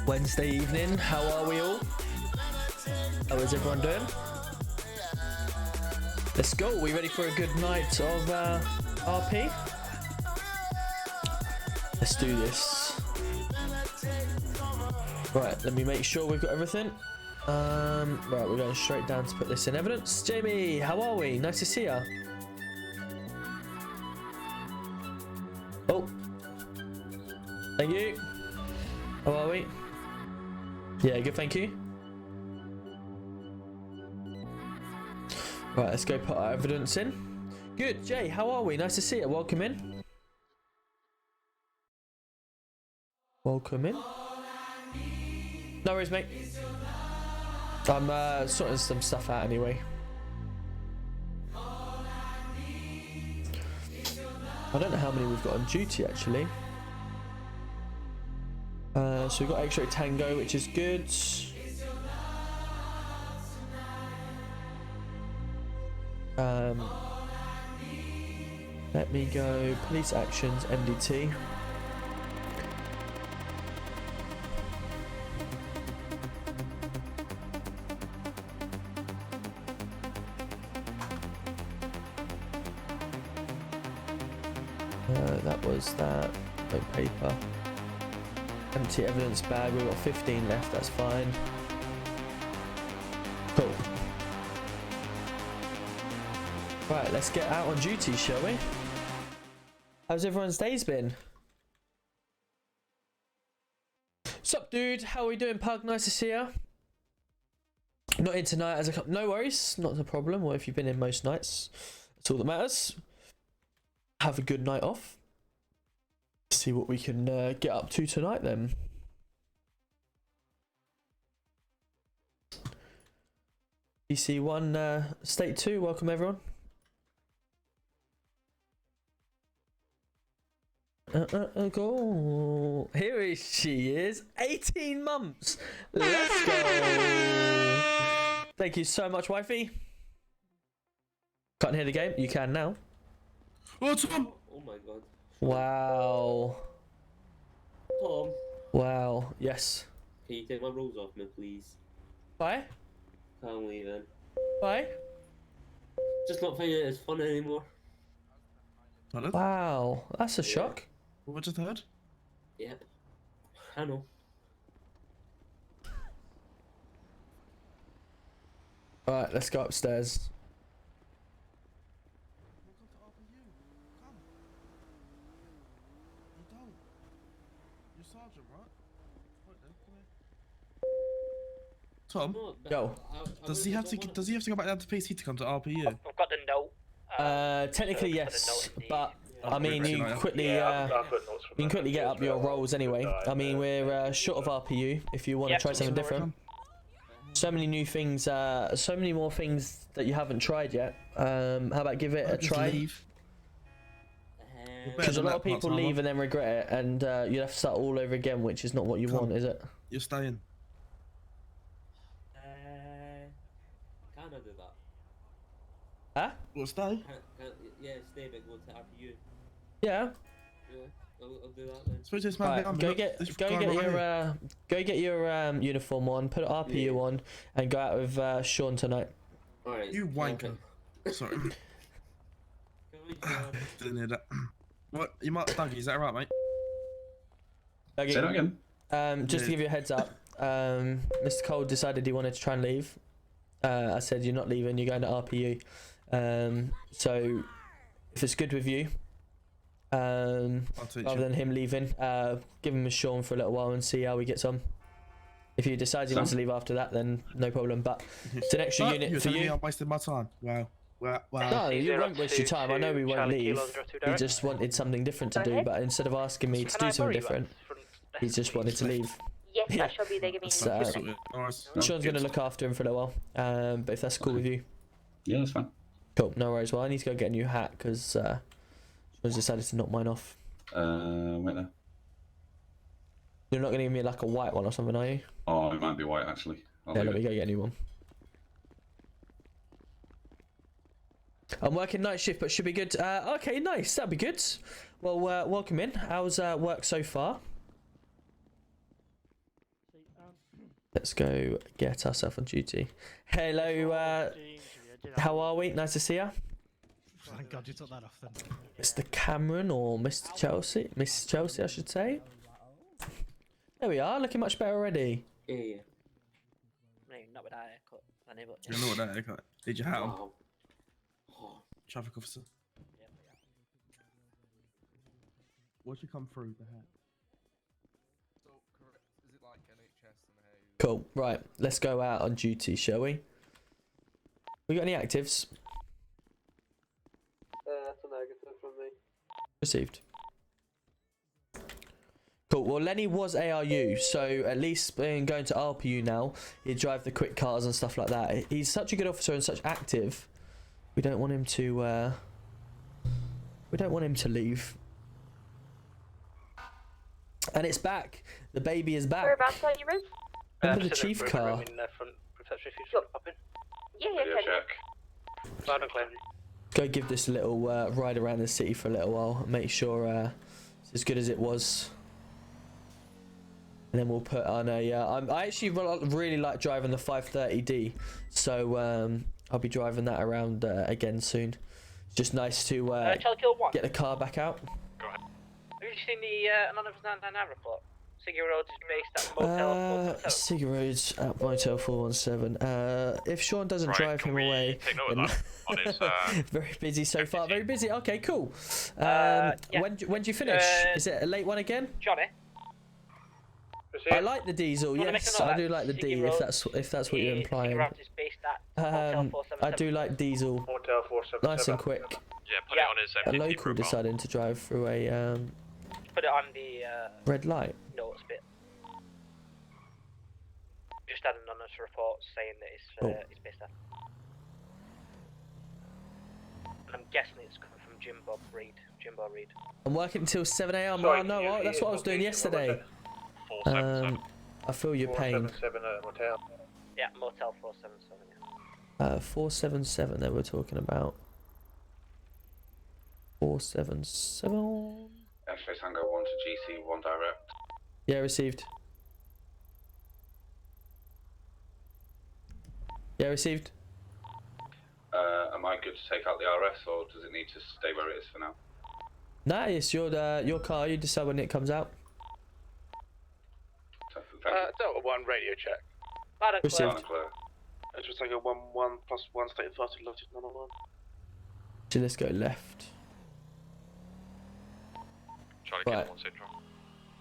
Wednesday evening, how are we all? How is everyone doing? Let's go, we ready for a good night of RP? Let's do this. Right, let me make sure we've got everything. Right, we're going straight down to put this in evidence. Jamie, how are we? Nice to see ya. Oh. Thank you. How are we? Yeah, good, thank you. Right, let's go put our evidence in. Good, Jay, how are we? Nice to see you. Welcome in. Welcome in. No worries, mate. I'm sorting some stuff out anyway. I don't know how many we've got on duty actually. So we've got X-Ray Tango, which is good. Let me go police actions, MDT. That was that. No paper. Empty evidence bag. We've got 15 left. That's fine. Cool. Right, let's get out on duty, shall we? How's everyone's days been? Sup, dude? How are we doing, Pug? Nice to see ya. Not in tonight as a no worries, not a problem. Or if you've been in most nights, that's all that matters. Have a good night off. See what we can get up to tonight then. DC1 State 2, welcome everyone. Go. Here she is, 18 months. Let's go. Thank you so much, wifey. Can't hear the game? You can now. Oh, Tom! Oh my god. Wow. Tom, Wow. Yes. can you take my rolls off me, please? Bye. Can't leave then. Bye. Just not finding it as fun anymore. Pardon? Wow. That's a shock. What just heard? Yep. I know. Alright, let's go upstairs. Welcome to RPU. Come. You don't. You're sergeant, right? Right then, come here. Tom, No, Yo. does he have to go back down to PC to come to RPU? I've got the note. Technically I've got the yes, note in the- but I mean, you quickly you can quickly get up your rolls anyway. I mean, we're short of RPU if you want to try something different. So many new things, so many more things that you haven't tried yet. How about give it a try? Because a lot of people leave and then regret it, and you have to start all over again, which is not what you want, is it? You're staying. Can I do that? Huh? What, stay? Yeah, stay, but go to RPU. Yeah. Yeah, I'll do that then. Suppose this man Right, go get your uniform on, put RPU on, and go out with Sean tonight. Alright. You wanker. Sorry. Didn't hear that. What? You might, Dougie, is that right, mate? Dougie, Say that again. just to give you a heads up, Mr. Cole decided he wanted to try and leave. I said you're not leaving, you're going to RPU. So if it's good with you, rather than him leaving, give him a Sean for a little while and see how he gets on. If he decides he wants to leave after that, then no problem. But it's an extra unit for you. I'm wasting my time. Wow. Wow. No, you won't waste your time. I know we won't leave. He just wanted something different to do, but instead of asking me to do something different, he just wanted to leave. Yes, I shall be there. Give me Sean's going to look after him for a little while. But if that's cool with you. Yeah, that's fine. Cool, no worries. Well, I need to go get a new hat because Sean's decided to knock mine off. Wait there. You're not going to give me like a white one or something, are you? Oh, it might be white actually. Yeah, let me go get a new one. I'm working night shift, but should be good. Okay, nice. That'll be good. Well, welcome in. How's work so far? Let's go get ourselves on duty. Hello, how are we? Nice to see you. Thank God you took that off then. Mr. Cameron or Mr. Chelsea? Miss Chelsea, I should say. There we are, looking much better already. Yeah. No, not with that haircut. I know, but You know what that haircut? Did you hat on? Wow. Traffic officer. What'd you come through the hat? So, correct. Is it like NHS and how? Cool, right, let's go out on duty, shall we? We got any actives? That's a negative from me. Received. Cool, well Lenny was ARU, so at least being going to RPU now, he'd drive the quick cars and stuff like that. He's such a good officer and such active. We don't want him to leave. And it's back. The baby is back. whereabouts are you, Riz? Remember the chief car? Yeah, okay. Loud and clear. Go give this a little ride around the city for a little while. Make sure it's as good as it was. And then we'll put on a... I actually really like driving the 530D. So I'll be driving that around again soon. It's just nice to get the car back out. Go ahead. Have you seen the anonymous 999 report? Siggy Road is based at Motel 417. Siggy Road's at Motel 417. If Sean doesn't drive him away... Take note of that on his, very busy so far. Very busy. Okay, cool. Yeah. When do you finish? Is it a late one again? Johnny? I like the diesel. Yes, I do like the D. If that's what you're implying. I do like diesel. Motel 477. Nice and quick. yeah, put it on his A MPP local profile. deciding to drive through a Put it on the red light. notes bit. Just had an anonymous report saying that it's based at. And I'm guessing it's coming from Jimbo Reed. I'm working until 7 a.m. Oh no, that's what I was doing yesterday. 477. I feel your pain. Yeah, Motel 477. Yeah. 477 that we're talking about. 477. Actually, Tango 1 to GC 1 direct. Yeah, received. Yeah, received. Am I good to take out the RS or does it need to stay where it is for now? Nah, it's your car. You decide when it comes out. Delta 1 radio check. Received. Loud and clear. It's just like a 1-1 plus 1 state authority loaded none on one. So let's go left. Charlie Right. Kilo 1 Central.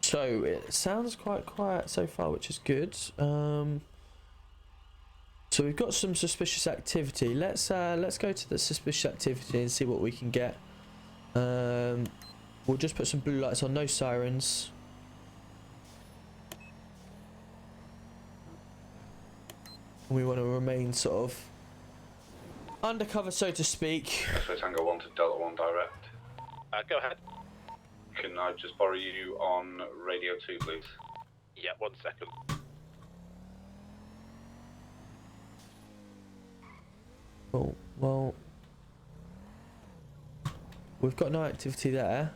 So it sounds quite quiet so far, which is good. So we've got some suspicious activity. Let's go to the suspicious activity and see what we can get. We'll just put some blue lights on, no sirens. We want to remain sort of undercover, so to speak. So Tango 1 to Delta 1 direct. Go ahead. Can I just borrow you on radio 2, please? Yeah, 1 second. Cool. Well, we've got no activity there.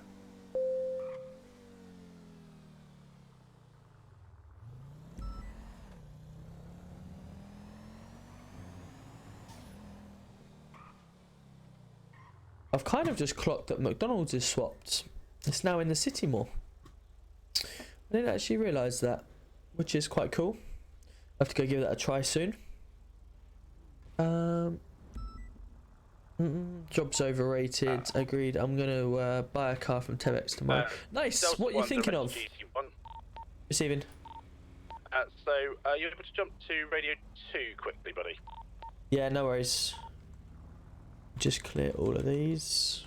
I've kind of just clocked that McDonald's is swapped. It's now in the city more. I didn't actually realise that, which is quite cool. I have to go give that a try soon. Job's overrated. Agreed. I'm gonna buy a car from Tevex tomorrow. Nice. Delta What are you 1 thinking direct of? GT1. Receiving. You're able to jump to radio 2 quickly, buddy? Yeah, no worries. Just clear all of these.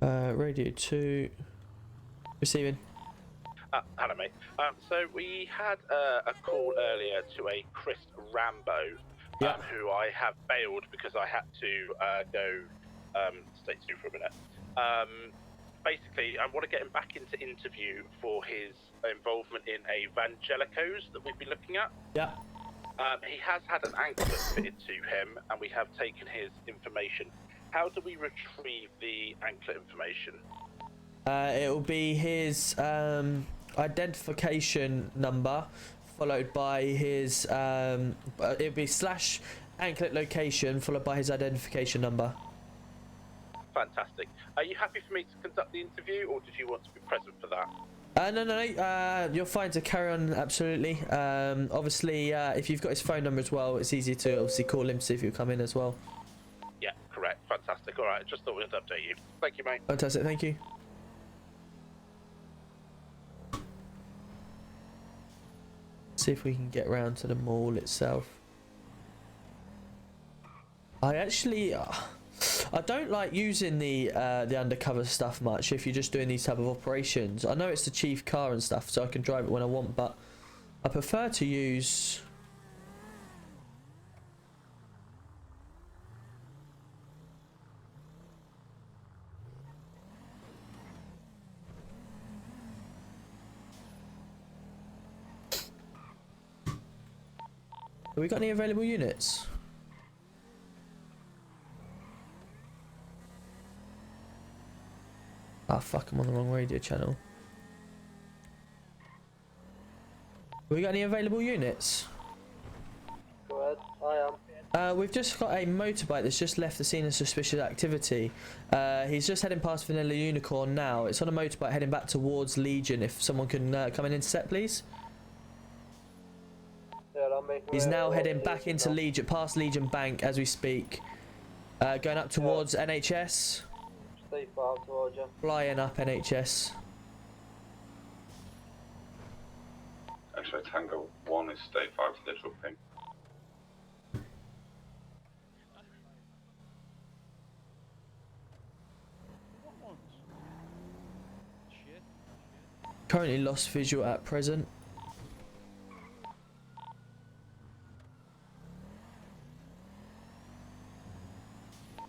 Radio 2. Receiving. Hello, mate. So we had a call earlier to a Chris Rambo, who I have bailed because I had to go state 2 for a minute. Basically, I want to get him back into interview for his involvement in Evangelicos that we've been looking at. Yeah. He has had an anklet fitted to him, and we have taken his information. How do we retrieve the anklet information? It will be his identification number, followed by his it'll be / anklet location, followed by his identification number. Fantastic. Are you happy for me to conduct the interview, or did you want to be present for that? No. You're fine to carry on. Absolutely. Obviously, if you've got his phone number as well, it's easy to obviously call him to see if he'll come in as well. Yeah, correct. Fantastic. All right. Just thought we'd update you. Thank you, mate. Fantastic. Thank you. See if we can get round to the mall itself. I actually, I don't like using the undercover stuff much if you're just doing these type of operations. I know it's the chief car and stuff, so I can drive it when I want, but I prefer to use. Have we got any available units? Ah, fuck, I'm on the wrong radio channel. Have we got any available units? Go ahead, I am. We've just got a motorbike that's just left the scene of suspicious activity. He's just heading past Vanilla Unicorn now. It's on a motorbike heading back towards Legion. If someone can come and intercept, please. Yeah, I'm making He's my now way heading over back here into now. Legion, past Legion Bank as we speak. Going up towards NHS. Stay far towards you. Flying up NHS. Actually, Tango 1 is state 5 to digital ping. Currently lost visual at present.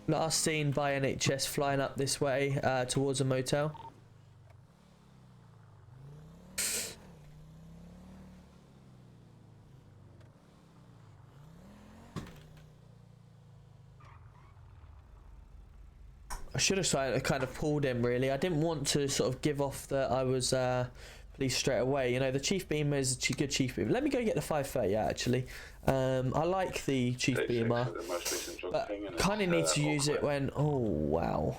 Last seen by NHS flying up this way towards a motel. I should have kind of pulled him really. I didn't want to sort of give off that I was police straight away. You know, the Chief Beamer is a good Chief Beamer. Let me go get the 530 actually. I like the Chief Beamer, but kind of need to use it when. Oh wow.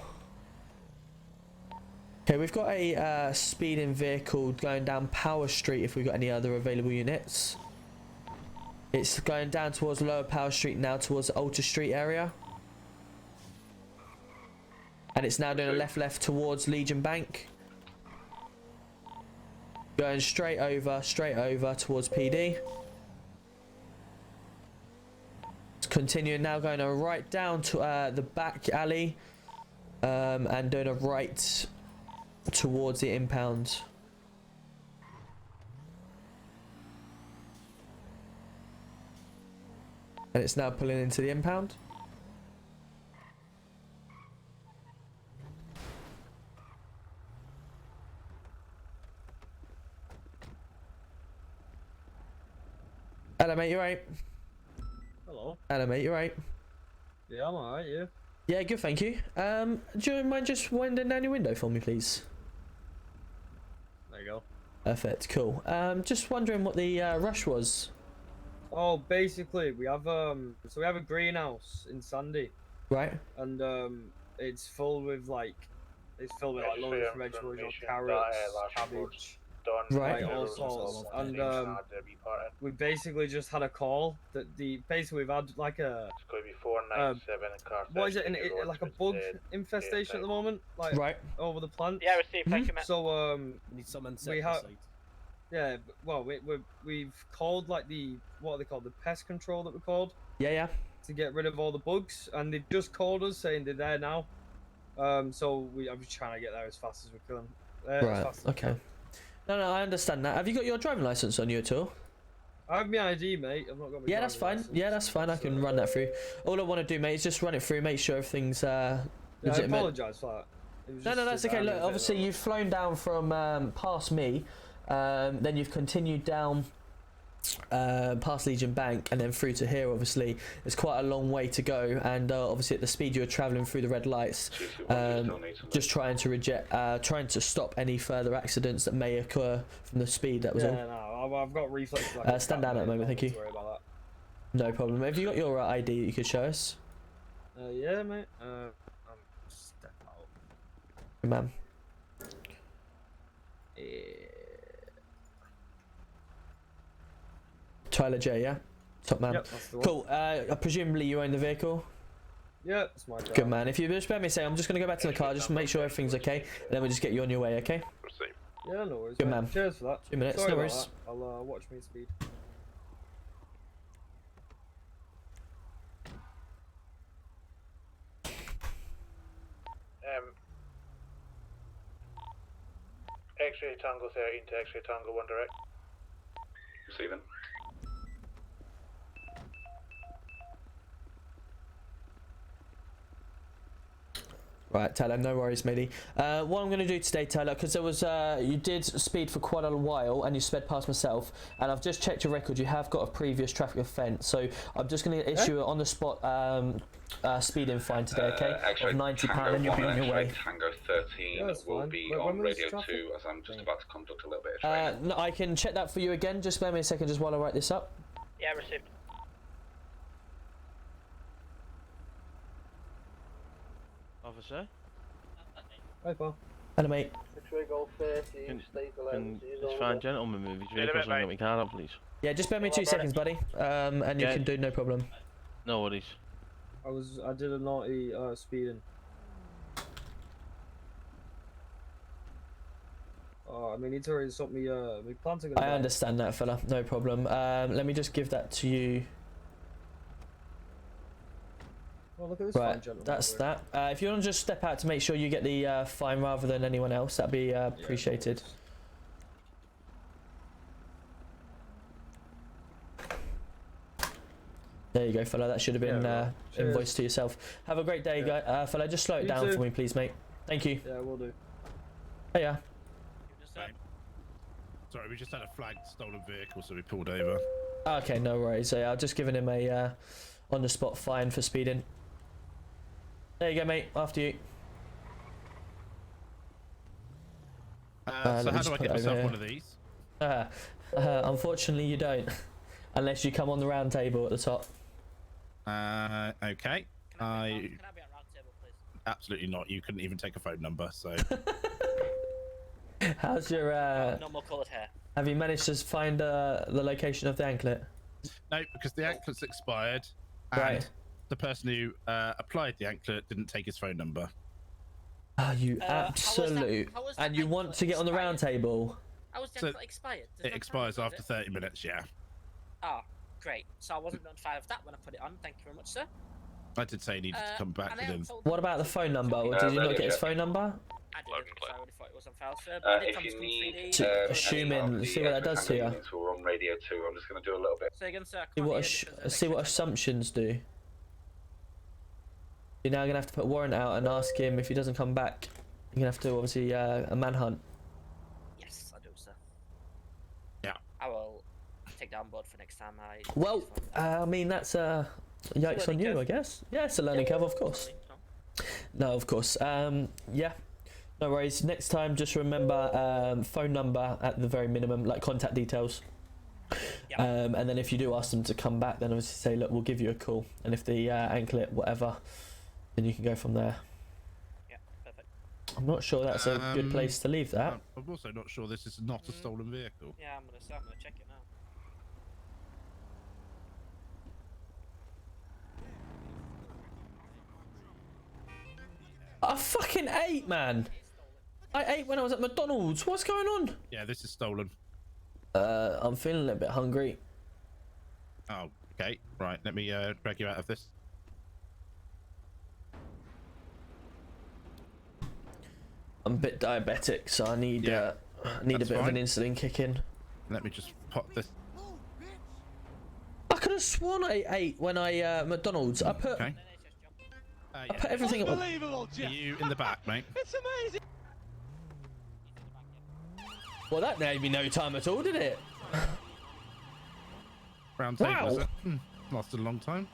Okay, we've got a speeding vehicle going down Power Street. If we've got any other available units, it's going down towards Lower Power Street now, towards the Alter Street area, and it's now doing a left towards Legion Bank. Going straight over towards PD. It's continuing now, going right down to the back alley and doing a right towards the impound. And it's now pulling into the impound. Hello mate, you right? Hello. Hello mate, you right? Yeah, I'm alright, you? Yeah, good, thank you. Do you mind just winding down your window for me, please? There you go. Perfect, cool. Just wondering what the rush was. Oh, basically, we have so we have a greenhouse in Sandy, Right. and it's full with like loads of vegetables, you know, carrots, cabbage, Right. like all sorts. And we basically just had a call that basically we've had like a what is it? Like a bug infestation at the moment, like Right. over the plant. Yeah, received. Thank you, mate. So Need someone we set have. the site. Yeah, well, we've called like what are they called? The pest control that we called Yeah. to get rid of all the bugs, and they've just called us saying they're there now. So I'm just trying to get there as fast as we can. Right. Okay. No, I understand that. Have you got your driving license on you at all? I have my ID, mate. I've not got my Yeah, that's fine. license. Yeah, that's fine. I can run that through. All I want to do, mate, is just run it through, make sure everything's Yeah, I legitimate. apologise for that. It was No, just that's a okay. Look, bit obviously like- you've flown down from past me, then you've continued down past Legion Bank and then through to here. Obviously, it's quite a long way to go, and obviously at the speed you're travelling through the red lights, just trying to stop any further accidents that may occur from the speed. That was all. Yeah, no, I've got reflexes. Like Stand down at the moment, thank you. Don't worry about No problem. Have you got your ID that you could show us? that. Yeah, mate. Step out. Good man. Yeah. Tyler J, yeah? Top man. Yep, that's the one. Cool. Presumably you own the vehicle? Yeah, it's my job. Good man. If you just bear me a second, I'm just going to go back to the car, just make sure everything's okay, and then we'll just get you on your way, okay? Yeah, no worries. Good mate. man. Cheers for that. 2 minutes, Sorry no about worries. that. I'll watch me speed. X-ray Tango 13 to X-ray Tango 1 direct. Receiving. Right, Tyler, no worries, matey. What I'm going to do today, Tyler, because there was you did speed for quite a while and you sped past myself, and I've just checked your record. You have got a previous traffic offence, so I'm just going to issue it on the spot speeding fine today, okay? Of £90, and you'll be on your way. Tango 13 Yeah, that's will fine. be When on was radio traffic? 2 as I'm just about to conduct a little bit of training. No, I can check that for you again. Just bear me a second, just while I write this up. Yeah, received. Officer? Hi, pal. Hello, mate. X-ray Golf 13, Can- state 11. Can this fine gentleman move his vehicle so I can get my car out, please? Yeah, just bear me 2 seconds, buddy, and you Yeah. can do no problem. No worries. I did a naughty speeding. Oh, I mean, need to raise up me plants are gonna I die. understand that, fella. No problem. Let me just give that to you. Well, look at this fine Right, gentleman. that's over that. If you want to just step out to make sure you get the fine rather than anyone else, that'd be here. Yeah, appreciated. There you go, fella. That should have been Yeah, right. Cheers. invoiced to yourself. Have a great day, Yeah. fella. Just slow it You down too. for me, please, mate. Thank you. Yeah, we'll do. Hey, yeah. Sorry, we just had a flagged stolen vehicle, so we pulled over. Okay, no worries. Yeah, I've just given him a on-the-spot fine for speeding. There you go, mate. After you. So let me how just do I put get it over myself here. one of these? Unfortunately, you don't, unless you come on the round table at the top. Okay. Can I be at round table, please? Absolutely not. You couldn't even take a phone number, so... How's your No more coloured hair. have you managed to find the location of the anklet? No, because the anklet's expired, and Right. the person who applied the anklet didn't take his phone number. Ah, you How absolute. was that And you want anklet to get on the round expired? table? How was the So, anklet expired? There's It no expires time, is after it? 30 minutes, yeah. Ah, great. So I wasn't notified of that when I put it on. Thank you very much, sir. I did say he needed to come back within. What about the phone number? Or did you not get his phone number? I didn't, because I already thought it was on file, sir. But I did If promise you to need, come 3D. Assuming, see what that does to you. we're on radio 2. I'm just going to do a little bit. Say again, sir. I See can't what, hear because see what there's extra assumptions do. You're now gonna have to put a warrant out and ask him if he doesn't come back. You're gonna have to obviously a manhunt. Yes, I do, sir. Yeah. I will take that on board for next time. Well, I mean that's yikes on you, I guess. Yeah, it's a learning curve, of course. No, of course. Yeah, no worries. Next time, just remember phone number at the very minimum, like contact details. Yeah. And then if you do ask them to come back, then obviously say, look, we'll give you a call. And if the anklet, whatever, then you can go from there. Yeah, perfect. I'm not sure that's a good place to leave that. I'm also not sure this is not a stolen vehicle. Yeah, I'm gonna check it now. I fucking ate, man. I ate when I was at McDonald's. What's going on? Yeah, this is stolen. I'm feeling a little bit hungry. Oh, okay. Right, let me drag you out of this. I'm a bit diabetic, so I need a bit of an insulin kick in. Let me just pop this. I could have sworn I ate when I McDonald's. I put Okay. I put everything. Unbelievable, Jeff. Are you in the back, mate? It's amazing. Well, that gave me no time at all, did it? Round table, Wow. is it? Lasted a long time.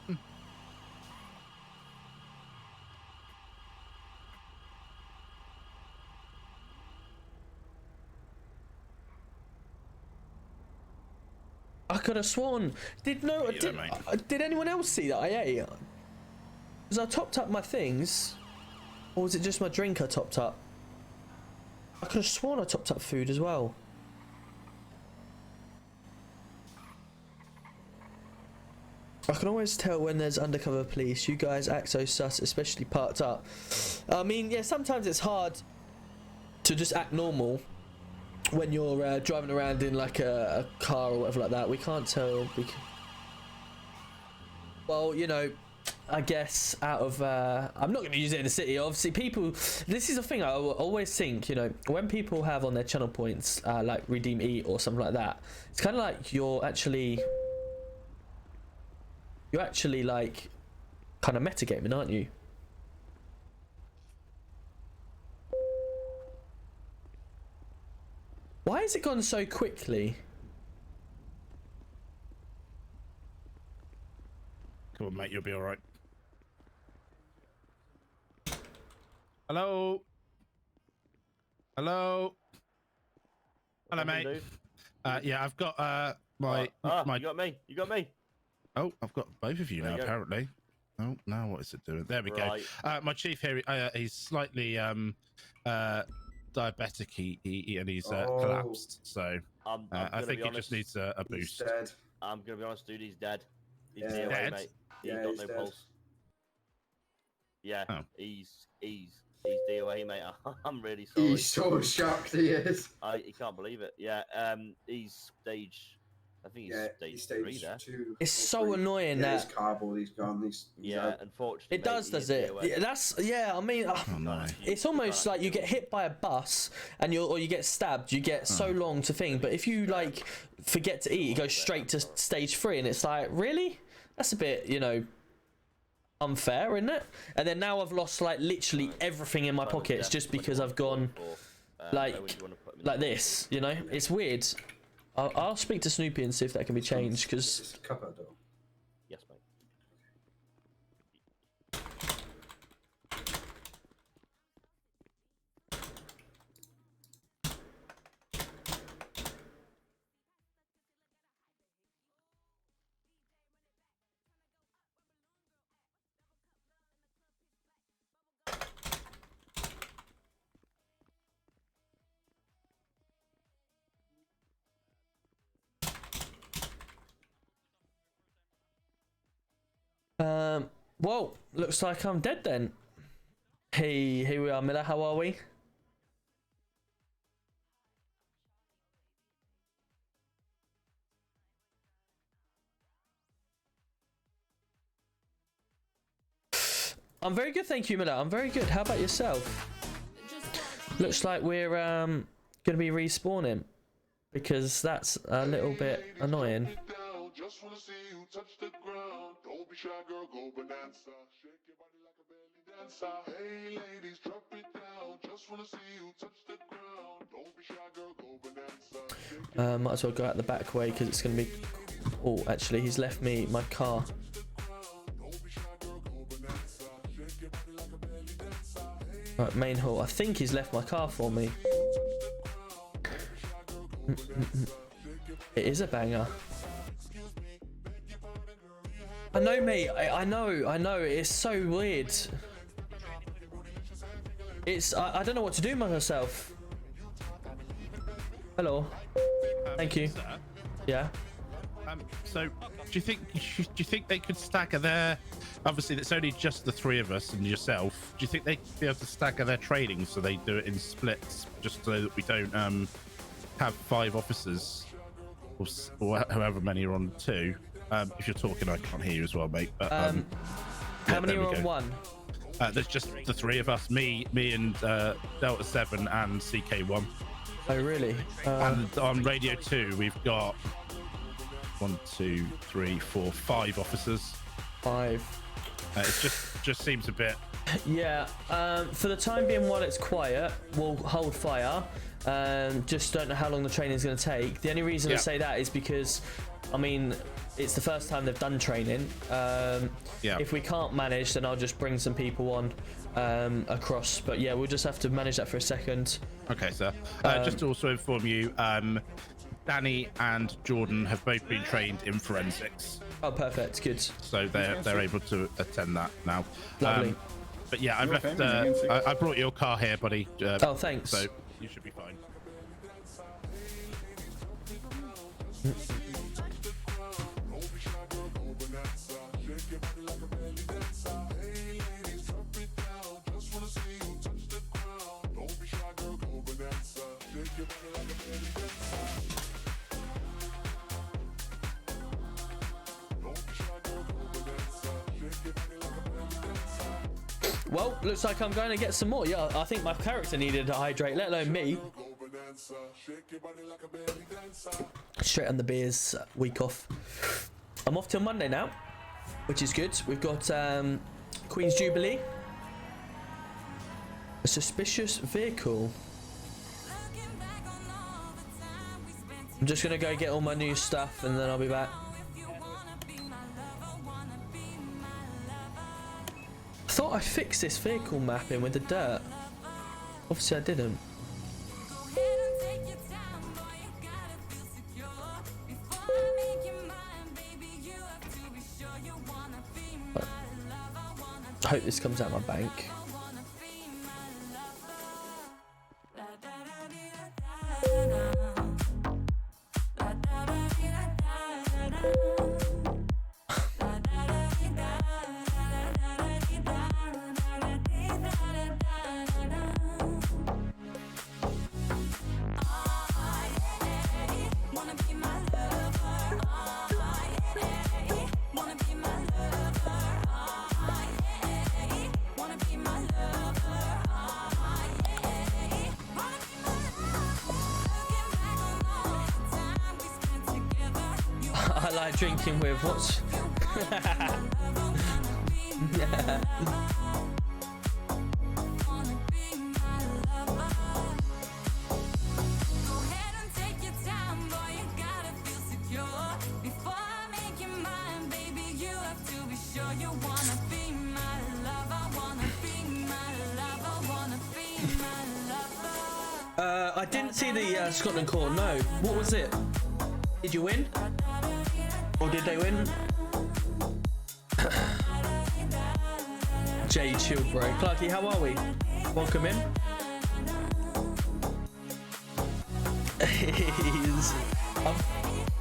I could have sworn. Did anyone else see that I ate? Was I topped up my things, or was it just my drink I topped up? I could have sworn I topped up food as well. I can always tell when there's undercover police. You guys act so sus, especially parked up. I mean, yeah, sometimes it's hard to just act normal when you're driving around in like a car or whatever like that. We can't tell. Well, you know, I guess out of I'm not going to use it in the city. Obviously, people. This is the thing I always think. You know, when people have on their channel points like redeem eat or something like that, it's kind of like you're actually like kind of metagaming, aren't you? Why has it gone so quickly? Come on, mate, you'll be all right. Hello. Hello. Hello, mate. Yeah, I've got my. You got me. You got me. Oh, I've got both of you now, apparently. Oh, now what is it doing? There we go. My chief here, he's slightly diabetic, and he's collapsed. So I think he just needs a boost. I'm gonna be honest, dude. He's dead. He's dead, mate. He's got no pulse. Yeah, he's DOA, mate. I'm really sorry. He's so shocked. He is. He can't believe it. Yeah. He's stage. I think he's stage 3 there. 2. It's so annoying that. His cardboard, he's gone. He's unfortunately. It does it? Yeah, that's I mean, it's almost like you get hit by a bus and you get stabbed. You get so long to think, but if you like forget to eat, you go straight to stage 3, and it's like, really? That's a bit, you know, unfair, isn't it? And then now I've lost like literally everything in my pockets just because I've gone like this. You know, it's weird. I'll speak to Snoopy and see if that can be changed, because yes, mate. Well, looks like I'm dead then. Hey, here we are, Miller. How are we? I'm very good, thank you, Miller. I'm very good. How about yourself? Looks like we're gonna be respawning because that's a little bit annoying. Might as well go out the back way because it's gonna be. Oh, actually, he's left me my car. Right, main hall. I think he's left my car for me. It is a banger. I know, mate. I know. It's so weird. It's. I don't know what to do myself. Hello. Thank you. Sir? Yeah. So, do you think they could stagger their? Obviously, it's only just the three of us and yourself. Do you think they'd be able to stagger their training so they do it in splits, just so that we don't have 5 officers or however many are on 2? If you're talking, I can't hear you as well, mate. But, how many are on 1? There's just the 3 of us, me and Delta 7 and CK1. Oh, really? And on Radio 2, we've got 1, 2, 3, 4, 5 officers. 5. It just seems a bit. Yeah. For the time being, while it's quiet, we'll hold fire. Just don't know how long the training is going to take. The only reason I say that is because, I mean, it's the first time they've done training. If we can't manage, then I'll just bring some people on across. But yeah, we'll just have to manage that for a second. Okay, sir. Just to also inform you, Danny and Jordan have both been trained in forensics. Oh, perfect. Good. So they're able to attend that now. Lovely. But yeah, I've left. I brought your car here, buddy. Oh, thanks. So you should be fine. Well, looks like I'm going to get some more. Yeah, I think my character needed to hydrate, let alone me. Straight on the beers, week off. I'm off till Monday now, which is good. We've got Queen's Jubilee. A suspicious vehicle. I'm just going to go get all my new stuff and then I'll be back. I thought I fixed this vehicle mapping with the dirt. Obviously I didn't. I hope this comes out of my bank. I like drinking with what's yeah. I didn't see the Scotland Court, no. What was it? Did you win? Or did they win? Jay, chill, bro. Clarky, how are we? Welcome in.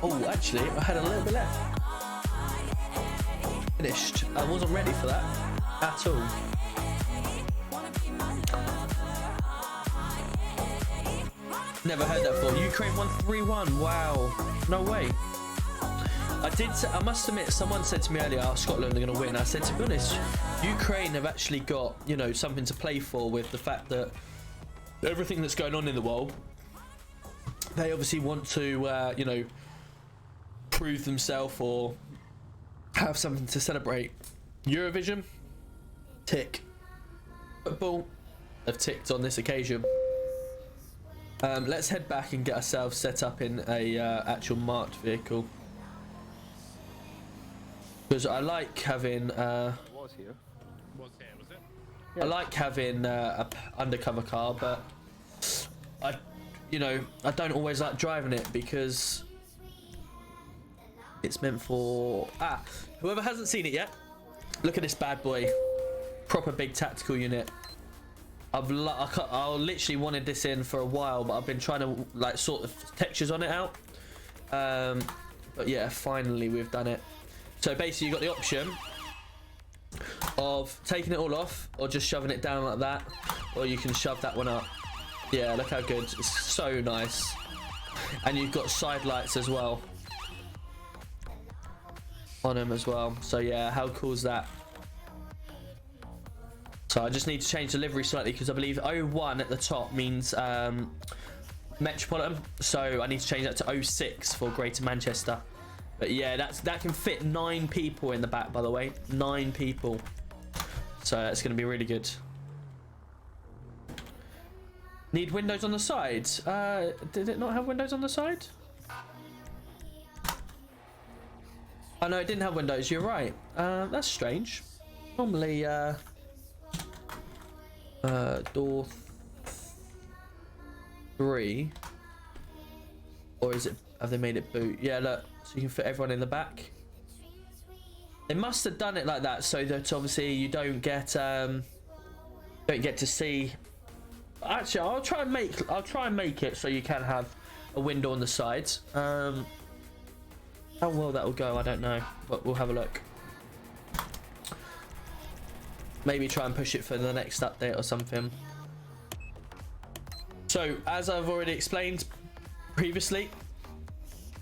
Oh, actually, I had a little bit left. Finished. I wasn't ready for that at all. Never heard that before. Ukraine 1-3-1. Wow. No way. I must admit, someone said to me earlier, oh, Scotland are going to win. I said, to be honest, Ukraine have actually got, you know, something to play for with the fact that everything that's going on in the world, they obviously want to, you know, prove themselves or have something to celebrate. Eurovision, tick. Football have ticked on this occasion. Let's head back and get ourselves set up in a actual marked vehicle, because I like having I like having a undercover car, but I don't always like driving it because it's meant for whoever hasn't seen it yet, look at this bad boy. Proper big tactical unit. I literally wanted this in for a while, but I've been trying to like sort the textures on it out. But yeah, finally we've done it. So basically you got the option of taking it all off or just shoving it down like that, or you can shove that one up. Yeah, look how good. It's so nice. And you've got side lights as well on them as well. So yeah, how cool is that? So I just need to change the livery slightly because I believe 01 at the top means Metropolitan, so I need to change that to 06 for Greater Manchester. But yeah, that can fit 9 people in the back, by the way. 9 people. So that's going to be really good. Need windows on the side. Did it not have windows on the side? Oh no, it didn't have windows. You're right. That's strange. Normally, door 3, or is it? Have they made it boot? Yeah, look. So you can fit everyone in the back. They must have done it like that so that obviously you don't get to see. Actually, I'll try and make it so you can have a window on the sides. How well that will go, I don't know, but we'll have a look. Maybe try and push it for the next update or something. So, as I've already explained previously,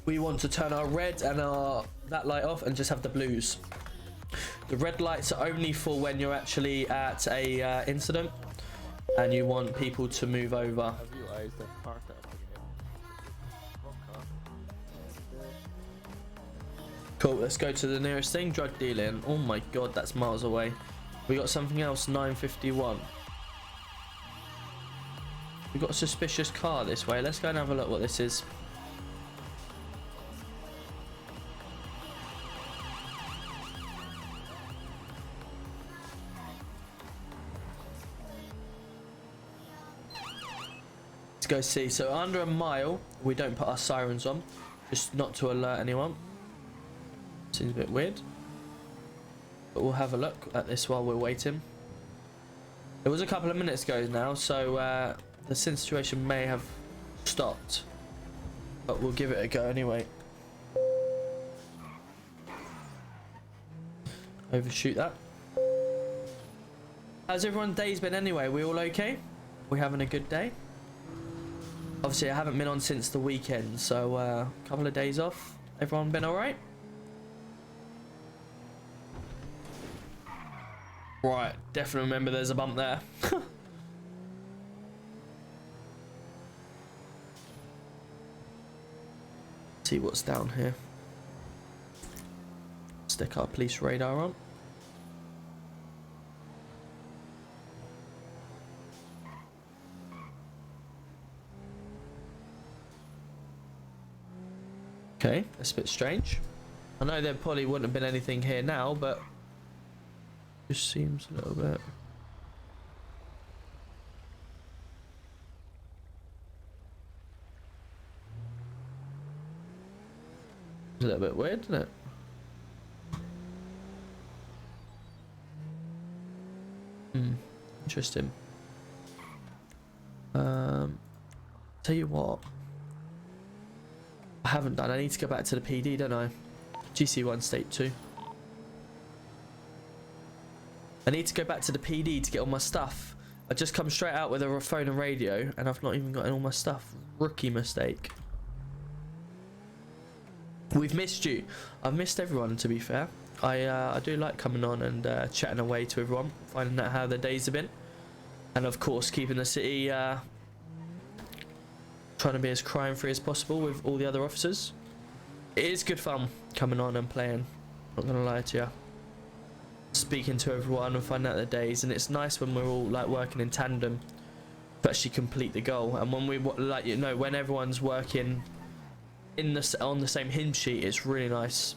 we want to turn our red and that light off and just have the blues. The red lights are only for when you're actually at a incident and you want people to move over. Cool, let's go to the nearest thing. Drug dealing. Oh my god, that's miles away. We got something else. 951. We got a suspicious car this way. Let's go and have a look what this is. Let's go see. So under a mile, we don't put our sirens on, just not to alert anyone. Seems a bit weird, but we'll have a look at this while we're waiting. It was a couple of minutes ago now, so the situation may have stopped, but we'll give it a go anyway. Overshoot that. How's everyone's day's been anyway? We all okay? We having a good day? Obviously I haven't been on since the weekend, so a couple of days off. Everyone been alright? Right, definitely remember there's a bump there. See what's down here. Stick our police radar on. Okay, that's a bit strange. I know there probably wouldn't have been anything here now, but just seems a little bit. It's a little bit weird, isn't it? Interesting. Tell you what, I haven't done. I need to go back to the PD, don't I? GC1 State 2. I need to go back to the PD to get all my stuff. I just come straight out with a phone and radio, and I've not even gotten all my stuff. Rookie mistake. We've missed you. I've missed everyone, to be fair. I do like coming on and chatting away to everyone, finding out how their days have been, and of course keeping the city trying to be as crime-free as possible with all the other officers. It is good fun coming on and playing, not gonna lie to you. Speaking to everyone and finding out their days, and it's nice when we're all like working in tandem to actually complete the goal. And when we like, you know, when everyone's working on the same hymn sheet, it's really nice.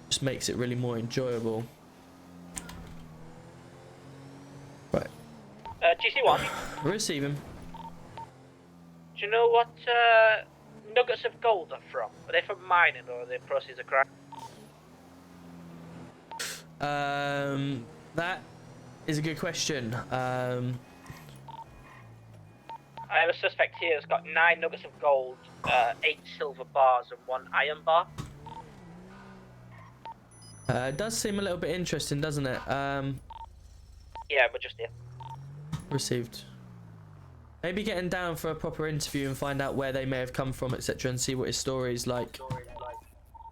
Just makes it really more enjoyable. Right. GC1. Receiving. Do you know what nuggets of gold are from? Are they from mining or are they proceeds of crime? That is a good question. I have a suspect here that's got 9 nuggets of gold, 8 silver bars, and 1 iron bar. It does seem a little bit interesting, doesn't it? Yeah, but just here. Received. Maybe getting down for a proper interview and find out where they may have come from, etc., and see what his story is like.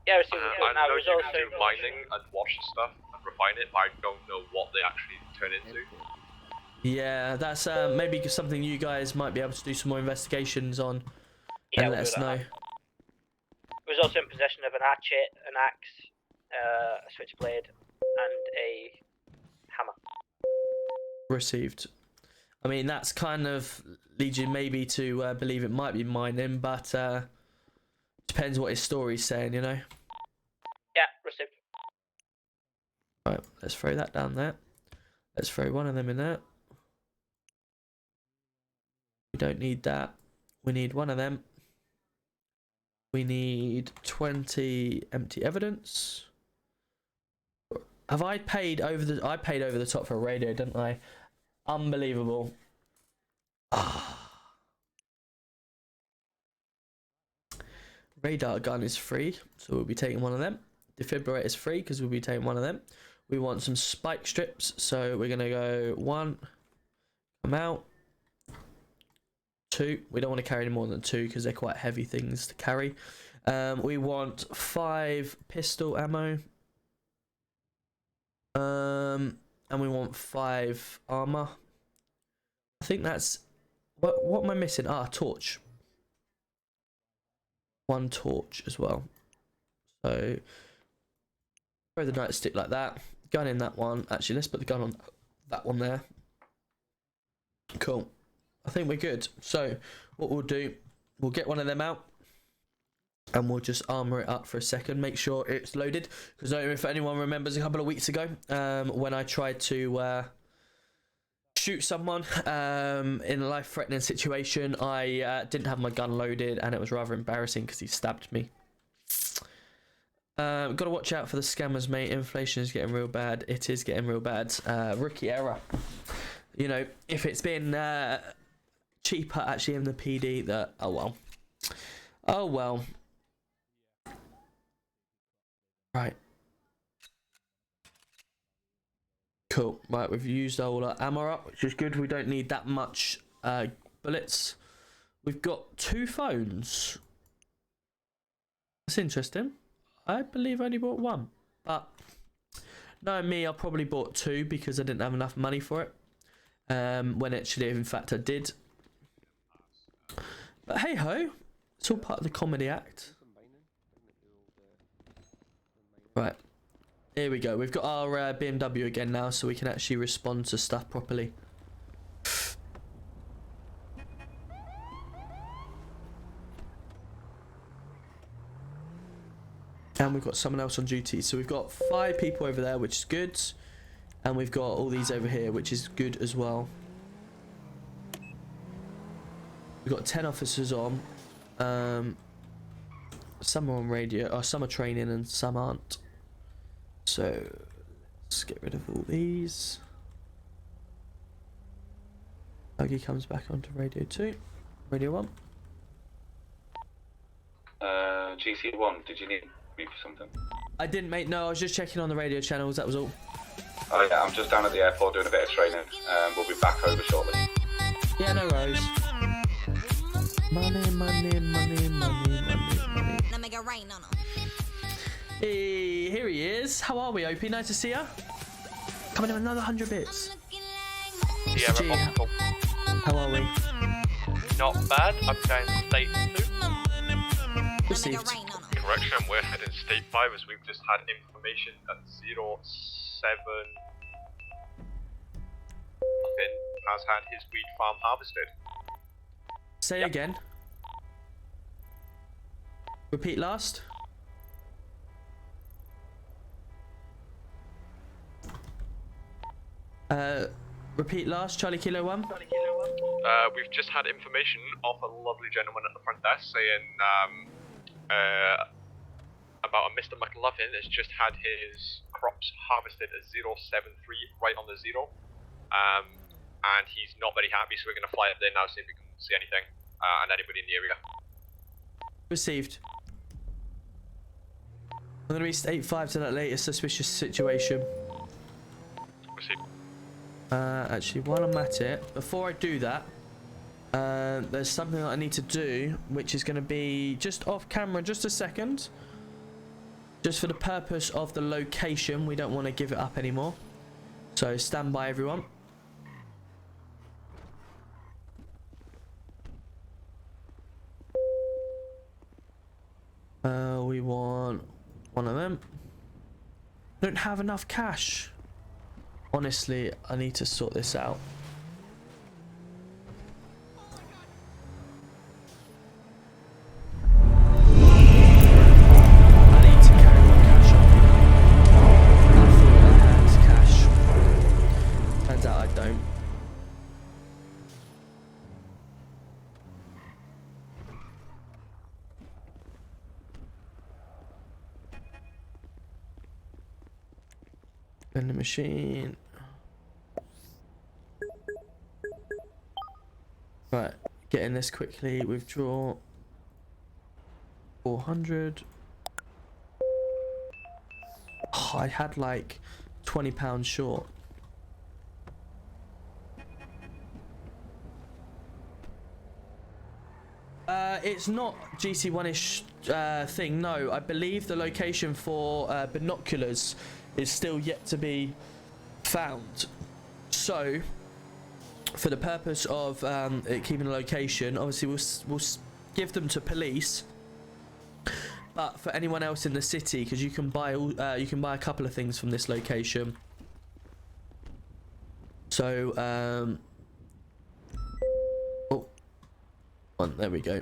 Yeah, received. I know you can do mining and wash stuff and refine it, but I don't know what they actually turn into. Yeah, that's maybe something you guys might be able to do some more investigations on, and let us know. He was also in possession of an hatchet, an axe, a switchblade, and a hammer. Received. I mean, that's kind of leads you maybe to believe it might be mining, but depends what his story's saying, you know. Yeah, received. Right, let's throw that down there. Let's throw one of them in there. We don't need that. We need one of them. We need 20 empty evidence. Have I paid over the... I paid over the top for a radio, didn't I? Unbelievable. Radar gun is free, so we'll be taking one of them. Defibrillator is free because we'll be taking one of them. We want some spike strips, so we're going to go 1. Come out. 2. We don't want to carry any more than 2 because they're quite heavy things to carry. We want 5 pistol ammo. And we want 5 armor. I think that's... What am I missing? Ah, torch. 1 torch as well. So... throw the nightstick like that. Gun in that one. Actually, let's put the gun on that one there. Cool. I think we're good. So, what we'll do... we'll get one of them out. And we'll just armor it up for a second. Make sure it's loaded. Because I don't know if anyone remembers a couple of weeks ago. When I tried to shoot someone in a life-threatening situation. I didn't have my gun loaded. And it was rather embarrassing because he stabbed me. Got to watch out for the scammers, mate. Inflation is getting real bad. It is getting real bad. Rookie error. You know, if it's been cheaper actually in the PD, that... oh well. Oh well. Right. Cool. Right, we've used all our ammo up, which is good. We don't need that much bullets. We've got 2 phones. That's interesting. I believe I only bought 1. But, knowing me, I probably bought 2 because I didn't have enough money for it. When actually, in fact, I did. But hey ho. It's all part of the comedy act. Right, here we go. We've got our BMW again now, so we can actually respond to stuff properly. And we've got someone else on duty. So we've got 5 people over there, which is good. And we've got all these over here, which is good as well. We've got 10 officers on. Some are on radio, or some are training and some aren't. So let's get rid of all these. Buggy comes back onto radio 2. Radio 1. GC1, did you need me for something? I didn't, mate. No, I was just checking on the radio channels, that was all. Oh yeah, I'm just down at the airport doing a bit of training. We'll be back over shortly. Yeah, no worries. Money, money, money, money, money, money. Hey, here he is. How are we, OP? Nice to see ya. Coming in another 100 bits. Yeah, Gee, how are we? not bad. I'm going state 2. Received. Correction, we're heading state 5 as we've just had information at 07. Finn has had his wheat farm harvested. Say again. Repeat last. Repeat last, Charlie Kilo 1. We've just had information off a lovely gentleman at the front desk saying about a Mr. McLovin has just had his crops harvested at 073 right on the 0. And he's not very happy, so we're going to fly up there now, see if we can see anything and anybody in the area. Received. I'm going to be state 5 to that latest suspicious situation. Received. Actually, while I'm at it, before I do that, there's something that I need to do, which is going to be just off camera, just a second. Just for the purpose of the location, we don't want to give it up anymore. So stand by, everyone. We want one of them. Don't have enough cash. Honestly, I need to sort this out. I need to carry more cash on. I thought I had cash. Turns out I don't. Vending machine. Right, getting this quickly. Withdraw 400. Oh, I had like £20 short. It's not GC1-ish thing, no. I believe the location for binoculars is still yet to be found. So, for the purpose of keeping the location, obviously we'll give them to police. But for anyone else in the city, because you can buy a couple of things from this location. So, there we go.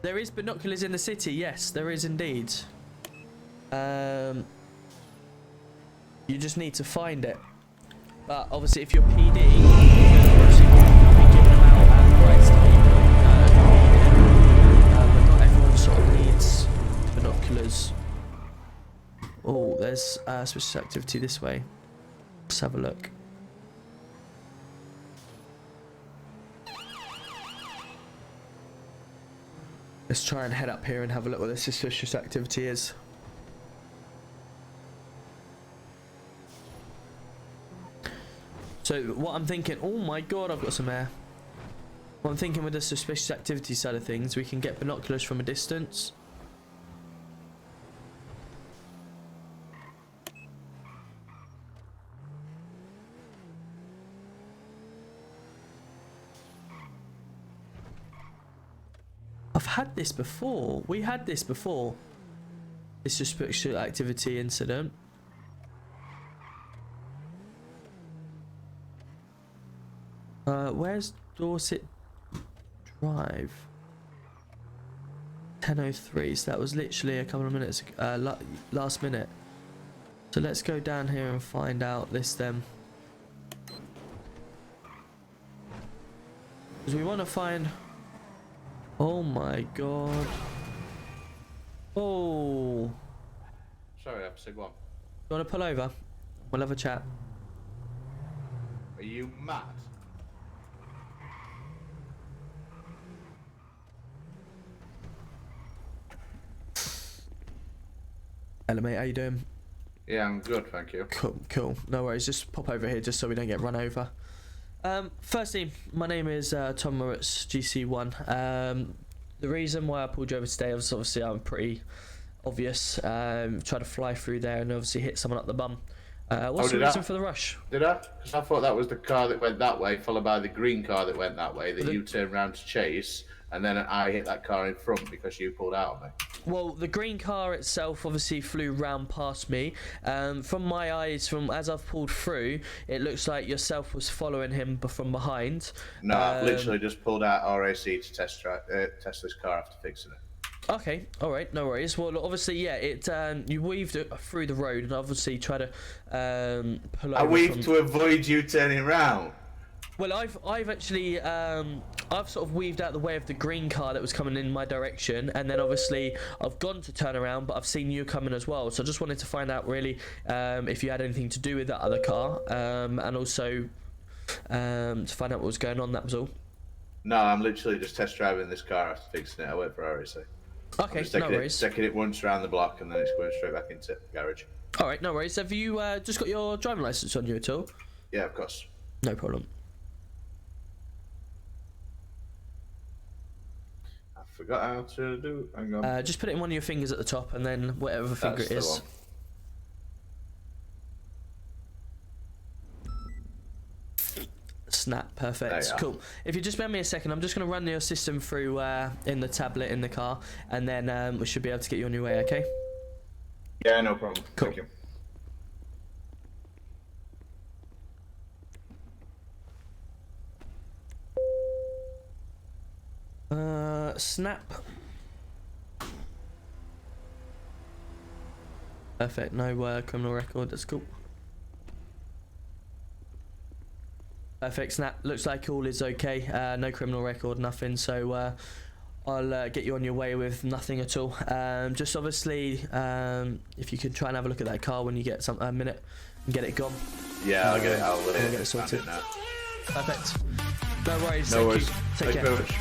There is binoculars in the city, yes, there is indeed. You just need to find it. But obviously, if you're PD, you can obviously be giving them out at price to people who need it. But not everyone sort of needs binoculars. Oh, there's suspicious activity this way. Let's have a look. Let's try and head up here and have a look what the suspicious activity is. So what I'm thinking, oh my god, I've got some air. What I'm thinking with the suspicious activity side of things, we can get binoculars from a distance. I've had this before. We had this before. This suspicious activity incident. Where's Dorset Drive? 10:03. So that was literally a couple of minutes, last minute. So let's go down here and find out this then. Because we want to find... Oh my god. Oh. Sorry, episode 1. You want to pull over? We'll have a chat. Are you mad? Hello mate, how you doing? Yeah, I'm good, thank you. Cool. No worries, just pop over here just so we don't get run over. Firstly, my name is Tom Moritz, GC1. The reason why I pulled you over today was obviously I'm pretty obvious. Tried to fly through there and obviously hit someone up the bum. What's the reason for the rush? Did I? Because I thought that was the car that went that way, followed by the green car that went that way, that you turned around to chase, and then I hit that car in front because you pulled out on me. Well, the green car itself obviously flew round past me. From my eyes, from as I've pulled through, it looks like yourself was following him from behind. No, I've literally just pulled out RAC to test this car after fixing it. Okay, all right, no worries. Well, obviously, yeah, it you weaved it through the road and obviously try to pull over. I weaved to avoid you turning around. Well, I've actually I've sort of weaved out the way of the green car that was coming in my direction, and then obviously I've gone to turn around, but I've seen you coming as well. So I just wanted to find out really if you had anything to do with that other car, and also to find out what was going on. That was all. No, I'm literally just test driving this car after fixing it. I went for RAC. Okay, no worries. Taking it once around the block and then it's going straight back into the garage. All right, no worries. Have you just got your driving license on you at all? Yeah, of course. No problem. I forgot how to do. Hang on. Just put it in one of your fingers at the top, and then whatever finger it is. One. Snap, perfect, cool. If you just bear me a second, I'm just going to run your system through in the tablet in the car, and then we should be able to get you on your way, okay? Yeah, no problem. Cool. Thank you. Snap. Perfect, no criminal record, that's cool. Perfect, snap. Looks like all is okay. No criminal record, nothing. So I'll get you on your way with nothing at all. Just obviously, if you could try and have a look at that car when you get a minute and get it gone. Yeah, I'll get it. I'll get it sorted. Now. Perfect. No worries. No worries. Take care. Very much.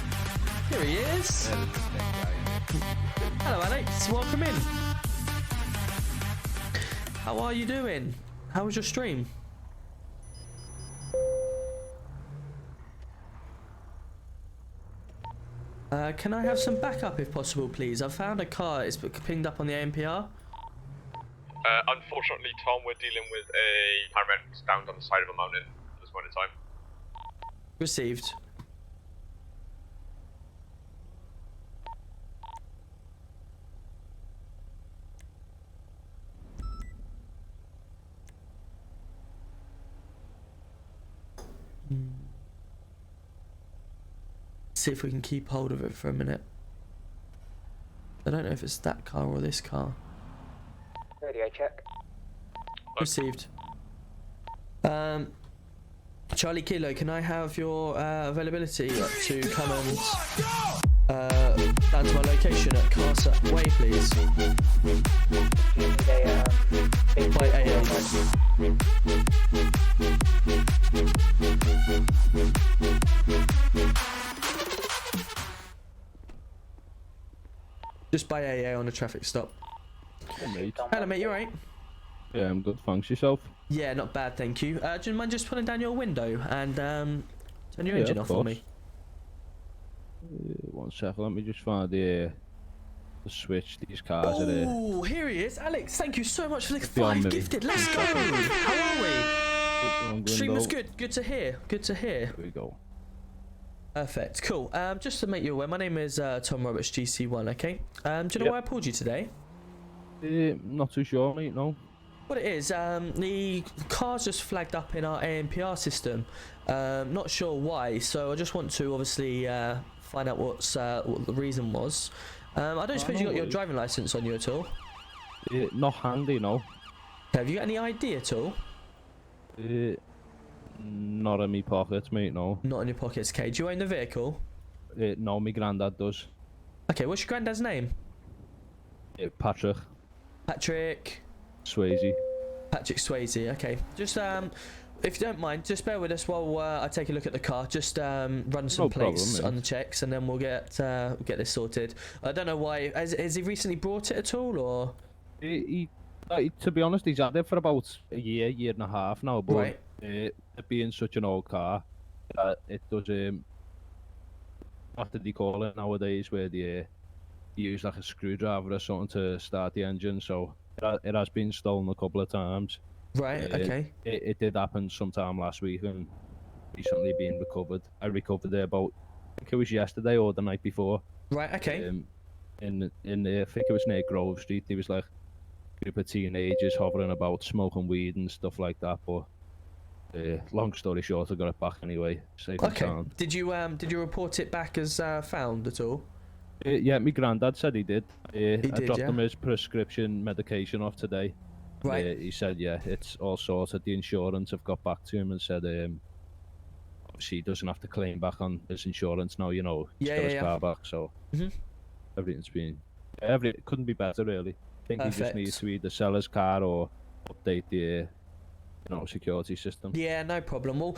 Here he is. Hello, Alex. Welcome in. How are you doing? How was your stream? Can I have some backup if possible, please? I've found a car. It's pinged up on the ANPR. Unfortunately, Tom, we're dealing with a paramedic downed on the side of a mountain at this point in time. Received. See if we can keep hold of it for a minute. I don't know if it's that car or this car. Radio check. Received. Charlie Kilo, can I have your availability to come and down to my location at Casa Way, please? By AA. Just by AA on a traffic stop. Hey, mate. Hello, mate. You alright? Yeah, I'm good. Thanks. Yourself? Yeah, not bad, thank you. Do you mind just pulling down your window and turn your engine off for me? 1 second. Let me just find the switch. These cars are there. Oh, here he is, Alex. Thank you so much for the 5 gifted. Let's go. How are we? Stream was good. Good to hear. Good to hear. Here we go. Perfect. Cool. Just to make you aware, my name is Tom Roberts, GC1. Okay. Do you know why I pulled you today? Not too sure, mate. No. What it is, the car's just flagged up in our ANPR system. Not sure why, so I just want to obviously find out what the reason was. I don't suppose you got your driving license on you at all? Not handy, no. Have you got any ID at all? Not in my pockets, mate, no. Not in your pockets, okay. Do you own the vehicle? No, my granddad does. Okay, what's your granddad's name? Patrick. Patrick Swayze. Patrick Swayze, okay. Just if you don't mind, just bear with us while I take a look at the car. Just run some plates on the checks, and then we'll get this sorted. I don't know why. Has he recently brought it at all, or? He to be honest, he's had it for about a year and a half now. But it being such an old car, it does what did they call it nowadays, where they use like a screwdriver or something to start the engine. So it has been stolen a couple of times. Right. Okay. It did happen sometime last week and recently been recovered. I recovered it about, I think it was yesterday or the night before. Right. Okay. In I think it was near Grove Street. There was like a group of teenagers hovering about, smoking weed and stuff like that. But long story short, I got it back anyway. Safe and Okay. sound. Did you report it back as found at all? Yeah, my granddad said he did. I did, dropped yeah? him his prescription medication off today. Right. He said, yeah, it's all sorted. The insurance have got back to him and said, obviously he doesn't have to claim back on his insurance now. You know, he's got his car back, so everything's been it couldn't be better really. I think he just needs to either sell his car or update the security system. Yeah, no problem. Well,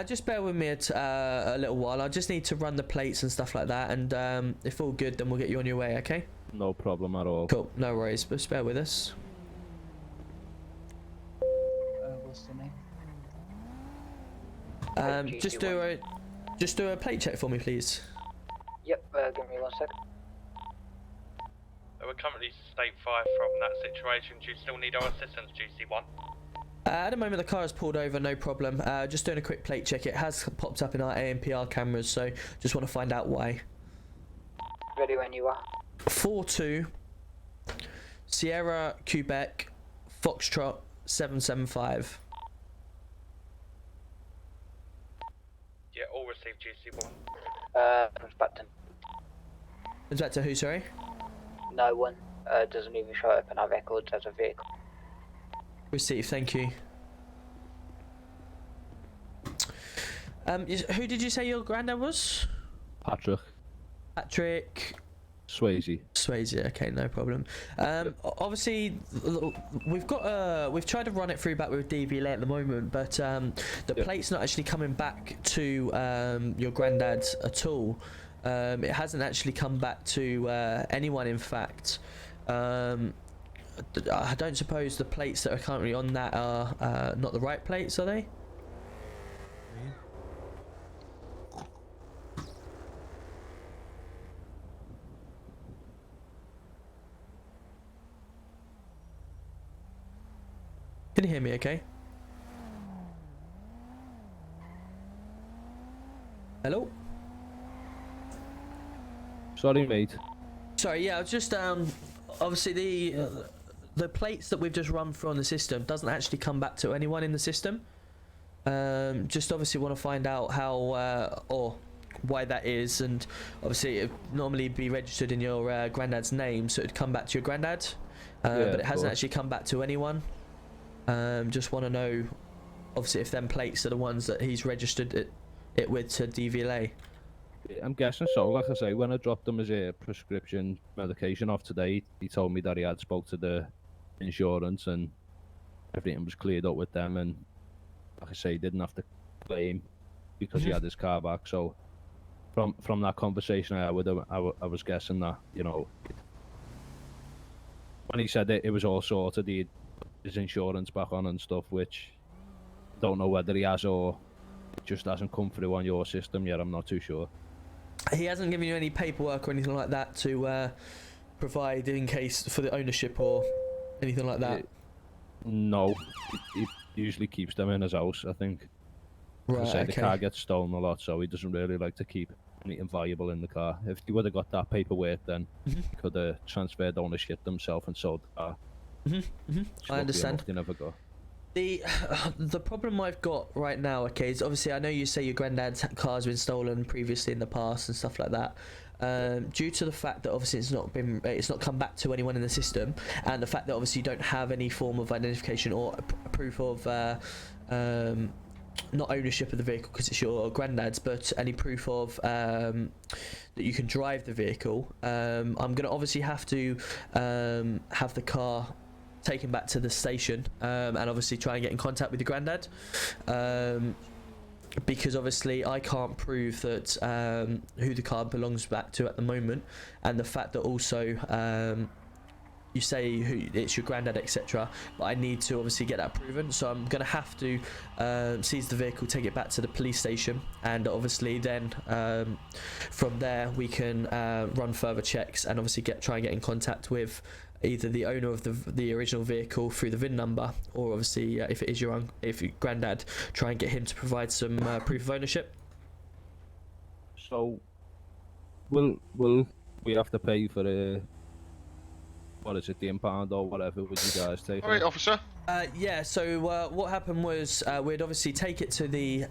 just bear with me a little while. I just need to run the plates and stuff like that, and if all good, then we'll get you on your way. Okay? No problem at all. Cool. No worries. Just bear with us. What's the name? Just do a plate check for me, please. Yep, give me 1 second. We're currently state 5 from that situation. Do you still need our assistance, GC1? At the moment, the car is pulled over, no problem. Just doing a quick plate check. It has popped up in our ANPR cameras, so just want to find out why. Ready when you are. 42 Sierra Quebec Foxtrot 775. Yeah, all received GC1. Inspector. Inspector who, sorry? No one. Doesn't even show up in our records as a vehicle. Received, thank you. Who did you say your granddad was? Patrick Swayze, okay, no problem. Obviously, we've tried to run it through back with DVLA at the moment, but the plate's not actually coming back to your granddad at all. It hasn't actually come back to anyone, in fact. I don't suppose the plates that are currently on that are not the right plates, are they? Can you hear me okay? Hello? Sorry, mate. Sorry, yeah, I was just obviously the plates that we've just run through on the system doesn't actually come back to anyone in the system. Just obviously want to find out how or why that is, and obviously it would normally be registered in your granddad's name, so it'd come back to your granddad, but it hasn't actually come back to anyone. Just want to know, obviously, if them plates are the ones that he's registered it with to DVLA. I'm guessing so. Like I say, when I dropped him his prescription medication off today, he told me that he had spoke to the insurance and everything was cleared up with them, and like I say, he didn't have to claim because he had his car back. So from that conversation I had with him, I was guessing that, you know, when he said it was all sorted, he had his insurance back on and stuff, which I don't know whether he has or it just hasn't come through on your system yet. I'm not too sure. He hasn't given you any paperwork or anything like that to provide in case for the ownership or anything like that? No, he usually keeps them in his house, I think. Right, I say okay. the car gets stolen a lot, so he doesn't really like to keep anything valuable in the car. If he would have got that paperwork, then he could have transferred ownership himself and sold the car. I understand. They never got. The problem I've got right now, okay, is obviously I know you say your granddad's car's been stolen previously in the past and stuff like that. Due to the fact that obviously it's not come back to anyone in the system, and the fact that obviously you don't have any form of identification or proof of not ownership of the vehicle because it's your granddad's, but any proof of that you can drive the vehicle, I'm gonna obviously have to have the car taken back to the station and obviously try and get in contact with your granddad, because obviously I can't prove that who the car belongs back to at the moment, and the fact that also you say who it's your granddad, etc. But I need to obviously get that proven, so I'm gonna have to seize the vehicle, take it back to the police station, and obviously then from there we can run further checks and obviously try and get in contact with either the owner of the original vehicle through the VIN number, or obviously if it is your granddad, try and get him to provide some proof of ownership. So, will we have to pay for the what is it, the impound or whatever? Would you guys take? All right, officer. Yeah. So what happened was we'd obviously take it to the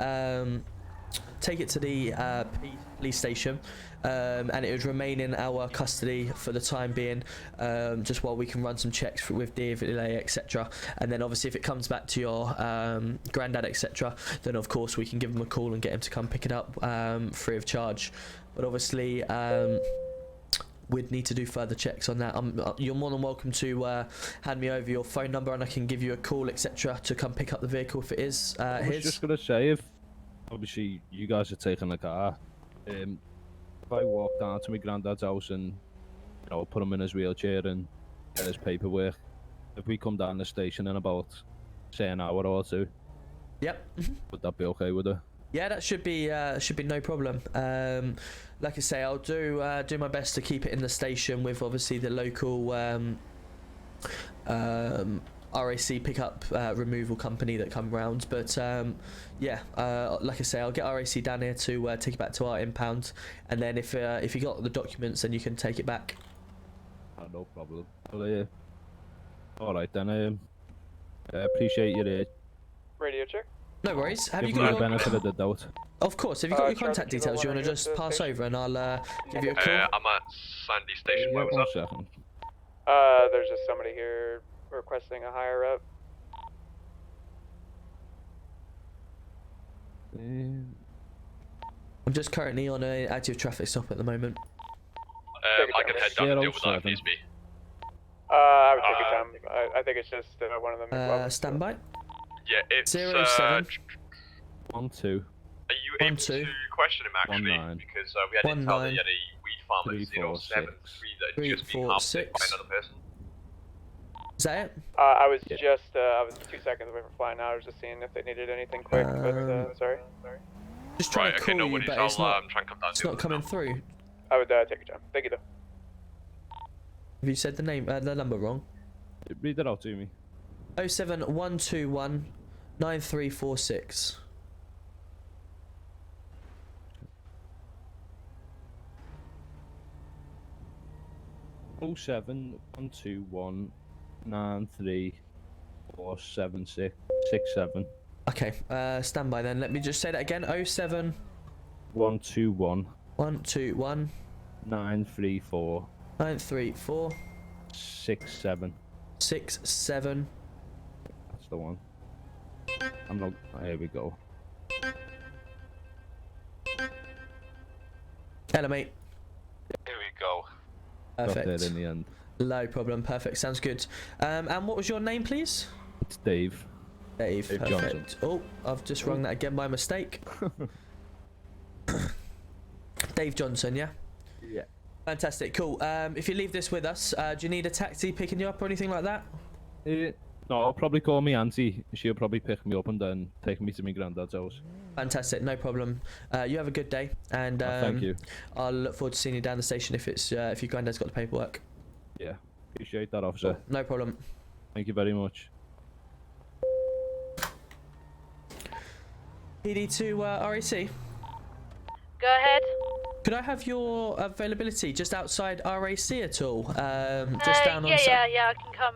police station, and it would remain in our custody for the time being, just while we can run some checks with DVLA, etc. And then obviously if it comes back to your granddad, etc., then of course we can give him a call and get him to come pick it up free of charge. But obviously we'd need to do further checks on that. You're more than welcome to hand me over your phone number and I can give you a call, etc., to come pick up the vehicle if it is his. I was just gonna say, if obviously you guys are taking the car, if I walk down to my granddad's house and put him in his wheelchair and get his paperwork, if we come down the station in about say an hour or two, yep, would that be okay with it? Yeah, that should be no problem. Like I say, I'll do my best to keep it in the station with obviously the local RAC pickup removal company that come round. But yeah, like I say, I'll get RAC down here to take it back to our impound, and then if you got the documents, then you can take it back. No problem. Well, all right then. I appreciate your radio check. No worries. Have you give got me your the benefit of the doubt? Of course. Have you got your contact details? You want to just pass over and I'll give you a call? I'm at Sandy Station. Yeah, Where was one that? second. There's just somebody here requesting a higher up. I'm just currently on an active traffic stop at the moment. I can head down and deal with that if needs be. I would take your time. I think it's just one of them. Stand by. Yeah, it's 07 1 2. Are you able to question him actually? 19 Because we had intel that he had a weed farm at 3 4 073 that had just been harvested by another person. Is that it? I was just I was 2 seconds away from flying out. I was just seeing if they needed anything quick, but sorry. Just trying to call no you, worries, but I'll it's not, try and come down it's to not coming through. I would take your time. Thank you though. Have you said the number wrong? Read it out to me. 07121 9346. Oh 7 1 2 1 9 3 4 7 6 6 7. Okay, stand by then. Let me just say that again. 07 1 2 1 1 2 1 9 3 4 9 3 4 6 7 6 7. That's the one. I'm not. Here we go. Hello, mate. Here we go. Perfect. Got there in the end. No problem. Perfect. Sounds good. And what was your name, please? It's Dave. Dave. Dave Perfect. Johnson. Oh, I've just rung that again by mistake. Dave Johnson, yeah? Yeah. Fantastic. Cool. If you leave this with us, do you need a taxi picking you up or anything like that? No, I'll probably call me auntie. She'll probably pick me up and then take me to my granddad's house. Fantastic. No problem. You have a good day, and thank you. I'll look forward to seeing you down the station if your granddad's got the paperwork. Yeah, appreciate that, officer. No problem. Thank you very much. PD to RAC. Go ahead. Could I have your availability just outside RAC at all? Just down on. Yeah, I can come.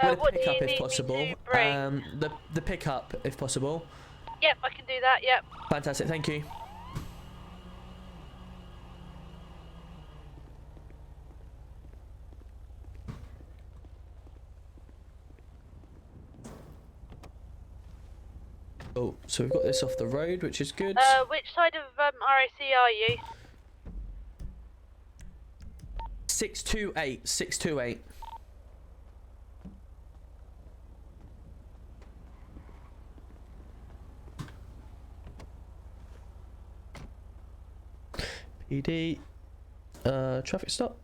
With a What do pickup you if need possible. me to bring? The pickup if possible. Yep, I can do that. Yep. Fantastic. Thank you. Oh, so we've got this off the road, which is good. Which side of RAC are you? 628. 628. PD. Traffic stop.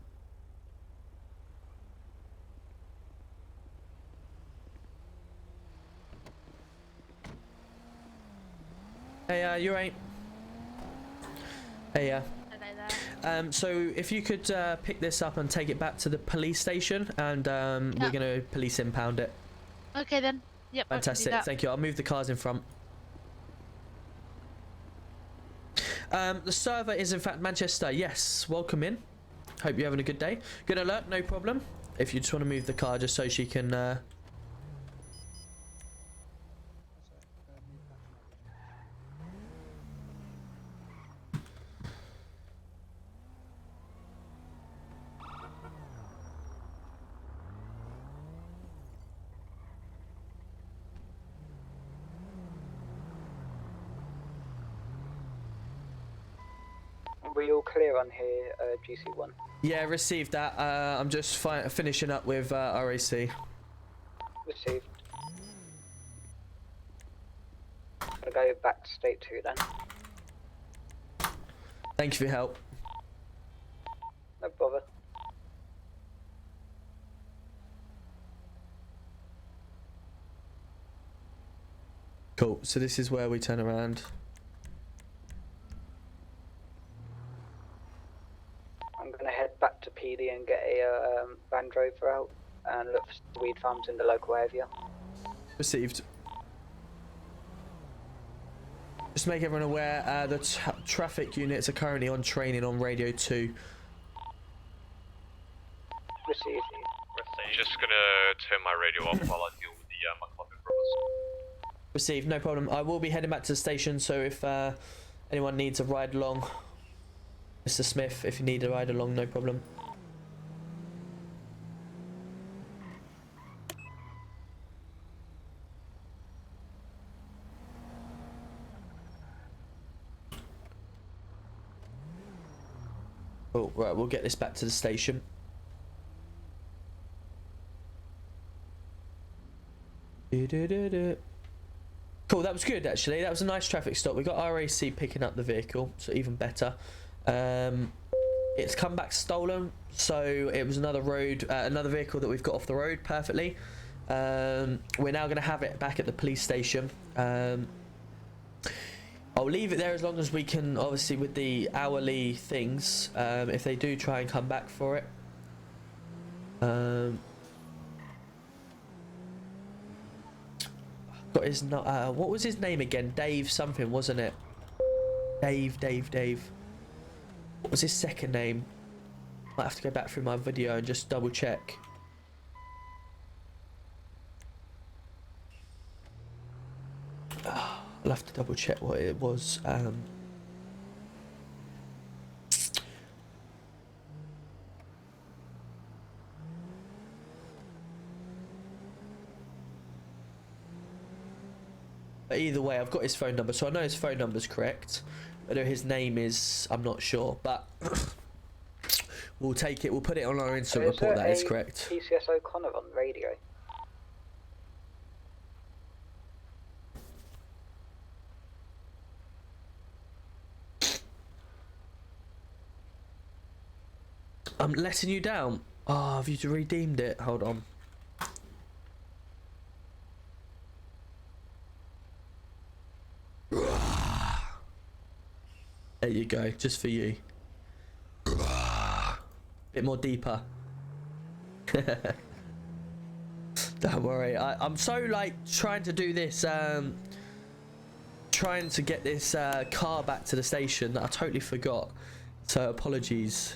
Hey, you right? Hey, Hello there. so if you could pick this up and take it back to the police station, and we're gonna police impound it. Okay then. Yep. Fantastic. I can do that. Thank you. I'll move the cars in front. The server is in fact Manchester. Yes. Welcome in. Hope you're having a good day. Good alert. No problem. If you just want to move the car just so she can. Were you all clear on here, GC1? Yeah, received that. I'm just finishing up with RAC. Received. I'll go back to state 2 then. Thank you for your help. No bother. Cool. So this is where we turn around. I'm gonna head back to PD and get a van drover out and look for weed farms in the local area. Received. Just make everyone aware, the traffic units are currently on training on Radio 2. Received. Just gonna turn my radio off while I deal with the McLaughlin brothers. Received, no problem. I will be heading back to the station, so if anyone needs a ride along, Mr. Smith, if you need a ride along, no problem. Oh, right, we'll get this back to the station. Cool, that was good actually. That was a nice traffic stop. We got RAC picking up the vehicle, so even better. It's come back stolen, so it was another vehicle that we've got off the road perfectly. We're now going to have it back at the police station. I'll leave it there as long as we can, obviously with the hourly things, if they do try and come back for it. Got his what was his name again? Dave something, wasn't it? Dave. What was his second name? Might have to go back through my video and just double check. I'll have to double check what it was. But either way, I've got his phone number, so I know his phone number's correct. Whether his name is, I'm not sure, but we'll take it. We'll put it on our instant report that is correct. PCS O'Connor on the radio. I'm letting you down. Oh, have you redeemed it? Hold on. There you go, just for you. Bit more deeper. Don't worry, I'm so like trying to do this, trying to get this car back to the station that I totally forgot. So apologies.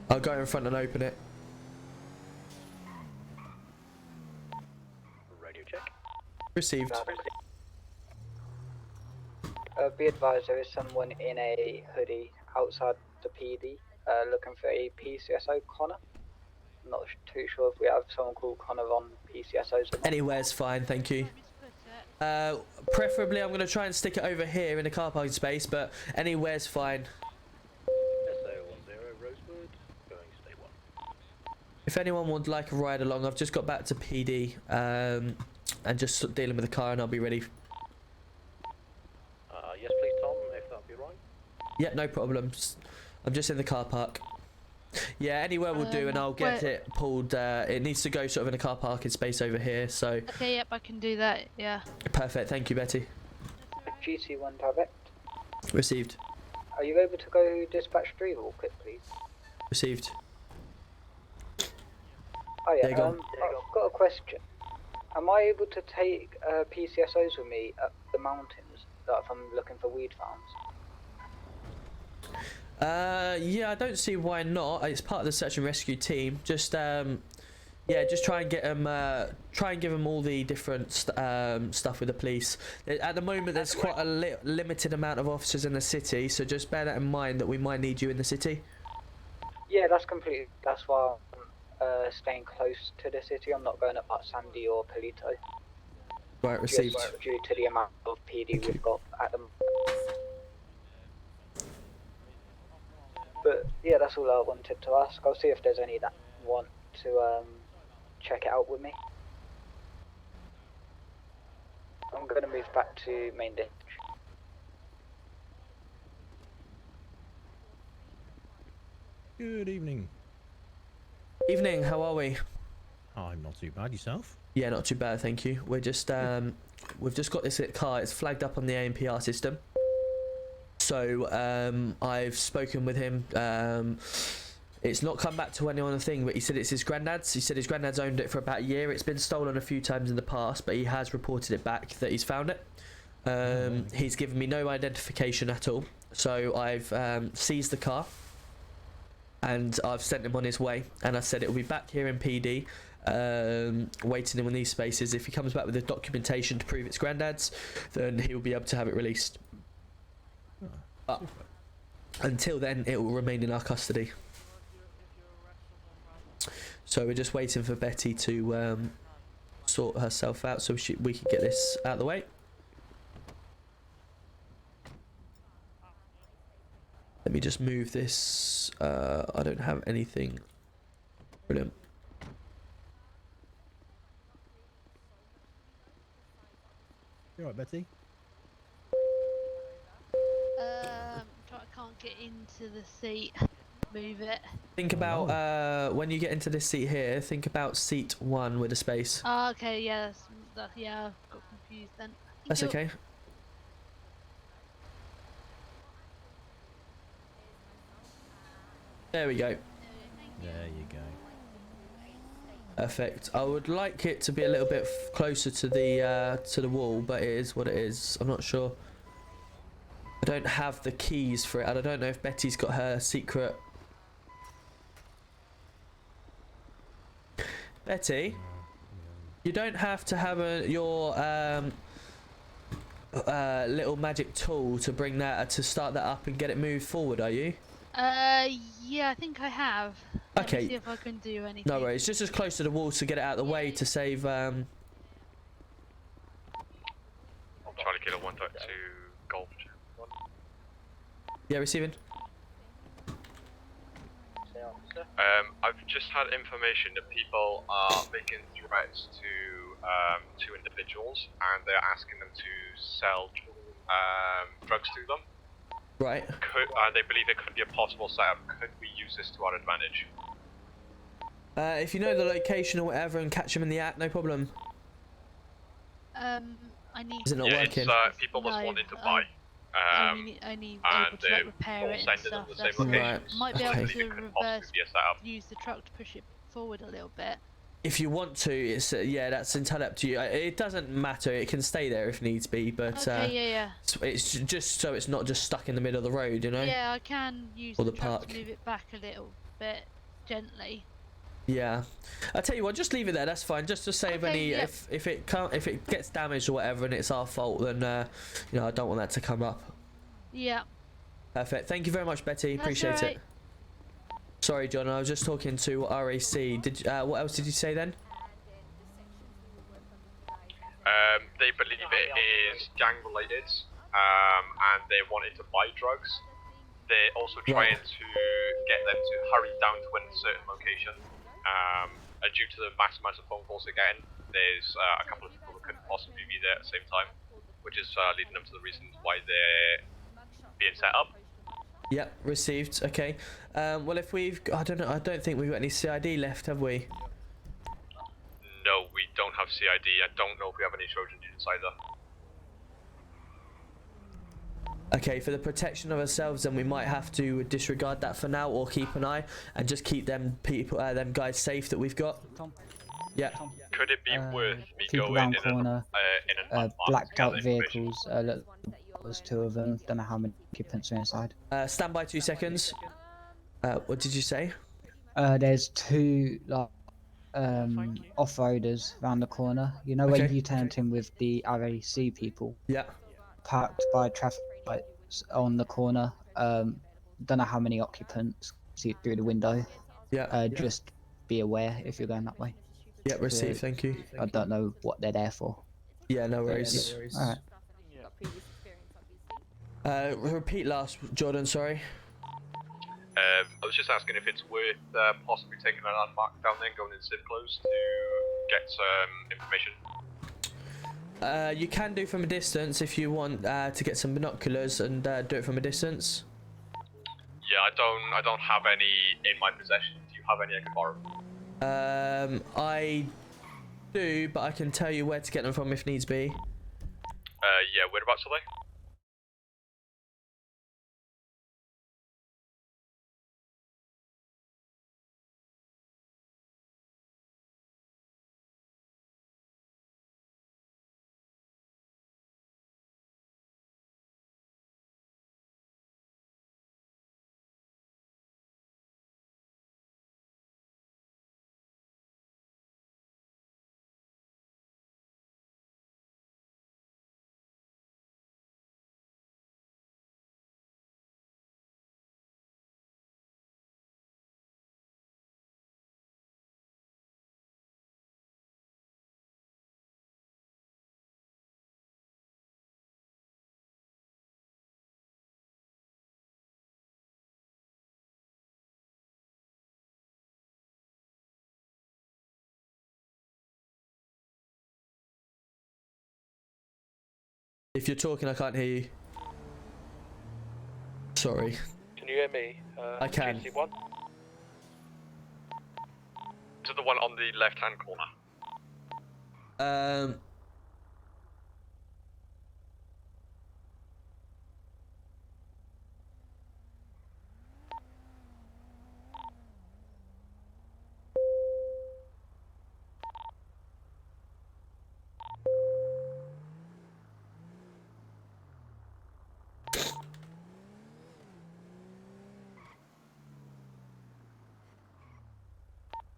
I'll go in front and open it. Radio check. Received. Be advised, there is someone in a hoodie outside the PD looking for a PCS O'Connor. I'm not too sure if we have someone called Connor on PCSOs. Anywhere's fine, thank you. Preferably I'm going to try and stick it over here in the car parking space, but anywhere's fine. If anyone would like a ride along, I've just got back to PD and just dealing with the car, and I'll be ready. Yes, please, Tom, if that'd be right. Yeah, no problems. I'm just in the car park. Yeah, anywhere will do, and I'll get it pulled. It needs to go sort of in a car parking space over here. So. Okay, yep, I can do that. Yeah. Perfect. Thank you, Betty. GC1 direct. Received. Are you able to go dispatch 3 real quick, please? Received. Oh yeah. There you go. I've got a question. Am I able to take PCSOs with me up the mountains if I'm looking for weed farms? Yeah, I don't see why not. It's part of the search and rescue team. Just yeah, just try and get them. Try and give them all the different stuff with the police. At the moment, there's quite a limited amount of officers in the city, so just bear that in mind that we might need you in the city. Yeah, that's completely. That's why I'm staying close to the city. I'm not going up at Sandy or Palito. Right, received. Just due to the amount of PD we've got at the moment. But yeah, that's all I wanted to ask. I'll see if there's any that want to check it out with me. I'm going to move back to main ditch. Good evening. Evening, how are we? I'm not too bad. Yourself? Yeah, not too bad, thank you. We're just we've just got this car. It's flagged up on the ANPR system. So I've spoken with him. It's not come back to anyone thing, but he said it's his granddad's. He said his granddad's owned it for about a year. It's been stolen a few times in the past, but he has reported it back that he's found it. He's given me no identification at all. So I've seized the car and I've sent him on his way. And I said it will be back here in PD, waiting him in these spaces. If he comes back with the documentation to prove it's granddad's, then he'll be able to have it released. Until then, it will remain in our custody. So we're just waiting for Betty to sort herself out so we can get this out of the way. Let me just move this. I don't have anything. Brilliant. You alright, Betty? I can't get into the seat. Move it. Think about when you get into this seat here. Think about seat 1 with a space. Oh, okay, yeah, yeah, I've got confused then. That's okay. There we go. There you go. Perfect. I would like it to be a little bit closer to the wall, but it is what it is. I'm not sure. I don't have the keys for it, and I don't know if Betty's got her secret. Betty, you don't have to have your little magic tool to bring that to start that up and get it moved forward, are you? Yeah, I think I have. Let me see if I can do anything. No worries. Just as close to the wall to get it out of the way to save. Charlie Kilo 1.2 Golf. Yeah, receiving. I've just had information that people are making threats to two individuals, and they're asking them to sell drugs to them. Right. They believe it could be a possible setup. Could we use this to our advantage? If you know the location or whatever and catch them in the act, no problem. I need. Is it not working? It's people just wanting to buy. I need able to like, repair it and stuff. Right. Might be able to reverse, be a setup. use the truck to push it forward a little bit. If you want to, it's yeah, that's entirely up to you. It doesn't matter. It can stay there if needs be, but okay, it's just so it's not just stuck in the middle of the road, you know. Yeah, I can use the truck to move it back a little bit gently. Yeah, I tell you what, just leave it there. That's fine. Just to save any if it gets damaged or whatever and it's our fault, then you know I don't want that to come up. Yeah. Perfect. Thank you very much, Betty. That's Appreciate right. it. Sorry, John. I was just talking to RAC. Did what else did you say then? They believe it is gang related, and they wanted to buy drugs. They're also trying to get them to hurry down to a certain location. Due to the mass amounts of phone calls they're getting, there's a couple of people that couldn't possibly be there at the same time, which is leading them to the reasons why they're being set up. Yep, received. Okay. Well, if we've, I don't know. I don't think we've got any CID left, have we? No, we don't have CID. I don't know if we have any Trojan units either. Okay, for the protection of ourselves, then we might have to disregard that for now, or keep an eye and just keep them people, them guys safe that we've got. Yeah. Could it be worth me People going round in corner, an blacked out vehicles. Look, there's 2 of them. Don't know how many occupants are inside. Stand by 2 seconds. What did you say? There's 2 like off-roaders round the corner. You know when you turned in with the RAC people? Yeah. Parked by traffic lights on the corner. Don't know how many occupants. See it through the window. Yeah. Just be aware if you're going that way. Yeah, receive. Thank you. I don't know what they're there for. Yeah, no worries. All right. Repeat last, Jordan. Sorry. I was just asking if it's worth possibly taking a landmark down there and going in civ close to get some information. You can do from a distance if you want to get some binoculars and do it from a distance. Yeah, I don't have any in my possession. Do you have any I can borrow? I do, but I can tell you where to get them from if needs be. Yeah, whereabouts are they? If you're talking, I can't hear you. Sorry. Can you hear me? I can. GC1? To the one on the left-hand corner.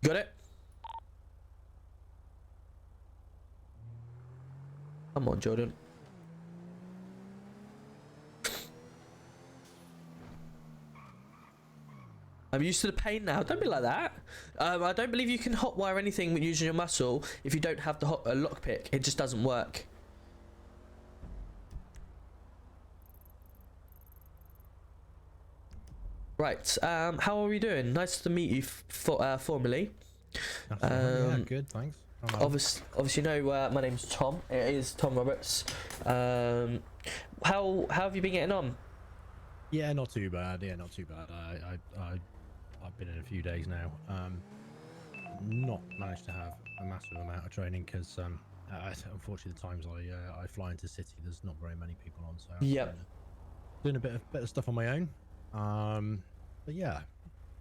Got it? Come on, Jordan. I'm used to the pain now. Don't be like that. I don't believe you can hotwire anything when using your muscle if you don't have the lockpick. It just doesn't work. Right. How are we doing? Nice to meet you formally. Yeah, good, thanks. Obviously, you know my name's Tom. It is Tom Roberts. How have you been getting on? Yeah, not too bad. Yeah, not too bad. I've been in a few days now. Not managed to have a massive amount of training because unfortunately the times I fly into city, there's not very many people on. So yep. Doing a bit of stuff on my own. But yeah,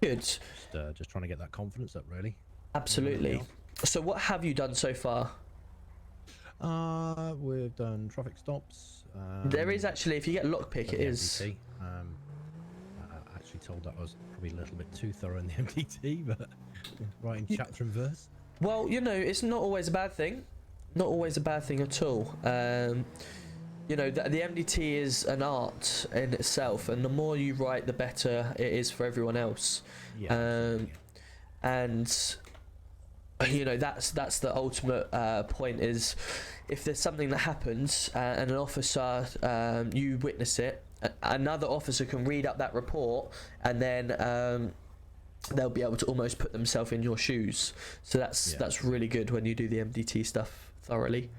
good. Just trying to get that confidence up, really. Absolutely. So what have you done so far? We've done traffic stops. There is actually, if you get lockpick, it is. MDT. I actually told that I was probably a little bit too thorough in the MDT, but writing chapter and verse. Well, you know, it's not always a bad thing. Not always a bad thing at all. You know, the MDT is an art in itself, and the more you write, the better it is for everyone else. Yeah. And you know, that's the ultimate point. Is if there's something that happens and an officer, you witness it, another officer can read up that report, and then they'll be able to almost put themselves in your shoes. So that's really good when you do the MDT stuff thoroughly.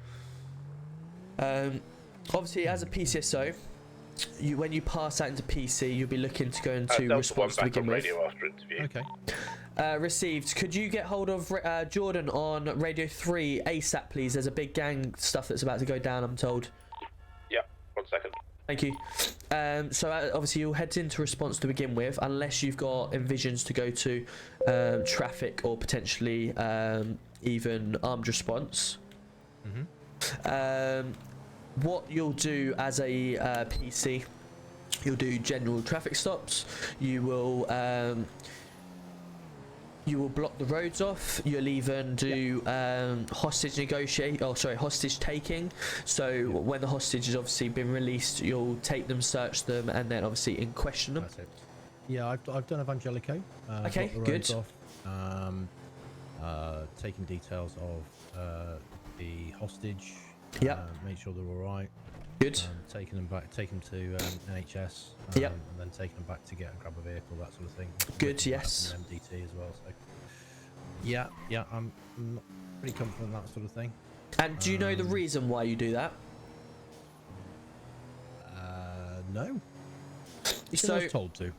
Obviously, as a PCSO, when you pass out into PC, you'll be looking to go into response to begin with. Okay. Received. Could you get hold of Jordan on Radio 3 ASAP, please? There's a big gang stuff that's about to go down, I'm told. Yeah, 1 second. Thank you. So obviously you'll head into response to begin with, unless you've got envisions to go to traffic or potentially even armed response. What you'll do as a PC, you'll do general traffic stops. You will block the roads off. You'll even do hostage taking. So when the hostage has obviously been released, you'll take them, search them, and then obviously in question them. That's it. Yeah, I've done Evangelico. Okay, blocked the roads good. Off, taking details of the hostage. Yeah. Make sure they're all right. Good. Taking them back, taking them to NHS. Yep. And then taking them back to get and grab a vehicle, that sort of thing. Good. Yes. And MDT as well. So. Yeah, I'm pretty confident in that sort of thing. And do you know the reason why you do that? No. So I was told to.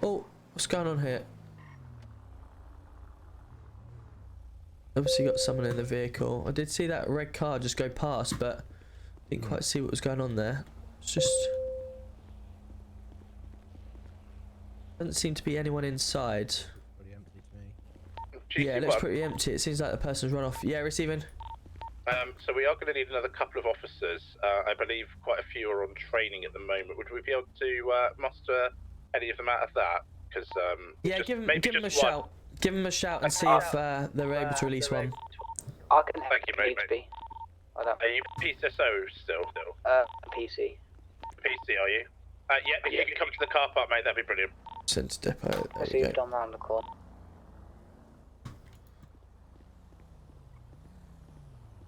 Oh, what's going on here? Obviously got someone in the vehicle. I did see that red car just go past, but didn't quite see what was going on there. It's just doesn't seem to be anyone inside. Pretty empty to me. Yeah, it looks pretty empty. It seems like the person's run off. Yeah, receiving. So we are going to need another couple of officers. I believe quite a few are on training at the moment. Would we be able to muster any of them out of that? Because yeah, give them a shout. Give them a shout and see if they're able to release one. I can Thank you, mate. Are you PSO still? PC. PC, are you? Yeah, if you can come to the car park, mate, that'd be brilliant. Send to depot. I see you've done round the corner.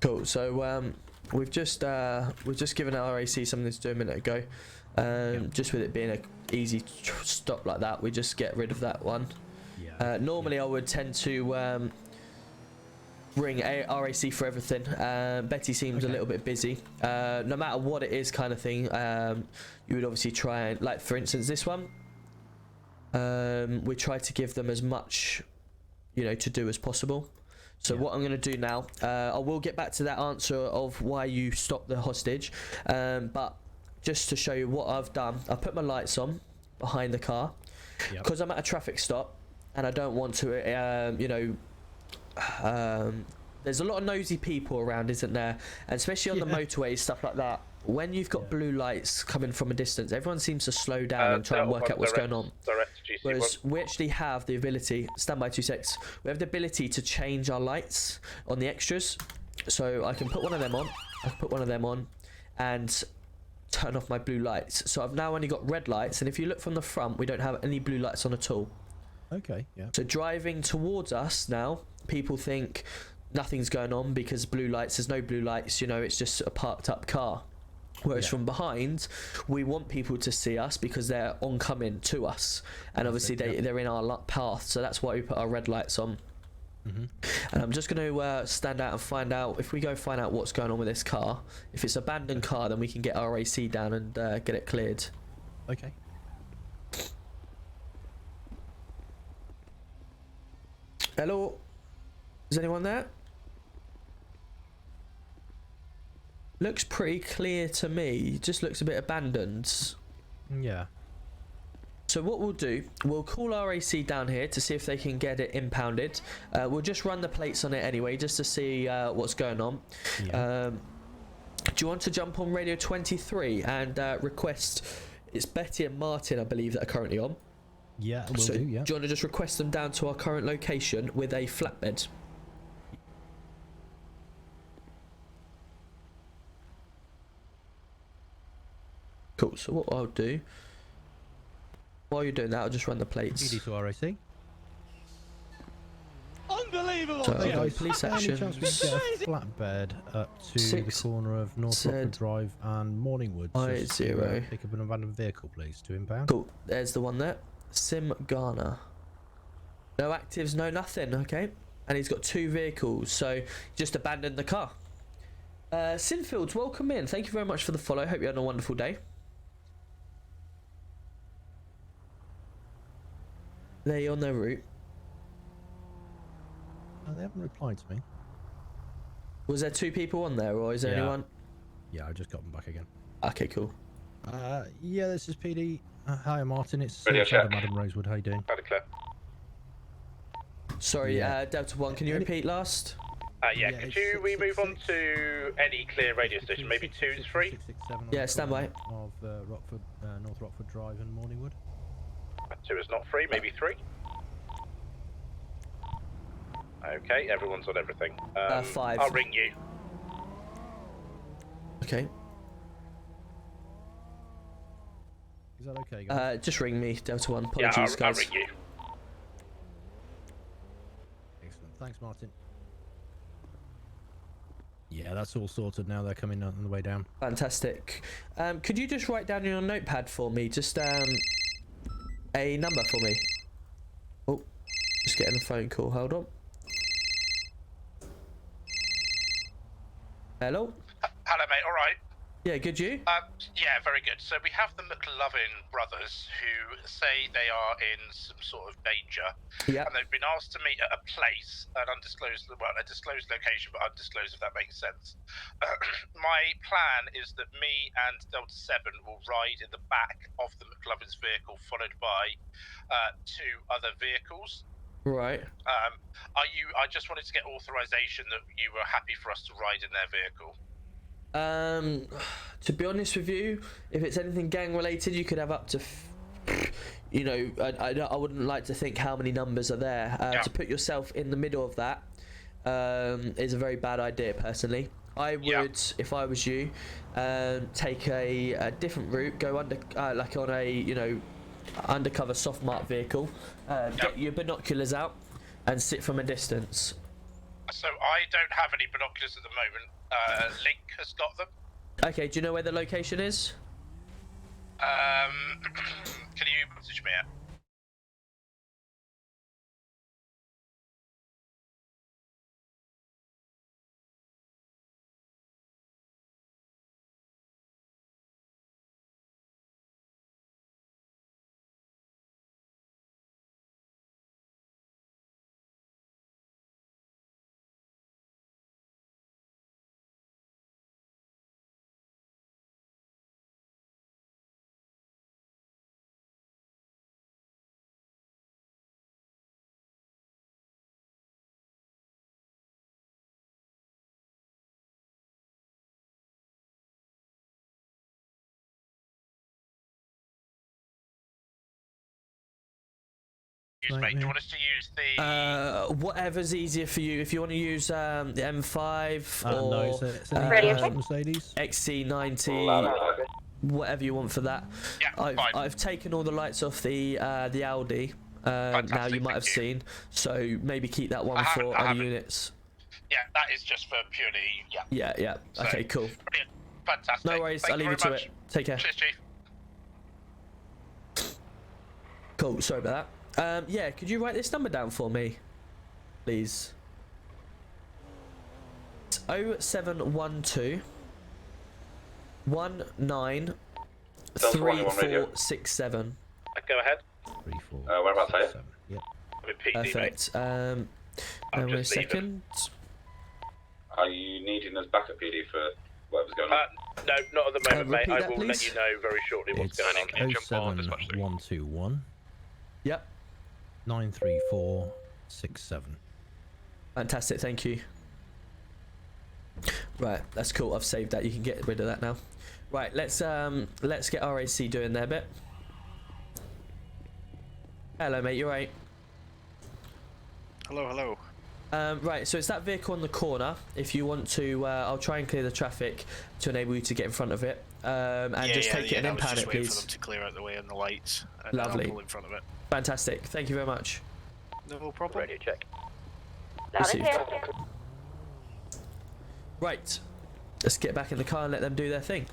Cool. So we've just given our RAC something to do a minute ago. Just with it being a easy stop like that, we just get rid of that one. Normally I would tend to ring a RAC for everything. Betty seems a little bit busy. No matter what it is, kind of thing. You would obviously try and, like for instance this one. We try to give them as much, to do as possible. So what I'm going to do now, I will get back to that answer of why you stopped the hostage, but just to show you what I've done, I put my lights on behind the car because I'm at a traffic stop and I don't want to, there's a lot of nosy people around, isn't there? And especially on the motorways, stuff like that. When you've got blue lights coming from a distance, everyone seems to slow down and try and work out what's going on. Whereas we actually have the ability, stand by 2 secs, we have the ability to change our lights on the extras. So I can put one of them on, and turn off my blue lights. So I've now only got red lights, and if you look from the front, we don't have any blue lights on at all. Okay, yeah. So driving towards us now, people think nothing's going on because blue lights, there's no blue lights, it's just a parked up car. Whereas from behind, we want people to see us because they're oncoming to us, and obviously they're in our path, so that's why we put our red lights on. And I'm just going to stand out and find out, if we go find out what's going on with this car, if it's an abandoned car, then we can get our AC down and get it cleared. Okay. Hello? Is anyone there? Looks pretty clear to me. It just looks a bit abandoned. Yeah. So what we'll do, we'll call RAC down here to see if they can get it impounded. We'll just run the plates on it anyway, just to see what's going on. Do you want to jump on Radio 23 and request... It's Betty and Martin, I believe, that are currently on. Yeah, we'll do, yeah. Do you want to just request them down to our current location with a flatbed? Cool, so what I'll do, while you're doing that, I'll just run the plates. PD to RAC. Unbelievable! So I'll go police action. Any chance we can get a flatbed up to the corner of North Rockwood Drive and Morningwood? Just to, pick up an abandoned vehicle, please, to impound. Cool, there's the one there. Sim Garner. No actives, no nothing, okay? And he's got 2 vehicles, so just abandoned the car. Sinfields, welcome in. Thank you very much for the follow. Hope you had a wonderful day. They on their route. They haven't replied to me. Was there 2 people on there, or is there anyone? Yeah, I just got them back again. Okay, cool. Yeah, this is PD. Hi, Martin. It's Radio check. Madam Rosewood. How you doing? Clear. Sorry, Delta 1, can you repeat last? Yeah, could we move on to any clear radio station? Maybe 2 to 3? Yeah, stand by. Of Rockford, North Rockford Drive and Morningwood. 2 is not 3, maybe 3? Okay, everyone's on everything. 5. I'll ring you. Okay. Is that okay, guys? Just ring me, Delta 1. Apologies, I'll guys. ring you. Excellent. Thanks, Martin. Yeah, that's all sorted now. They're coming on the way down. Fantastic. Could you just write down in your notepad for me, just a number for me? Oh, just getting a phone call. Hold on. Hello? Hello, mate. All right. Yeah, good, you? Yeah, very good. So we have the McLovin brothers who say they are in some sort of danger. Yeah. And they've been asked to meet at a place, an undisclosed, well, a disclosed location, but undisclosed, if that makes sense. My plan is that me and Delta 7 will ride in the back of the McLovin's vehicle, followed by 2 other vehicles. Right. I just wanted to get authorization that you were happy for us to ride in their vehicle. To be honest with you, if it's anything gang related, you could have up to, you know, I wouldn't like to think how many numbers are there. To put yourself in the middle of that is a very bad idea, personally. I would, if I was you, take a different route, go under, like on a, you know, undercover soft mark vehicle, get your binoculars out and sit from a distance. So I don't have any binoculars at the moment. Link has got them. Okay, do you know where the location is? Can you message me? Mate, do you want us to use the Whatever's easier for you. If you want to use the M5 no, or Mercedes XC90, whatever you want for that. I've taken all the lights off the Audi. Now you might have seen, so maybe keep that one for other units. Yeah, that is just for purely. Yeah. So, okay, cool. Brilliant. Fantastic. No worries. Thank I'll leave you to it. Take care. Cheers, Chief. Cool. Sorry about that. Yeah, could you write this number down for me, please? It's 0712 193467. Go ahead. 34. Whereabouts are you? Yep. I'm in PD, Perfect. mate. Wait a second. Are you needing us back at PD for whatever's going on? No, not at the moment, mate. Repeat I that, will let please. you know very shortly what's going on. Can you jump on dispatch 121. Yep. 93467. Fantastic, thank you. Right, that's cool. I've saved that. You can get rid of that now. Right, let's get RAC doing their bit. Hello, mate. You right? Hello. Right, so it's that vehicle on the corner. If you want to, I'll try and clear the traffic to enable you to get in front of it. And just take it and impound it, please. For them to clear out the way on the lights. And Lovely. I'll pull in front of it. Fantastic. Thank you very much. No problem. Radio check. Received. Right, let's get back in the car and let them do their thing.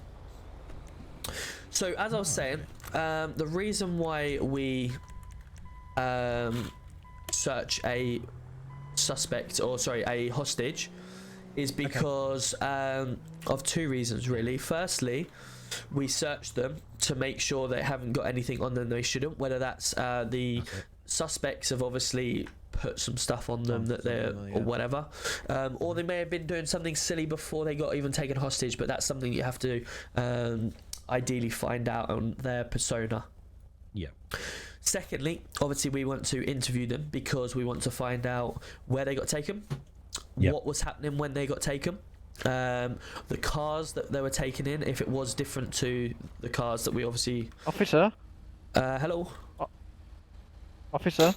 So as I was saying, the reason why we search a suspect, or sorry, a hostage, is because of 2 reasons really. Firstly, we search them to make sure they haven't got anything on them they shouldn't, whether that's the suspects have obviously put some stuff on them that they're or whatever, or they may have been doing something silly before they got even taken hostage, but that's something you have to ideally find out on their persona. Yeah. Secondly, obviously we want to interview them because we want to find out where they got taken, what was happening when they got taken, the cars that they were taken in, if it was different to the cars that we obviously... Officer? Hello? Officer?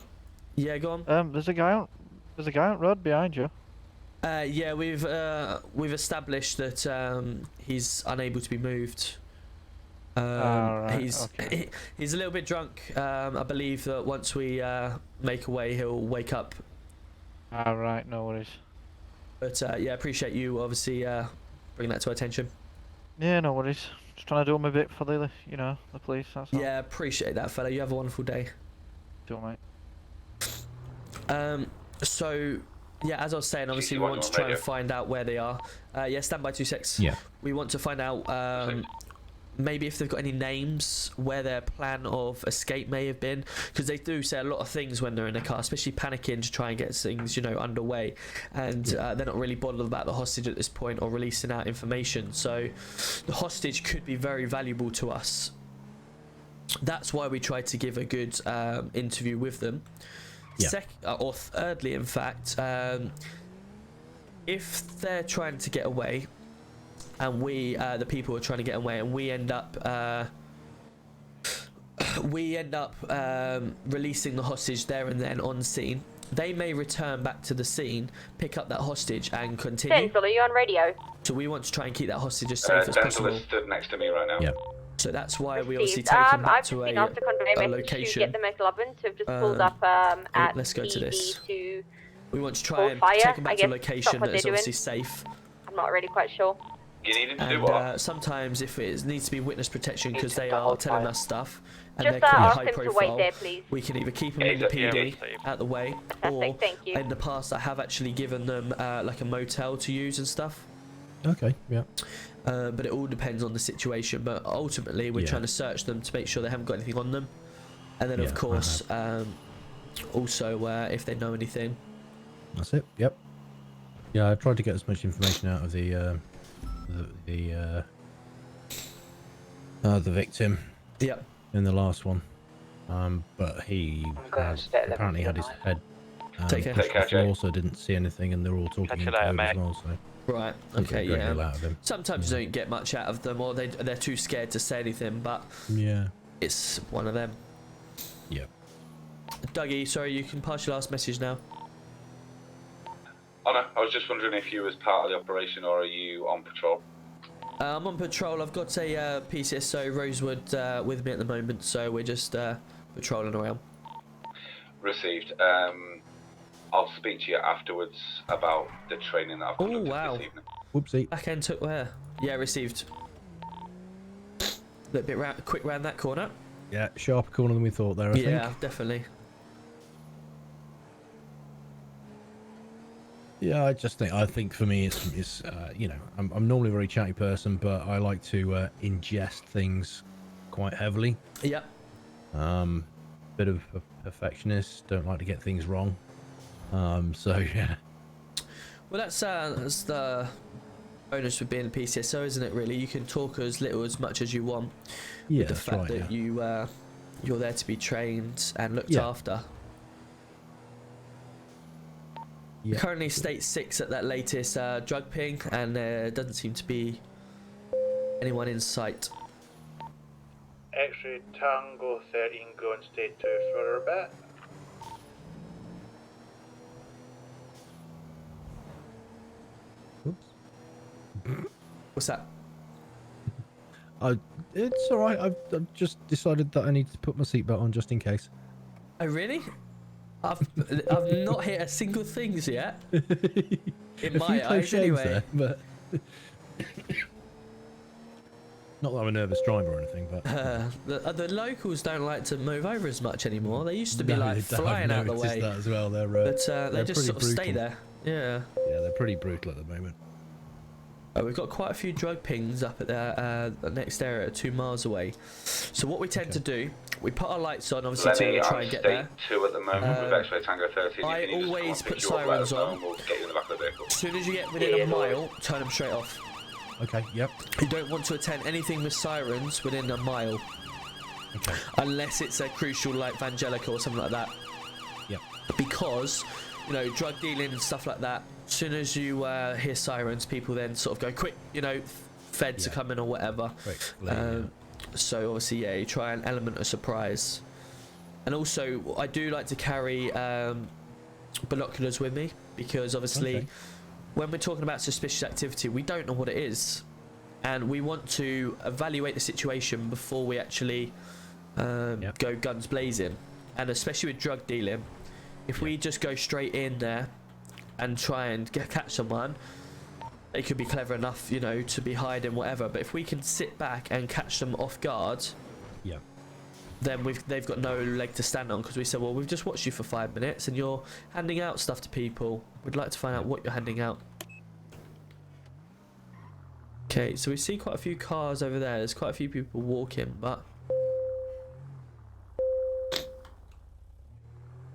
Yeah, go on. There's a guy on road behind you. Yeah, we've established that he's unable to be moved. Right, he's a little bit drunk. I believe that once we make a way, he'll wake up. Alright, no worries. But yeah, appreciate you obviously bringing that to our attention. Yeah, no worries. Just trying to do my bit for the, you know, the police. That's all. Yeah, appreciate that, fella. You have a wonderful day. Do it, mate. So yeah, as I was saying, obviously we want to try and find out where they are. Yeah, stand by 2 secs. Yeah. We want to find out maybe if they've got any names, where their plan of escape may have been, because they do say a lot of things when they're in a car, especially panicking to try and get things, you know, underway, and they're not really bothered about the hostage at this point or releasing out information. So the hostage could be very valuable to us. That's why we tried to give a good interview with them. Or thirdly, in fact, if they're trying to get away, and we, the people are trying to get away, and we end up releasing the hostage there and then on scene, they may return back to the scene, pick up that hostage, and continue. Denzel, are you on radio? So we want to try and keep that hostage as safe as possible. Denzel is stood next to me right now. Yeah. So that's why we obviously take him back to a location. To get the McLovin to have just pulled up at let's go to this. To we want to try and take him back to a location that is obviously safe. I'm not really quite sure. You need him to do And what? sometimes if it needs to be witness protection because they are telling us stuff and Just they're quite ask high him to wait profile, there, please. we can either keep them in the PD out the way, or thank you. in the past I have actually given them like a motel to use and stuff. Okay, yeah. But it all depends on the situation. But ultimately, we're trying to search them to make sure they haven't got anything on them, and then of course, also if they know anything. That's it. Yep. Yeah, I tried to get as much information out of the victim. Yep. In the last one, but he apparently had his head pushed to the floor, so didn't see anything, and they're all talking in code as well. So. Right. Okay. Yeah. Sometimes you don't get much out of them, or they're too scared to say anything. But yeah, it's one of them. Yeah. Dougie, sorry, you can pass your last message now. Oh no, I was just wondering if you was part of the operation or are you on patrol? I'm on patrol. I've got a PCSO Rosewood with me at the moment, so we're just patrolling around. Received. I'll speak to you afterwards about the training that I've conducted this evening. Whoopsie. Back end took where? Yeah, received. A little bit quick round that corner. Yeah, sharper corner than we thought there, I think. Yeah, definitely. Yeah, I think for me it's you know, I'm normally a very chatty person, but I like to ingest things quite heavily. Yep. Bit of a perfectionist, don't like to get things wrong. So yeah. Well, that's the bonus with being a PCSO, isn't it? Really, you can talk as little as much as you want. Yeah, with the fact that you're there to be trained and looked after. Yeah. Currently state 6 at that latest drug ping, and there doesn't seem to be anyone in sight. X-ray Tango 13 going state 2 for a bit. What's that? It's alright, I've just decided that I need to put my seatbelt on just in case. Oh really? I've not hit a single things yet. In my eyes, anyway. There, but not that I'm a nervous driver or anything, but the locals don't like to move over as much anymore. They used to be like flying out the way. That as well. They're they just sort of stay there. Yeah. Yeah, they're pretty brutal at the moment. We've got quite a few drug pings up at the next area, 2 miles away. So what we tend to do, we put our lights on, obviously, to try and get there. 2 at the moment with X-ray Tango 13. I always put sirens on. We'll get you in the back of the vehicle. As soon as you get within a mile, turn them straight off. Okay, yep. You don't want to attend anything with sirens within a mile. Okay. Unless it's a crucial, like Vangelica or something like that. Yep. Because, you know, drug dealing and stuff like that, as soon as you hear sirens, people then sort of go, quick, you know, feds are coming or whatever. So obviously, yeah, you try an element of surprise. And also, I do like to carry binoculars with me, because obviously, when we're talking about suspicious activity, we don't know what it is. And we want to evaluate the situation before we actually go guns blazing. And especially with drug dealing, if we just go straight in there and try and catch someone, they could be clever enough, you know, to be hiding whatever. But if we can sit back and catch them off guard, then they've got no leg to stand on, because we said, well, we've just watched you for 5 minutes and you're handing out stuff to people. We'd like to find out what you're handing out. Okay, so we see quite a few cars over there. There's quite a few people walking, but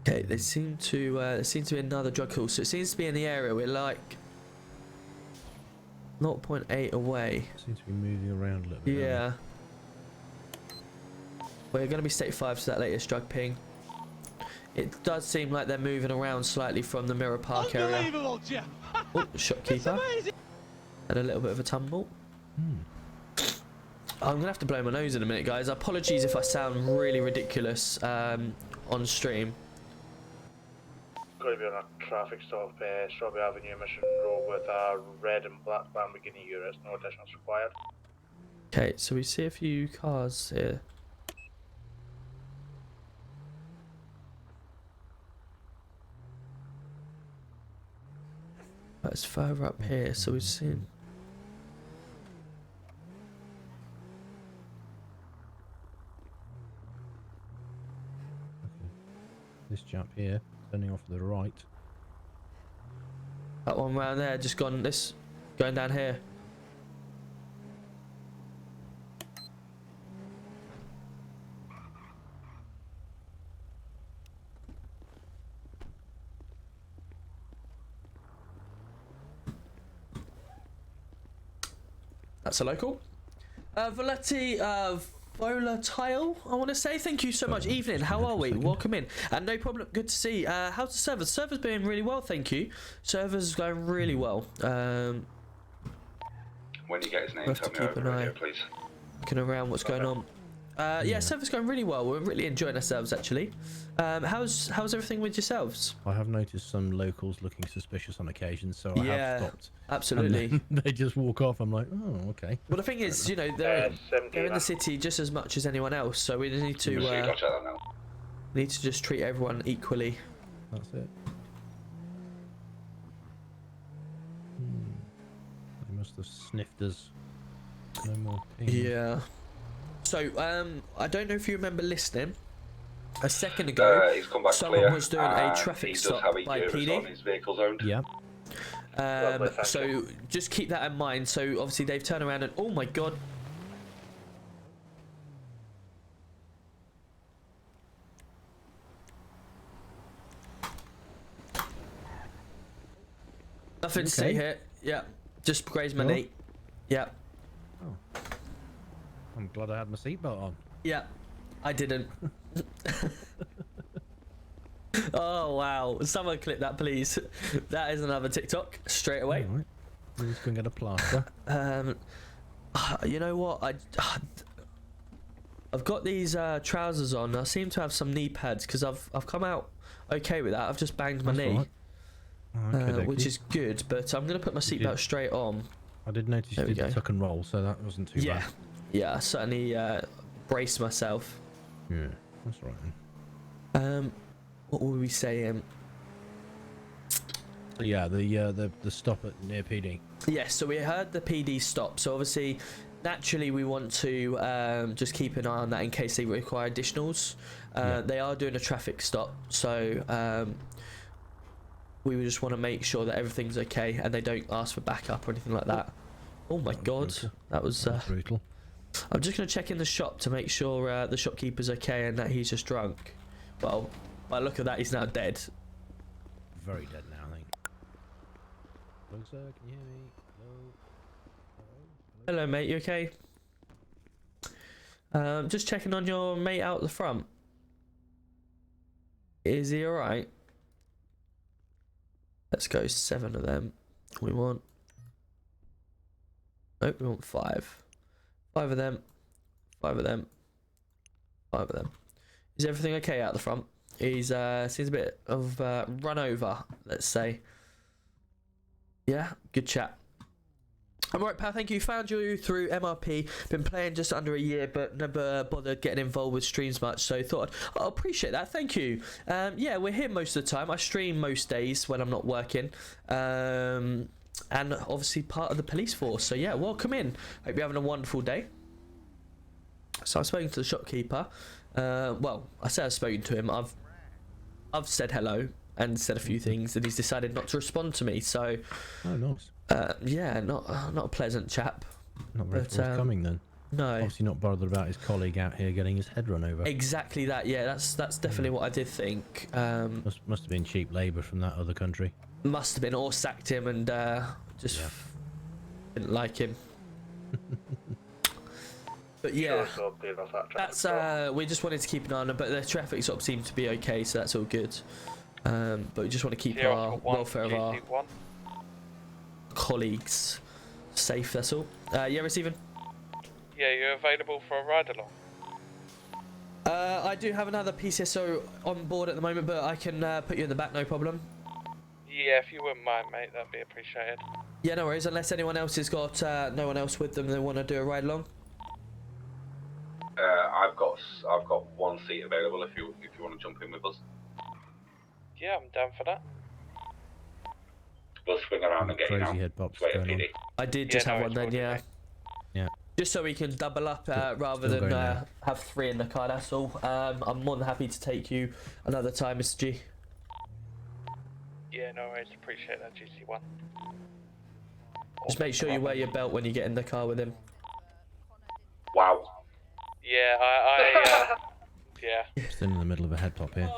okay, there seems to be another drug call. So it seems to be in the area. We're like 0.8 away. Seems to be moving around a little bit. Yeah. We're going to be state 5 to that latest drug ping. It does seem like they're moving around slightly from the Mirror Park area. Oh, shopkeeper. And a little bit of a tumble. I'm going to have to blow my nose in a minute, guys. Apologies if I sound really ridiculous on stream. Going to be on a traffic stop, Strawberry Avenue, Mission Road, with a red and black Lamborghini units. No additionals required. Okay, so we see a few cars here. It's further up here, so we've seen. This chap here, turning off to the right. That one round there, just gone going down here. That's a local. Volati Volatile, I want to say. Thank you so much. Evening, how are we? Welcome in. And no problem, good to see. How's the server? Server's been really well, thank you. Server's going really well. When you get his name, tell me over radio, please. Looking around what's going on. Yeah, server's going really well. We're really enjoying ourselves, actually. How's everything with yourselves? I have noticed some locals looking suspicious on occasion, so I have stopped. Absolutely. They just walk off. I'm like, oh, okay. Well, the thing is, you know, they're in the city just as much as anyone else, so we need to just treat everyone equally. That's it. They must have sniffed us. No more ping. Yeah. So, I don't know if you remember listening. A second ago, he's come back someone clear, was doing a traffic stop by PD. On his vehicle's owned. Yeah. So just keep that in mind. So obviously they've turned around and oh my god. Nothing to say here. Yeah. Just grazed my knee. Yeah. Oh. I'm glad I had my seatbelt on. Yeah. I didn't. Oh wow! Someone clip that, please. That is another TikTok straight away. Right. We're just gonna get a plaster. You know what? I've got these trousers on. I seem to have some knee pads because I've come out okay with that. I've just banged my knee, which is good. But I'm gonna put my seatbelt straight on. I did notice you did the tuck and roll, so that wasn't too bad. Yeah. I certainly braced myself. Yeah, that's right then. What were we saying? Yeah, the stop at near PD. Yes, so we heard the PD stop. So obviously, naturally, we want to just keep an eye on that in case they require additionals. They are doing a traffic stop, so we just want to make sure that everything's okay and they don't ask for backup or anything like that. Oh my god, that was brutal. I'm just going to check in the shop to make sure the shopkeeper's okay and that he's just drunk. Well, by the look of that, he's now dead. Very dead now, I think. Hello, sir, can you hear me? Hello? Hello, mate, you okay? Just checking on your mate out the front. Is he alright? Let's go 7 of them. We want... Nope, we want 5. 5 of them. 5 of them. 5 of them. Is everything okay out the front? He's seems a bit of run over, let's say. Yeah, good chat. I'm alright, pal, thank you. Found you through MRP. Been playing just under a year, but never bothered getting involved with streams much, so thought I'll appreciate that. Thank you. Yeah, we're here most of the time. I stream most days when I'm not working. And obviously part of the police force. So yeah, welcome in. Hope you're having a wonderful day. So I've spoken to the shopkeeper. Well, I say I've spoken to him. I've said hello and said a few things, and he's decided not to respond to me. So, oh, nice. Yeah, not a pleasant chap. Not very forthcoming then. No. Obviously not bothered about his colleague out here getting his head run over. Exactly that. Yeah, that's definitely what I did think. Must have been cheap labour from that other country. Must have been, or sacked him and just didn't like him. But yeah, that's we just wanted to keep an eye on it, but the traffic sort of seemed to be okay, so that's all good. But we just want to keep our welfare of our colleagues safe, that's all. Yeah, receiving. Yeah, you're available for a ride along. I do have another PCSO on board at the moment, but I can put you in the back, no problem. Yeah, if you wouldn't mind, mate, that'd be appreciated. Yeah, no worries, unless anyone else has got no one else with them they want to do a ride along. I've got 1 seat available if you want to jump in with us. Yeah, I'm down for that. We'll swing around and get you now. Crazy head pops Wait, going on. I did just have one then, yeah. Yeah. Just so we can double up rather than have 3 in the car, that's all. I'm more than happy to take you another time, Mr. G. Yeah, no worries, appreciate that, GC1. Just make sure you wear your belt when you get in the car with him. Wow. Yeah, I yeah. Still in the middle of a head pop here.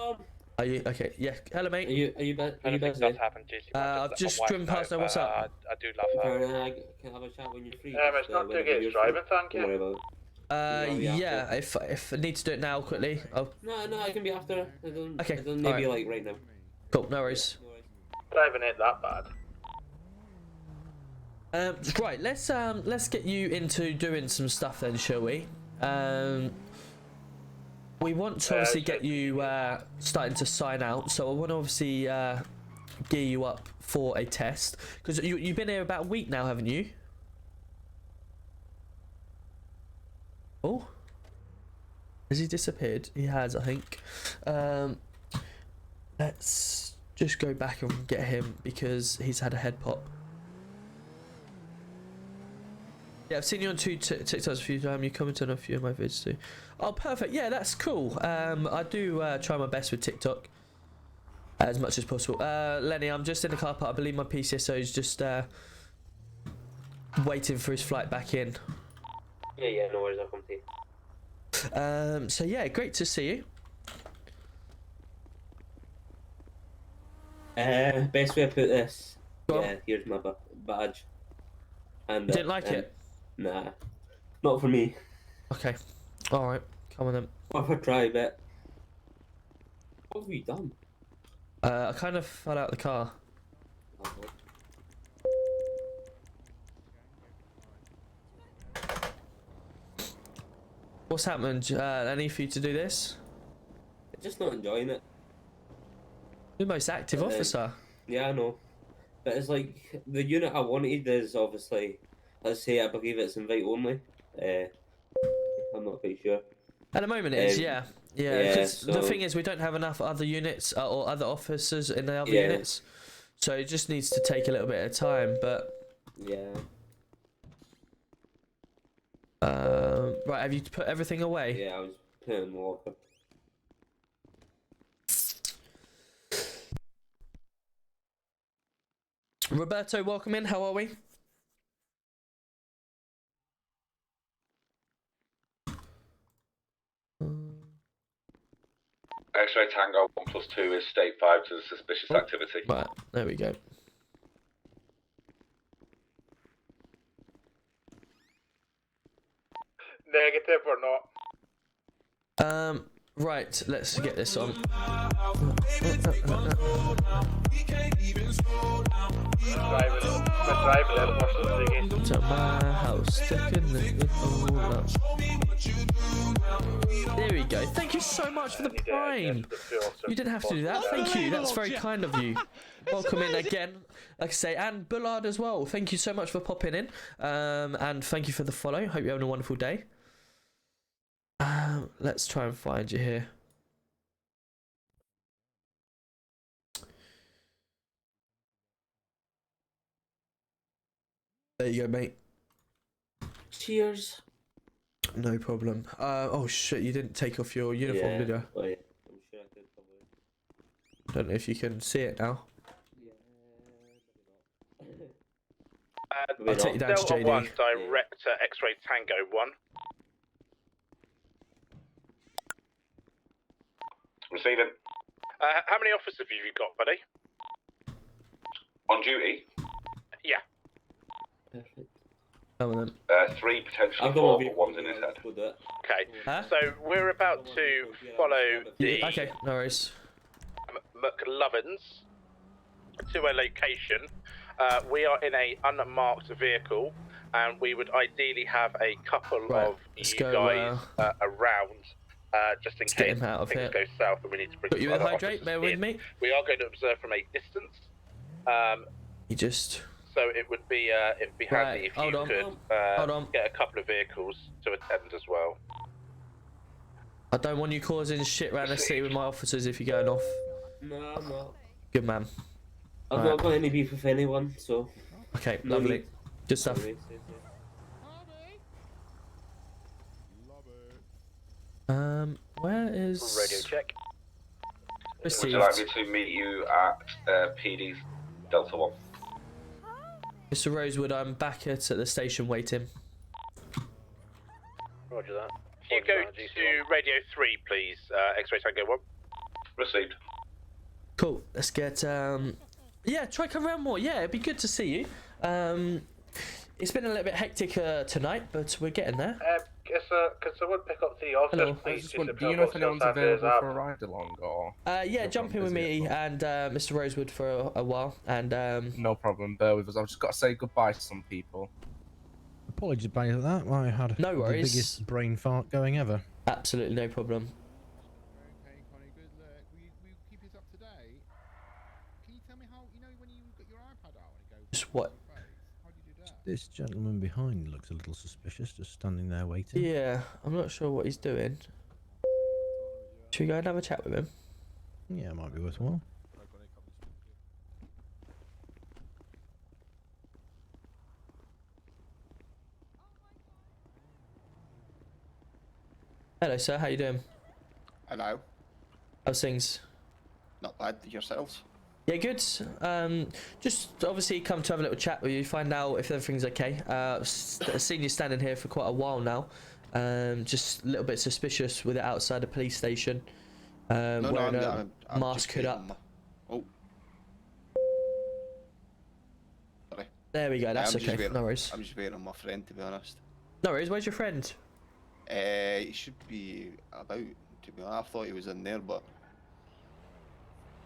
Are you okay? Yeah. Hello, mate. Are you busy? Does happen, GC1. I've just driven past now. What's up? I do love her. Can I have a chat when you're free? It's not too good driving, thank you. Yeah. If I need to do it now quickly, I'll... No, I can be after. Okay. It doesn't need to be like right now. Cool. No worries. Driving it that bad. Right. Let's get you into doing some stuff then, shall we? We want to obviously get you starting to sign out, so I want to obviously gear you up for a test, because you've been here about a week now, haven't you? Oh, has he disappeared? He has, I think. Let's just go back and get him because he's had a head pop. Yeah, I've seen you on 2 TikToks a few times. You commented on a few of my videos too. Oh, perfect. Yeah, that's cool. I do try my best with TikTok as much as possible. Lenny, I'm just in the car park. I believe my PCSO is just waiting for his flight back in. Yeah, no worries. I'll come to you. So yeah, great to see you. Best way to put this. Go Yeah, here's my badge. And didn't like it? Nah, not for me. Okay, all right, come on then. What if I drive it? What have you done? I kind of fell out of the car. What's happened? Any for you to do this? Just not enjoying it. You're the most active officer. Yeah, I know. But it's like, the unit I wanted is obviously, let's say I believe it's invite only. I'm not quite sure. At the moment it is, yeah. Yeah, because so the thing is we don't have enough other units or other officers in the other units. So it just needs to take a little bit of time, but... Yeah. Right, have you put everything away? Yeah, I was putting water. Roberto, welcome in. How are we? X-ray Tango 1+2 is state 5 to the suspicious activity. Right, there we go. Negative or not? Right, let's get this on. To my house, sticking the all up. There we go. Thank you so much for the prime. You didn't have to do that. Thank you. That's very kind of you. Welcome in again, like I say, and Bullard as well. Thank you so much for popping in. And thank you for the follow. Hope you're having a wonderful day. Let's try and find you here. There you go, mate. Cheers. No problem. Oh shit, you didn't take off your uniform, did you? Oh, yeah. I'm sure I did probably. Don't know if you can see it now. I'll take you down to Delta JD. 1, Director X-ray Tango 1. Receiving. How many officers have you got, buddy? On duty? Yeah. Perfect. Some of them. 3, potentially 4, but 1's in his head. Okay. So we're about to follow the Okay, no worries. McLovins to a location. We are in a unmarked vehicle, and we would ideally have a couple of you guys around, just in case things go south and we need to bring Got you some with other hydrate, officers bear with in. me. We are going to observe from a distance. You just... So it would be handy if you could get a couple of vehicles to attend as well. I don't want you causing shit around the city with my officers if you're going off. No, I'm not. Good man. I've not got any beef with anyone, so. Okay, no lovely. need. Good stuff. Where is... Radio check. Received. Would you like me to meet you at PD's Delta 1? Mr. Rosewood, I'm back at the station waiting. Roger that. If you go to Radio 3, please, X-ray Tango 1. Received. Cool, let's get, yeah, try come around more. Yeah, it'd be good to see you. It's been a little bit hectic tonight, but we're getting there. Can someone pick up the officers, Hello. please? Do you know if anyone's available for a ride along, or? Yeah, jump in with me and Mr. Rosewood for a while, and No problem, bear with us. I've just got to say goodbye to some people. Apologies about that. I had No worries. the biggest brain fart going ever. Absolutely no problem. Okay, Connie, good luck. Will you keep us up to date? Can you tell me how, you know, when you got your iPad out and it goes... Just what? How do you do that? This gentleman behind looks a little suspicious, just standing there waiting. Yeah, I'm not sure what he's doing. Should we go and have a chat with him? Yeah, it might be worthwhile. Hello, sir. How you doing? Hello. How's things? Not bad. Yourselves? Yeah, good. Just obviously come to have a little chat with you, find out if everything's okay. I've seen you standing here for quite a while now. Just a little bit suspicious with it outside the police station. Wearing a mask hood up. Oh. Sorry. There we go. That's okay. No worries. I'm just waiting on my friend, to be honest. No worries. Where's your friend? He should be about, to be honest. I thought he was in there, but...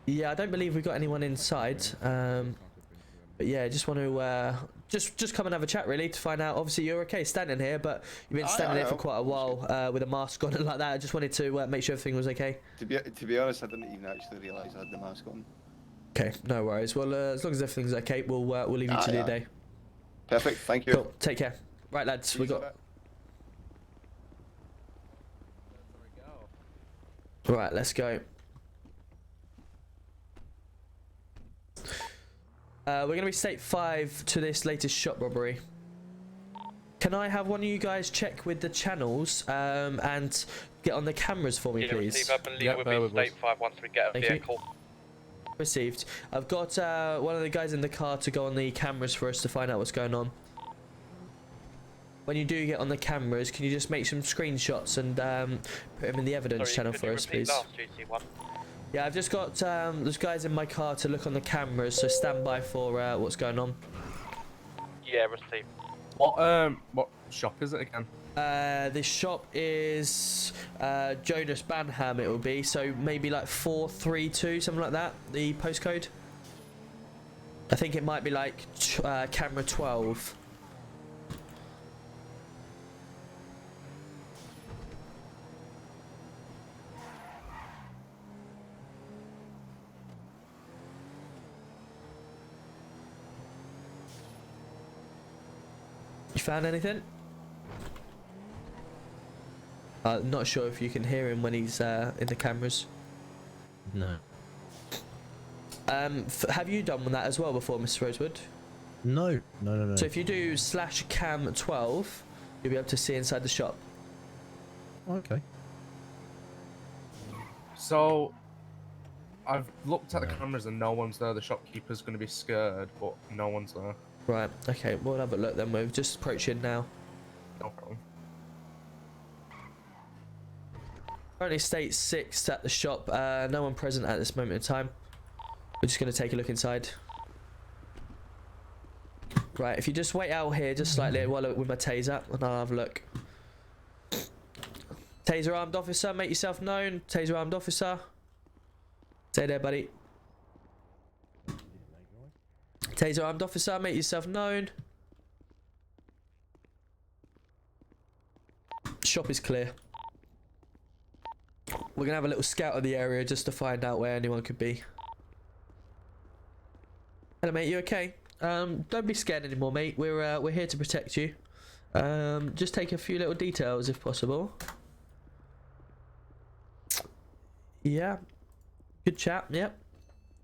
Yeah, I don't believe we've got anyone inside. But yeah, just want to just come and have a chat really to find out. Obviously, you're okay standing here, but you've been standing here for quite a while with a mask on and like that. I just wanted to make sure everything was okay. To be honest, I didn't even actually realise I had the mask on. Okay, no worries. Well, as long as everything's okay, we'll leave you to your day. Perfect. Thank you. Cool. Take care. Right, lads. We got. Right, let's go. We're going to be state 5 to this latest shop robbery. Can I have one of you guys check with the channels and get on the cameras for me, please? We'll be state 5 once we get a vehicle. Received. I've got one of the guys in the car to go on the cameras for us to find out what's going on. when you do get on the cameras, can you just make some screenshots and put them in the evidence channel for us, please? Yeah, I've just got those guys in my car to look on the cameras, so stand by for what's going on. Yeah, received. What shop is it again? The shop is Jonas Banham, it will be, so maybe like 432, something like that, the postcode. I think it might be like camera 12. You found anything? Not sure if you can hear him when he's in the cameras. No. Have you done that as well before, Mr. Rosewood? No. So if you do /cam12, you'll be able to see inside the shop. Okay. So, I've looked at the cameras and no one's there. The shopkeeper's going to be scared, but no one's there. Right, okay, we'll have a look then. We've just approaching now. No problem. Currently state 6 at the shop. No one present at this moment in time. We're just going to take a look inside. Right, if you just wait out here just slightly while with my taser, and I'll have a look. Taser armed officer, make yourself known. Taser armed officer. Stay there, buddy. Taser armed officer, make yourself known. Shop is clear. We're gonna have a little scout of the area just to find out where anyone could be. Hello, mate. You okay? Don't be scared anymore, mate. We're here to protect you. Just take a few little details if possible. Yeah. Good chat. Yep.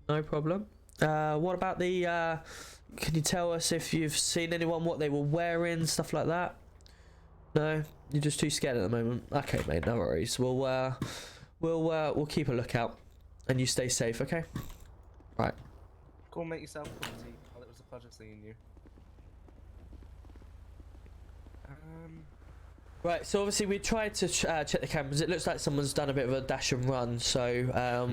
No problem. What about the? Can you tell us if you've seen anyone, what they were wearing, stuff like that? No, you're just too scared at the moment. Okay, mate. No worries. We'll keep a lookout, and you stay safe. Okay. Right. Go and make yourself a cup of tea. Well, it was a pleasure seeing you. Right, so obviously we tried to check the cameras. It looks like someone's done a bit of a dash and run. So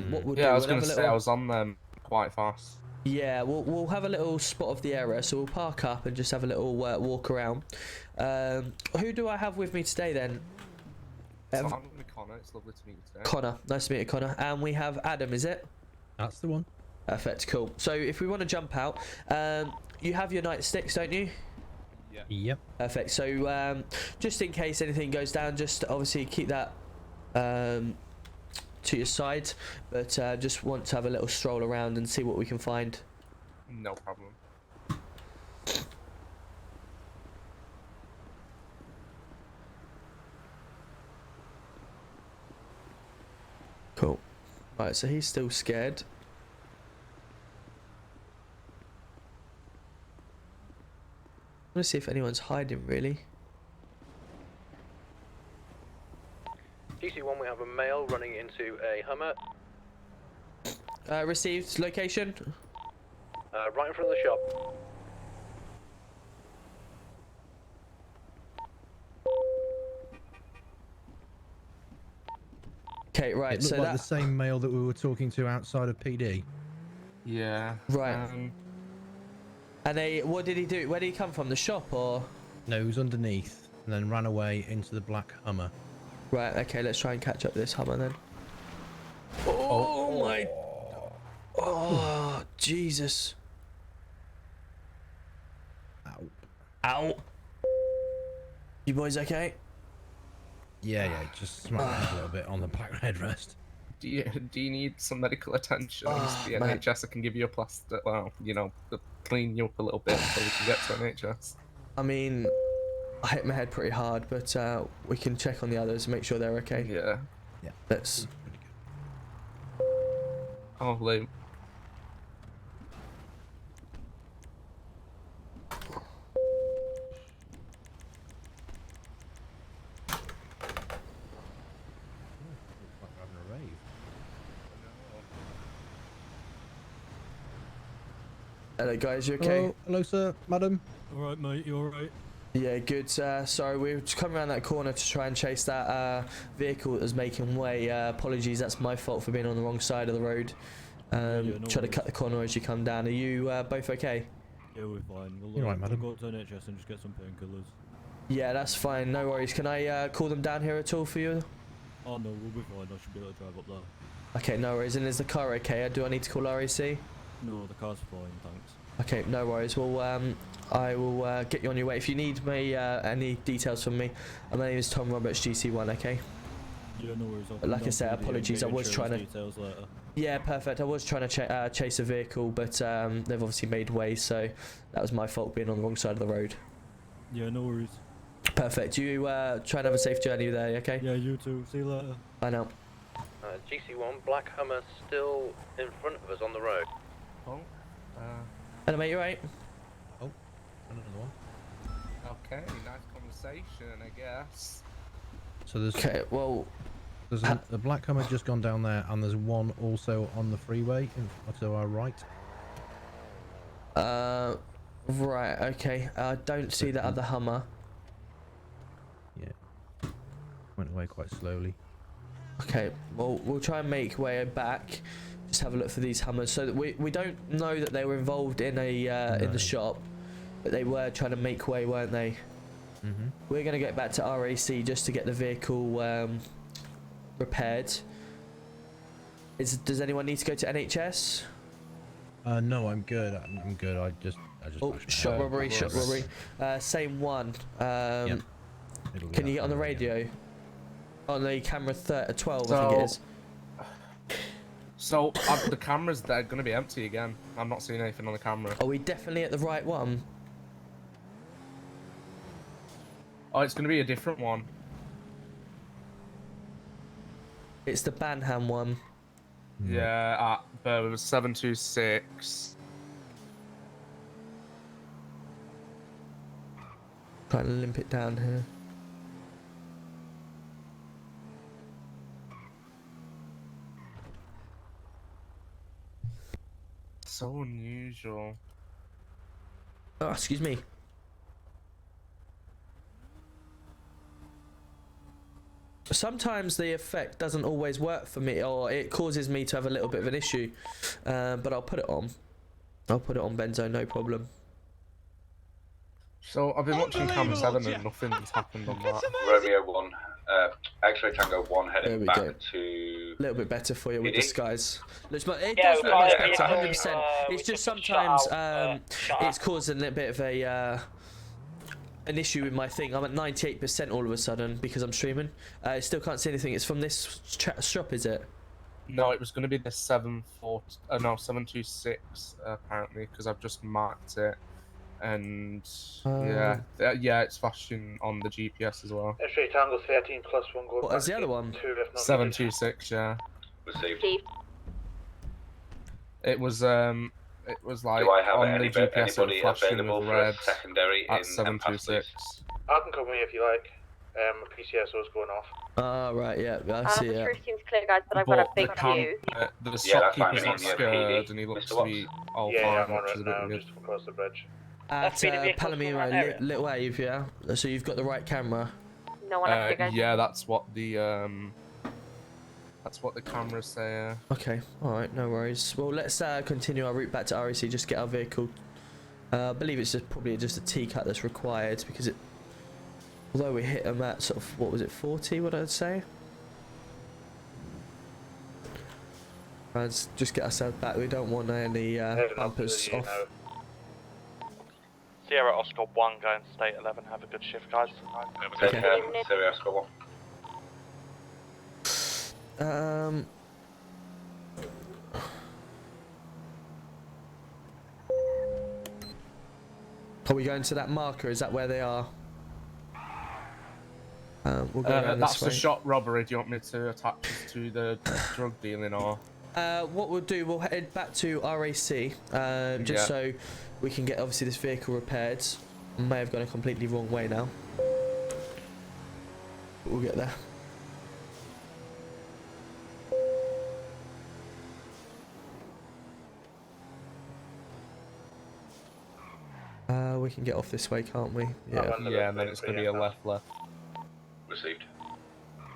what we'll do? Yeah, I was we'll going to say I was on them quite fast. Yeah, we'll have a little spot of the area, so we'll park up and just have a little walk around. Who do I have with me today then? So I'm with Connor. It's lovely to meet you today. Connor, nice to meet you, Connor. And we have Adam, is it? That's the one. Perfect, cool. So if we want to jump out, you have your nightsticks, don't you? Yeah. Yep. Perfect. So just in case anything goes down, just obviously keep that to your side, but just want to have a little stroll around and see what we can find. No problem. Cool. Right, so he's still scared. I want to see if anyone's hiding, really. DC1, we have a male running into a Hummer. Received location. Right in front of the shop. Okay, right. It looked so like that the same male that we were talking to outside of PD. Yeah. Right. And what did he do? Where did he come from? The shop or? No, he was underneath and then ran away into the black Hummer. Right. Okay. Let's try and catch up with this Hummer then. Oh my! Oh Jesus! Ow! Ow! You boys okay? Yeah, just smacked my head a little bit on the black headrest. Do you need some medical attention? The man. NHS can give you a plaster. Well, clean you up a little bit until we can get to NHS. I mean, I hit my head pretty hard, but we can check on the others and make sure they're okay. Yeah. Yeah. Let's. Oh, Lou. Hello guys, you okay? Hello sir, madam. Alright mate, you alright? Yeah, good. Sorry, we were just coming around that corner to try and chase that vehicle that was making way. Apologies, that's my fault for being on the wrong side of the road. Try to cut the corner as you come down. Are you both okay? Yeah, we're fine. We'll, You're right, madam. We'll go to NHS and just get some painkillers. Yeah, that's fine. No worries. Can I call them down here at all for you? Oh no, we'll be fine. I should be able to drive up there. Okay, no worries. And is the car okay? Do I need to call RAC? No, the car's fine, thanks. Okay, no worries. Well, I will get you on your way. If you need me, any details from me, my name is Tom Roberts, GC1. Okay. Yeah, no worries. Like I said, apologies. I was trying to. Details later. Yeah, perfect. I was trying to chase a vehicle, but they've obviously made way, so that was my fault being on the wrong side of the road. Yeah, no worries. Perfect. You try and have a safe journey there. Okay. Yeah, you too. See you later. Bye now. GC1, Black Hummer still in front of us on the road. Oh. Hello, mate. You right? Oh, another one. Okay, nice conversation, I guess. So there's. Okay. Well. There's a Black Hummer just gone down there, and there's one also on the freeway to our right. Right. Okay. I don't see the other Hummer. Yeah. Went away quite slowly. Okay. Well, we'll try and make way back. Just have a look for these Hummers. So that we don't know that they were involved in a in the shop, but they were trying to make way, weren't they? Mhm. We're gonna get back to RAC just to get the vehicle repaired. Does anyone need to go to NHS? No, I'm good. I'm good. I just. Oh, shot robbery. Same one. Yep. Can you get on the radio? On the camera 12, I think it is. So the cameras, they're going to be empty again. I'm not seeing anything on the camera. Are we definitely at the right one? Oh, it's going to be a different one. It's the Banham one. Yeah, it was 726. Trying to limp it down here. So unusual. Oh, excuse me. Sometimes the effect doesn't always work for me, or it causes me to have a little bit of an issue. But I'll put it on. I'll put it on Benzo, no problem. So I've been watching Cam 7 and nothing's happened on that. Romeo 1, X-ray Tango 1 heading back to... A little bit better for you with It the skies. Looks like it Yeah, does we look much got better, it. 100%. We It's just took a sometimes shot out, it's causing a little bit of a an issue with my thing. I'm at 98% all of a sudden because I'm streaming. I still can't see anything. It's from this shop, is it? No, it was going to be the 726 apparently, because I've just marked it, and yeah, it's flashing on the GPS as well. X-ray Tango 13 plus 1 goes What is the other one? 726, yeah. Received. It was like Do I have on the GPS it anybody was flashing available with for a red secondary at in 726. I can come here if you like. PCSO's going off. Ah, right, yeah, I see The it. truth seems clear, guys, but I've got a big view. The Yeah, that's fine, shopkeeper's we not need the scared, PD. and he looks Mr. to be all Yeah, fine, I'm on which it is a bit now, weird. just across the bridge. At speed vehicles from Palomino, that area. Little Wave, yeah? So you've got the right camera? No one up here, guys. Yeah, that's what the cameras say. Okay, alright, no worries. Well, let's continue our route back to REC, just get our vehicle. I believe it's probably just a T-cut that's required, because it... Although we hit them at sort of, what was it, 40, what I'd say? Let's just get ourselves back, we don't want any bumpers off. Sierra Oscar 1 going to state 11, have a good shift, guys. Okay, Sierra Oscar 1. Are we going to that marker? Is that where they are? We'll go around That's this the way. shop robbery. Do you want me to attach this to the drug dealing or? What we'll do, we'll head back to RAC, just so we can get obviously this vehicle repaired. May have gone a completely wrong way now. But we'll get there. We can get off this way, can't we? Yeah. Yeah, and then it's going to be a left. Received.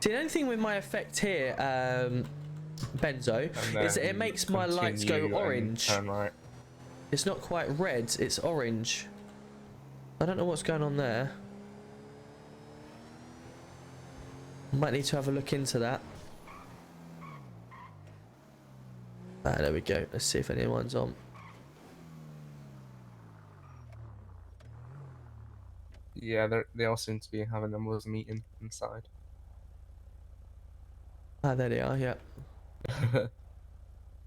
See, the only thing with my effect here, Benzo, is that it makes my lights go orange. Turn right. It's not quite red, it's orange. I don't know what's going on there. Might need to have a look into that. Ah, there we go. Let's see if anyone's on. Yeah, they all seem to be having a meeting inside. Ah, there they are, yeah.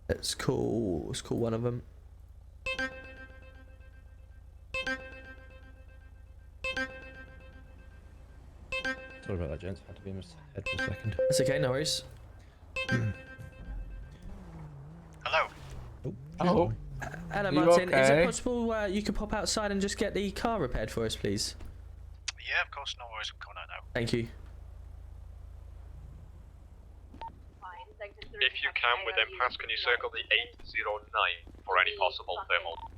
Let's call one of them. Sorry about that, gents. Had to be in my head for a second. That's okay, no worries. Hello. Oh. Hello, You Martin. Is it okay? possible you could pop outside and just get the car repaired for us, please? Yeah, of course, no worries. I'm coming out now. Thank you. If you can, within pass, can you circle the 809 for any possible thermal?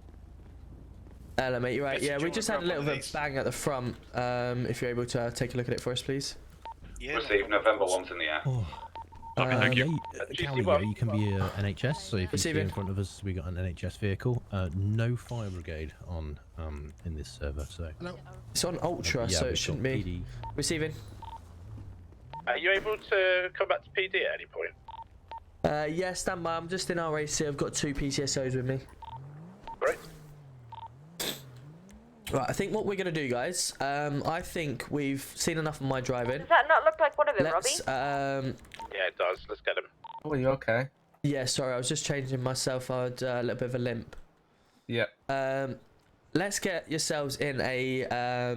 Hello, mate. You're right. Yes, Yeah, do we you just wanna had a grab little one of bit of bang at the front. If you're able to take a look at it for us, please. Yeah. Received. November 1's in the air. Yeah, County, yeah, you can be NHS, so if you see in Receiving. front of us, we got an NHS vehicle. No fire brigade on in this server, so. It's on Ultra, Yeah, so we've it shouldn't got be. PD. Receiving. Are you able to come back to PD at any point? Yeah, stand by. I'm just in RAC. I've got 2 PCSOs with me. Great. Right, I think what we're going to do, guys, I think we've seen enough of my driving. Does that not look like one of them, Let's, Robbie? Yeah, it does. Let's get him. Oh, are you okay? Yeah, sorry, I was just changing myself. I had a little bit of a limp. Yeah. Let's get yourselves in a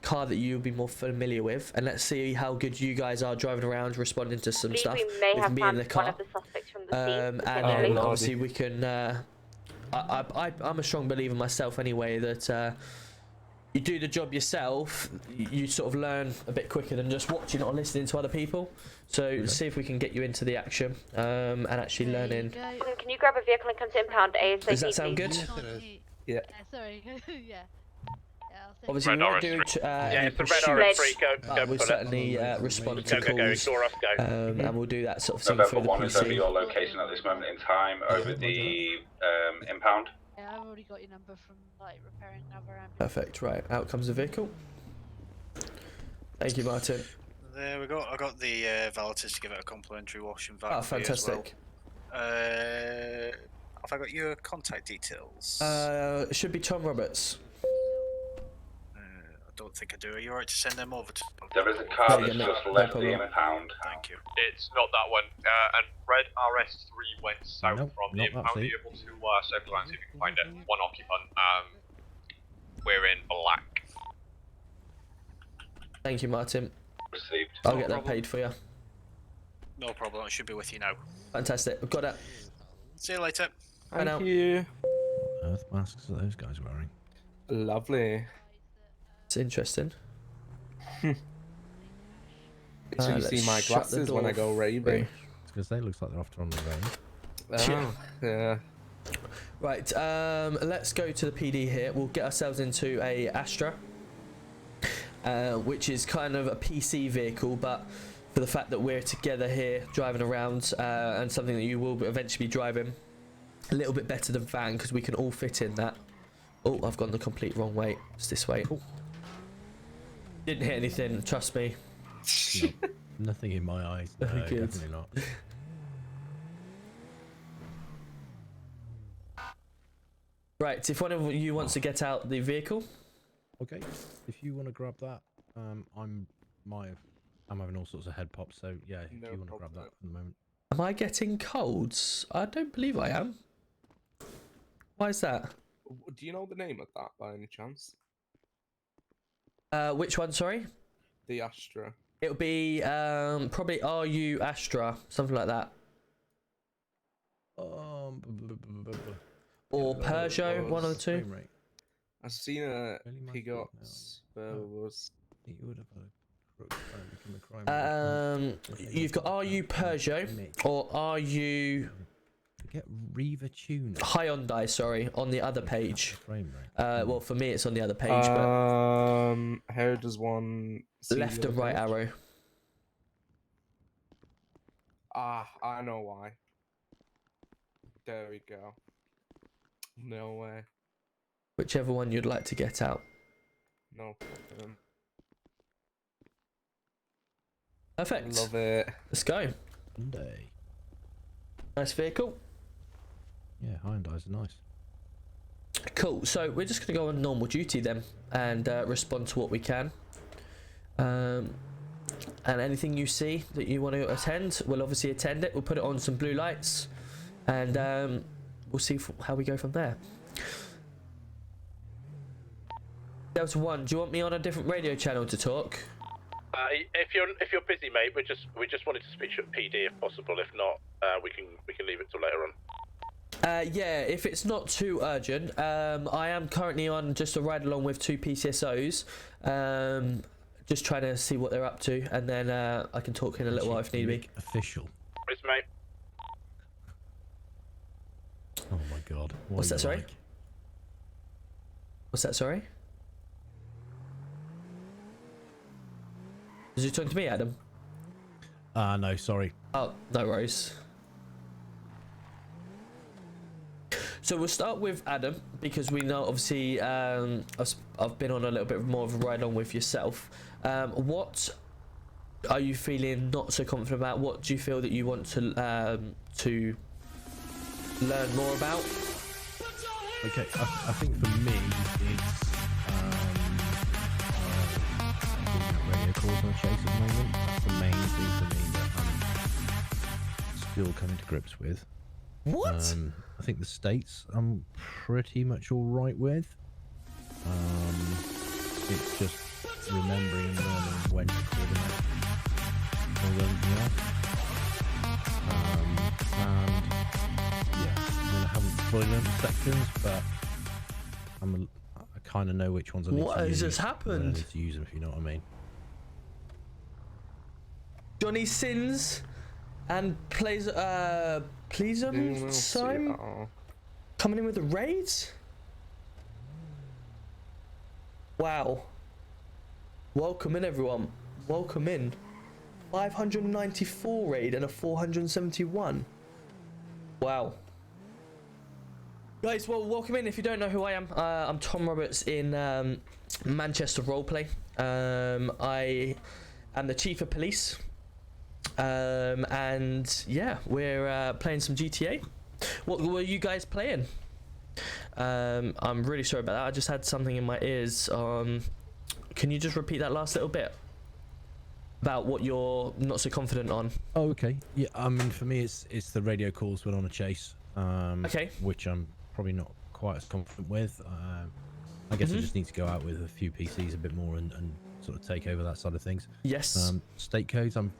car that you'll be more familiar with, and let's see how good you guys are driving around, responding to some stuff We may with have me in the found car. one of the suspects from the scene. And potentially. then obviously we can. I'm a strong believer myself anyway that you do the job yourself, you sort of learn a bit quicker than just watching or listening to other people. So let's see if we can get you into the action and actually learning. Can you grab a vehicle and come to impound ASAP? Does that sound please? good? Yeah. Sorry. Yeah. Obviously, we won't do Yeah, any it's the red orange free. Go, pursuits, go we'll put certainly respond to Go, calls, door off, go. and we'll do that sort of thing November through the 1 is over PC. your location at this moment in time, over the impound. Yeah, I've already got your number from like repairing another ambulance. Perfect. Right, out comes the vehicle. Thank you, Martin. There we go. I got the valeters to give it a complimentary wash and vac. Oh, for you as well. fantastic. Have I got your contact details? It should be Tom Roberts. I don't think I do. Are you alright to send them over to? There is a car that's just left the impound. Thank you. It's not that one. And red RS3 went south Nope, from the not that impound. Are seat. you able to circle around, see if you can find it? One occupant. We're in black. Thank you, Martin. Received. I'll No get that problem. paid for you. No problem. I should be with you now. Fantastic. We've got it. See you later. Bye now. you. What earth masks are those guys wearing? Lovely. It's interesting. So you let's see my shut the glasses when I door go raving. It's because they looks like they're off to on the road. Oh, yeah. Right, let's go to the PD here. We'll get ourselves into a Astra, which is kind of a PC vehicle, but for the fact that we're together here driving around, and something that you will eventually be driving, a little bit better than van because we can all fit in that. Oh, I've gone the complete wrong way. It's this way. Oh. Didn't hit anything, trust me. No, nothing in my eyes. No, Very good. definitely not. Right, if one of you wants to get out the vehicle. Okay, if you want to grab that, I'm having all sorts of head pops, so yeah, if No you want to grab problem. that for the moment. Am I getting colds? I don't believe I am. Why is that? Do you know the name of that by any chance? Which one, sorry? The Astra. It'll be probably RU Astra, something like that. Or Peugeot, one of the two. I've seen a Really must Peugeot be now. Spurs. You would have become a crime. You've got RU Peugeot or RU Get Reaver Tune. Hyundai, sorry, on the other page. Frame rate. Well, for me, it's on the other page, but How does one see left the and other right page? arrow. Ah, I know why. There we go. No way. Whichever one you'd like to get out. No problem. Perfect. Love it. Let's go. Hyundai. Nice vehicle. Yeah, Hyundai's are nice. Cool. So we're just going to go on normal duty then and respond to what we can. And anything you see that you want to attend, we'll obviously attend it. We'll put it on some blue lights and we'll see how we go from there. Delta 1, do you want me on a different radio channel to talk? If you're busy, mate, we just wanted to speak to PD if possible. If not, we can leave it till later on. Yeah, if it's not too urgent, I am currently on just a ride along with 2 PCSOs, just trying to see what they're up to, and then I can talk in a little while if need be. Official. Yes, mate. Oh my god. What's that, sorry? What's that, sorry? Is you talking to me, Adam? No, sorry. Oh, no worries. So we'll start with Adam because we know obviously I've been on a little bit more of a ride on with yourself. What are you feeling not so confident about? What do you feel that you want to learn more about? Okay, I think for me it's radio calls on chase at the moment. That's the main thing for me that I'm still coming to grips with. What? I think the states I'm pretty much all right with. It's just remembering and learning when to call them out more than anything else. And yeah, I mean, I haven't fully learned the sections, but I kind of know which ones I need to use. What has just happened? I need to use them, if you know what I mean. Johnny Sins and plays Pleasum Sim coming in with the raids. Wow. Welcome in, everyone. Welcome in. 594 raid and a 471. Wow. Guys, well, welcome in. If you don't know who I am, I'm Tom Roberts in Manchester Roleplay. I am the Chief of Police. And yeah, we're playing some GTA. What were you guys playing? I'm really sorry about that. I just had something in my ears. Can you just repeat that last little bit about what you're not so confident on? Oh, okay. Yeah, I mean, for me, it's the radio calls when on a chase. Okay. Which I'm probably not quite as confident with. I guess I just need to go out with a few PCs a bit more and sort of take over that side of things. Yes. State codes I'm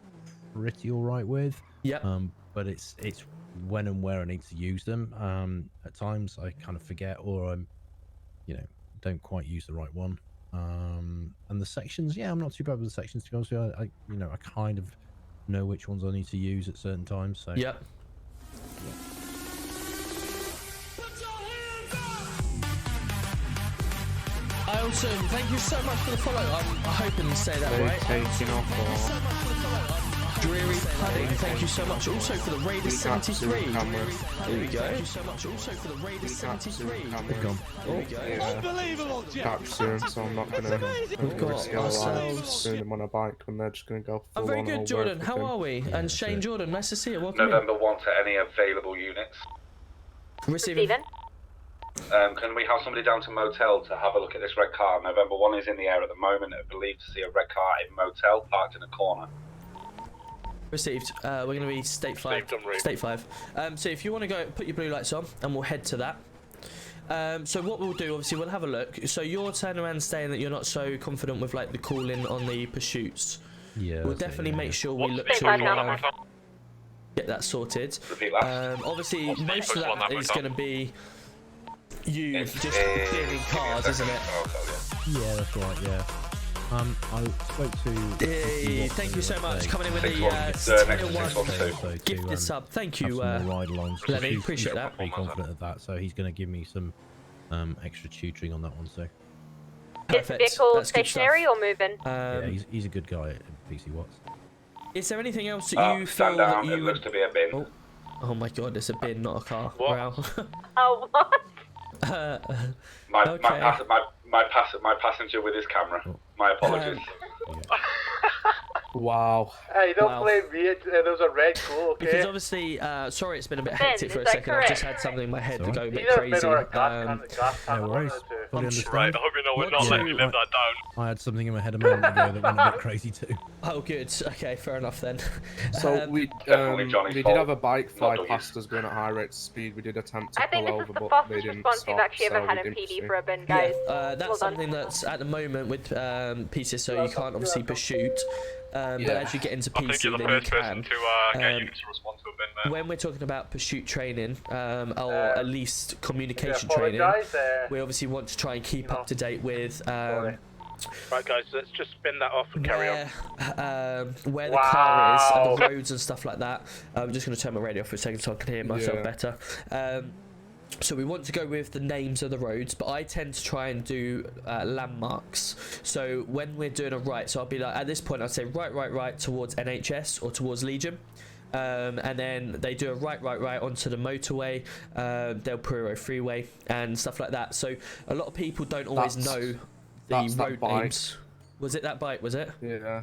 pretty all right with. Yeah. But it's when and where I need to use them. At times I kind of forget, or I'm, don't quite use the right one. And the sections, yeah, I'm not too bad with the sections, to be honest with you. I kind of know which ones I need to use at certain times. So. Yep. I also thank you so much for the follow. I'm hoping to say that right. Taking off. Dreary Pudding, thank you so much also for the Raiders 73. There we go. Thank you so much also for the Raiders 73. They've gone. There we go. Unbelievable, back soon, so I'm not gonna risk our lives soon them on a bike when they're just gonna go full I'm very on good, all Jordan. work How with are him. we? And Shane Jordan, nice to see you. Welcome November 1 to any available units. Receiving. Can we have somebody down to motel to have a look at this red car? November 1 is in the air at the moment. I believe to see a red car in motel parked in a corner. Received. We're going to be State 5. State 5. So if you want to go, put your blue lights on, and we'll head to that. So what we'll do, obviously, we'll have a look. So you're turning around saying that you're not so confident with like the calling on the pursuits. Yeah. We'll definitely make sure we look to get that sorted. Obviously, most of that is going to be you just clearing cars, isn't it? Yeah, that's right. Yeah. I spoke to. Hey, thank you so much coming in with the tier 1 gifted sub. Thank you, Lenny. Appreciate that. Pretty confident of that. So he's going to give me some extra tutoring on that one. So. Is the vehicle stationary or moving? Yeah, he's a good guy at PC Watts. Is there anything else that you feel that you it looks to be a bin. Oh my god, it's a bin, not a car. Wow. Oh, what? My passenger with his camera. My apologies. Wow. Hey, don't blame me. There was a red glow, okay? Because obviously, sorry, it's been a bit hectic for a second. I've just had something in my head to go a bit crazy. No worries. Fully understand. Right, I hope you know we're not letting you live that down. I had something in my head a moment ago that went a bit crazy too. Oh, good. Okay, fair enough then. So we did have a bike fly past us going at high rates of speed. We did attempt to pull over, but they didn't response stop. we've actually ever so had we in didn't PD pursue. for a bin, guys. That's something that's at the moment with PCSO you can't obviously pursuit, but as you get into I think PC you're the then you first person can. to get units to respond to a bin there. When we're talking about pursuit training, or at least communication training, we obviously want to try and keep up to date with Right, guys, let's just spin that off and carry on. where the car is and the roads and stuff like that. I'm just going to turn my radio off for a second so I can hear myself better. So we want to go with the names of the roads, but I tend to try and do landmarks. So when we're doing a right, so I'll be like, at this point I'd say right towards NHS or towards Legion. And then they do a right onto the motorway, Del Prero freeway and stuff like that. So a lot of people don't always know the road names. Was it that bike, was it? Yeah.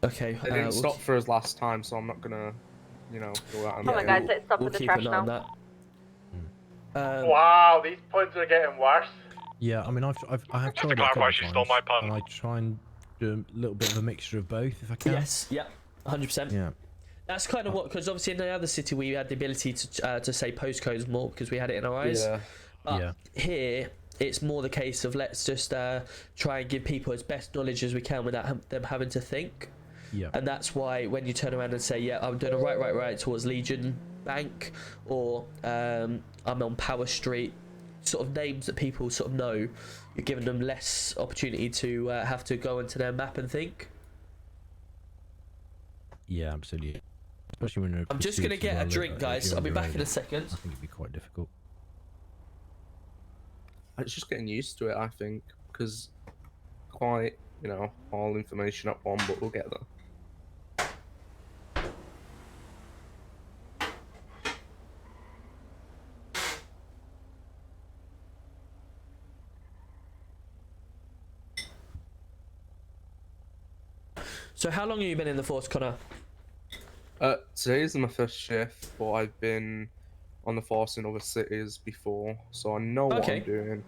Okay. They didn't stop for us last time, so I'm not gonna, go out and Come on, guys, let's stop with the trash now. Wow, these points are getting worse. Yeah, I mean, I have tried it a couple of times, and I try and do a little bit of a mixture of both if I can. Yes, yeah, 100%. Yeah. That's kind of what, because obviously in the other city we had the ability to say postcodes more because we had it in our eyes. Yeah. But here it's more the case of let's just try and give people as best knowledge as we can without them having to think. Yeah. And that's why when you turn around and say, yeah, I'm doing a right towards Legion Bank, or I'm on Power Street, sort of names that people sort of know, you're giving them less opportunity to have to go into their map and think. Yeah, absolutely. Especially when you're. I'm just gonna get a drink, guys. I'll be back in a second. I think it'd be quite difficult. It's just getting used to it, I think, because quite, all information at one, but we'll get there. So how long have you been in the force, Connor? Today is my first shift, but I've been on the force in other cities before, so I know what I'm doing.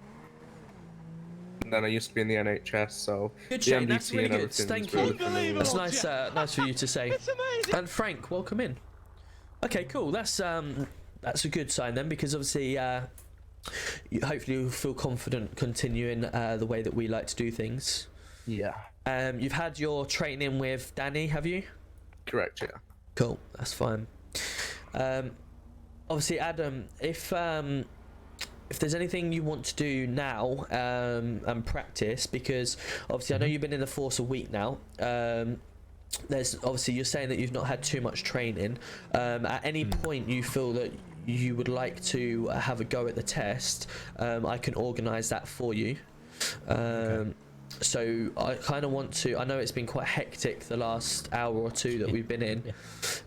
And then I used to be in the NHS, so Good the Shane, MDT that's really and good. everything's Thank really you. familiar. That's nice. Nice for you to say. And Frank, welcome in. Okay, cool. That's a good sign then, because obviously, hopefully you'll feel confident continuing the way that we like to do things. Yeah. You've had your training with Danny, have you? Correct. Yeah. Cool. That's fine. Obviously, Adam, if there's anything you want to do now and practice, because obviously I know you've been in the force a week now. There's obviously you're saying that you've not had too much training. At any point you feel that you would like to have a go at the test, I can organise that for you. So I kind of want to. I know it's been quite hectic the last hour or two that we've been in,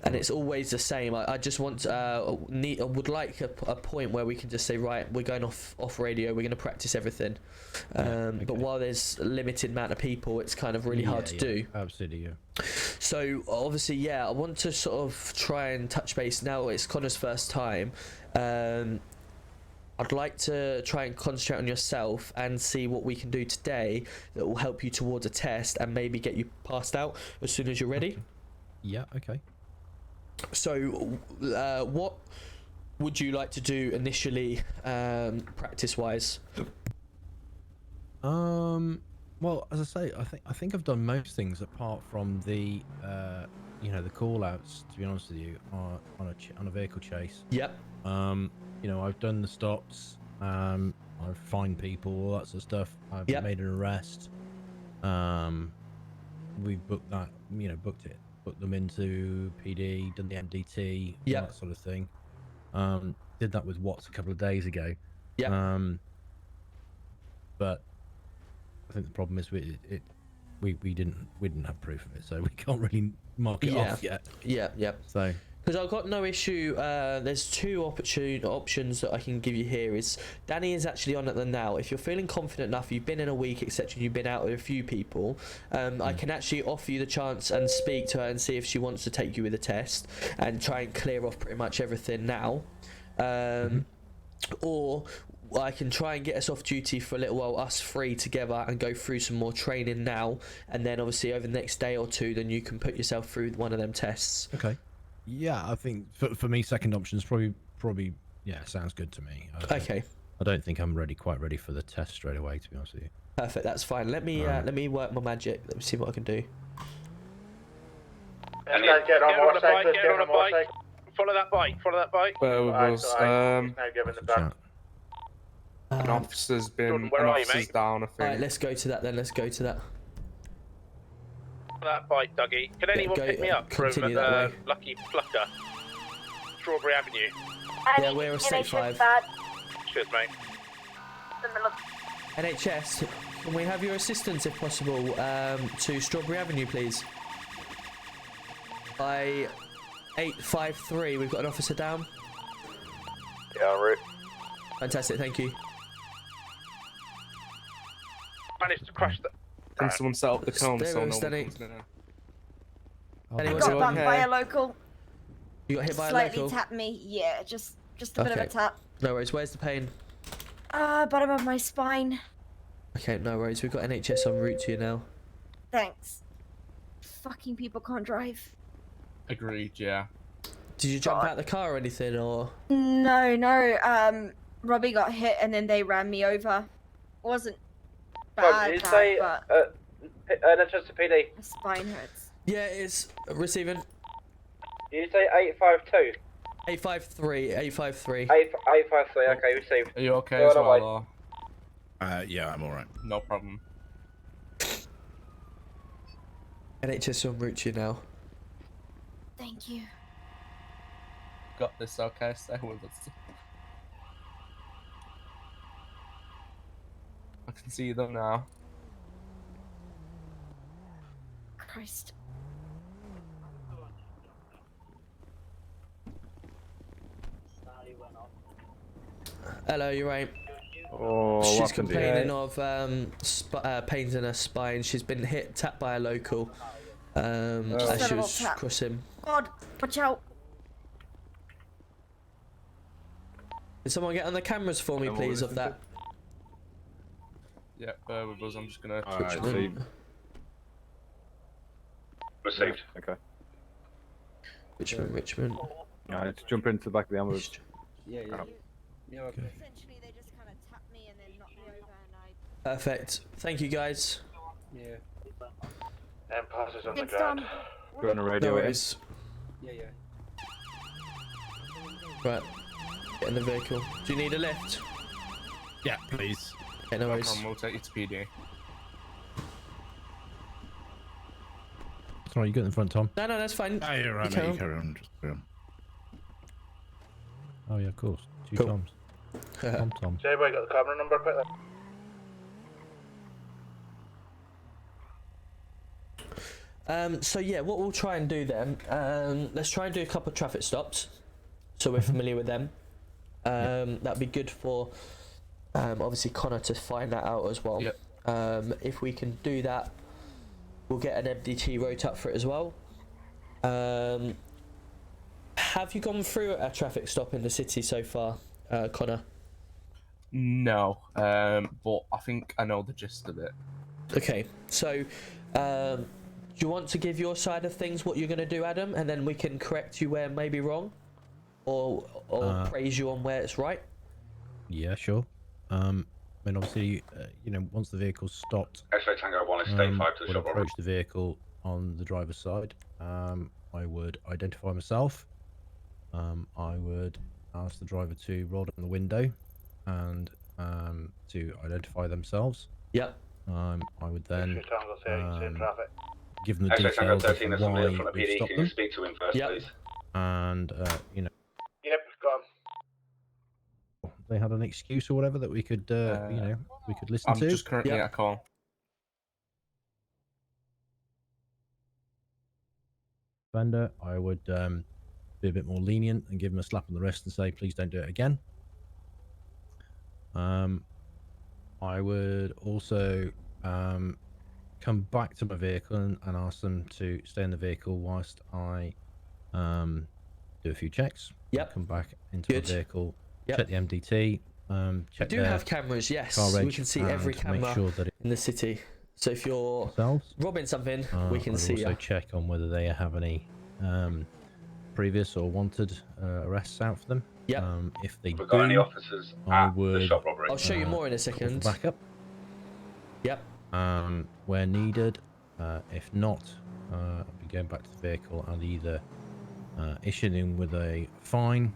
and it's always the same. I just want would like a point where we can just say, right, we're going off radio. We're going to practice everything. But while there's a limited amount of people, it's kind of really hard to do. Absolutely, yeah. So obviously, I want to sort of try and touch base now. It's Connor's first time. I'd like to try and concentrate on yourself and see what we can do today that will help you towards a test and maybe get you passed out as soon as you're ready. Yeah, okay. So, what would you like to do initially, practice-wise? Well, as I say, I think I've done most things apart from the, the call-outs. To be honest with you, on a vehicle chase. Yep. I've done the stops. I've fined people, all that sort of stuff. I've made an arrest. We've booked that, booked them into PD, done the MDT, Yep. that sort of thing. Did that with Watts a couple of days ago. Yeah. But I think the problem is we didn't have proof of it, so we can't really mark it off yet. Yeah. So. Because I've got no issue. There's two options that I can give you here. Is Danny is actually on at them now. If you're feeling confident enough, you've been in a week, etc. You've been out with a few people. I can actually offer you the chance and speak to her and see if she wants to take you with a test and try and clear off pretty much everything now. Or I can try and get us off duty for a little while, us three together, and go through some more training now. And then obviously over the next day or two, then you can put yourself through one of them tests. Okay. Yeah, I think for me, second option is probably sounds good to me. Okay. I don't think I'm quite ready for the test straight away, to be honest with you. Perfect, that's fine. Let me work my magic. Let me see what I can do. Get on a bike. Follow that bike. Where was now given the back. an officer's been where an are you, officer's mate? down, I think. Alright, let's go to that then. Let's go to that. That bike, Dougie. Can anyone pick me up from continue that way. Lucky Plucker, Strawberry Avenue? Yeah, we're a state 5. Cheers, mate. NHS, can we have your assistance if possible to Strawberry Avenue, please? By 853, we've got an officer down. Yeah, en route. Fantastic, thank you. Managed to crash the. Can someone set up the cone There so we no go, one Danny. comes in? Danny, I what's got going on bumped by a here? local. You got hit by a Slightly local? tapped me. Yeah, just a bit of a tap. No worries, where's the pain? Bottom of my spine. Okay, no worries, we've got NHS en route to you now. Thanks. Fucking people can't drive. Agreed, yeah. Did you jump out the car or anything, or? No. Robbie got hit and then they ran me over. Wasn't bad, Did you say but NHS to PD? my spine hurts. Yeah, it's receiving. Did you say 852? 853, 853. 853, okay, received. Are you okay Go as on well? away. Yeah, I'm alright. No problem. NHS en route to you now. Thank you. Got this, okay? Stay with us. I can see them now. Christ. Hello, you're right. Oh, She's what happened here? complaining of pains in her spine. She's been tapped by a local as she was crossing. God, watch out. Can someone get on the cameras for me, please, of that? Yeah, bear with us. I'm just gonna Alright, switch see. them. Received. Okay. Richmond. Alright, let's jump into the back of the ambulance. Yeah. Yeah, okay. Essentially, they just kind of tapped me and then knocked me over, and I. Perfect. Thank you, guys. Yeah. And passes on the It's ground. Go on the radio. No eh? worries. Yeah. Right. Get in the vehicle. Do you need a lift? Yeah, please. Okay, no worries. problem, we'll take you to PD. Sorry, you get in the front, Tom. No, that's fine. Oh, you're right, You mate. carry You carry on. Just carry on. Oh yeah, of course. Two Cool. Toms. Tom. J-Boy, got the camera number quickly? So yeah, what we'll try and do then, let's try and do a couple of traffic stops, so we're familiar with them. That'd be good for, obviously Connor to find that out as well. Yep. If we can do that, we'll get an MDT wrote up for it as well. Have you gone through a traffic stop in the city so far, Connor? No, but I think I know the gist of it. Okay, so do you want to give your side of things, what you're going to do, Adam, and then we can correct you where it may be wrong, or praise you on where it's right? Yeah, sure. And obviously, once the vehicle's stopped, X-ray Tango 1 is state 5 to the would shop. approach the vehicle on the driver's side. I would identify myself. I would ask the driver to roll down the window and to identify themselves. Yep. I would then give them the X-ray Tango details 13, of there's somebody why in front of we've PD. stopped Can you them, speak to him first, please? and you know, Yep, go on. they had an excuse or whatever that we could, you know, we could listen I'm to. just currently at a call. Offender, I would be a bit more lenient and give them a slap on the wrist and say, please don't do it again. I would also come back to my vehicle and ask them to stay in the vehicle whilst I do a few checks. Yep. Come back into the vehicle, check the MDT, check We do have cameras, yes. car reg We can see every and make camera sure that in the city. So if you're themselves. robbing something, we can I'd see also ya. check on whether they have any previous or wanted arrests out for them. Yep. If they We've do, got any officers I at the would. shop robbery? I'll show you more in a call for second. backup. Yep. Where needed. If not, I'll be going back to the vehicle and either issuing him with a fine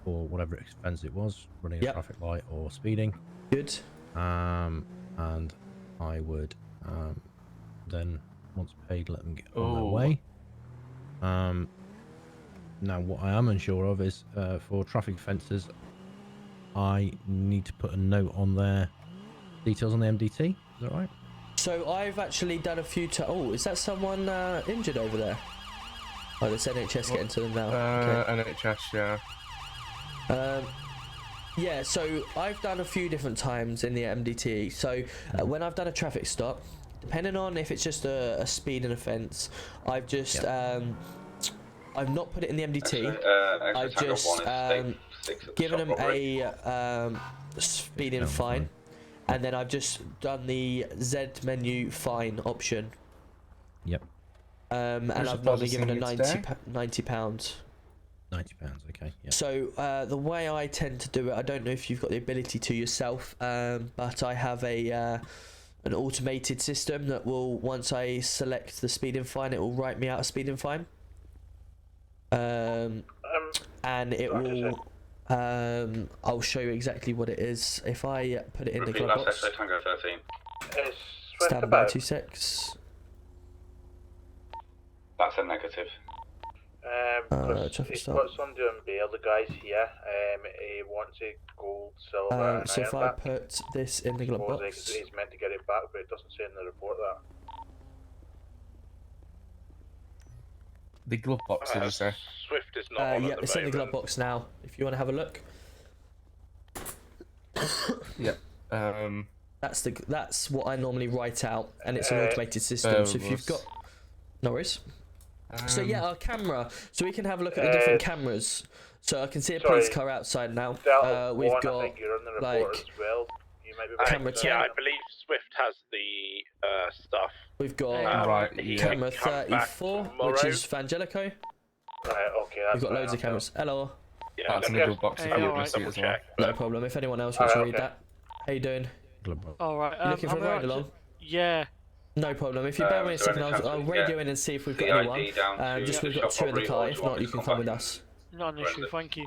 for whatever offence it was, running a traffic light or speeding. Good. And I would then, once paid, let them get on their way. Now, what I am unsure of is for traffic offences, I need to put a note on their details on the MDT. Is that right? So I've actually done a few oh, is that someone injured over there? Oh, this NHS getting to them now. NHS, yeah. Yeah, so I've done a few different times in the MDT. So when I've done a traffic stop, depending on if it's just a speeding offence, I've just I've not put it in the MDT. I've just given them a speeding fine, and then I've just done the Z menu fine option. Yep. And I've normally given a £90. £90, okay. Yeah. So the way I tend to do it, I don't know if you've got the ability to yourself, but I have a an automated system that will, once I select the speeding fine, it will write me out a speeding fine. And it will I'll show you exactly what it is if I put it in the glove box. Tango 13. Stand by 26. That's a negative. Traffic he's stop. put somebody on bail, the guy's here. He wants a gold, silver, and So iron if I back. put this in the glove box, He's meant to get it back, but it doesn't say in the report that. The glove box, did you say? Swift is not on yeah, at the it's in the glove moment. box now. If you want to have a look. Yep. That's what I normally write out, and it's an automated system. So if you've got, no worries. So yeah, our camera. So we can have a look at the different cameras. So I can see a police car outside now. We've I got think you're on the report like as well. You might be camera 10. Yeah, I believe Swift has the stuff. We've got camera 34, which is Vangelico. Right, okay, that's We've got loads of cameras. Hello. Yeah, That's in the glove box if you want to see it as well. No problem. If anyone else wants to read that. How you doing? Alright, You looking for a ride along? Yeah. No problem. If you bear with me a second, I'll radio in and see if we've got anyone. Just we've got two in the car. If not, you can come with us. Not an issue, thank you.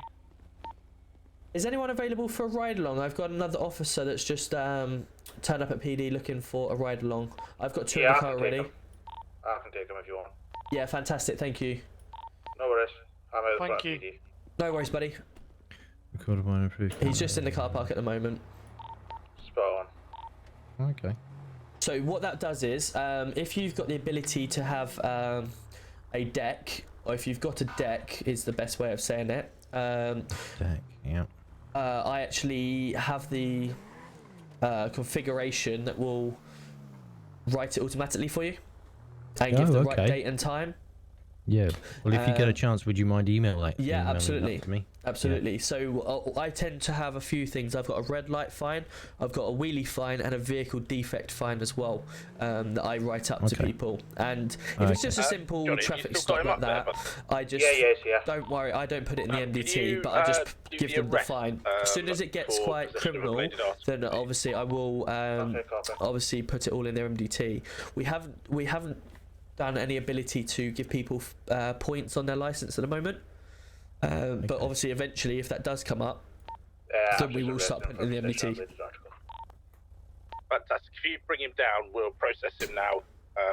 Is anyone available for a ride along? I've got another officer that's just turned up at PD looking for a ride along. I've got two in the car already. I can take them if you want. Yeah, fantastic. Thank you. No worries. I'm out Thank of you. PD. No worries, buddy. Recorded by an approved. He's just in the car park at the moment. Spot on. Okay. So what that does is, if you've got the ability to have a deck, or if you've got a deck, is the best way of saying it. Deck, yeah. I actually have the configuration that will write it automatically for you and give the right date and time. Yeah. Well, if you get a chance, would you mind emailing that? Yeah, absolutely. To me? Absolutely. Yeah. So I tend to have a few things. I've got a red light fine, I've got a wheelie fine, and a vehicle defect fine as well that I write up to people. And if it's just a simple Johnny, traffic stop like that, I just don't worry. I don't put it in the MDT, but I just give them the fine. As soon as it gets quite criminal, then obviously I will obviously put it all in their MDT. We haven't done any ability to give people points on their license at the moment, but obviously eventually if that does come up, then we will start putting in the MDT. Fantastic. If you bring him down, we'll process him now.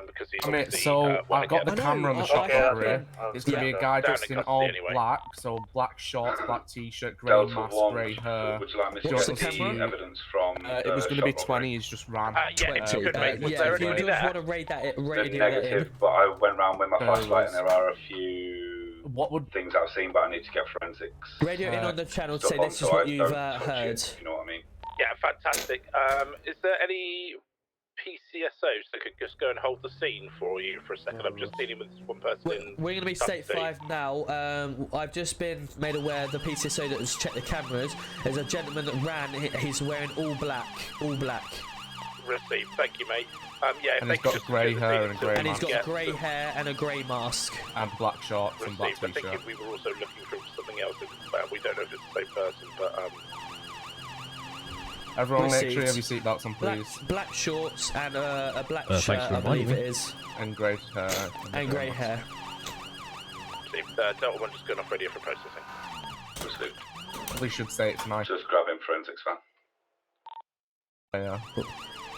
Because he's I mean, obviously, so wanting I've got it. the camera on the shop area. It's going to be a guy Down dressed in in custody all anyway. black, so black shorts, black t-shirt, grey Delta mask, 1, grey hair. would you like me to What's get the the camera? evidence from It was going to be shop 20, robbery? he's just ran. Yeah, if you could, mate. Was Yeah, there if you anybody just there? want to raid that, The raid that in. negative, but I went round with my There flashlight and was- there are a few things I've seen, but I need to get forensics. Radio in on the channel to stuff say on, this so is I what you've don't touch it, heard. if you know what I mean. Yeah, fantastic. Is there any PCSOs that could just go and hold the scene for you for a second? I'm just dealing with one person in We're going to be state custody. 5 now. I've just been made aware the PCSO that has checked the cameras. There's a gentleman that ran. He's wearing all black. All black. Received. Thank you, mate. Yeah, And he's got grey hair and a grey And he's mask. got grey hair and a grey mask. And black shorts and black Received. I t-shirt. think we were also looking for something else. We don't know if it's the same person, but Everyone make sure you have Received. your seatbelts on, please. Black shorts and a black Thanks shirt, for I believe reminding it me. is. And grey hair. And grey hair. received. Delta 1 just going off radio for processing. Received. We should say it's nice. Just grabbing forensics van.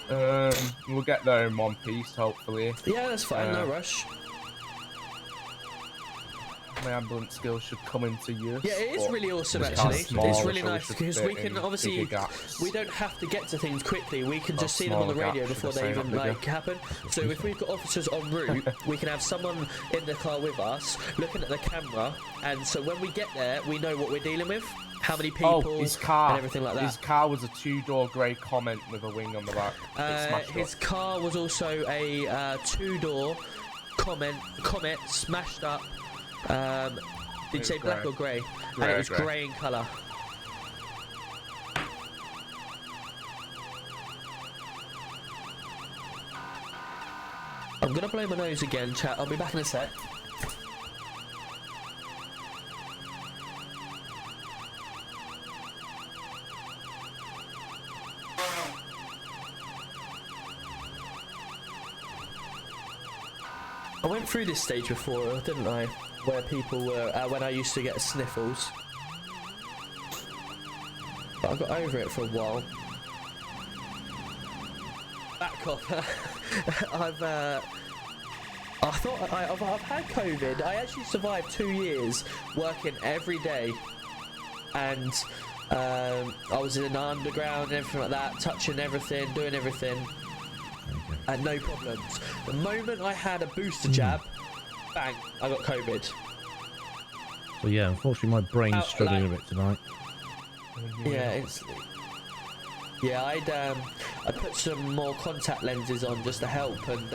Yeah. We'll get there in one piece, hopefully. Yeah, that's fine. No rush. My ambulance skills should come into use. Yeah, it is but really awesome this actually. car's small, It's really so we nice should because fit we can in obviously bigger gaps. we don't have to get to things quickly. We can Or just see them on the smaller radio gaps, before should I they say, even not bigger. like happen. So if we've got officers en route, we can have someone in the car with us looking at the camera, and so when we get there, we know what we're dealing with, how many people, Oh, his car. and everything like that. His car was a two-door grey Comet with a wing on the back. It smashed His up. car was also a two-door Comet smashed up. Did you It say was black grey. or grey? And Grey, it was grey. grey in colour. I'm gonna blow my nose again, chat. I'll be back in a sec. I went through this stage before, didn't I? Where people were, when I used to get sniffles. But I got over it for a while. Back off. I've had COVID. I actually survived 2 years working every day. And I was in the underground and everything like that, touching everything, doing everything. And no problems. The moment I had a booster jab, bang, I got COVID. So yeah, unfortunately my brain's struggling a bit tonight. Yeah, instantly. Yeah, I put some more contact lenses on just to help, and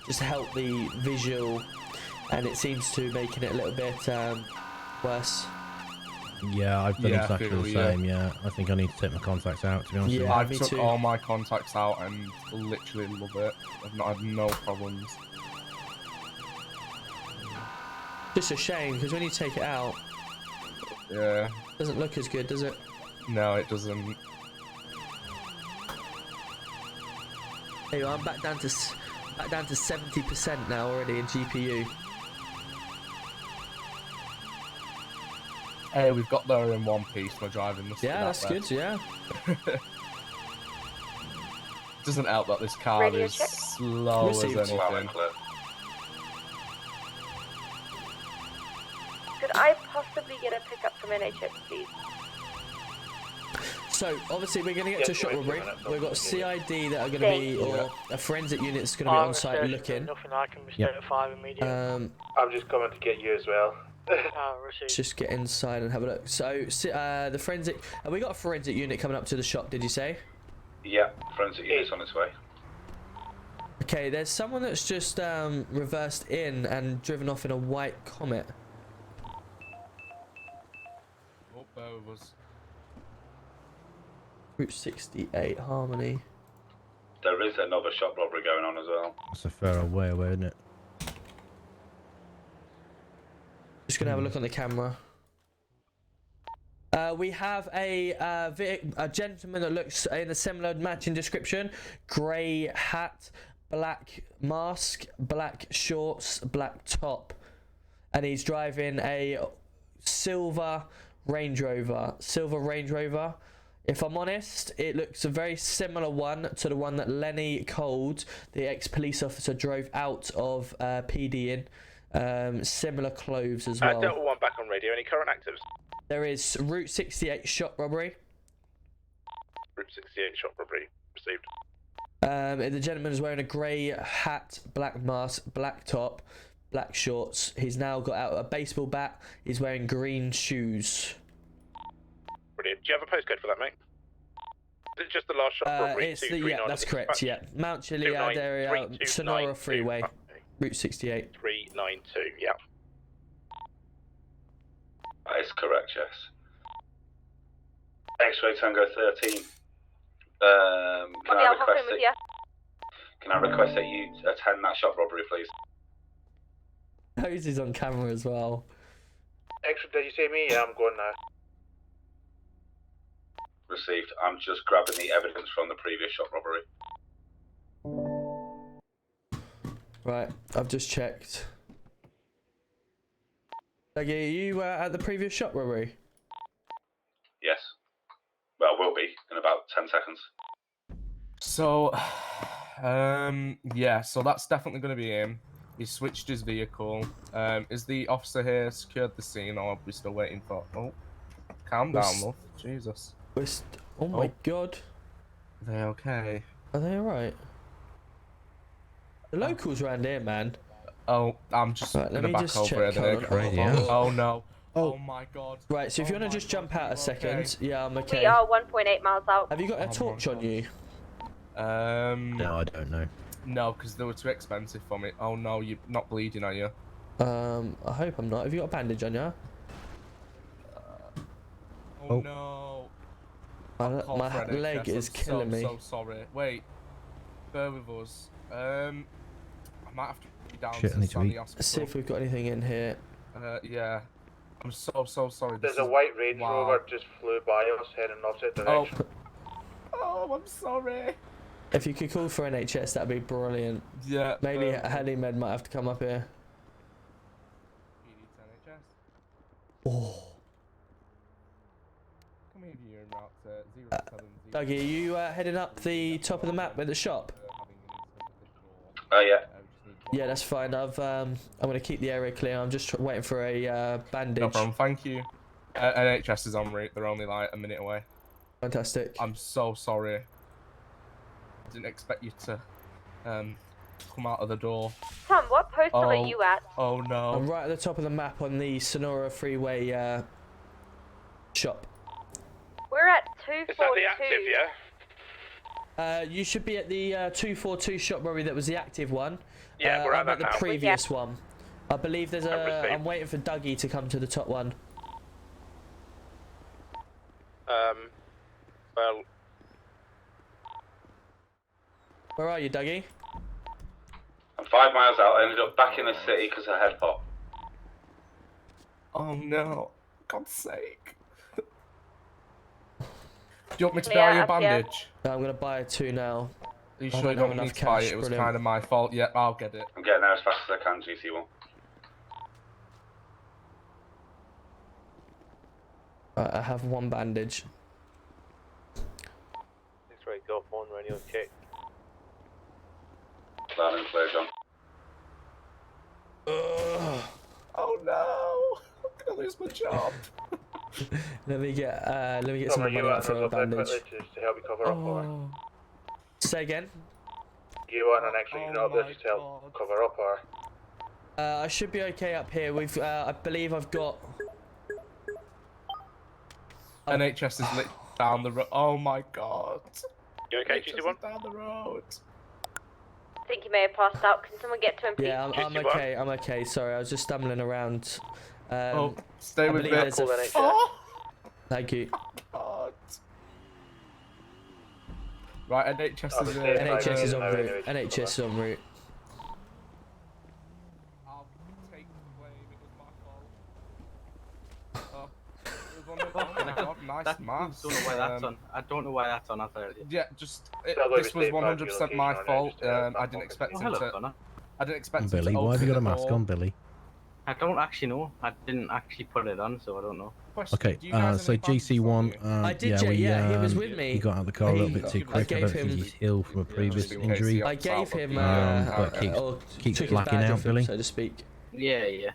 just to help the visual, and it seems to making it a little bit worse. Yeah, I've done Yeah, I exactly feel the you. same. Yeah, I think I need to take my contacts out. To be honest, with you. I took all my contacts out and literally love it. I've not had no problems. Just a shame because when you take it out, Yeah. it doesn't look as good, does it? No, it doesn't. There you are, I'm back down to 70% now already in GPU. Hey, we've got there in one piece. My driving must Yeah, be that's good. Yeah. Doesn't help that this car Radio is check. slow Received. as anything. Could I possibly get a pickup from NHS, please? So obviously we're going to get to shot robbery. We've got CID that are going to Thank be, you. or a forensic unit's going to be on site looking. Nothing I can be at 5 immediately. I'm just coming to get you as well. Let's just get inside and have a look. So the forensic, we got a forensic unit coming up to the shop. Did you say? Yeah, forensic unit's on its way. Okay, there's someone that's just reversed in and driven off in a white Comet. Oh, there was. Route 68 Harmony. There is another shop robbery going on as well. That's a fair way away, isn't it? Just gonna have a look on the camera. We have a gentleman that looks in a similar matching description: grey hat, black mask, black shorts, black top, and he's driving a silver Range Rover. If I'm honest, it looks a very similar one to the one that Lenny Cold, the ex-police officer, drove out of PD in. Similar clothes as well. Delta 1 back on radio. Any current actives? There is Route 68 shop robbery. Route 68 shop robbery. Received. The gentleman is wearing a grey hat, black mask, black top, black shorts. He's now got out a baseball bat. He's wearing green shoes. Brilliant. Do you have a postcode for that, mate? Is it just the last shop robbery? It's the, yeah, that's correct. Yeah, Mount Chiliad area, Sonora Freeway, Route 68. 392. Yeah. That is correct, yes. X-ray Tango 13. Can I request that you attend that shop robbery, please? Hose is on camera as well. Extra, did you see me? Yeah, I'm going now. Received. I'm just grabbing the evidence from the previous shop robbery. Right, I've just checked. Are you at the previous shop robbery? Yes. Well, will be in about 10 seconds. So, yeah, so that's definitely going to be him. He switched his vehicle. Is the officer here secured the scene, or are we still waiting for... Oh, calm down, love. Jesus. Oh my god. Are they okay? Are they alright? The locals around here, man. Oh, I'm just right, gonna back over there. Oh no. Oh my god. Right, so if you want to just jump out a second, okay? yeah, I'm okay. We are 1.8 miles out. Have you got a torch on you? No, I don't know. No, because they were too expensive for me. Oh no, you're not bleeding, are you? I hope I'm not. Have you got a bandage on you? Oh no. My leg is killing me. So sorry. Wait. Bear with us. I might have to be down Shit, I need to eat. Let's see if we've got anything in here. Yeah. I'm so sorry. There's a white Range Rover just flew by us heading in opposite direction. Oh, I'm sorry. If you could call for NHS, that'd be brilliant. Yeah. Maybe HeliMed might have to come up here. Oh. Come here, you're in route 070. Dougie, are you heading up the top of the map at the shop? Yeah. Yeah, that's fine. I'm gonna keep the area clear. I'm just waiting for a bandage. No problem. Thank you. NHS is en route. They're only like a minute away. Fantastic. I'm so sorry. I didn't expect you to come out of the door. Tom, what postal are you at? Oh no. I'm right at the top of the map on the Sonora Freeway shop. We're at 242. Is that the active, yeah? You should be at the 242 shop robbery. That was the active one. Yeah, we're at that the now. previous one. I believe there's a. I'm waiting for Dougie to come to the top one. Well. Where are you, Dougie? I'm 5 miles out. I ended up back in the city because I had pop. Oh no. God's sake. Do you want me to buy you a bandage? No, I'm gonna buy 2 now. Are you sure you don't need to buy it? It was kind of my fault. Yeah, I'll get it. I'm getting there as fast as I can, GC1. Right, I have 1 bandage. X-ray, go phone radio check. Loud and clear, John. Oh no! I'm gonna lose my job. let me get some money out for a bandage. To help you cover up, or? Say again. You want an extra unit up there just to help cover up, or? I should be okay up here. We've, I believe I've got. NHS is lit down the road. Oh my god. You okay, GC1? Down the road. I think you may have passed out. Can someone get to him, please? Yeah, I'm okay. I'm okay. Sorry, I was just stumbling around. Stay with me. Thank you. God. Right, NHS is NHS is en route. NHS is en route. I'll take the blame. It was my fault. It was on the nice mask. Don't know why that's on. I don't know why that's on. I thought. Yeah, just this was 100% my fault. I didn't expect him to. I didn't expect him to. Billy, why have you got a mask on, Billy? I don't actually know. I didn't actually put it on, so I don't know. Okay, so GC1, I did, yeah, Jay, we, yeah, he was with me. He got out of the car a little bit too I quick. I gave don't think him- he's healed from a previous injury. I gave him, but keeps took his blacking badge out, off him, Billy. so to speak. Yeah.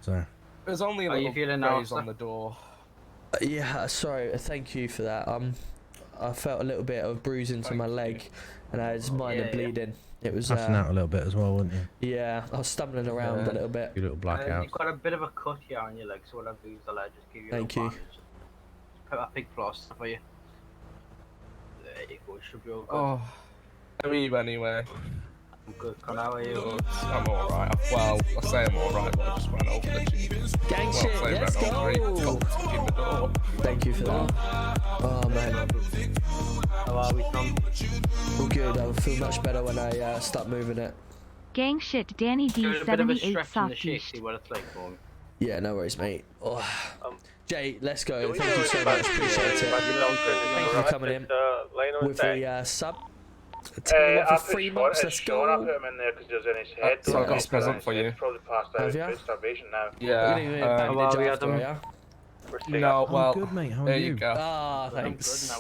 So, There's only a Are you little feeling now, graze on sir? the door. Yeah, sorry, thank you for that. I felt a little bit of bruising to my leg, and I had minor bleeding. It was passing out a little bit as well, weren't you? Yeah, I was stumbling around a little bit. Your little blackout. You've got a bit of a cut here on your leg, so what I'll do is I'll just give you Thank a you. bandage. Put a big plaster for you. There you go, it should be all good. Oh, how are you anyway? I'm good, Con, how are you? I'm alright. Well, I say I'm alright, but I just ran over the cheap. Gang shit, let's go! Thank you for that. Oh man. How are we, Tom? All good, I'll feel much better when I start moving it. Gang shit, Danny Give it a bit of a D78 stretch in the shake, softish. see what it's like for me. Yeah, no worries, mate. Oh. Jay, let's go. Thank you so much, appreciate it. Thank you for coming in with the sub. Tell you what, for 3 months, let's go. I put him in there because he was in his head. So I've got a present for you. Probably passed out Have ya? with starvation now. Yeah. Bandage after, yeah? No, well, good, mate. How are there you? you go. Ah, thanks.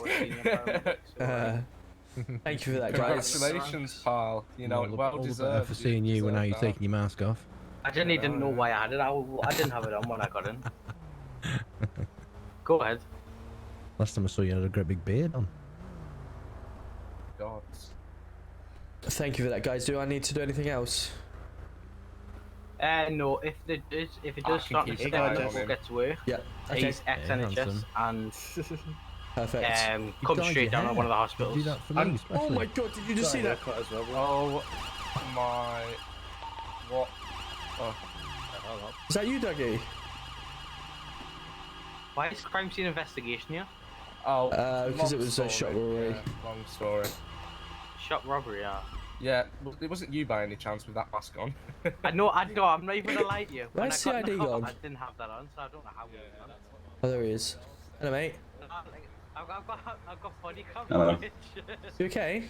Thank you for that, guys. Congratulations, pal. You know, all well the better deserved. for seeing you when now you're deserve taking your mask off. I didn't even know why I had it. I didn't have it on when I got in. Go ahead. Last time I saw you had a great big beard on. God. Thank you for that, guys. Do I need to do anything else? No, if it does start to step up, we'll get to work. Yeah, okay. He's ex-NHS and Perfect. come straight down to one of the hospitals. Do that for me, Oh my god, did you just see that? Oh my. What? Oh. Is that you, Dougie? Why is crime scene investigation here? Oh, because it long was a shot story, robbery. yeah, long story. Shop robbery, yeah. Yeah, well, it wasn't you by any chance with that mask on. I know, I'm not even gonna lie to you. When Where's I got in CID the car, gone? I didn't have that on, so I don't know how we done it. Oh, there he is. Hello, mate. I've got body Hello. coverage. You okay?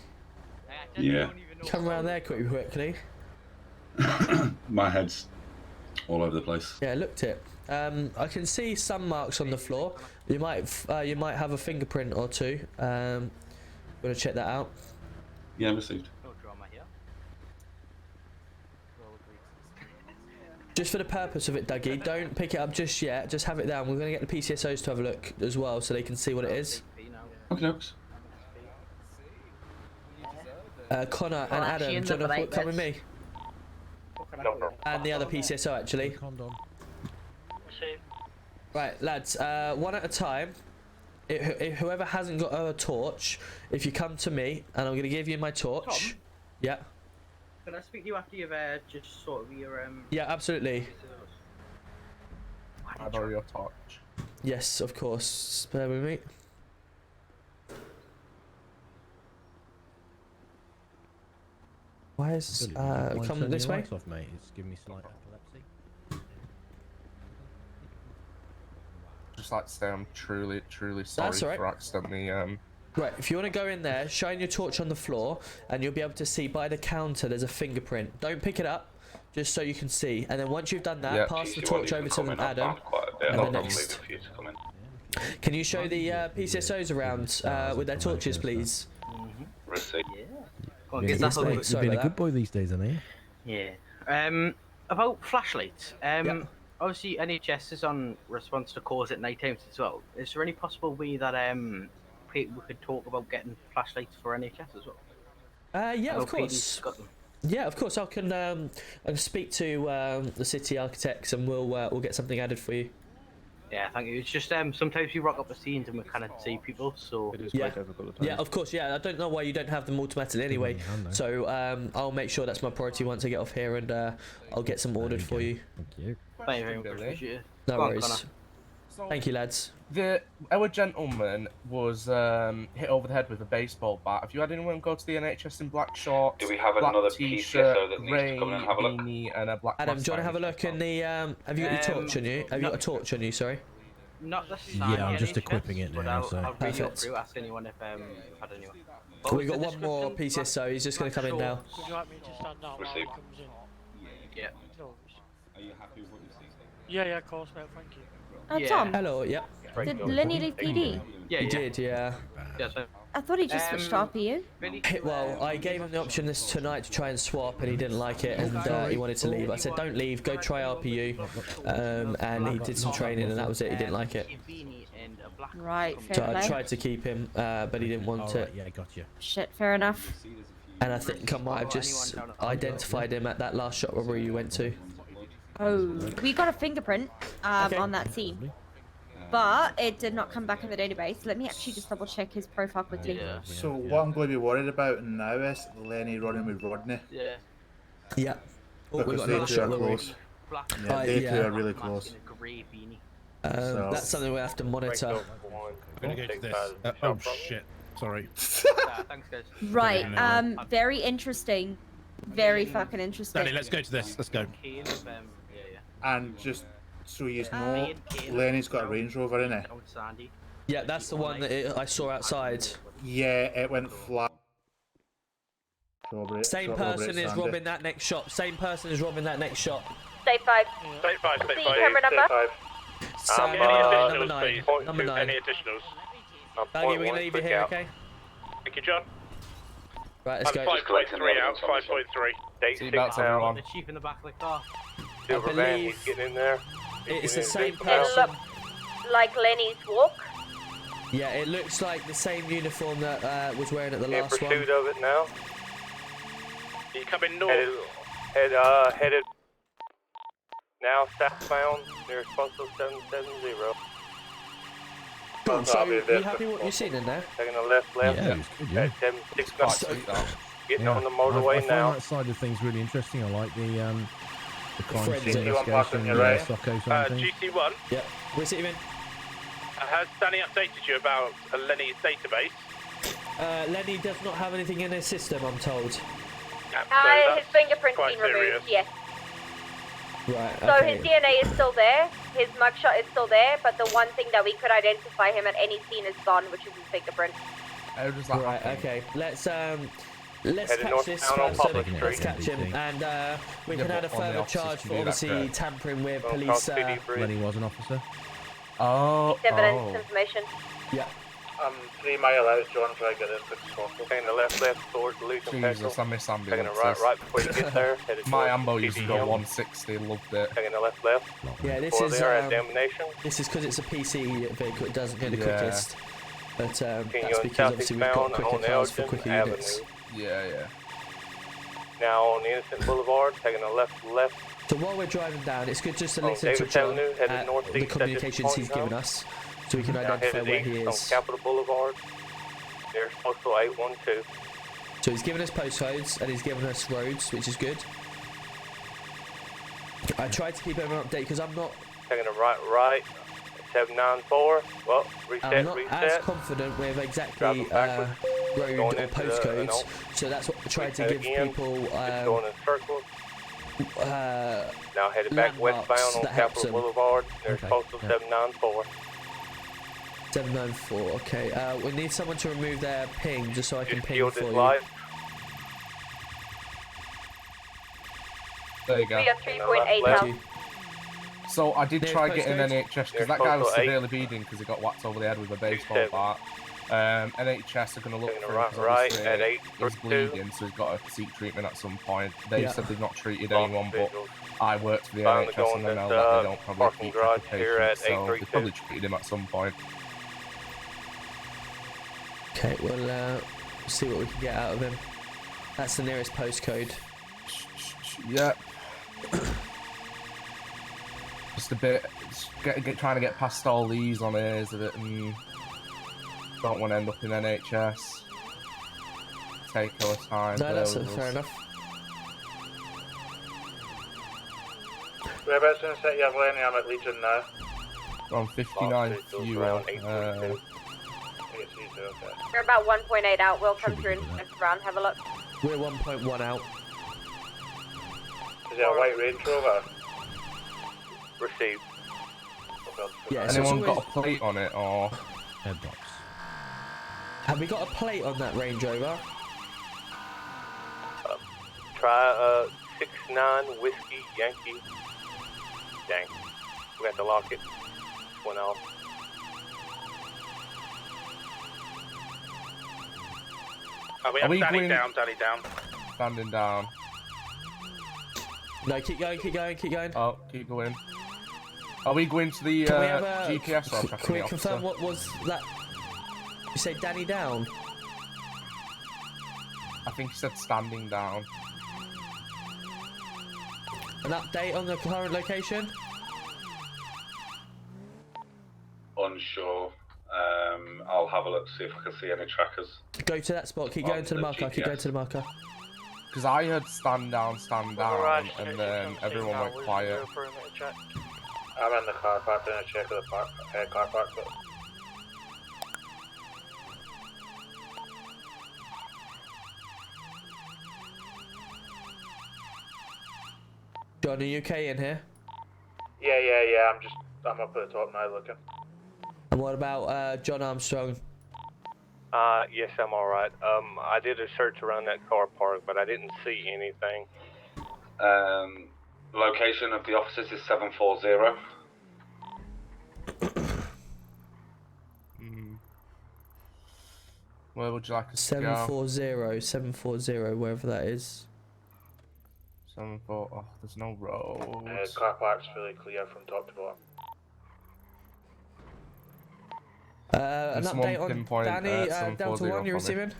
Yeah. Come around there quickly. My head's all over the place. Yeah, looked it. I can see some marks on the floor. You might have a fingerprint or two. Gonna check that out. Yeah, received. No drama here. Just for the purpose of it, Dougie, don't pick it up just yet. Just have it down. We're gonna get the PCSOs to have a look as well, so they can see what it is. Okay, dokes. Connor and Adam, do you want to come with me? And the other PCSO actually. Right, lads. One at a time. Whoever hasn't got a torch, if you come to me, and I'm gonna give you my torch. Tom? Yeah. Can I speak to you after you've just sort of your Yeah, absolutely. I borrow your torch. Yes, of course. Bear with me. Why is come this way? Off, mate. It's giving me slight epilepsy. Just like to say I'm truly sorry That's all right. for accidentally Right, if you want to go in there, shine your torch on the floor, and you'll be able to see by the counter there's a fingerprint. Don't pick it up, just so you can see. And then once you've done that, Yeah. pass the torch over to Adam. And then next. Can you show the PCSOs around with their torches, please? Receipt. Go on, You're get that being, over. you're being a good boy these days, aren't you? Yeah. About flashlights. Obviously NHS is on response to calls at night times as well. Is there any possible way that we could talk about getting flashlights for NHS as well? Yeah, I know of course. PD's got them. Yeah, of course. I can speak to the city architects, and we'll get something added for you. Yeah, thank you. It's just sometimes we rock up the scenes and we kind of see people, so Yeah, yeah, of course. Yeah, I don't know why you don't have them automatically anyway. So I'll make sure that's my priority once I get off here, and I'll get some ordered for you. Thank you. Thank you very much. Appreciate it. No Go on, worries. Connor. Thank you, lads. Our gentleman was hit over the head with a baseball bat. Have you had anyone go to the NHS in black shorts? Do we have black another t-shirt, PCSO that needs to grey come in and have a look? beanie, and a black Adam, do you want to mustache? have a look in the? Have you got your torch on you? Have you got a torch on you? Sorry. Not the Yeah, I'm just NHS, equipping it but now, I'll so. read you up Perfect. through, ask anyone if you've had anyone. We've got one more PCSO. He's just going to come in now. Would you like me to stand down while he comes in? Yeah. No. Are you happy with what you've seen? Yeah, of course, mate. Thank you. Tom. Hello, yeah. Did Lenny leave PD? He did, yeah. I thought he just switched to RPU. Well, I gave him the option this tonight to try and swap, and he didn't like it, and he wanted to leave. I said, don't leave, go try RPU, and he did some training, and that was it. He didn't like it. Right, fair So play. I tried to keep him, but he didn't want it. Yeah, got you. Shit, fair enough. And I think I might have just identified him at that last shot robbery you went to. Oh, we got a fingerprint on that scene. But it did not come back in the database. Let me actually just double check his profile quickly. So what I'm going to be worried about now is Lenny running with Rodney. Yeah. Yeah. Oh, we Because got they another two shot are robbery. close. Yeah, they two are really close. So- That's something we have to monitor. I'm gonna go to this. Oh shit. Sorry. Thanks, guys. Right, very interesting. Very fucking interesting. Danny, let's go to this. Let's go. And just so you know, Lenny's got a Range Rover in it. Yeah, that's the one that I saw outside. Yeah, it went flat. Same person is robbing that next shop. Same person is robbing that next shop. Stay 5. Stay 5, stay 5. See camera number? So, any number additionals, 9. please? Point Number two, 9. Any additionals? Baggy, we're going to leave you here, okay? Thank you, John. Right, let's go. 5.3 out, 5.3. Date 6 now. The chief in the back of the car. Silver van, he's getting in there. It's the same It person. looked like Lenny's walk. Yeah, it looks like the same uniform that was wearing at the In last one. pursuit of it now. You coming north? Headed now southbound near postal 770. Cool, so are you happy what you've seen in there? Taking a left. Yeah, it was good, yeah. At 769. Getting on the I motorway find now. that side of things really interesting. I like the crime Forensic. scene You want investigation, parking, right? Socko side of things. GC1. Yep. Where's it even? Has Danny updated you about Lenny's database? Lenny does not have anything in his system, I'm told. His fingerprint's been removed, yes. Right, So okay. his DNA is still there, his mugshot is still there, but the one thing that we could identify him at any scene is gone, which is his fingerprint. Right, okay. Let's Headed catch north this down on first, Public let's Street. catch him, and we Yeah, can add a but on the further officers charge can for do that, obviously correct? tampering with Well, police. Lenny was an officer. Oh. Evidence information. Yeah. I'm 3 mile out, John, try to get in quick as possible. Taking the left towards Luton Jesus, I Petrol. miss Taking ambulances. a right before you get there. Headed My towards ambo used to go TDM. 160, loved it. Taking the left. Yeah, this Before is there at Damnation. this is because it's a PC vehicle. It doesn't go the Yeah. quickest, but that's Continuing because obviously we've got southeastbound quicker on cars for Elgin quicker Avenue. units. Yeah. Now on Innocent Boulevard, taking a left. So while we're driving down, it's good just to On listen to Davis John Avenue, headed at northeast the at this communications point he's now. given us, so we can Now identify headed where he east on is. Capitol Boulevard. There's postal 812. So he's given us postcodes and he's given us roads, which is good. I tried to keep everyone updated because I'm not. Taking a right. 794. Well, I'm not as reset. confident with exactly Driving backwards. road Going or into the postcodes, north. so that's what I tried to Reset give again. people Just going in circles. Now headed back landmarks westbound on that helps Capitol them. Boulevard. There's Okay, postal yeah. 794. 794. Okay, we need someone to remove their ping just so I can Just ping field for is you. live. There you go. We are 3.8 Thank now. you. So I did Nearest try getting postcode? NHS because that guy was Postal 8. severely bleeding because he got whacked over the head with a baseball 27. bat. NHS are going to look Taking a for him right, 'cause right obviously at he's 8:32. bleeding, so he's got to seek treatment at some point. They Yeah. said they've not treated Wrong anyone, but visuals. I worked for the Bound to NHS go and in I know this, that they don't probably parking keep track of garage here at patients, so they 832. probably treated him at some point. Okay, we'll see what we can get out of him. That's the nearest postcode. Yep. Just a bit, trying to get past all these on ears of it, and don't want to end up in NHS. Take our time. No, that's bear with fair us. enough. Whereabouts in the city of Lenny? I'm at Legion now. We're on 59 Visuals fuel. around 832. It's easy, okay. We're about 1.8 out. We'll come through and next round. Have a look. We're 1.1 out. Is it a white Range Rover? Received. Yeah, so it's Anyone got always- a plate on it, or? Headbox. Have we got a plate on that Range Rover? Try 69 Whiskey Yankee. gang. We had to lock it. Went off. We have Danny down, Danny down. Standing down. No, keep going, keep going, keep going. Oh, keep going. Are we going to the Can we have GPS or Can we confirm what was that? You say Danny down? I think he said standing down. An update on the current location? Unsure. I'll have a look to see if I can see any trackers. Go to that spot, keep going to the marker, keep going to the marker. Because I heard stand down, and then everyone went quiet. I'm in the car park doing a check of the car park. John, are you okay in here? Yeah. I'm up at the top now looking. And what about John Armstrong? Yes, I'm alright. I did a search around that car park, but I didn't see anything. Location of the officers is 740. Where would you like us to go? 740, wherever that is. 74. Oh, there's no roads. Car park's really clear from top to bottom. An update on Danny, Delta 1, you receiving?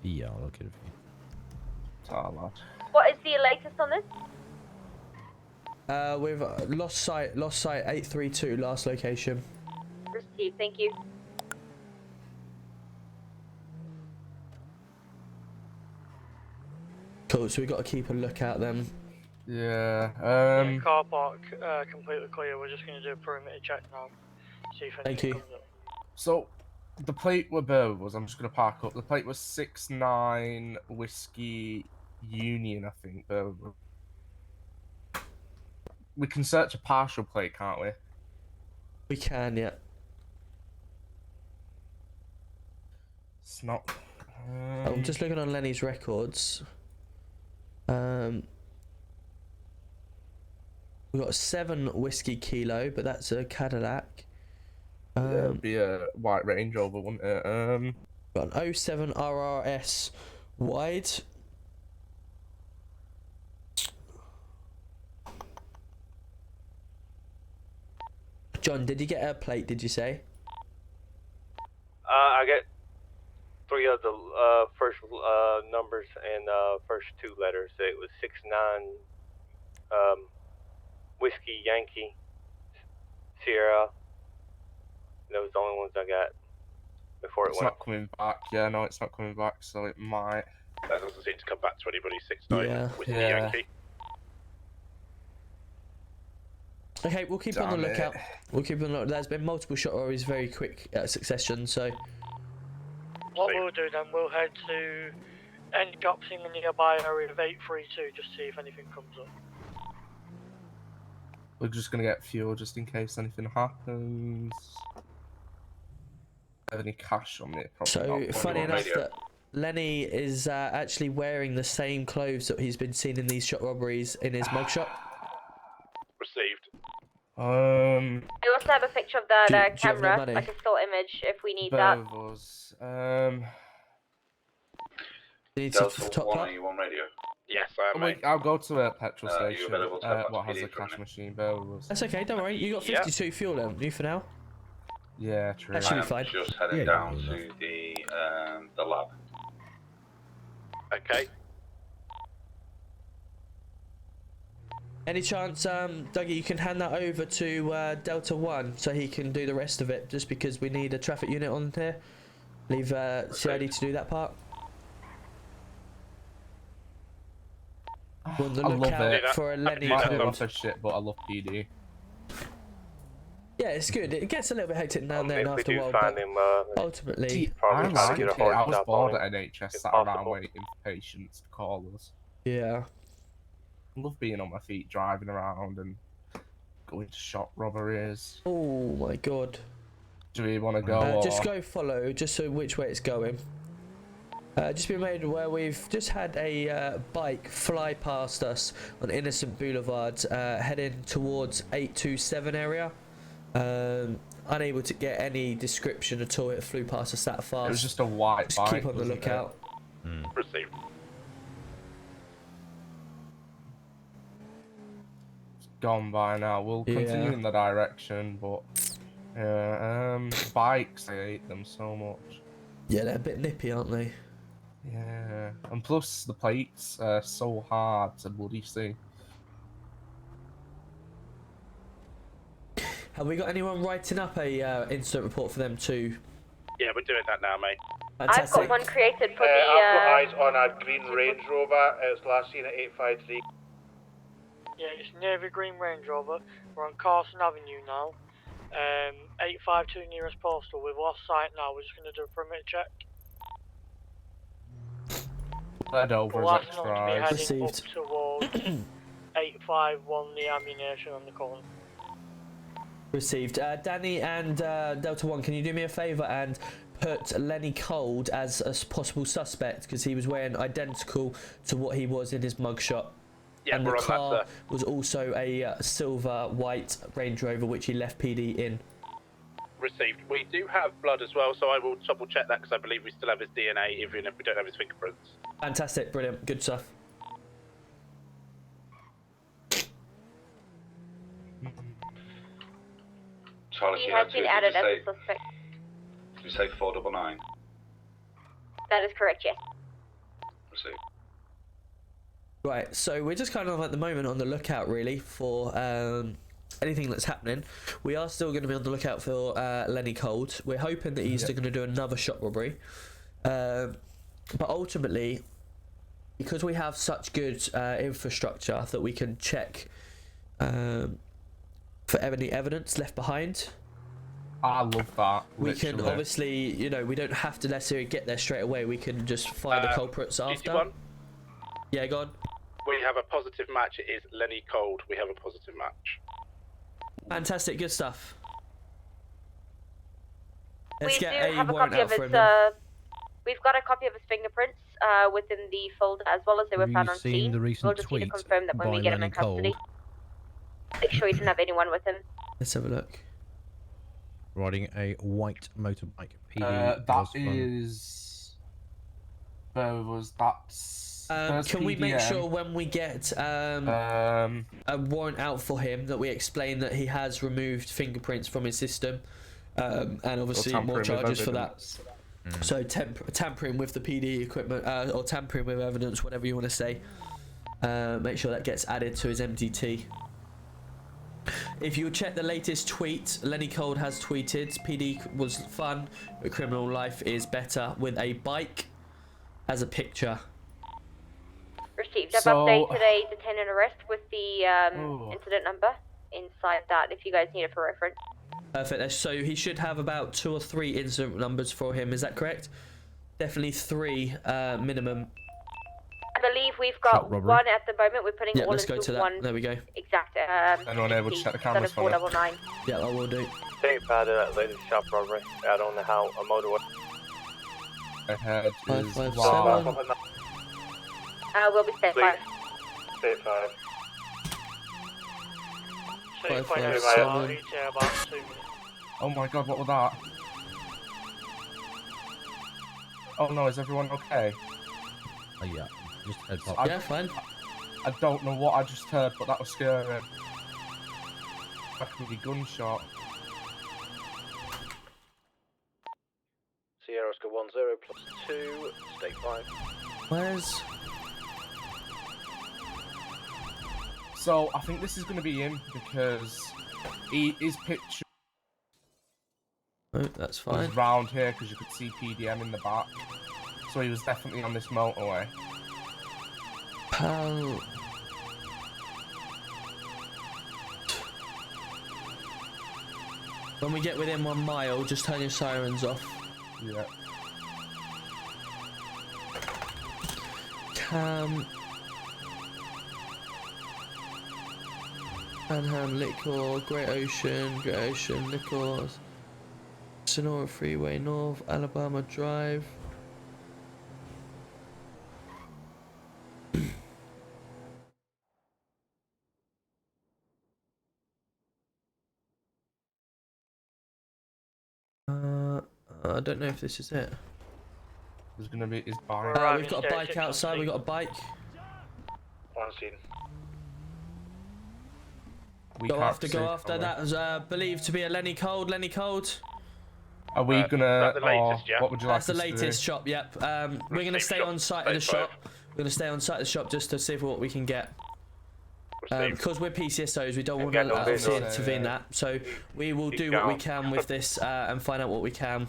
Yeah, I'll look at it for you. What is the latest on this? We've lost sight 832, last location. Received, thank you. Cool, so we've got to keep a lookout then. Yeah, car park completely clear. We're just going to do a perimeter check now. See if anything comes up. So, the plate was, I'm just going to park up. The plate was 69 Whiskey Union, I think. We can search a partial plate, can't we? We can, yeah. It's not... I'm just looking on Lenny's records. We've got 7 Whiskey Kilo, but that's a Cadillac. Yeah, it'd be a white Range Rover, wouldn't it? Got an 07 RRS wide. John, did you get a plate, did you say? I get 3 of the first numbers and first 2 letters. It was 69 Whiskey Yankee Sierra. Those were the only ones I got before it It's went. not coming back. Yeah, no, it's not coming back, so it might. That doesn't seem to come back to anybody. 69 Yeah. Whiskey Yeah. Yankee. Okay, we'll keep on the lookout. We'll keep on the lookout. There's been multiple shot robberies very quick succession, so... What we'll do then, we'll head to any shops in the nearby area of 832 just see if anything comes up. We're just gonna get fuel just in case anything happens. Have any cash on it? Probably So, not. funny enough that Lenny is actually wearing the same clothes that he's been seen in these shot robberies in his mugshot. Received. I also have a picture of Do you the have no camera, money? like a still image, if we need that. You need Delta to top 1, up? are you on radio? Yes, I am, mate. I'll go to a petrol Are you station. available to have What has PD a for a cash minute? machine? Bear with us. That's okay, don't worry. You got 52 fuel, haven't you, for now? Yeah, true. That should be I'm fine. just heading down to the lab. Okay. Any chance, Dougie, you can hand that over to Delta 1 so he can do the rest of it, just because we need a traffic unit on here. Leave CID to do that part. We're on the I love lookout it. for a Lenny Might be code. for shit, but I love PD. Yeah, it's good. It gets a little bit hectic now and then If we after a do while, find but him, ultimately, probably I try to like get it. a hard I was stop bored on at him, NHS, if sat around possible. waiting for patients to call us. yeah. I love being on my feet, driving around and going to shop robberies. Oh my god. Do we want to go? Just or- go follow, just so which way it's going. Just been made aware we've just had a bike fly past us on Innocent Boulevard, heading towards 827 area. Unable to get any description at all. It flew past us that fast. It was just a white bike. Keep on the lookout. Received. It's gone by now. We'll continue in the direction, but bikes, I hate them so much. Yeah, they're a bit nippy, aren't they? Yeah, and plus the plates are so hard to bloody see. Have we got anyone writing up a incident report for them too? Yeah, we're doing that now, mate. Fantastic. I've got one created for I've got the. eyes on a green Range Rover. It was last seen at 853. Yeah, it's Navy Green Range Rover. We're on Carson Avenue now. 852 nearest postal. We've lost sight now. We're just going to do a perimeter check. Head over We'll as ask not to be extra heading eyes. up towards 851, the ammunition on the corner. Received. Danny and Delta 1, can you do me a favour and put Lenny Cold as a possible suspect, because he was wearing identical to what he was in his mugshot. Yeah, and we're the on car that, sir. was also a silver white Range Rover which he left PD in. Received. We do have blood as well, so I will double check that because I believe we still have his DNA, even if we don't have his fingerprints. Fantastic, brilliant, good stuff. Charlie, He has been added as a suspect. Did you say 499? That is correct, yes. Received. Right, so we're just kind of at the moment on the lookout really for anything that's happening. We are still going to be on the lookout for Lenny Cold. We're hoping that he's still going to do another shop robbery. But ultimately, because we have such good infrastructure that we can check for any evidence left behind. I love that. We can literally. obviously, you know, we don't have to necessarily get there straight away. We can just find the culprits after. GT1? Yeah, go on. We have a positive match. It is Lenny Cold. We have a positive match. Fantastic, good stuff. We Let's do get a have a warrant copy out of for his. him. Then. We've got a copy of his fingerprints within the folder as well as they were Have found you on seen scene. the recent We'll just need to tweet confirm that when we by get him Lenny in custody. Cold? Make sure he didn't have anyone with him. Let's have a look. Riding a white motorbike. PD That was from- is. Where was that? Can we make sure when we get a warrant out for him that we explain that he has removed fingerprints from his system, and obviously more charges for that. So tampering with the PD equipment or tampering with evidence, whatever you want to say. Make sure that gets added to his MDT. If you check the latest tweet, Lenny Cold has tweeted, PD was fun, but criminal life is better, with a bike as a picture. Received. I've So- updated a detain and arrest with the incident number inside that if you guys need it for reference. Perfect. So he should have about 2 or 3 incident numbers for him, is that correct? Definitely 3 minimum. I believe we've got robbery. one at the moment. We're putting Yeah, it all let's go into to that. one There we go. exact. Anyone able to check the cameras for me? 499. Yeah, I will do. Take part of that latest shop robbery out on the how a motorway. Ahead is 557. We'll be set by. State 5. So you point 557. out ETA about 2 minutes. Oh my god, what was that? Oh no, is everyone okay? Oh yeah, just heads up. Yeah, fine. I don't know what I just heard, but that was scary. That could be gunshot. Sierra Oscar 10 plus 2, state 5. Where's... So I think this is going to be him because his picture Oh, that's fine. was round here because you could see PDM in the back. So he was definitely on this motorway. Pal... When we get within 1 mile, just turn your sirens off. Yeah. Cam... Panham, Liquor, Great Ocean, Liquors, Sonora Freeway North, Alabama Drive. I don't know if this is it. There's gonna be his bike. We've got a bike outside. We've got a bike. On scene. Go after. That was believed to be a Lenny Cold. Lenny Cold. Are we gonna? the latest, yeah? What would you like That's the us to latest do? shop. Yep. We're gonna stay on site of the shop. We're gonna stay on site of the shop just to see what we can get. Because we're PCSOs, we don't want to obviously intervene that. So we will do what we can with this and find out what we can.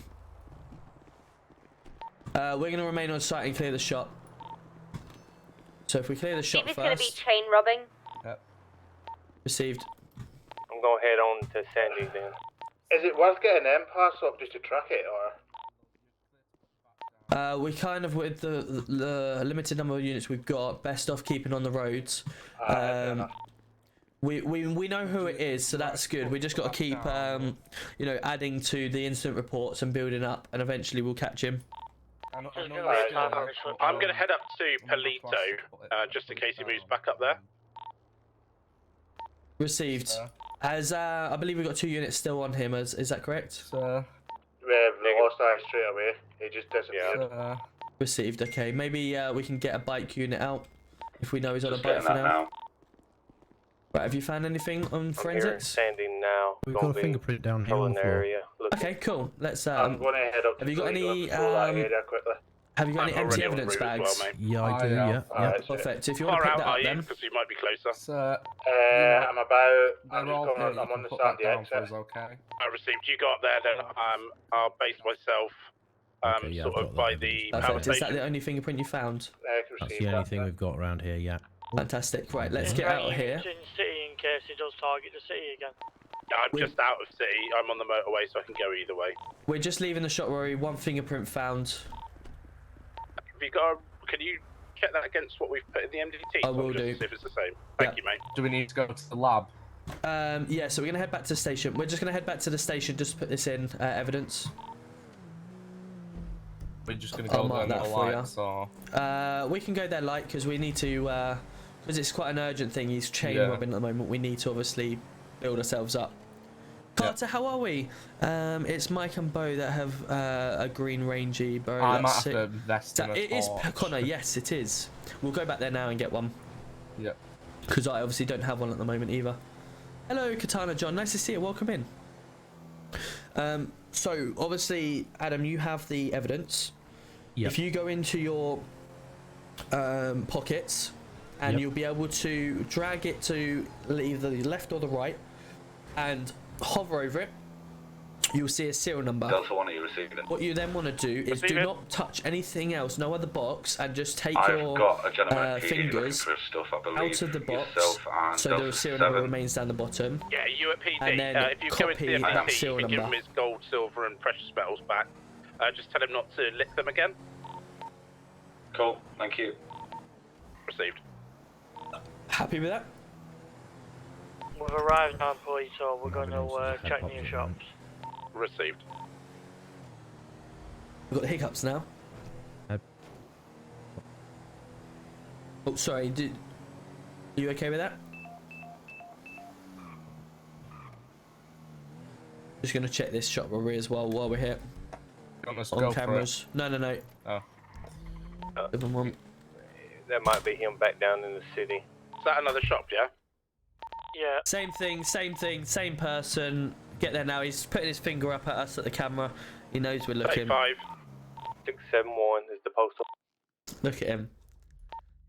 We're gonna remain on site and clear the shop. So if we clear the shop It's first. going to be chain robbing. Yep. Received. I'm gonna head on to Sandy then. Is it worth getting an pass up just to track it, or? We kind of, with the limited number of units we've got, best off keeping on the roads. We know who it is, so that's good. We just got to keep, you know, adding to the incident reports and building up, and eventually we'll catch him. I'm gonna head up to Palito, just in case he moves back up there. Received. As I believe we've got 2 units still on him. Is that correct? We lost him straight away. He just disappeared. Received. Okay, maybe we can get a bike unit out if we know he's on a Just bike getting for that now. now. Right, have you found anything on I'm here forensics? standing now. We've got a fingerprint down here on the floor. area. Okay, cool. Let's. I'm going to head up. Have you got any? quickly. Have you got any empty evidence bags? Yeah, I do. Yeah. Perfect. If you want to pick that up, then. Because he might be closer. I'm about. I'm They're all just here. going. You I'm can on the put that sandy down for exit. us, okay? I received. You got there, then I'll base myself Okay, yeah, sort I've of got by that. the power Perfect. Is that station. the only fingerprint you found? That's the only thing we've got around here. Yeah. Fantastic. Right, let's get out of here. In city in case he does target the city again. I'm just out of city. I'm on the motorway, so I can go either way. We're just leaving the shop, Rory. 1 fingerprint found. Have you got? Can you check that against what we've put in the MDT? I will just do. to see if it's the same. Thank you, mate. Do we need to go to the lab? Yeah, so we're gonna head back to the station. We're just gonna head back to the station just to put this in evidence. We're just gonna I'll go mark there that and for lights, or we can go there light because we need to because it's quite an urgent thing. He's chain Yeah. robbing at the moment. We need to obviously build ourselves up. Carter, how are we? It's Mike and Bo that have a green rangy bow. I might that's have sick. to invest in a It is torch. Connor. Yes, it is. We'll go back there now and get one. Yep. Because I obviously don't have one at the moment either. Hello, Katana John. Nice to see you. Welcome in. So obviously, Adam, you have the evidence. Yep. If you go into your pockets, and Yep. you'll be able to drag it to either the left or the right, and hover over it, you'll see a serial number. Delta 1, are you receiving it? What you then want to do is Receive do it. not touch anything else, no other box, and just take I've your got a gentleman at PD looking fingers for his stuff, I believe. out of the box, Yourself and so Delta the serial number 7. remains down the bottom. Yeah, you at PD. And then If you go into the copy that MDT, you serial can give him number. his gold, silver, and precious metals back. Just tell him not to lick them again. Cool, thank you. Received. Happy with that? We've arrived now, police, so we're going to check near shops. Received. We've got the hiccups now. Oh, sorry. Are you okay with that? Just gonna check this shot robbery as well while we're here. You want us to On go for cameras. it? No. Oh. Different one. That might be him back down in the city. Is that another shop, yeah? Yeah. Same thing, same person. Get there now. He's putting his finger up at us at the camera. He knows we're looking. 35. 671 is the postal. Look at him.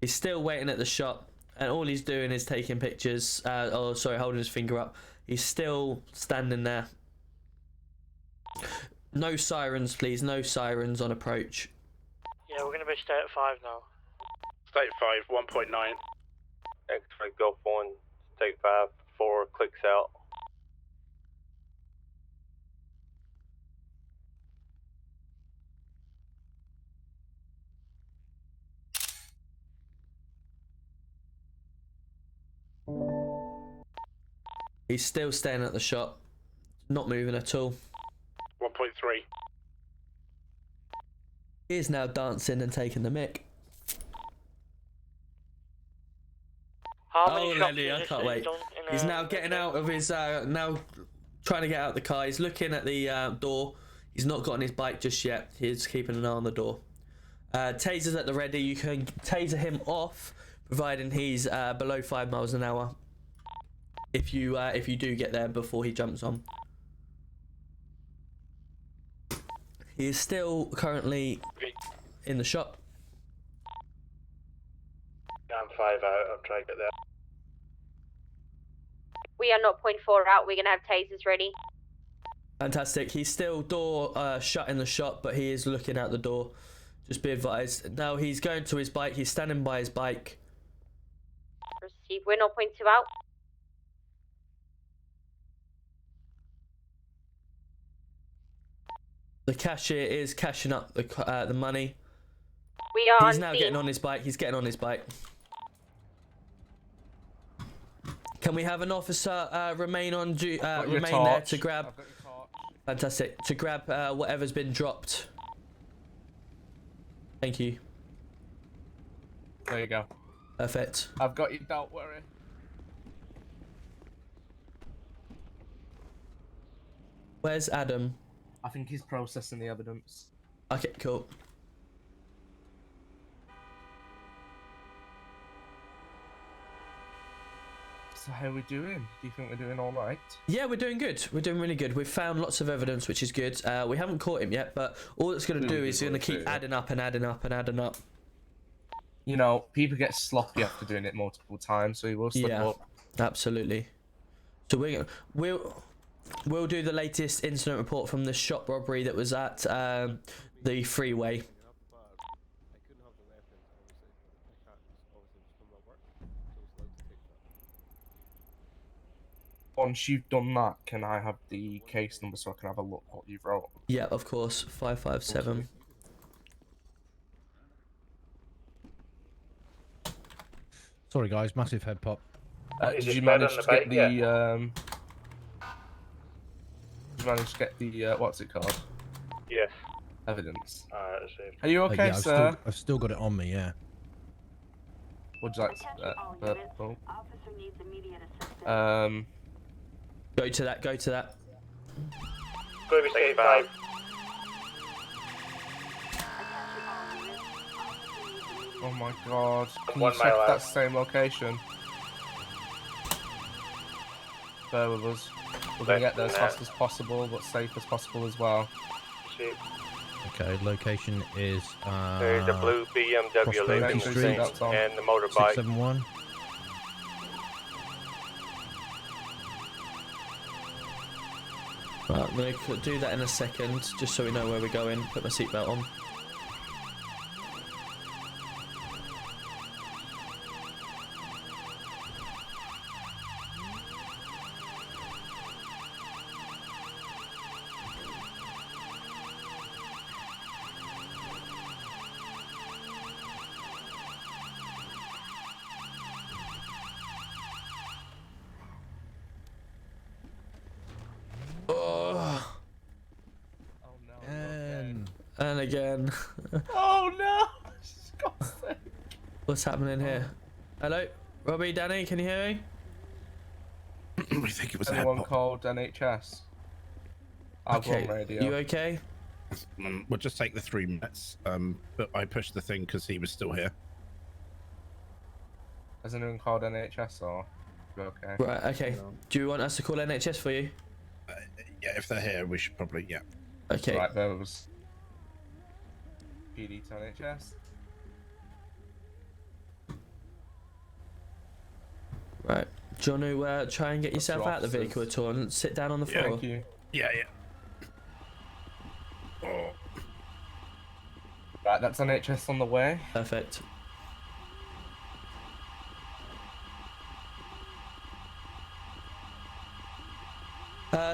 He's still waiting at the shop, and all he's doing is taking pictures. Holding his finger up. He's still standing there. No sirens, please. No sirens on approach. Yeah, we're going to be state 5 now. State 5, 1.9. X-ray Gulf 1, State 5, 4 clicks out. He's still staying at the shop, not moving at all. 1.3. He is now dancing and taking the mick. How many shops Lenny, is I this can't that wait. he's done in He's a- now getting out of his, now trying to get out of the car. He's looking at the door. He's not got on his bike just yet. He's keeping an eye on the door. Taser's at the ready. You can taser him off, providing he's below 5 miles an hour. If you do get there before he jumps on. He is still currently in the shop. Yeah, I'm 5 out. I'll try to get there. We are not 0.4 out. We're gonna have tasers ready. Fantastic. He's still door shut in the shop, but he is looking out the door. Just be advised. Now he's going to his bike. He's standing by his bike. Receive. We're not 0.2 out. The cashier is cashing up the money. We are He's on now scene. getting on his bike. He's getting on his bike. Can we have an officer remain on remain there to grab? Fantastic. To grab whatever's been dropped. Thank you. There you go. Perfect. I've got you, don't worry. Where's Adam? I think he's processing the evidence. Okay, cool. So how are we doing? Do you think we're doing all right? Yeah, we're doing good. We're doing really good. We've found lots of evidence, which is good. We haven't caught him yet, but all it's going to do is going to keep adding up and adding up and adding up. You know, people get sloppy after doing it multiple times, so he will slip Yeah, up. absolutely. So we'll do the latest incident report from the shop robbery that was at the freeway. Once you've done that, can I have the case number so I can have a look what you've wrote? Yeah, of course. 557. Sorry, guys, massive head pop. Did you manage to get the did you manage to get the what's it called? Yes. Evidence. Received. Are you okay, yeah, sir? I've still got it on me, yeah. Would you like Go to that. Go to that. Go to state 5. Oh my god. Can 1 you mile check out. that same location? Bear with us. We're going to get there as fast as possible, but safe as possible as well. Received. Okay, location is There's a blue BMW Prosperity leaving the Street scene and the motorbike. 671. Right, I'm going to do that in a second, just so we know where we're going. Put my seatbelt on. Oh. And again. Oh no! What's happening here? Hello? Robbie, Danny, can you hear me? We think it was Anyone called NHS? I'll go Okay, on radio. you okay? We'll just take the 3 minutes. But I pushed the thing because he was still here. Has anyone called NHS or? You okay? Right, okay. Do you want us to call NHS for you? Yeah, if they're here, we should probably, yeah. Okay. Right, there was PD to NHS. Right. Do you want to try and get yourself your out of the vehicle at all and sit down on the Yeah. floor? Thank you. Yeah, yeah. Oh. Right, that's NHS on the way. Perfect.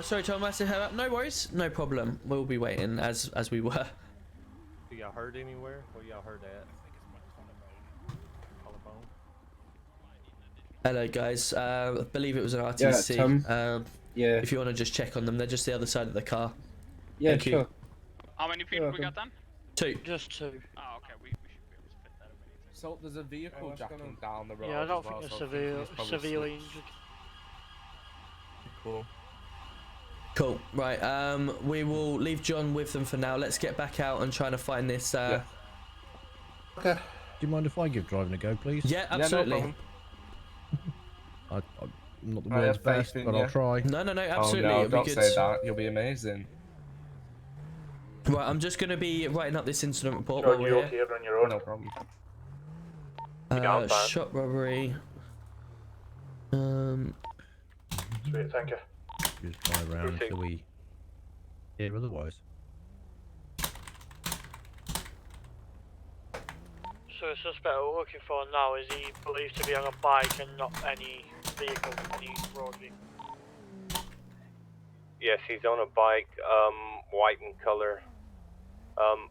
Sorry, Tom, I said hello. No worries, no problem. We'll be waiting as we were. Do y'all hurt anywhere? Where y'all hurt at? Collarbone. Hello, guys. I believe it was an RTC. Yeah, Tom. Yeah. If you want to just check on them, they're just the other side of the car. Yeah, Thank sure. you. How many people we got then? 2. Just 2. Oh, okay, we should be able to fit that in. So there's a vehicle jacking down the road. Yeah, I don't as well, think so they're I think he's probably severely slipped. injured. Cool. Cool. Right. We will leave John with them for now. Let's get back out and try to find this. Okay. Do you mind if I give driving a go, please? Yeah, absolutely. Yeah, no I'm not the I world's have faith best, in but you. I'll try. No, absolutely. Oh, no, It'll don't be good. say that. You'll be amazing. Right, I'm just going to be writing up this incident report John, while we're you here. okay on your own? No problem. Shop robbery. Sweet, thank you. Just drive around until we hear otherwise. So the suspect we're looking for now, is he believed to be on a bike and not any vehicle, any road vehicle? Yes, he's on a bike, white in color.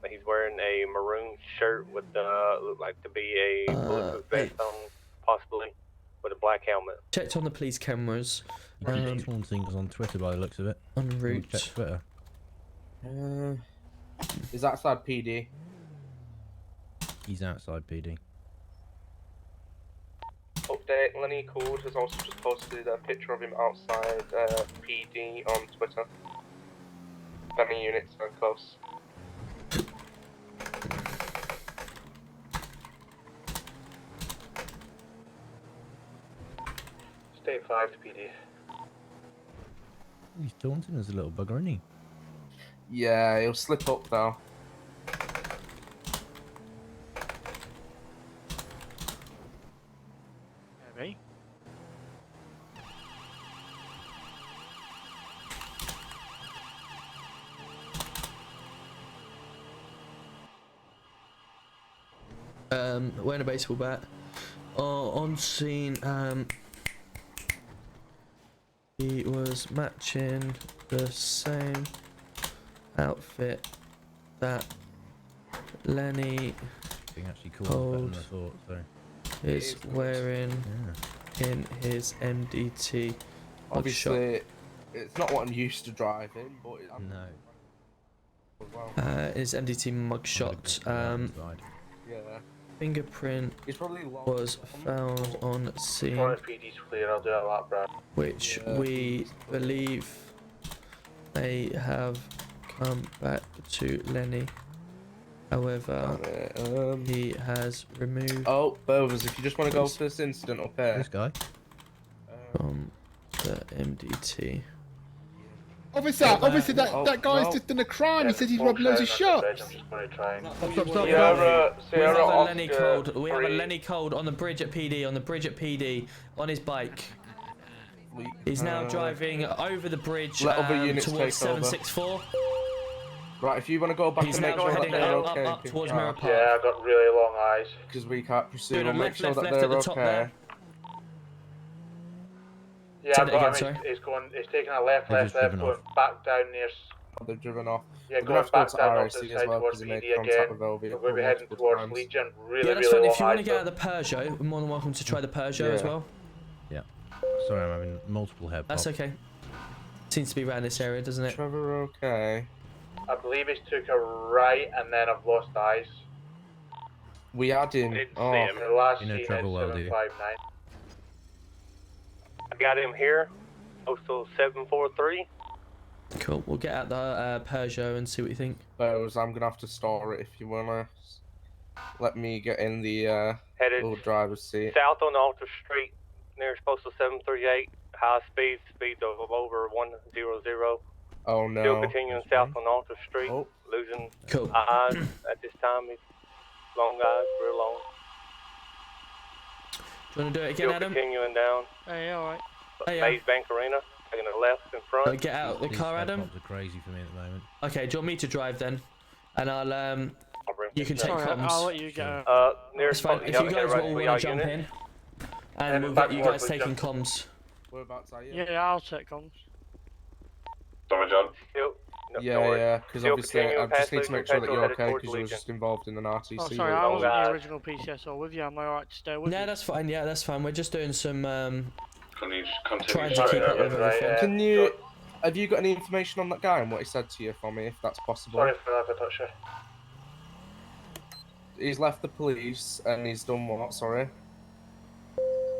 He's wearing a maroon shirt with look like to be a bulletproof vest on, possibly, with a black helmet. Checked on the police cameras. Taunting was on Twitter by the looks of it. En route. Check Twitter. Is that outside PD? He's outside PD. Update, Lenny Cord has also just posted a picture of him outside PD on Twitter. Many units are close. State 5 to PD. He's taunting us a little bugger, isn't he? Yeah, he'll slip up though. Maybe. Wearing a baseball bat. On scene, he was matching the same outfit that Lenny Being actually called better than I thought, so. is wearing in his MDT mugshot. Obviously, it's not what I'm used to driving, but No. His MDT mugshot. Yeah. Fingerprint He's probably was found on scene, PD's clear, I'll do that lap, Brad. which we believe may have come back to Lenny. However, he has removed Oh, Bovers, if you just want to go to this incident up here. This guy? from the MDT. Officer, that guy's just done a crime. He said he's robbed loads of shops. Stop. We have a Lenny Cold. We have a Lenny Cold on the bridge at PD. On his bike. He's now driving over the bridge Let other units towards take over. 764. Right, if you want to go back He's and make now sure that heading they're up, okay. up towards Mirror Park. Yeah, I've got really long eyes. Because we can't pursue Doing a them. Make left, sure left, that left they're at the top okay. there. Yeah, Say I've that got again, him. sorry. It's taking a left, They've just going driven back down near. They've driven off. Yeah, We're gonna going have to go back to down RAC onto the as side well towards because he made PD contact again. with Ovi. So we'll be heading towards Legion. Really, Yeah, that's really fine. long If you want to eyes, get out of the Peugeot, we're more than welcome to try the Peugeot as Yeah. well. Yeah. Sorry, I'm having multiple head That's pops. okay. Seems to be around this area, doesn't it? Trevor, okay. I believe he's took a right and then I've lost eyes. We had him. Didn't Oh, see him. The last You know scene Trevor is well, do you? 759. I got him here. Postal 743. Cool. We'll get out the Peugeot and see what you think. Bose, I'm gonna have to store it if you wanna. Let me get in the Headed little driver's seat. south on Alta Street, nearest postal 738. High speeds of over 100. Oh no. Still continuing south on Alta Street, Oh. losing Cool. eyes at this time. He's long eyes, real long. Do you want to do it again, Still Adam? continuing down. Hey, alright. Hey, Maze Bank Arena, taking a left in front. Get out the These car, head Adam. pops are crazy for me at the moment. Okay, do you want me to drive then? And I'll you can take Sorry, comms. I'll let you get out. That's Nearest fine. If you guys right all for want our to jump unit. in, and we'll get you guys taking comms. Whereabouts are you? Yeah, I'll take comms. Sorry, John. Still, no, Yeah, don't worry. yeah, because Still obviously I continuing just past need to make Luton sure that Petrol, you're headed okay towards because you were Legion. just involved in an RTC. Oh, sorry, I wasn't the original PCSO with you. Am I right to stay with you? No, that's fine. Yeah, that's fine. We're just doing some Can you continue? trying to keep up with everything. Can you? Have you got any information on that guy and what he said to you for me, if that's possible? Sorry for that, Patricia. He's left the police and he's done what? Sorry.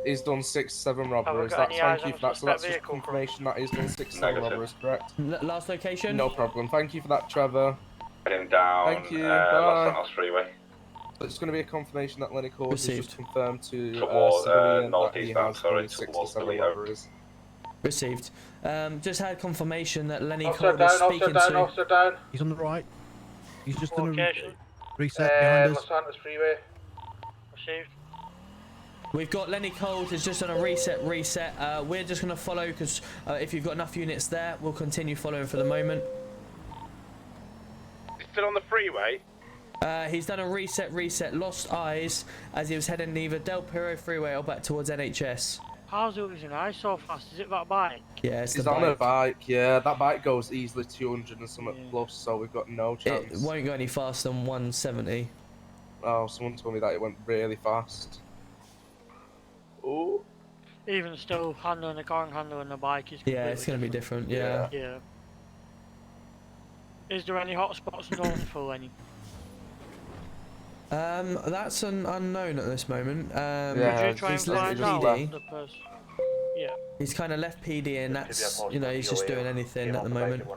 He's done 6-7 robberies. got any eyes Thank you on for that. So that's just vehicle, confirmation that he's done 6-7 Negative. robberies, correct? Last location? No problem. Thank you for that, Trevor. Heading down Thank you. Los Bye. Santos Freeway. It's going to be a confirmation that Lenny Cord has Received. just confirmed to Toward, civilian that he northeastbound, has sorry, done 6 to towards 7 Toledo. robberies. Received. Just had confirmation that Lenny Officer Cole was down, speaking officer down, to. officer down. He's on the right. He's just done a Location. reset behind Los us. Santos Freeway. Received. We've got Lenny Cole has just done a reset. We're just going to follow because if you've got enough units there, we'll continue following for the moment. He's still on the freeway. He's done a reset. Lost eyes as he was heading either Del Perro Freeway or back towards NHS. How's it losing eyes so fast? Is it that bike? Yeah, it's He's the on bike. a bike, yeah. That bike goes easily 200 and something plus, so we've got no It chance. won't go any faster than 170. Oh, someone told me that it went really fast. Oh. Even still, handling the car and handling the bike is Yeah, it's going to be different. Yeah. Yeah. Is there any hotspots known for any? That's an unknown at this moment. Would you try and he's left find out PD. the person? Yeah. He's kind of left PD, and that's, you know, he's just doing anything at the moment.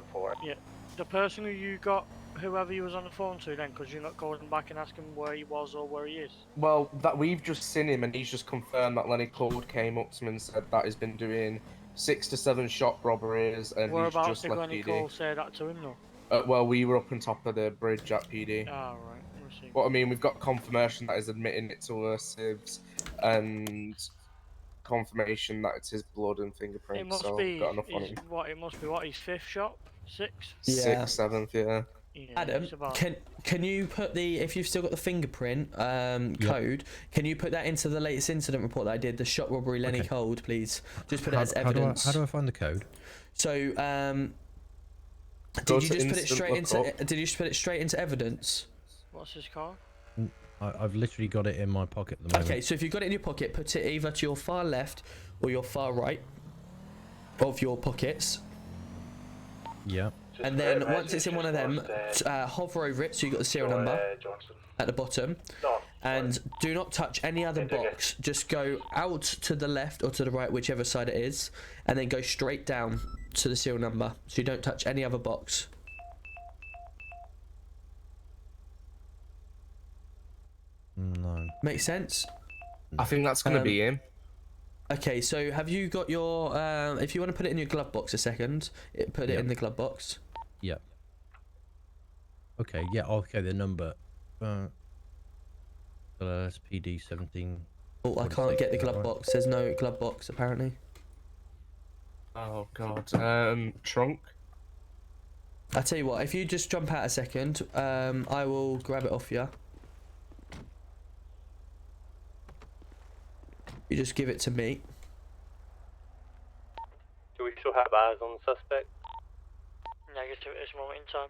Yeah. The person who you got, whoever you was on the phone to then, because you're not calling back and asking where he was or where he is. Well, that we've just seen him, and he's just confirmed that Lenny Cole came up to him and said that he's been doing 6 to 7 shop robberies, and he's Whereabouts just did left Lenny PD. Cole say that to him though? Well, we were up on top of the bridge at PD. Ah, right. Received. But I mean, we've got confirmation that he's admitting it to us, civs, and confirmation that it's his blood and fingerprints. It must so be. got enough on His, him. what? It must be what? His 5th shop? 6th? Yeah. 6th, 7th, yeah. Yeah, Adam, it's about- can you put the, if you've still got the fingerprint code, can you put that into the latest incident report that I did, the shop robbery Lenny Cole, please? Just put it as evidence. How do I find the code? So, Go did you to just put it instant straight into? lookup. Did you just put it straight into evidence? What's his car? I've literally got it in my pocket at the moment. Okay, so if you've got it in your pocket, put it either to your far left or your far right of your pockets. Yeah. And then once it's in one of them, hover over it so you got the serial number at the bottom. And do not touch any other box. Just go out to the left or to the right, whichever side it is, and then go straight down to the serial number. So you don't touch any other box. No. Makes sense? I think that's going to be him. Okay, so have you got your, if you want to put it in your glove box a second, put it in the glove box. Yeah. Okay, yeah, okay, the number. SPD 17. Oh, I can't get the glove box. There's no glove box, apparently. Oh, God. Trunk? I tell you what, if you just jump out a second, I will grab it off you. You just give it to me. Do we still have eyes on the suspect? Negative at this moment in time.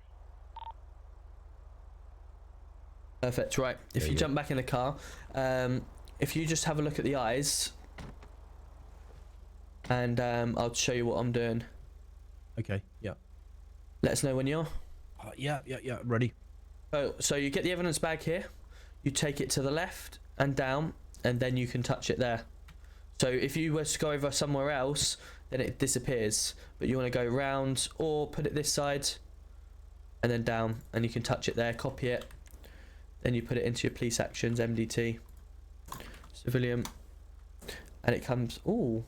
Perfect, right. If you jump back in the car, if you just have a look at the eyes, and I'll show you what I'm doing. Okay, yeah. Let us know when you're. Yeah, ready. So you get the evidence bag here, you take it to the left and down, and then you can touch it there. So if you were to go over somewhere else, then it disappears. But you want to go round or put it this side, and then down, and you can touch it there, copy it. Then you put it into your police actions, MDT, civilian, and it comes. Ooh.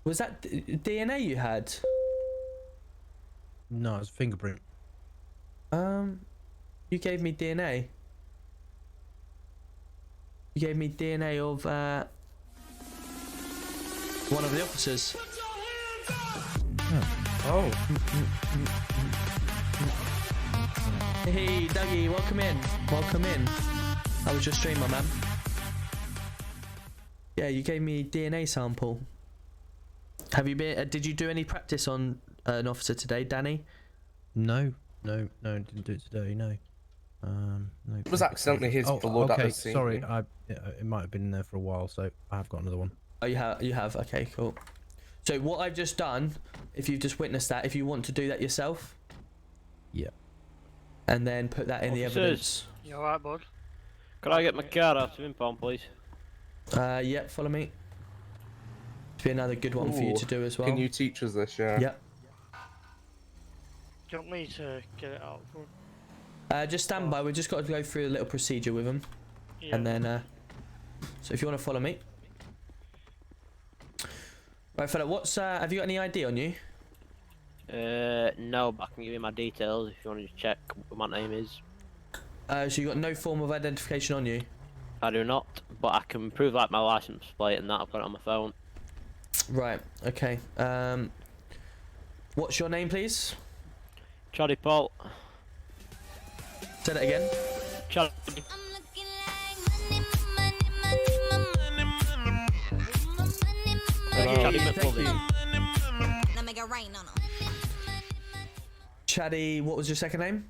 Was that DNA you had? No, it's fingerprint. You gave me DNA. You gave me DNA of one of the officers. Oh. Hey, Dougie, welcome in. Welcome in. How was your stream, my man? Yeah, you gave me DNA sample. Have you been? Did you do any practice on an officer today, Danny? No, didn't do it today. No. No. It was accidentally his blood at okay, the scene. sorry. It might have been in there for a while, so I have got another one. Oh, you have. Okay, cool. So what I've just done, if you've just witnessed that, if you want to do that yourself, yeah, and then put that in the evidence. You alright, bud? Can I get my card out of impound, please? Yep, follow me. Be another good one for you to do as well. Can you teach us this, yeah? Yep. Do you want me to get it out? Just stand by. We've just got to go through a little procedure with them, and then. So if you want to follow me. Right, fella. What's have you got any ID on you? No, but I can give you my details if you want to check what my name is. So you got no form of identification on you? I do not, but I can prove like my license plate and that. I've got it on my phone. Right. Okay. What's your name, please? Charlie Paul. Say that again. Charlie. Chaddy, what was your second name?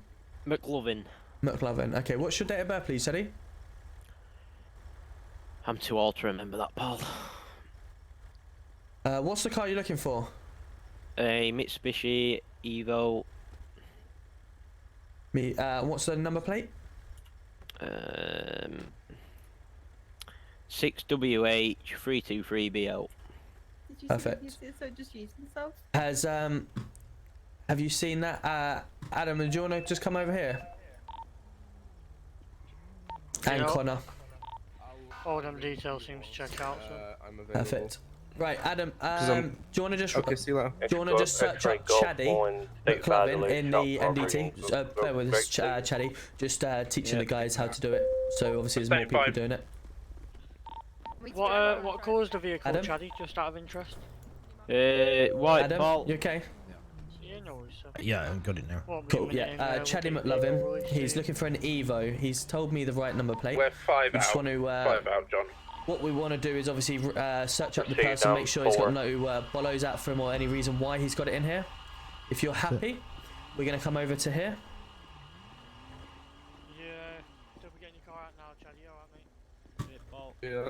McLovin. McLovin. Okay, what's your date of birth, please, Chaddy? I'm too old to remember that, pal. What's the car you're looking for? A Mitsubishi Evo. What's the number plate? 6WH323BO. Perfect. So just use himself. Has have you seen that? Adam, do you want to just come over here? And Connor. All them details seems to check out. So. I'm available. Perfect. Right, Adam. Do you want to just? Okay, see you later. Do you want to just search up Chaddy McLovin in the NDT? Bear with us, Chaddy. Just teaching the guys how to do it. So obviously there's more people doing it. What colour is the vehicle, Adam? Chaddy? Just out of interest. White. Adam, Paul. you okay? Yeah, no worries, sir. Yeah, I've got it now. Cool. Yeah. Chaddy McLovin. He's looking for an Evo. He's told me the right number plate. We're 5 We just out. want to. 5 out, John. What we want to do is obviously search up the Proceed person, down make sure he's got 4. no bollos out for him or any reason why he's got it in here. If you're happy, we're going to come over to here. Yeah, don't be getting your car out now, Chaddy. Alright, mate. Yeah.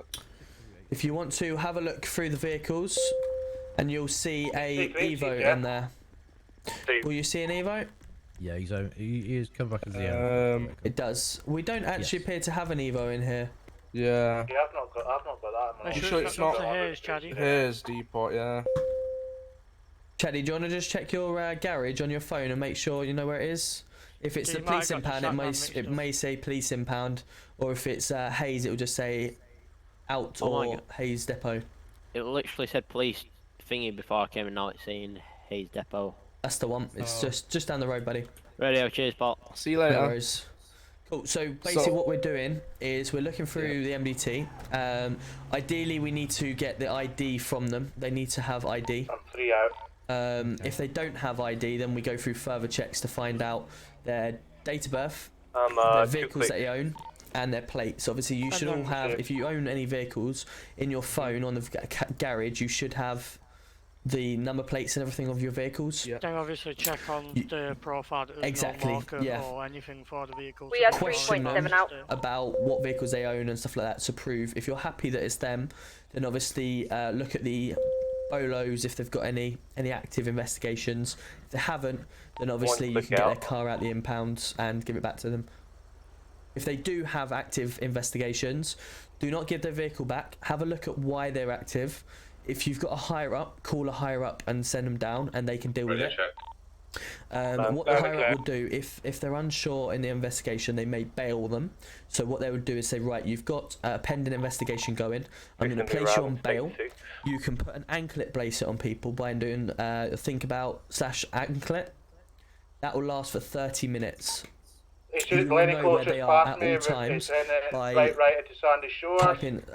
If you want to have a look through the vehicles, and you'll see a Evo in there. Will you see an Evo? Yeah, he's come back as the It does. We don't actually appear to have an Evo in here. Yeah. Yeah, I've not got that. I'm sure it's not. Here's, Chaddy. Here's depot, yeah. Chaddy, do you want to just check your garage on your phone and make sure you know where it is? If it's Yeah, the you might police have got impound, the it may say police impound, or if it's Hayes, it will just say out Oh my or God. Hayes depot. It literally said police thingy before I came, and now it's saying Hayes Depot. That's the one. It's just down the road, buddy. Radio, cheers, Paul. See you later. No worries. Cool. So basically, what we're doing is we're looking through the MDT. Ideally, we need to get the ID from them. They need to have ID. I'm 3 out. If they don't have ID, then we go through further checks to find out their date of birth, their vehicles that they own, and their plates. Obviously, you should all have. If you own any vehicles in your phone on the garage, you should have the number plates and everything of your vehicles. Then obviously check on the profile that there's no marker or anything for the vehicles. We are Question 3.7 them out. about what vehicles they own and stuff like that to prove. If you're happy that it's them, then obviously look at the bolos if they've got any active investigations. If they haven't, then obviously you can get their car out the impound and give it back to them. If they do have active investigations, do not give their vehicle back. Have a look at why they're active. If you've got a higher up, call a higher up and send them down, and they can deal with it. What the higher up will do, if they're unsure in the investigation, they may bail them. So what they would do is say, right, you've got a pending investigation going. I'm going to place you on bail. You can put an anklet bracelet on people by doing think about / anklet. That will last for 30 minutes. It's You just will Glenny know where Coach they just are past at me. all times by right to Sandy Shores. type in /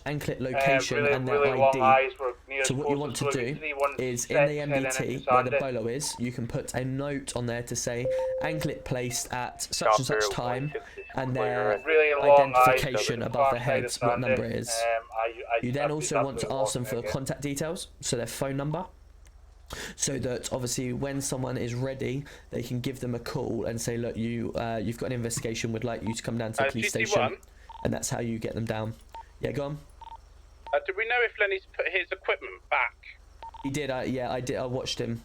anklet location and their really long ID. eyes were near So what you want to do is in the MDT where the bolo is, you can put a note on there to say anklet placed at such and such time, and their identification above their heads, what number it is. You then also want to ask them for contact details, so their phone number, so that obviously when someone is ready, they can give them a call and say, look, you've got an investigation, would like you to come down to the police station, and that's how you get them down. Yeah, go on. Do we know if Lenny's put his equipment back? He did. Yeah, I did. I watched him.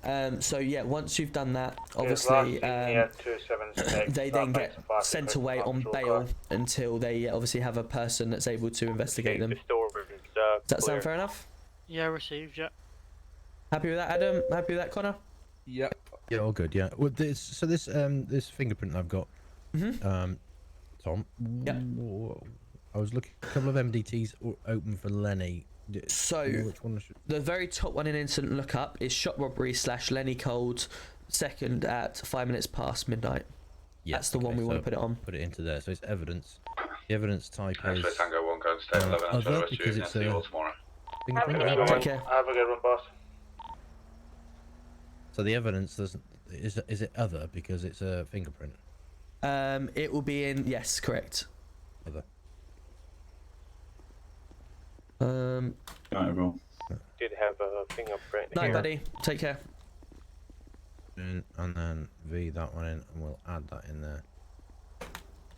So yeah, once you've done that, obviously they then get sent away on bail until they obviously have a person that's able to investigate them. Does that sound fair enough? Yeah, received, yeah. Happy with that, Adam? Happy with that, Connor? Yep. Yeah, all good. Yeah. Well, this fingerprint I've got, Tom. Yeah. I was looking a couple of MDTs open for Lenny. So which one should... the very top one in incident lookup is shop robbery / Lenny Cold, second at 5 minutes past midnight. Yeah, that's the one we want to put it on. Put it into there. So it's evidence. The evidence type is Tango 1 going to state 11 and other, because it's a tomorrow. fingerprint. Take care. Have a good one, boss. So the evidence doesn't is it other because it's a fingerprint? It will be in, yes, correct. Other. Night, everyone. Did have a fingerprint. Night, here. buddy. Take care. And then V that one in, and we'll add that in there.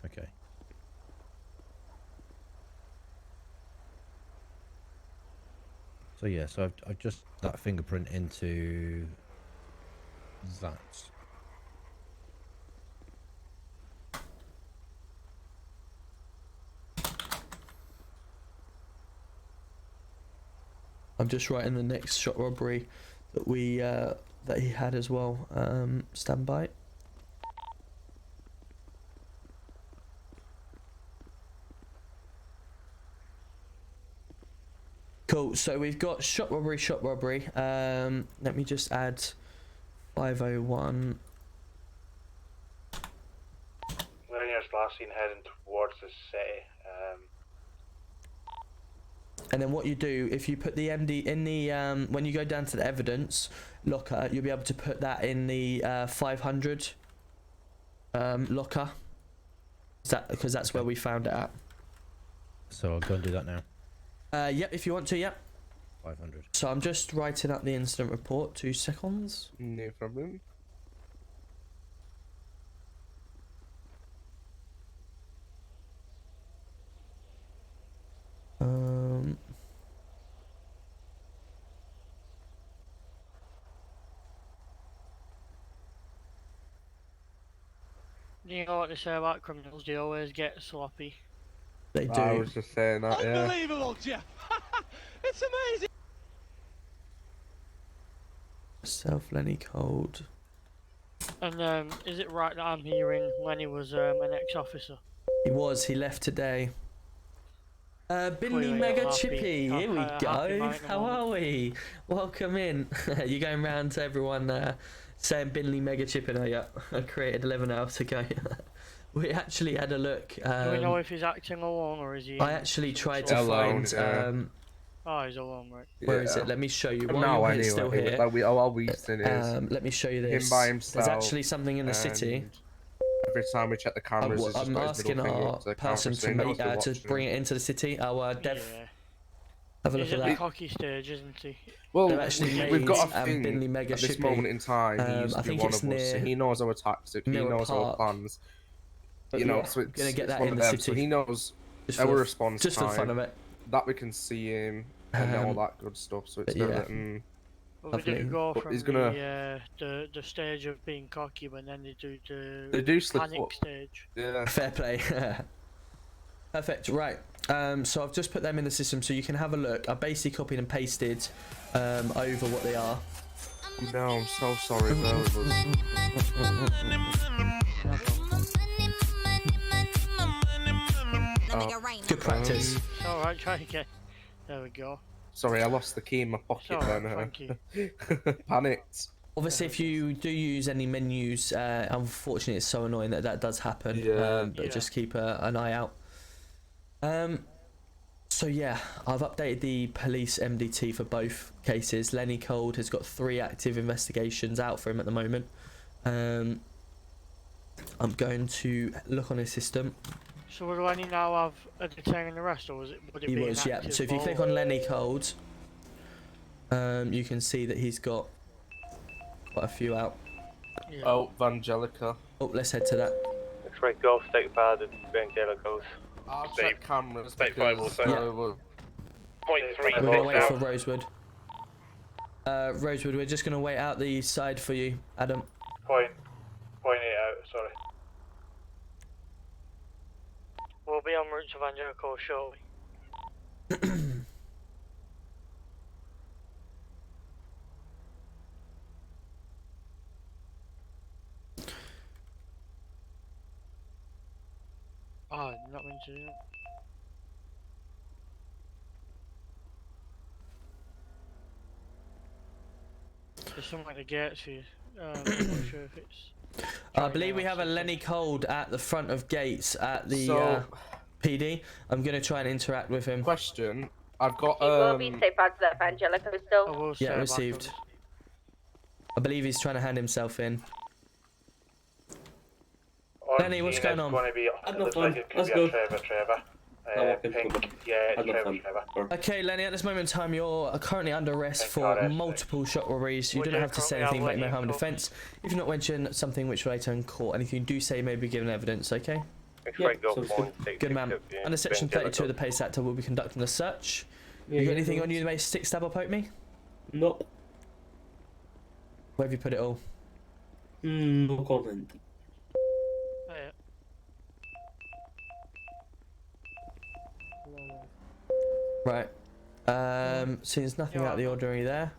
Okay. So yeah, so I've just that fingerprint into that. I'm just writing the next shop robbery that we that he had as well. Stand by. Cool. So we've got shop robbery. Let me just add 501. Linear's last seen heading towards the city. And then what you do, if you put the MD in the when you go down to the evidence locker, you'll be able to put that in the 500 locker. Because that's where we found it at. So I'll go and do that now. Yep, if you want to, yep. 500. So I'm just writing up the incident report. 2 seconds. No problem. You know what they say about criminals? They always get sloppy. They do. I was just saying that, yeah. Unbelievable, Jeff! It's amazing! Self Lenny Cold. And is it right that I'm hearing Lenny was an ex-officer? He was. He left today. Binley Clearly Mega happy- Chippy. Here we happy go. man at the How are we? Welcome in. You're going round to everyone saying Binley Mega Chipping. Oh yeah, I created 11 hours ago. We actually had a look. Do we know if he's acting alone or is he? I actually tried to Alone, find. Oh, he's alone, right? Where is it? Let me show you. While No, you're anyway, still here. like all we seen is Let me show you this. him by himself. There's actually something in the city. and Every time we check the cameras, it's just I'm got his asking middle finger our up to the person camera, so he to, knows they're to watching bring him. it into the city. Our dev. Yeah. Have a look He's at at the that. cocky stage, isn't he? Well, They've actually we've got a made, thing Binley Mega at this Chippy. moment in time. He used I to be think one it's of us, so near he knows our tactics, he Mirror knows our Park. plans. But You know, yeah, so it's, gonna get it's that one in of the them. city. So he knows Just our for- response just time, for the fun of it. that we can see him, and all that good stuff. So it's But yeah. good. Well, they do go But from he's gonna- the stage of being cocky, but then they do the They do slip panic up. stage. Yeah. Fair play. Perfect. Right. So I've just put them in the system so you can have a look. I basically copied and pasted over what they are. No, I'm so sorry, bro. It was... Good practice. It's alright, try again. There we go. Sorry, I lost the key in my pocket It's alright, then. thank you. Panicked. Obviously, if you do use any menus, unfortunately, it's so annoying that does happen. Yeah. But just keep an eye out. So yeah, I've updated the police MDT for both cases. Lenny Cold has got 3 active investigations out for him at the moment. I'm going to look on his system. So would Lenny now have a detaining arrest, or would it He be was, an yeah. active So if you click vote? on Lenny Cold, you can see that he's got quite a few out. Yeah. Oh, Vangelica. Oh, let's head to that. X-ray Golf, State 5, the Evangelicals. I'll State- check cameras. State 5 because, also. Yeah. Point three. We're gonna wait for Rosewood. Rosewood, we're just gonna wait out the side for you, Adam. Point it out, sorry. We'll be en route to Van Jericho shortly. Oh, not meant to do that. There's something at the gates here. I'm not sure if it's... I believe we have a Lenny Cold at the front of gates at the PD. I'm gonna try and interact with him. Question. I've got He will be safe back to that Angelica still. Yeah, received. I believe he's trying to hand himself in. Lenny, what's going on? Looks like it could be a Trevor. Pink. Yeah, Trevor. Okay, Lenny, at this moment in time, you're currently under arrest for multiple shot robberies. You don't have to say anything about no harm and defence. If you're not mentioned something which will later in court, anything you do say may be given evidence, okay? Good man. Under section 32 of the PACE Act, I will be conducting a search. You got anything on you that may stick, stab or poke me? Nope. Where have you put it all? No comment. Right. So there's nothing out of the ordinary there.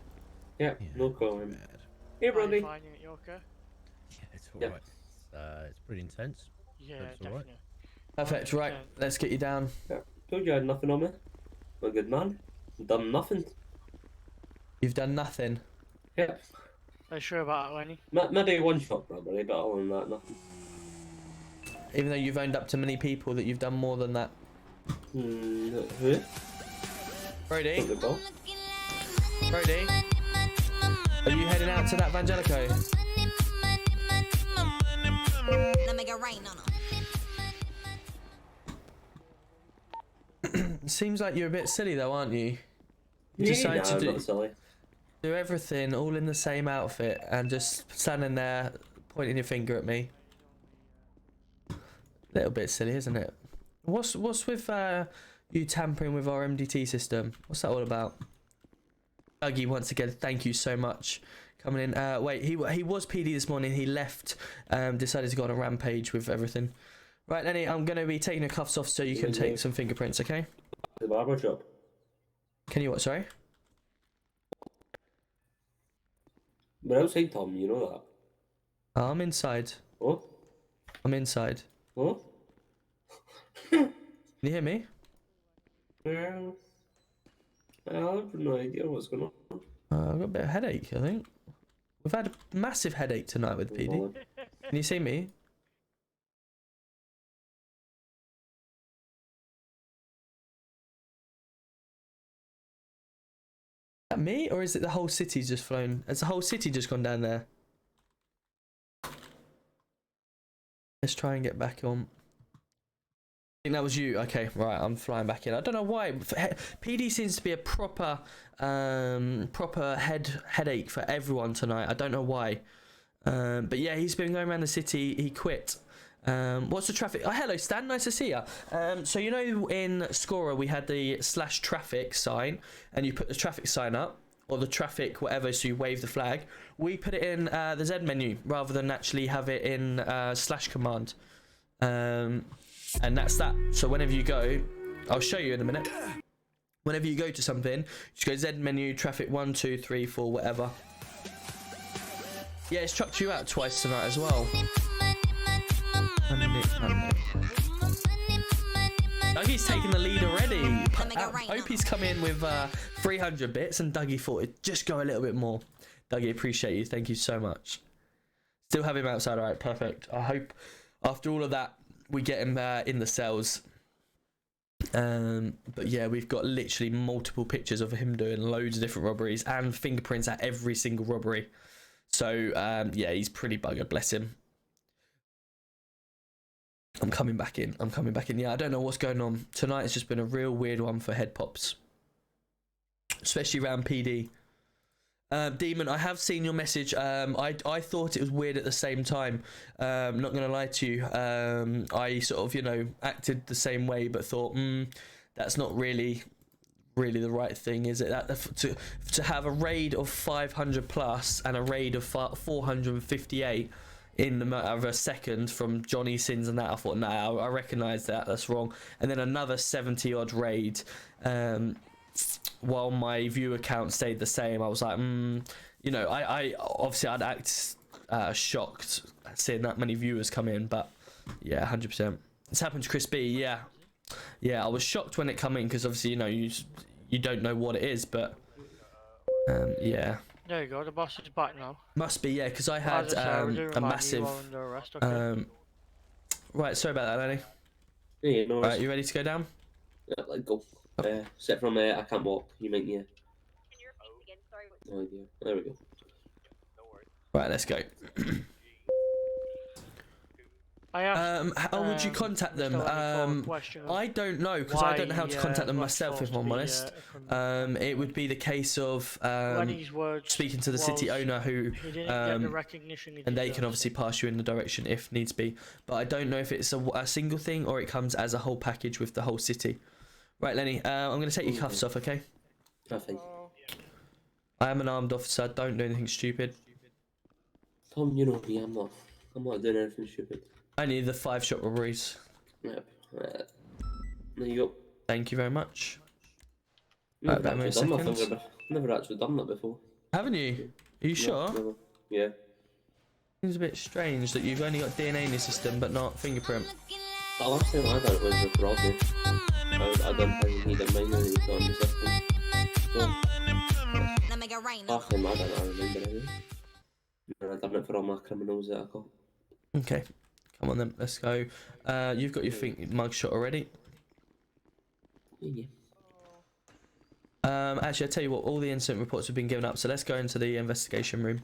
Yeah, no comment. Hey, Rodney. You okay? Yeah, it's alright. It's pretty intense. Yeah, but it's alright. Perfect. Right. Let's get you down. Yeah. Told you I had nothing on me. I'm a good man. Done nothing. You've done nothing. Yep. Are you sure about that, Lenny? Maybe one shot robbery, but other than that, nothing. Even though you've owned up to many people that you've done more than that. Who? Brody? Brody? Are you heading out to that Vangelico? Seems like you're a bit silly though, aren't you? You decide to do everything all in the same outfit and just standing there pointing your finger at me. Little bit silly, isn't it? What's with you tampering with our MDT system? What's that all about? Dougie, once again, thank you so much coming in. Wait, he was PD this morning. He left, decided to go on a rampage with everything. Right, Lenny, I'm going to be taking the cuffs off so you can take some fingerprints, okay? The barber shop. Can you what, sorry? We're outside, Tom, you know that. I'm inside. Oh? I'm inside. Oh? Can you hear me? Yeah. I have no idea what's going on. I've got a bit of headache, I think. We've had a massive headache tonight with PD. Can you see me? Is that me, or is it the whole city's just flown? Has the whole city just gone down there? Let's try and get back on. I think that was you. Okay, right, I'm flying back in. I don't know why. PD seems to be a proper headache for everyone tonight. I don't know why. But yeah, he's been going around the city. He quit. What's the traffic? Oh, hello, Stan. Nice to see you. So you know in Scorer we had the /traffic sign, and you put the traffic sign up, or the traffic whatever, so you wave the flag. We put it in the Z menu rather than actually have it in /command. And that's that. So whenever you go, I'll show you in a minute. Whenever you go to something, just go Z menu, traffic 1, 2, 3, 4, whatever. Yeah, it's chucked you out twice tonight as well. Dougie's taking the lead already. Hope he's come in with 300 bits, and Dougie thought it'd just go a little bit more. Dougie, appreciate you. Thank you so much. Still have him outside. All right, perfect. I hope after all of that, we get him in the cells. But yeah, we've got literally multiple pictures of him doing loads of different robberies and fingerprints at every single robbery. So yeah, he's pretty buggered, bless him. I'm coming back in. Yeah, I don't know what's going on. Tonight has just been a real weird one for head pops. Especially around PD. Demon, I have seen your message. I thought it was weird at the same time. Not going to lie to you. I sort of, acted the same way, but thought, that's not really really the right thing, is it? That to have a raid of 500 plus and a raid of 458 in the matter of a second from Johnny Sins and that, I thought, nah, I recognise that's wrong. And then another 70 odd raid, while my viewer count stayed the same. I was like, you know, I obviously I'd act shocked seeing that many viewers come in, but yeah, 100%. It's happened to Chris B. Yeah, I was shocked when it come in because obviously, you know, you don't know what it is, but yeah. There you go, the boss is back now. Must be, yeah, because I had a massive. Right, sorry about that, Lenny. Yeah, no. Right, you ready to go down? Yeah, let's go. Except from I can't walk. You mean yeah? No idea. There we go. Right, let's go. How would you contact them? I don't know, because I don't know how to contact them myself, if I'm honest. It would be the case of speaking to the city owner who, and they can obviously pass you in the direction if needs be. But I don't know if it's a single thing or it comes as a whole package with the whole city. Right, Lenny, I'm going to take your cuffs off, okay? Nothing. I am an armed officer, don't do anything stupid. Tom, you know me, I'm not doing anything stupid. Only the 5 shot robberies. Yep. There you go. Thank you very much. Never actually done that before. Haven't you? Are you sure? Never. Yeah. Seems a bit strange that you've only got DNA in your system but not fingerprint. The last time I done it was with Rodney. I done he done mine and he got in the system. So, last time I done it, I remember anyway. And I done it for all my criminals that I got. Okay. Come on then, let's go. You've got your mugshot already. Yeah. Actually, I'll tell you what, all the incident reports have been given up, so let's go into the investigation room.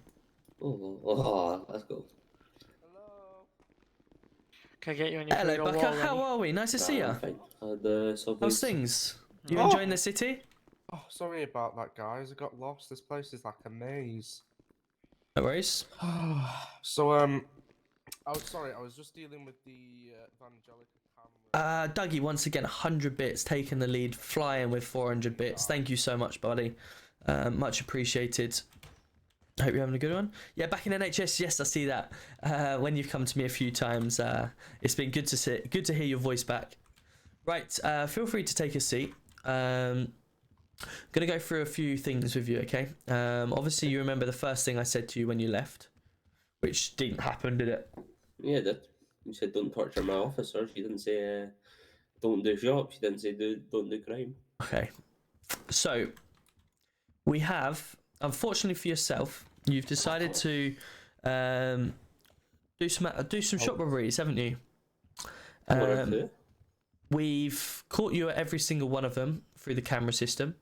Oh, let's go. Can I get you on your Hello, Bucker, how are we? Nice to see you. How's things? You enjoying the city? Oh, sorry about that, guys. I got lost. This place is like a maze. No worries. So, oh, sorry, I was just dealing with the Evangelica camera. Dougie, once again, 100 bits, taking the lead, flying with 400 bits. Thank you so much, buddy. Much appreciated. Hope you're having a good one. Yeah, back in NHS, yes, I see that. When you've come to me a few times, it's been good to hear your voice back. Right, feel free to take a seat. Gonna go through a few things with you, okay? Obviously, you remember the first thing I said to you when you left, which didn't happen, did it? Yeah, it did. You said don't torture my officers. You didn't say don't do jobs. You didn't say don't do crime. Okay. So we have, unfortunately for yourself, you've decided to do some shop robberies, haven't you? We've caught you at every single one of them through the camera system.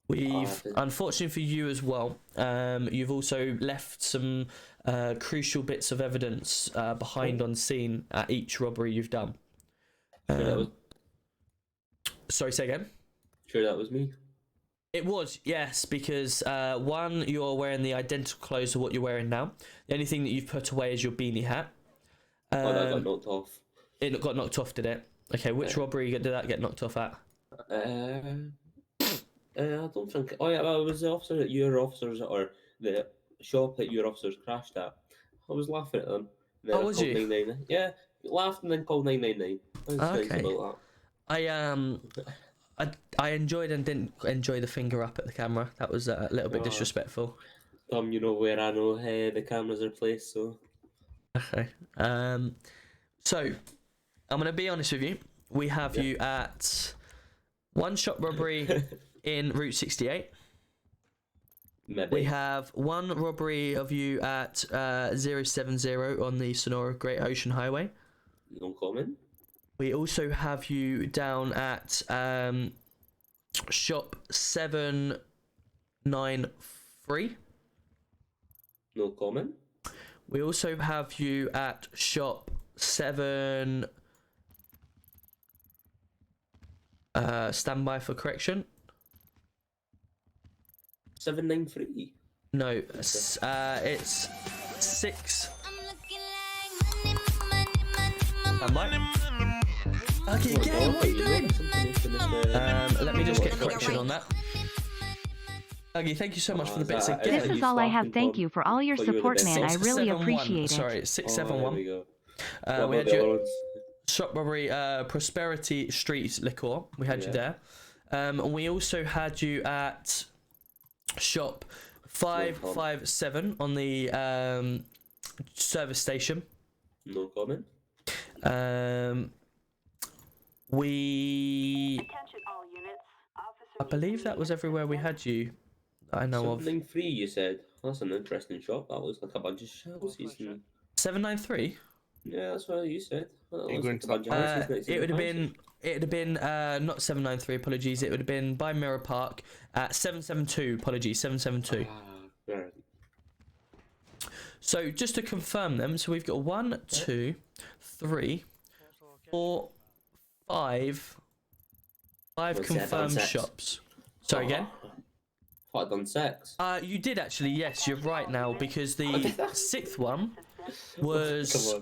We've, unfortunately for you as well, you've also left some crucial bits of evidence behind on scene at each robbery you've done. Sorry, say again? Sure, that was me. It was, yes, because one, you're wearing the identical clothes to what you're wearing now. The only thing that you've put away is your beanie hat. That got knocked off. It got knocked off, did it? Okay, which robbery did that get knocked off at? I don't think. Oh yeah, well, it was the officer that your officers, or the shop that your officers crashed at. I was laughing at them. Oh, was you? 999. Yeah, laughed and then called 999. Okay. About that. I enjoyed and didn't enjoy the finger up at the camera. That was a little bit disrespectful. You know where I know the cameras are placed, so. Okay. So, I'm gonna be honest with you. We have you at one shop robbery in Route 68. Maybe. We have one robbery of you at 070 on the Sonora Great Ocean Highway. No comment. We also have you down at shop 793. No comment. We also have you at shop 7. Standby for correction. 793. No, it's 6. Standby. Okay, again, what are you doing? Let me just get correction on that. Okay, thank you so much for the bits again. This is all I have. Thank you for all your support, man. I really 671. appreciate it. Sorry, 671. We had the you other ones? shop robbery, Prosperity Street Liquor. We had you there. And we also had you at shop 557 on the service station. No comment. I believe that was everywhere we had you. I know of. 793, you said. That's an interesting shop. That looks like a bunch of shells. 793. Yeah, that's what you said. That You looks going like to a bunch of houses next to It would have the houses. been. It would have been not 793. Apologies. It would have been by Mirror Park at 772. Apologies, 772. Right. So just to confirm them, so we've got 1, 2, 3, 4, 5 confirmed shops. Sorry again. I've done 6. You did actually. Yes, you're right now because the 6th one was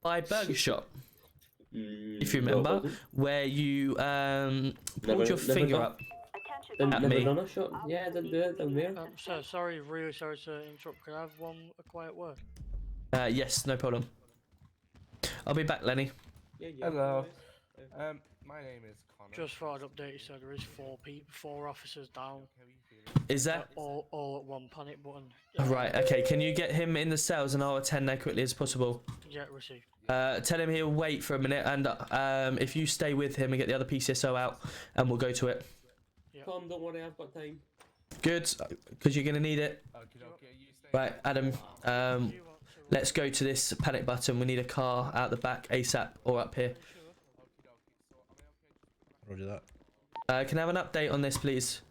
by Burger Shop. If you remember, where you pulled your finger up at me. Done a shot. Yeah, I didn't do it down there. Sir, sorry, really sorry to interrupt. Can I have a quiet word? Yes, no problem. I'll be back, Lenny. Hello. My name is Connor. Just thought I'd update you, sir. There is 4 officers down. Is that all at one panic button? right? Okay, can you get him in the cells and I'll attend there quickly as possible. Yeah, received. Tell him he'll wait for a minute, and if you stay with him and get the other PCSO out, and we'll go to it. Tom, don't worry, I've got time. Good, because you're gonna need it. Right, Adam. Let's go to this panic button. We need a car out the back ASAP or up here. Roger that. Can I have an update on this, please?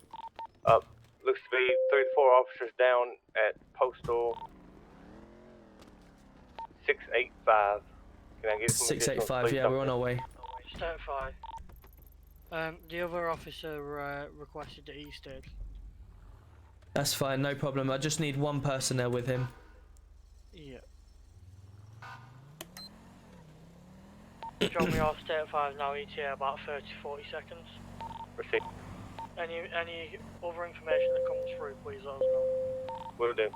Looks to be 3 to 4 officers down at postal 685. Can I get some 685. Yeah, we're on our way. Start 5. The other officer requested that he stayed. That's fine, no problem. I just need one person there with him. Yeah. Drop me off state 5 now, ETA about 30-40 seconds. Receipt. Any other information that comes through, please let us know. Will do.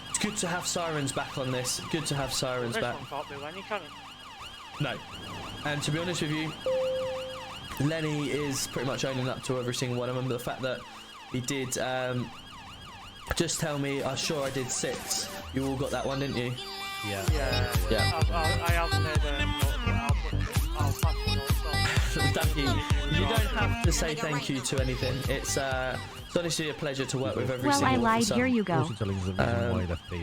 It's good to have sirens back on this. Good to have sirens back. This one can't be Lenny, can it? No. And to be honest with you, Lenny is pretty much owning up to every single one. I remember the fact that he did just tell me, I'm sure I did 6. You all got that one, didn't you? Yeah. Yeah. I have made a note. I'll pass the notes on. Thank you. You don't have to say thank you to anything. It's honestly a pleasure to work with every Well, single I lied. officer. Here you go.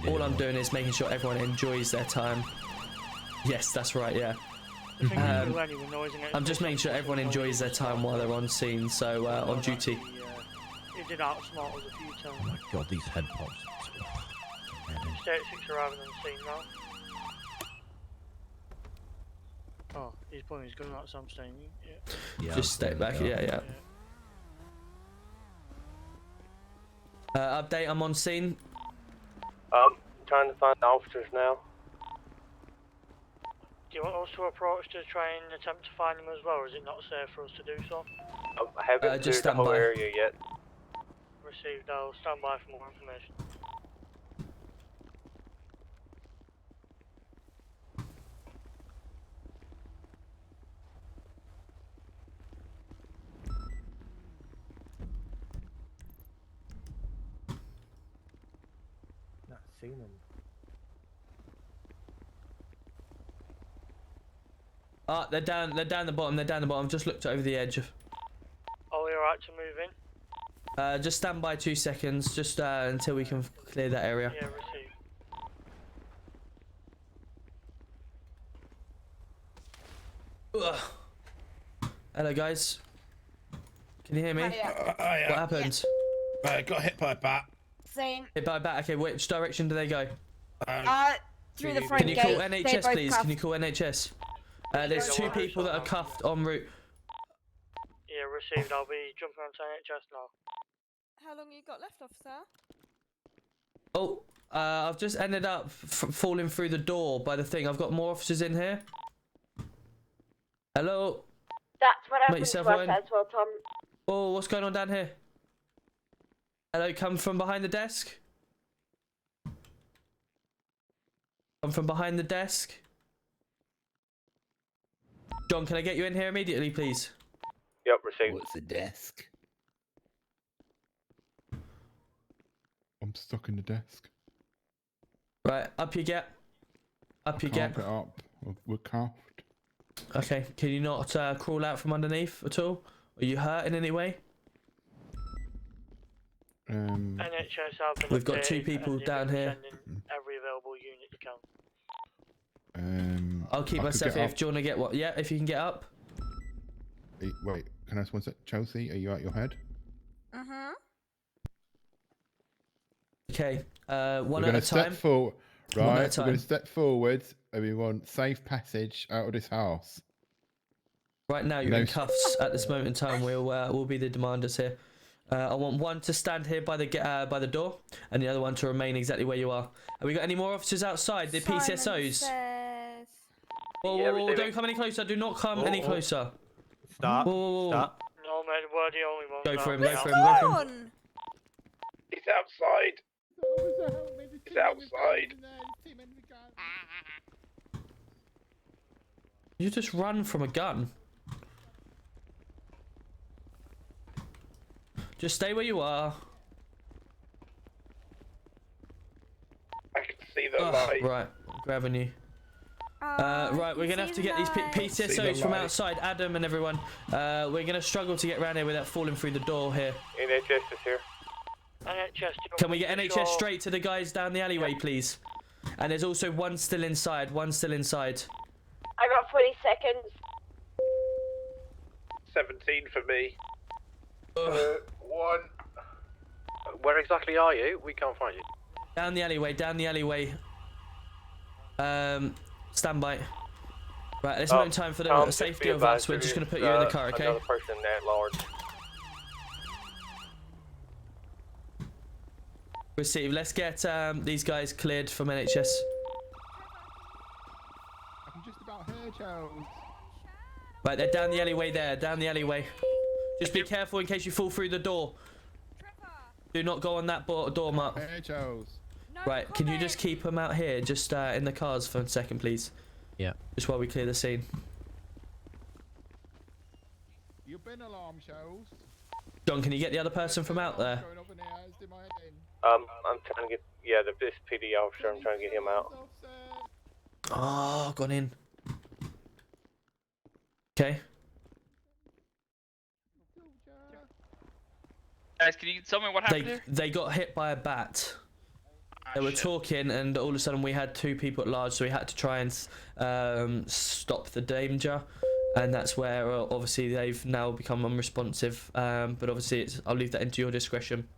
All I'm doing is making sure everyone enjoys their time. Yes, that's right, yeah. I'm just making sure everyone enjoys their time while they're on scene, so on duty. He did outsmart us a few times. Oh my god, these head pops. State 6 arriving on the scene now. Oh, he's pulling his gun out, so I'm staying. Yeah. Just stay back, yeah. Update, I'm on scene. Trying to find the officers now. Do you want us to approach to try and attempt to find him as well, or is it not safe for us to do so? I haven't just cleared the whole stand by. area yet. Received, I'll stand by for more information. Not seen them. Ah, they're down the bottom. Just looked over the edge. Are we alright to move in? Just stand by 2 seconds, just until we can clear that area. Yeah, received. Ugh. Hello, guys. Can you hear me? Yeah. What happened? Got hit by a bat. Same. Hit by a bat. Okay, which direction do they go? Through the front Can you gate. call They NHS, both please? cuffed. Can you call NHS? There's 2 people that are cuffed en route. Yeah, received. I'll be jumping onto NHS now. How long you got left, officer? Oh, I've just ended up falling through the door by the thing. I've got more officers in here. Hello? That's what Make happened yourself to us known. as well, Tom. Oh, what's going on down here? Hello, come from behind the desk. Come from behind the desk. John, can I get you in here immediately, please? Yep, received. What's the desk? I'm stuck in the desk. Right, up you get. Up you Can't get. get up. We're cuffed. Okay, can you not crawl out from underneath at all? Are you hurt in any way? NHS have been We've got 2 updated people and you've down been here. sending every available unit you can. I'll keep I could myself get here up. if do you want to get what? Yeah, if you can get up. Wait, can I ask one sec? Chelsea, are you at your head? Mm-hmm. Okay, one We're at gonna a step time. forward. One at a Right, we're time. gonna step forward and we want safe passage out of this house. Right now you're in cuffs at this moment in time. We'll be the demanders here. I want one to stand here by the door, and the other one to remain exactly where you are. Have we got any more officers outside? The PCSOs. Whoa, don't come any closer. Do not come any closer. Stop. Whoa. Stop. No, mate, we're the only ones. Go for him. out Go now. for him. He's outside. He's outside. You just run from a gun. Just stay where you are. I can see the light. Right, grabbing you. Right, we're gonna have to get these PCSOs from outside. Adam and everyone. We're gonna struggle to get around here without falling through the door here. NHS is here. NHS, Can we get NHS straight to the guys down the alleyway, please? And there's also one still inside. One still inside. I got 40 seconds. 17 for me. 1. Where exactly are you? We can't find you. Down the alleyway. Down the alleyway. Stand by. Right, there's no time for the safety of us. We're just gonna put you in the car, okay? Another person at large. Receive. Let's get these guys cleared from NHS. I'm just about here, Charles. Right, they're down the alleyway there. Down the alleyway. Just be careful in case you fall through the door. Do not go on that door, Mark. Hey, Charles. Right, can you just keep them out here, just in the cars for a second, please? Yeah. Just while we clear the scene. You've been alarmed, Charles. John, can you get the other person from out there? I'm trying to get this PD officer. I'm trying to get him out. Oh, gone in. Okay. Guys, can you tell me what happened here? They got hit by a bat. They were talking, and all of a sudden we had 2 people at large, so we had to try and stop the danger. And that's where obviously they've now become unresponsive. But obviously, I'll leave that into your discretion.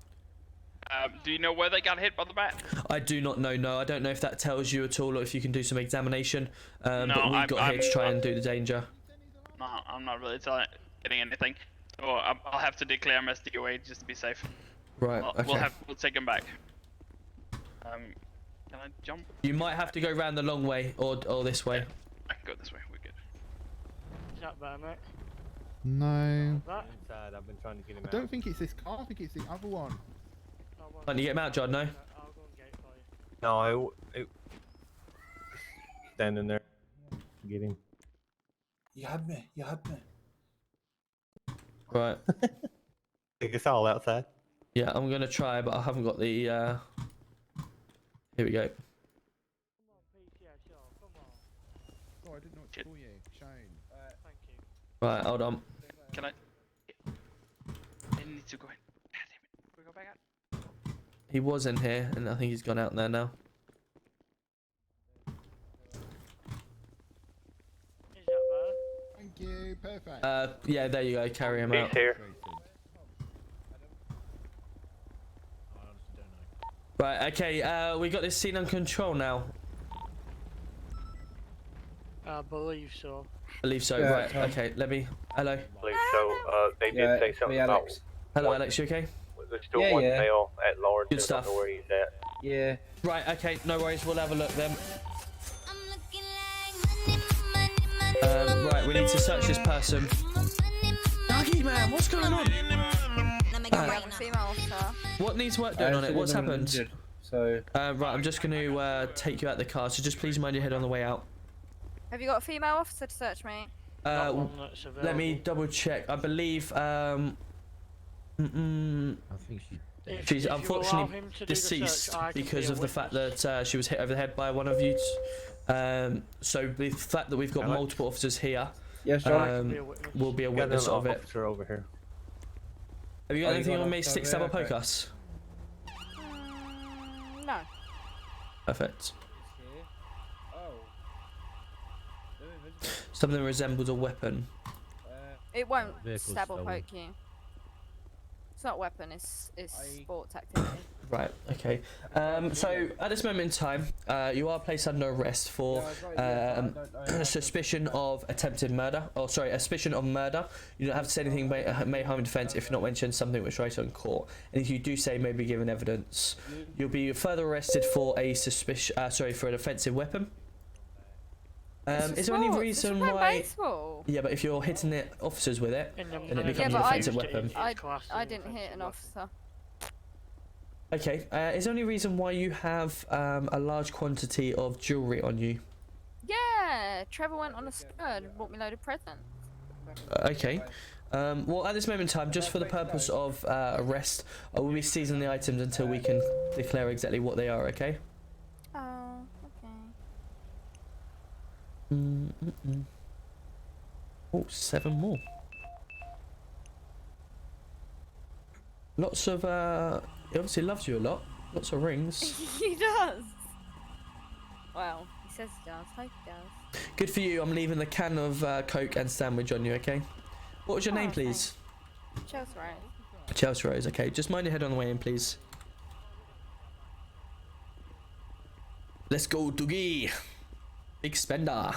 Do you know where they got hit by the bat? I do not know. No, I don't know if that tells you at all, or if you can do some examination. But we got here to try and do the danger. No, I'm not really getting anything. So I'll have to declare him as DOA just to be safe. Right. Okay. We'll take him back. Can I jump? You might have to go round the long way, or this way. I can go this way. We're good. Is that better, mate? No. That? Inside, I've been trying to get him I don't think it's this car. I think it's the other one. Can't you get him out, John? No. I'll go and get it for you. No, standing there. Get him. You had me. You had me. Right. Take us all outside. Yeah, I'm gonna try, but I haven't got the. Here we go. Oh, I didn't know what to call you. Shane. Thank you. Right, hold on. Can I need to go in. God damn it. Can we go back out? He was in here, and I think he's gone out there now. Is that better? Thank you. Perfect. Yeah, there you go. Carry him out. He's here. Right. Okay. We got this scene under control now. I believe so. I believe so. Yeah, right. Tom. Okay. Let me. Hello. I believe so. They did say something about. Hello, Alex. You okay? There's still one male at large. Good I stuff. don't know where he's at. Yeah. Right, okay, no worries, we'll have a look then. Right, we need to search this person. Nuggy man, what's going on? What needs work doing on it? What's happened? Injured, so. Right, I'm just going to take you out the car, so just please mind your head on the way out. Have you got a female officer to search me? Let me double check. I believe I think she's unfortunately deceased because of the fact that she was hit over the head by one of you. So the fact that we've got multiple officers here will be a witness of it. Officer over here. Have you got anything on me? Stick, stab, or poke us? No. Perfect. Something resembles a weapon. It won't Vehicle's stab or stolen. poke you. It's not a weapon, it's sports activity. Right, okay. So at this moment in time, you are placed under arrest for suspicion of attempted murder. Oh, sorry, a suspicion of murder. You don't have to say anything may harm in defence if not mentioned something which raised on court. And if you do say may be given evidence, you'll be further arrested for a for an offensive weapon. Is there any reason why? Baseball. Yeah, but if you're hitting the officers with it, then it becomes Yeah, an but offensive weapon. I didn't hit an officer. Okay, is there any reason why you have a large quantity of jewellery on you? Yeah, Trevor went on a skirt and bought me a load of presents. Okay. Well, at this moment in time, just for the purpose of arrest, I will be seizing the items until we can declare exactly what they are, okay? Oh, okay. Oh, 7 more. Lots of, he obviously loves you a lot. Lots of rings. He does. Well, he says he does. Hope he does. Good for you. I'm leaving the can of Coke and sandwich on you, okay? What was your name, please? Chelsea Rose. Chelsea Rose, okay. Just mind your head on the way in, please. Let's go, Doogie. Big spender.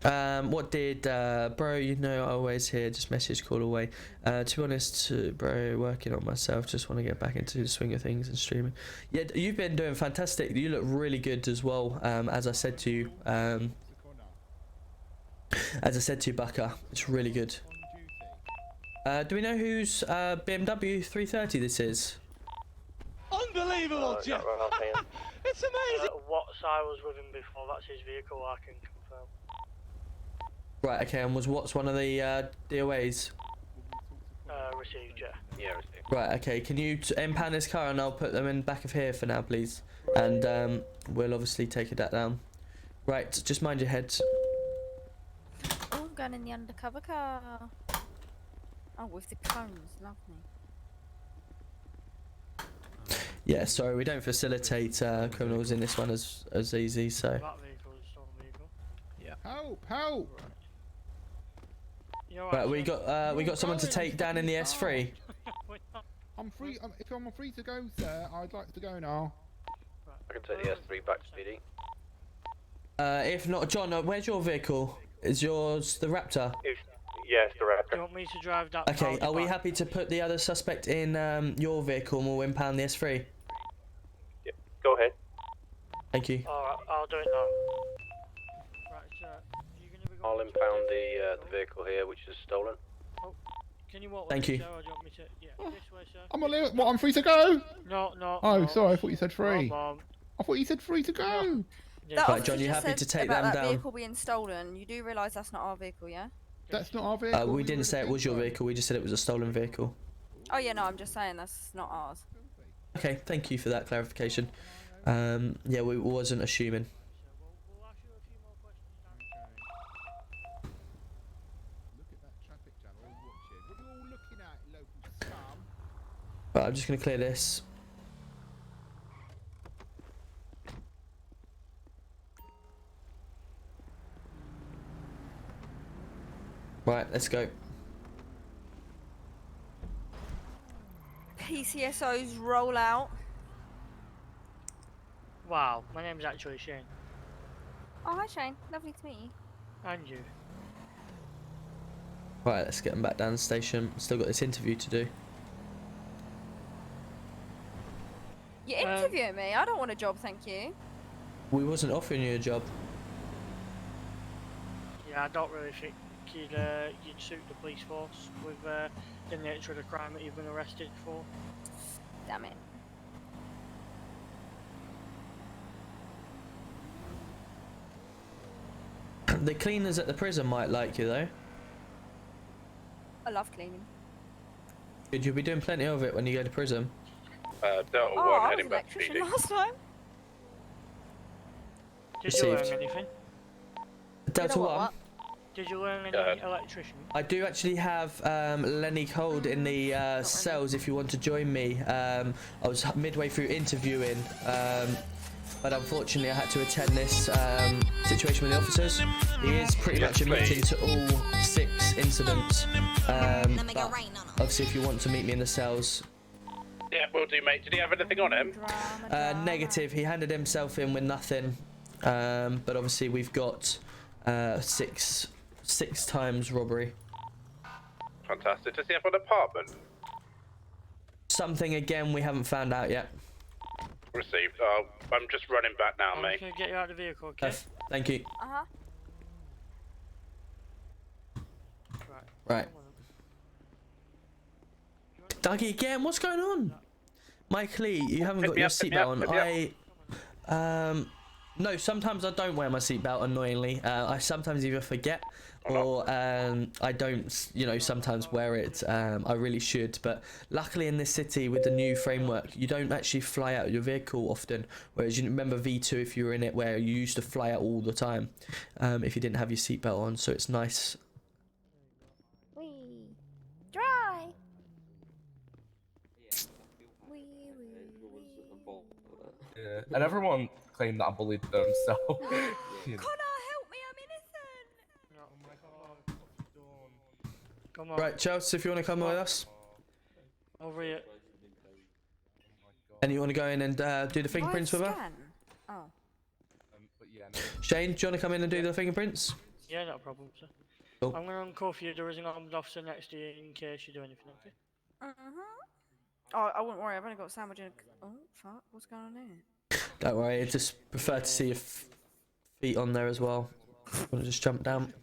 What did, bro, you know I always hear, just message, call away. To be honest, bro, working on myself, just want to get back into the swing of things and streaming. Yeah, you've been doing fantastic. You look really good as well, as I said to you, Bucker, it's really good. Do we know whose BMW 330 this is? Unbelievable, Jeff! It's amazing! Watts, I was with him before, that's his vehicle, I can confirm. Right, okay, and was Watts one of the DOAs? Received, yeah. Yeah, received. Right, okay, can you impound this car and I'll put them in back of here for now, please? And we'll obviously take that down. Right, just mind your head. Oh, I'm going in the undercover car. Oh, with the cones, lovely. Yeah, sorry, we don't facilitate criminals in this one as easy, so... That vehicle is stolen vehicle. Yeah. Help! Help! Right, we got someone to take down in the S3. I'm free. If I'm free to go, sir, I'd like to go now. I can take the S3 back to PD. If not, John, where's your vehicle? Is yours the Raptor? Yes, the Raptor. Do you want me to drive that? Okay, are we happy to put the other suspect in your vehicle and we'll impound the S3? Yeah, go ahead. Thank you. Alright, I'll do it now. Right, sir. I'll impound the vehicle here, which is stolen. Oh, can you walk with Thank me, you. sir, or do you want me to... Yeah, this way, sir. I'm a little. What? I'm free to go? No, no. Oh, no. sorry. I thought you said free. Come on. I thought you said free to go. That Right, John, you officer happy said to take about them that down? vehicle being stolen. You do realise that's not our vehicle, yeah? That's not our vehicle. We didn't say it was your vehicle, we just said it was a stolen vehicle. Oh yeah, no, I'm just saying that's not ours. Okay, thank you for that clarification. Yeah, we wasn't assuming. Right, I'm just going to clear this. Right, let's go. PCSOs roll out. Wow, my name's actually Shane. Oh, hi Shane. Lovely to meet you. And you. Right, let's get them back down the station. Still got this interview to do. You're interviewing me. I don't want a job, thank you. We wasn't offering you a job. Yeah, I don't really think you'd suit the police force with the nature of the crime that you've been arrested for. Damn it. The cleaners at the prison might like you though. I love cleaning. Good, you'll be doing plenty of it when you go to prison. Delta Oh, 1 I was heading an back to electrician PD. last time. Did you learn Received. anything? Delta 1. Did you learn any electrician? I do actually have Lenny Cold in the cells if you want to join me. I was midway through interviewing, but unfortunately I had to attend this situation with the officers. He is pretty much admitting to all 6 incidents. But obviously if you want to meet me in the cells. Yeah, will do, mate. Did he have anything on him? Negative, he handed himself in with nothing. But obviously we've got 6 times robbery. Fantastic. Does he have an apartment? Something again we haven't found out yet. Received. I'm just running back now, mate. Can I get you out of the vehicle, okay? Thank you. Uh-huh. Right. Dougie again, what's going on? Mike Lee, you haven't got your seatbelt on. No, sometimes I don't wear my seatbelt, annoyingly. I sometimes either forget or I don't, you know, sometimes wear it. I really should, but luckily in this city with the new framework, you don't actually fly out your vehicle often, whereas you remember V2 if you were in it where you used to fly out all the time if you didn't have your seatbelt on, so it's nice. Wee. Dry. Yeah, and everyone claimed that I bullied them, so. Connor, help me, I'm innocent. Come on. Right, Chelsea, if you want to come with us. Over here. And you want to go in and do the fingerprints with her? Oh. Shane, do you want to come in and do the fingerprints? Yeah, not a problem, sir. Cool. I'm going to uncuff you. There is an armed officer next to you in case you do anything, okay? Oh, I wouldn't worry. I've only got a sandwich and a... Oh, fuck. What's going on here? Don't worry, I just prefer to see your feet on there as well. Want to just jump down?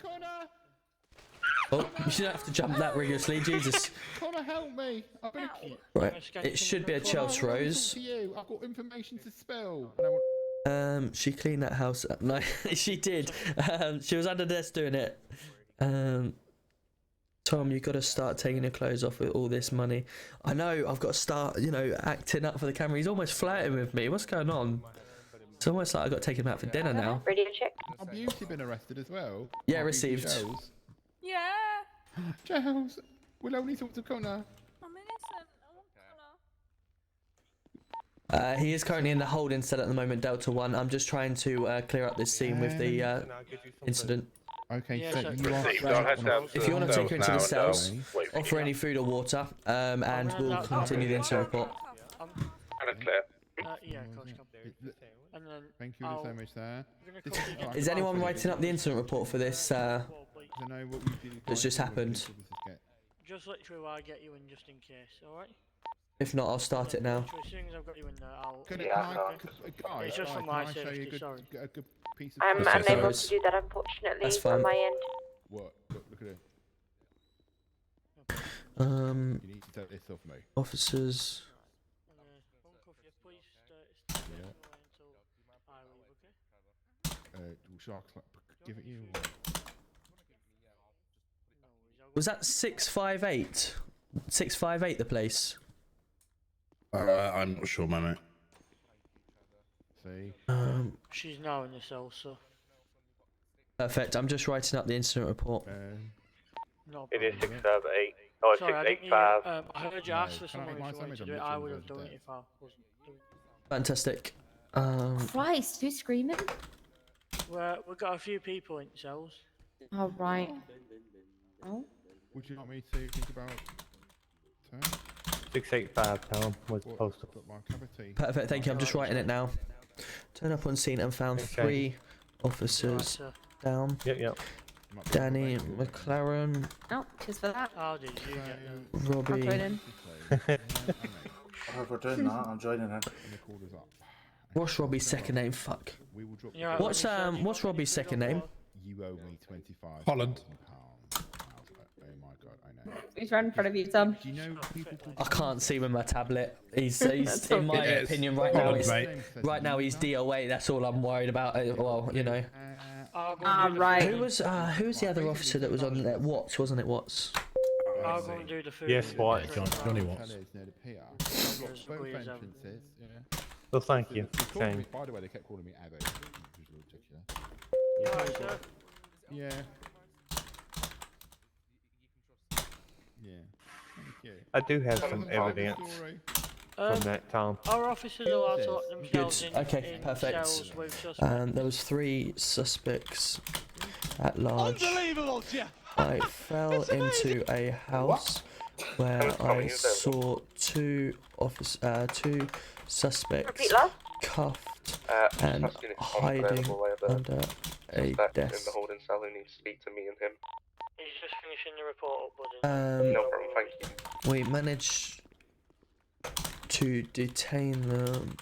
Oh, you shouldn't have to jump that rigorously, Jesus. Connor, help me! I've been Right, it should be a Chelsea Rose. to you. I've got information to spill. She cleaned that house up. No, she did. She was under the desk doing it. Tom, you got to start taking your clothes off with all this money. I know, I've got to start, you know, acting up for the camera. He's almost flirting with me. What's going on? It's almost like I got to take him out for dinner now. Radio check. Have Beauty been arrested as well? Yeah, received. Yeah. Giles, we'll only talk to Connor. I'm innocent. I want Connor. He is currently in the holding cell at the moment, Delta 1. I'm just trying to clear up this scene with the incident. Okay, Yeah, so so- you are... If you want to take her into the cells, offer any food or water, and we'll continue the incident report. And clear. Yeah, of course, come. And then Thank you so much there. Is anyone writing up the incident report for this I know what we do. that's just happened? Just literally while I get you in, just in case, alright? If not, I'll start it now. As soon as I've got you in there, I'll... Guys, it's just for can my I show you safety, sorry. a good piece of... I'm Okay, unable so to do that, unfortunately, that's from fine. my end. What? Look at it. Um, You need to take this off me. officers. Sharks, give it you. Was that 658? 658 the place? I'm not sure, my mate. See? She's now in the cell, so... Perfect. I'm just writing up the incident report. No It is problem. 678. Oh, it's Sorry, I didn't hear 685. you. I heard you ask for Can I someone have my if you wanted sandwich? to I'm do it. I literally would have going done to it if I wasn't doing it. Fantastic. Christ, who's screaming? We've got a few people in cells. Oh, right. Oh. Would you like me to think about... 685, Tom, was posted. My cavity. Perfect. Thank you. I'm just writing it now. Turn up on scene and found Okay. 3 officers down. Yep. Danny McLaren, Oh, cheers for that. How did you get them? I'll join Robbie, in. if we're doing that, I'm joining in. And the caller's up. What's Robbie's second name? Fuck. We will drop Yeah, What's Robbie's second name? You owe me 25. Holland. Oh my god, I know. He's right in front of you, Tom. Do you know people called I can't see with my tablet. He's That's in my okay. opinion right Holland, now. mate. He's DOA. That's all I'm worried about. Well, you know. Right. Who was the other officer that was on there? Watts, wasn't it? Watts. I'll go and do the food. Yes, what? Johnny Watts. Both entrances, yeah. Well, thank you. They called Shane. me, by the way, they kept calling me Abby, which was ridiculous. Yeah. Yeah. Thank you. I do have some evidence from that, Tom. Our officers are allowed to lock themselves in. Okay, in perfect. cells with suspects. There was 3 suspects at large. Unbelievable, Jeff. I fell into a house where I saw 2 suspects cuffed and hiding under a desk. In the holding cell who needs to speak to me and him. He's just finishing the report up, buddy. No problem, thank you. We managed to detain them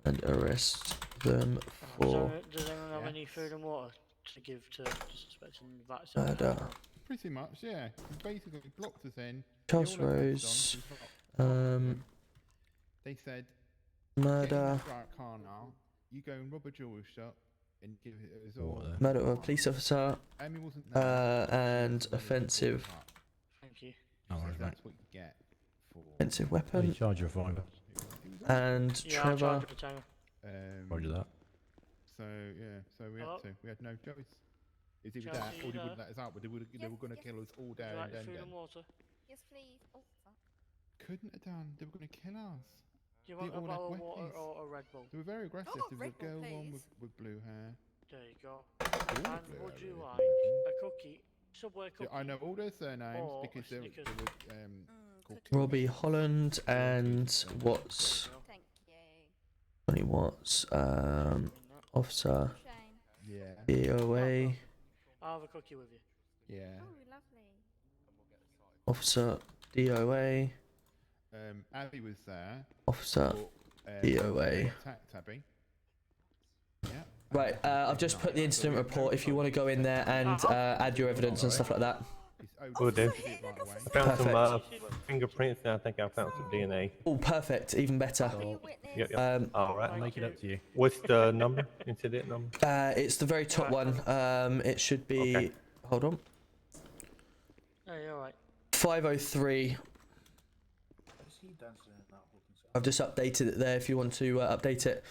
and arrest them for Does anyone have any food and water to give to the suspects in that murder. Pretty much, yeah. Basically blocked us in. Charles Rose, They said, murder. "Get in that car now. You go and rob a jewelry shop and give it us all." Murder of a police officer, Amy wasn't there. and offensive. Thank you. No worries, mate. That's what you get for. Offensive What do you weapon. charge your fiver? And Yeah, I'll Trevor. charge a potato. Roger that. So yeah, so we had no choice. It's either Chelsea, that or they you wouldn't let us out, but they were going to kill us all Would you down like and food then. and water? Yes, please. Oh, Couldn't have done. They were going to kill us. Do you They want a all had bottle of water weapons. or a Red Bull? They were very aggressive. Oh, There was Red a Bull, girl one please. with blue hair. There you go. All And blue would hair, you really. like a cookie? Subway cookie? Yeah, I know all their surnames or because they Snickers? were called. Robbie Holland and Watts. thank you. Johnny Watts. Officer. Shane. Yeah. DOA. I'll have a cookie with you. Yeah. Oh, lovely. Officer DOA. Abby was there. Officer but, DOA. attacked Abby. Yeah. Right, I've just put the incident report if you want to go in there and add your evidence and stuff like that. Will do. I found some Perfect. fingerprints and I think I found some DNA. Oh, perfect. Even better. Yep, yep. Alright. I'll make it up to you. What's the number? Incident number? It's the very top one. It should be. Okay. Hold on. Oh, you're alright. 503. I've just updated it there if you want to update it.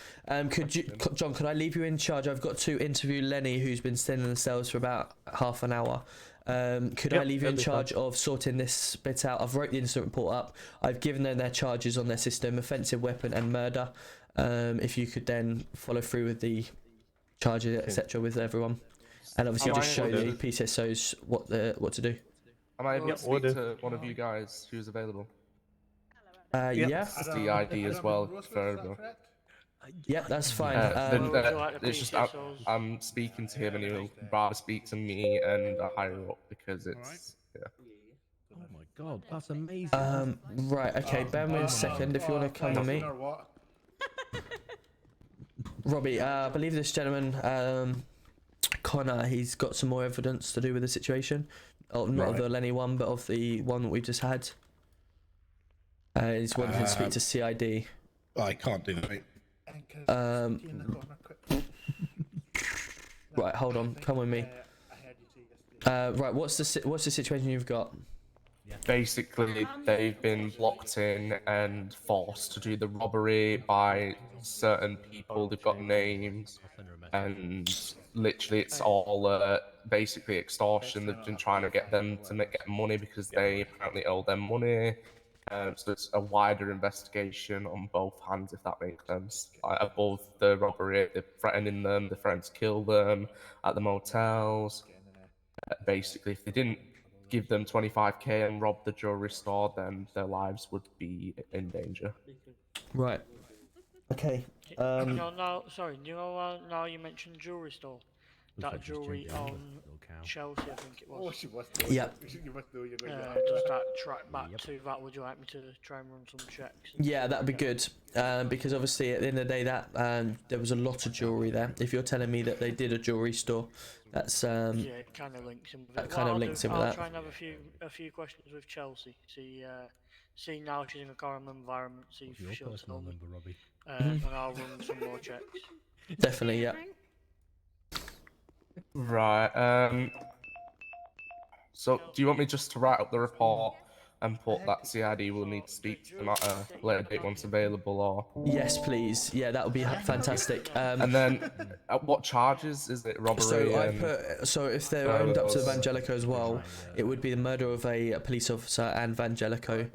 Could you, John, could I leave you in charge? I've got to interview Lenny, who's been staying in the cells for about half an hour. Could I leave you in charge of sorting this bit out? I've wrote the incident report up. I've given them their charges on their system, offensive weapon and murder. If you could then follow through with the charges, etc., with everyone, and obviously just show the PCSOs what to do. Am I able to speak to one of you guys who's available? Yeah. It's the ID as well, preferable. Yeah, that's fine. It's just I'm speaking to him and he'll rather speak to me and a higher up because it's yeah. Oh my god, that's amazing. Right, okay, bear with me a second if you want to come with me. Robbie, I believe this gentleman, Connor, he's got some more evidence to do with the situation. Oh, not of the Lenny one, but of the one that we've just had. He's wanting to speak to CID. I can't do that, mate. Right, hold on, come with me. Right, what's the situation you've got? Basically, they've been blocked in and forced to do the robbery by certain people. They've got names, and literally, it's all basically extortion. They've been trying to get them to get money because they apparently owe them money. So it's a wider investigation on both hands, if that makes sense. Like above the robbery, they're threatening them, they're threatening to kill them at the motels. Basically, if they didn't give them 25k and rob the jewelry store, then their lives would be in danger. Right. Okay. now, sorry, now you mentioned jewelry store. that jewelry on Chelsea, I think it was. Oh, she must Yeah. You must know you're going Does that track back to that? Would you like me to try and run some checks? Yeah, that'd be good. Because obviously at the end of the day, that there was a lot of jewelry there. If you're telling me that they did a jewelry store, that's yeah, it kind of links in with that it. kind of I'll links do, in with I'll that. try and have a few questions with Chelsea. See now she's in a calm environment. See if Your she'll personal tell me. number, Robbie. And I'll run some more checks. Definitely, yeah. Right. So, do you want me just to write up the report and put that CID will need to speak to them at a later date once available, or? Yes, please. Yeah, that would be fantastic. And then, what charges is it? Robbery. So I and... put. So if they're owned up to Vangelico as well, it would be the murder of a police officer and Vangelico,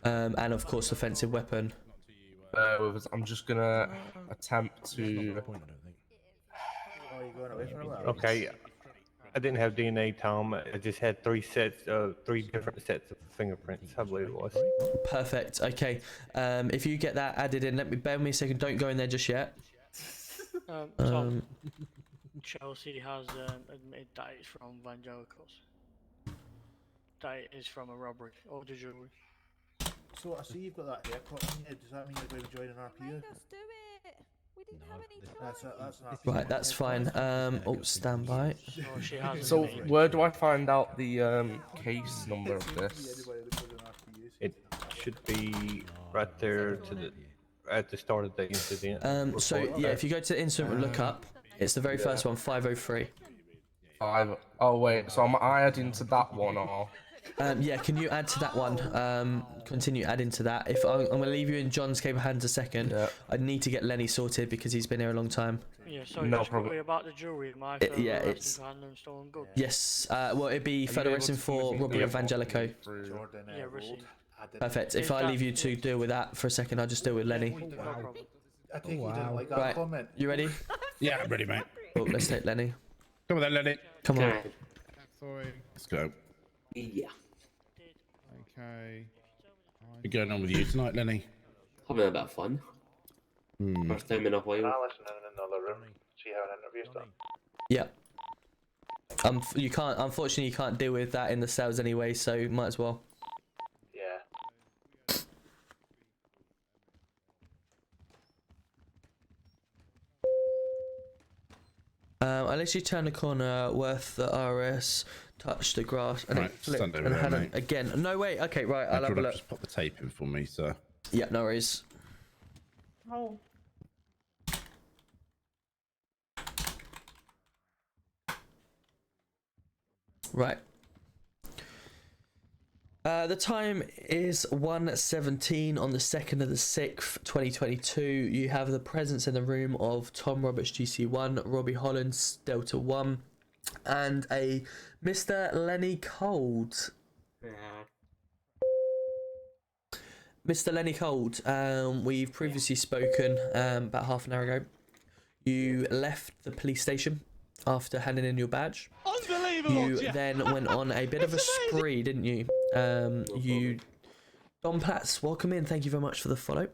and of course offensive weapon. I'm just gonna attempt to. Okay, I didn't have DNA, Tom. I just had three different sets of fingerprints, I believe it was. Perfect. Okay. If you get that added in, bear with me a second. Don't go in there just yet. Tom, Chelsea has admitted that it's from Vangelico's. That it is from a robbery or the jewelry. So I see you've got that haircut on you. Does that mean you're going to join an RPU? Let us do it. We didn't have any choice. That's an RPU. Right, that's fine. Oh, stand by. So where do I find out the case number of this? It should be right there at the start of the incident. So yeah, if you go to the incident lookup, it's the very first one, 503. Oh wait, so am I adding to that one or? Yeah, can you add to that one? Continue adding to that. If I'm gonna leave you in John's capable hands a second. I need to get Lenny sorted because he's been here a long time. Yeah, sorry, no just quickly about the jewelry. Yeah, it's. Handling stolen goods. Yes. Well, it'd be federal arresting for robbery of Vangelico. Yeah, receipt. Perfect. If I leave you to deal with that for a second, I'll just deal with Lenny. I think you didn't like that comment. You ready? Yeah, I'm ready, mate. Oh, let's take Lenny. Come on then, Lenny. Come on. Sorry. Let's go. Yeah. Okay. What's going on with you tonight, Lenny? Having a bit of fun. First time in a while. I'll listen in another room. See how an interview's done. Yeah. You can't. Unfortunately, you can't deal with that in the cells anyway. So might as well. Yeah. I literally turned the corner, worth the RS, touched the grass, and Right, it flipped stand over and there, had mate. again. No way. Okay, right. I'll have a look. Just pop the tape in for me, sir. Yeah, no worries. Oh. Right. The time is 1:17 on the 2nd of the 6th, 2022. You have the presence in the room of Tom Roberts, GC1, Robbie Hollands, Delta 1, and a Mr. Lenny Cold. Mr. Lenny Cold, we've previously spoken about half an hour ago. You left the police station after handing in your badge. Unbelievable! You then went on a bit of a spree, didn't you? Don Platts, welcome in. Thank you very much for the follow.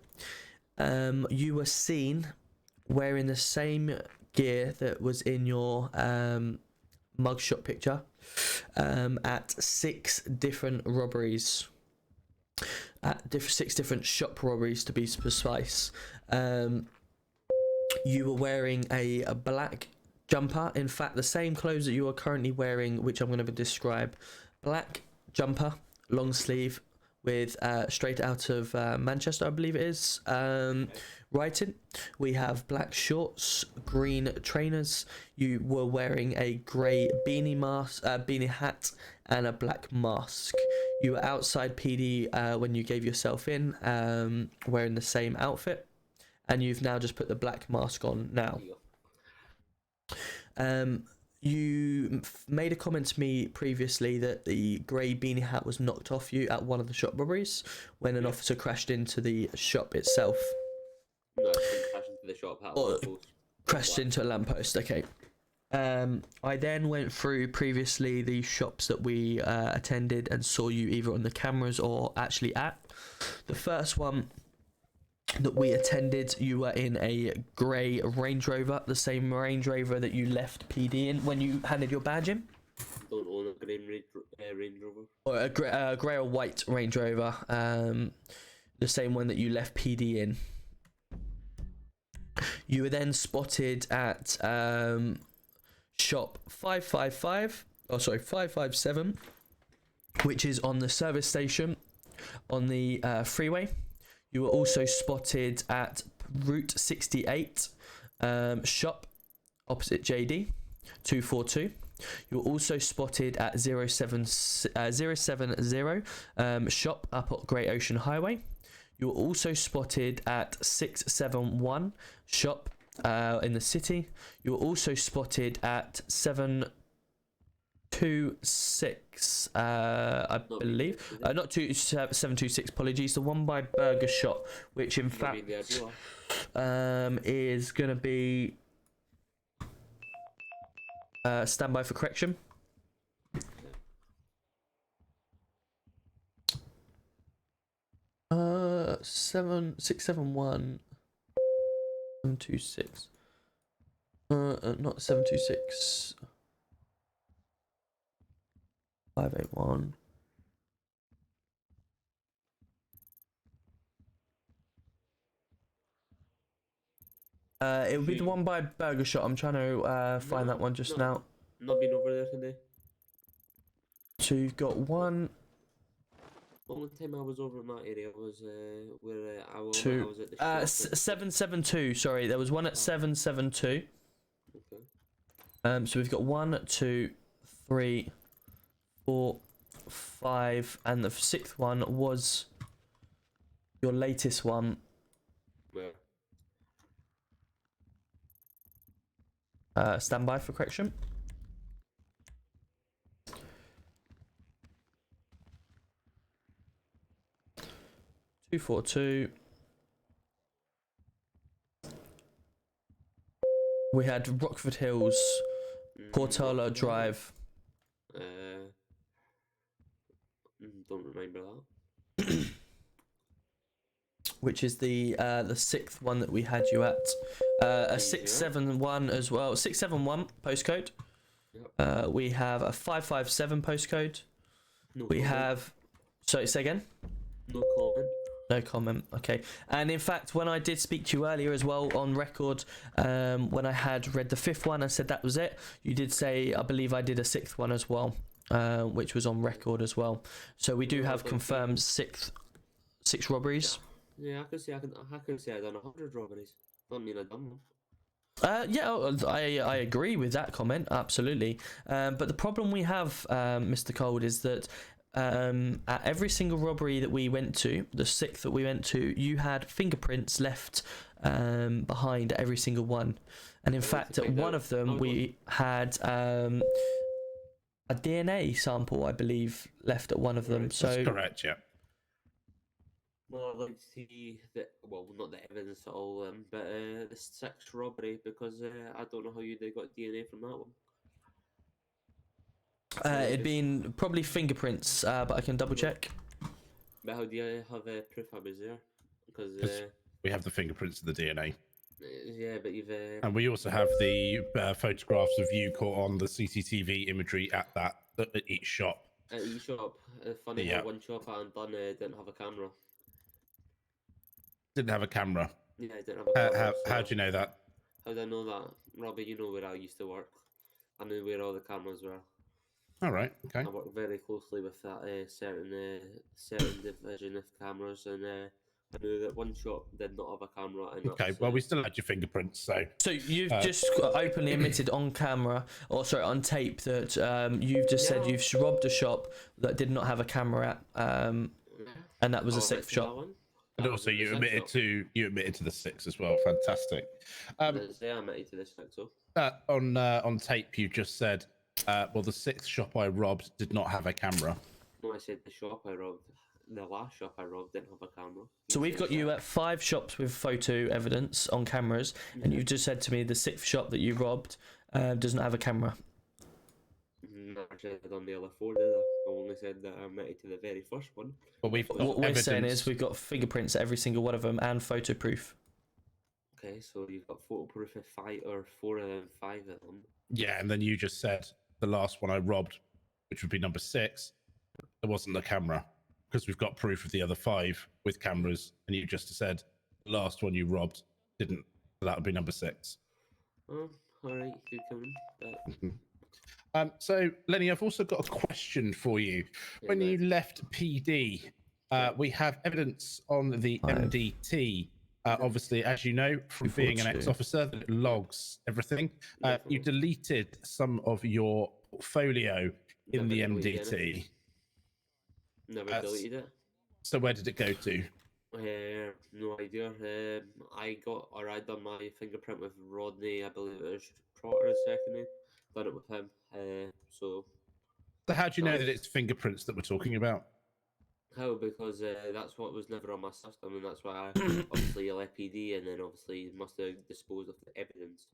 You were seen wearing the same gear that was in your mugshot picture at 6 different robberies. At 6 different shop robberies, to be precise. You were wearing a black jumper. In fact, the same clothes that you are currently wearing, which I'm going to describe. Black jumper, long sleeve, with straight out of Manchester, I believe it is. Writing. We have black shorts, green trainers. You were wearing a grey beanie hat, and a black mask. You were outside PD when you gave yourself in, wearing the same outfit, and you've now just put the black mask on now. You made a comment to me previously that the grey beanie hat was knocked off you at one of the shop robberies when an officer crashed into the shop itself. No, it didn't crash into the shop. Or crashed into a lamppost, okay. I then went through previously the shops that we attended and saw you either on the cameras or actually at. The first one that we attended, you were in a grey Range Rover, the same Range Rover that you left PD in when you handed your badge in? Don't own a green Range Rover. Or a grey or white Range Rover, the same one that you left PD in. You were then spotted at shop 557, which is on the service station on the freeway. You were also spotted at Route 68 shop opposite JD 242. You were also spotted at 070 shop up at Great Ocean Highway. You were also spotted at 671 shop in the city. You were also spotted at 726, I believe. Not 726, apologies. The one by Burger Shop, which in fact is going to be standby for correction. Uh, 671 726. Not 726. 581. It would be the one by Burger Shot. I'm trying to find that one just now. Not been over there today. So you've got one. The only time I was over in that area was where I was at the shop. 772. Sorry, there was one at 772. Okay. So we've got 1, 2, 3, 4, 5, and the sixth one was your latest one. Where? Standby for correction. Two, 4, 2. We had Rockford Hills, Portola Drive. Don't remember that. Which is the sixth one that we had you at. A 671 as well. 671 postcode. Yep. We have a 557 postcode. No we comment. have. Sorry, say again. No comment. No comment. Okay. And in fact, when I did speak to you earlier as well on record, when I had read the fifth one, I said that was it. You did say, I believe I did a sixth one as well, which was on record as well. So we do have confirmed six robberies. Yeah, I can say I done 100 robberies. Don't mean I done them. Yeah, I agree with that comment, absolutely. But the problem we have, Mr. Cold, is that at every single robbery that we went to, the sixth that we went to, you had fingerprints left behind every single one. And in fact, at one of them, we had a DNA sample, I believe, left at one of them. So that's correct, yeah. Well, I'd like to see not the evidence at all, but the sixth robbery, because I don't know how they got DNA from that one. It'd been probably fingerprints, but I can double check. But how do you have proof I was there? Because we have the fingerprints of the DNA. Yeah, but you've. And we also have the photographs of you caught on the CCTV imagery at each shop. At each shop, funny how one shop I done didn't have a camera. Didn't have a camera. Yeah, I didn't have a camera. How do you know that? How do I know that? Robbie, you know where I used to work. I knew where all the cameras were. All right, okay. I worked very closely with that certain division of cameras, and I knew that one shop did not have a camera. And okay, well, we still had your fingerprints, so. So you've just openly admitted on camera, or sorry, on tape, that you've just said you've robbed a shop that did not have a camera at, and that was a sixth shop. And also, you admitted to the six as well. Fantastic. I admitted to the six. So. On tape, you just said, well, the sixth shop I robbed did not have a camera. No, I said the shop I robbed. The last shop I robbed didn't have a camera. So we've got you at 5 shops with photo evidence on cameras, and you've just said to me the sixth shop that you robbed doesn't have a camera. Actually, I did on the other 4, did I? I only said that I admitted to the very first one. But we've got What we're saying evidence. is we've got fingerprints at every single one of them and photo proof. Okay, so you've got photo proof of 5 or 4 of them, 5 of them. Yeah, and then you just said the last one I robbed, which would be number 6, there wasn't a camera because we've got proof of the other 5 with cameras, and you just said the last one you robbed didn't. So that would be number 6. All right, you can come in. So Lenny, I've also got a question for you. When you left PD, we have evidence on the MDT. Obviously, as you know, from being an ex-officer, that it logs everything. You deleted some of your portfolio in the MDT. Never deleted it. So where did it go to? No idea. I done my fingerprint with Rodney. I believe it was Trotter, his second name. Done it with him. So how do you know that it's fingerprints that we're talking about? How? Because that's what was never on my system, and that's why I obviously left PD, and then obviously must have disposed of the evidence.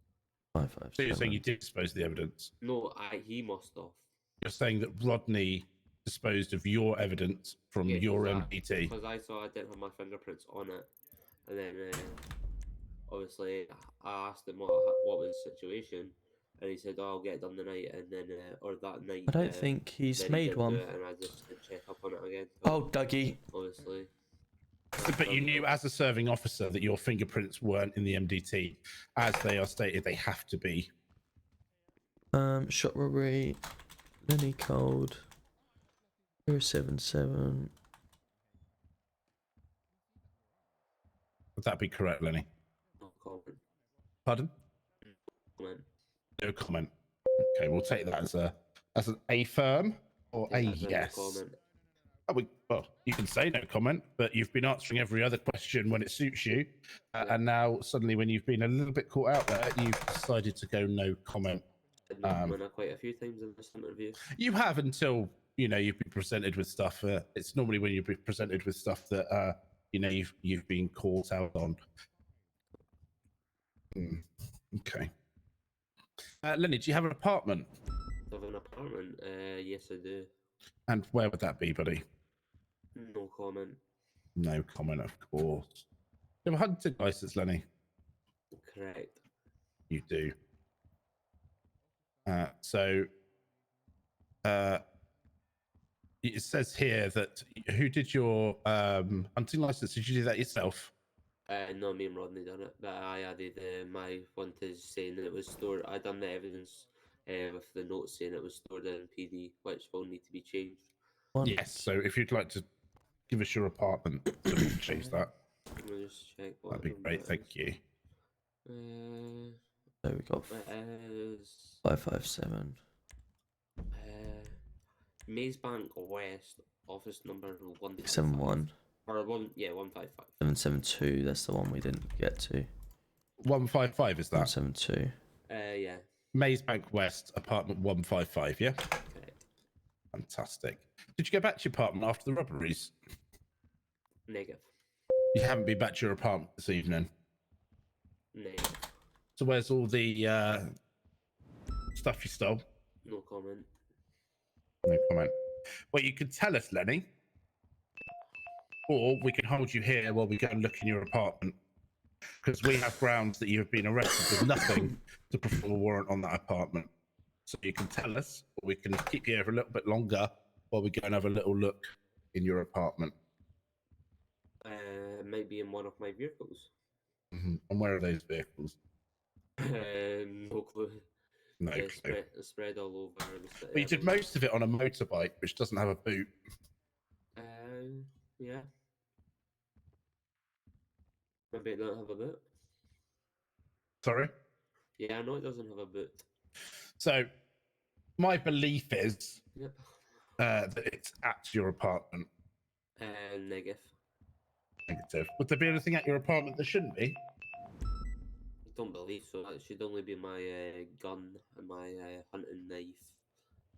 So you're saying you did dispose of the evidence? No, he must have. You're saying that Rodney disposed of your evidence from your MDT? Because I saw I didn't have my fingerprints on it, and then obviously I asked him what was the situation, and he said, "Oh, I'll get it done tonight," and then or that night. I don't think he's then he made didn't one. do it, and I just didn't check up on it again. Oh, Dougie. Obviously. But you knew as a serving officer that your fingerprints weren't in the MDT. As they are stated, they have to be. Shot robbery, Lenny Cold, 077. Would that be correct, Lenny? No comment. Pardon? Comment. No comment. Okay, we'll take that as an affirm or a yes. No comment. Well, you can say no comment, but you've been answering every other question when it suits you, and now suddenly, when you've been a little bit caught out there, you've decided to go no comment. No comment quite a few times in this interview. You have until you've been presented with stuff. It's normally when you've been presented with stuff that you've been caught out on. Okay. Lenny, do you have an apartment? I have an apartment. Yes, I do. And where would that be, buddy? No comment. No comment, of course. You have a hunting license, Lenny? Correct. You do. It says here that who did your hunting license? Did you do that yourself? No, me and Rodney done it, but I added my one to saying that it was stored. I done the evidence with the notes saying it was stored in PD, which will need to be changed. Yes. So if you'd like to give us your apartment, so we can change that. Let me just check. What That'd be great. Thank you. There we go. 557. Maze Bank West, office number 671. Or 155. 772. That's the one we didn't get to. 155 is that? 172. Yeah. Maze Bank West, apartment 155. Yeah. Okay. Fantastic. Did you go back to your apartment after the robberies? Negative. You haven't been back to your apartment this evening. Negative. So where's all the stuff you stole? No comment. No comment. Well, you can tell us, Lenny, or we can hold you here while we go and look in your apartment, because we have grounds that you have been arrested with nothing to perform a warrant on that apartment. So you can tell us, or we can keep you here for a little bit longer while we go and have a little look in your apartment. Maybe in one of my vehicles. And where are those vehicles? No clue. No clue. Spread all over. Well, you did most of it on a motorbike, which doesn't have a boot. Yeah. Maybe it don't have a boot. Sorry? Yeah, I know it doesn't have a boot. So, my belief is Yep. that it's at your apartment. Negative. Negative. Would there be anything at your apartment that shouldn't be? I don't believe so. It should only be my gun and my hunting knife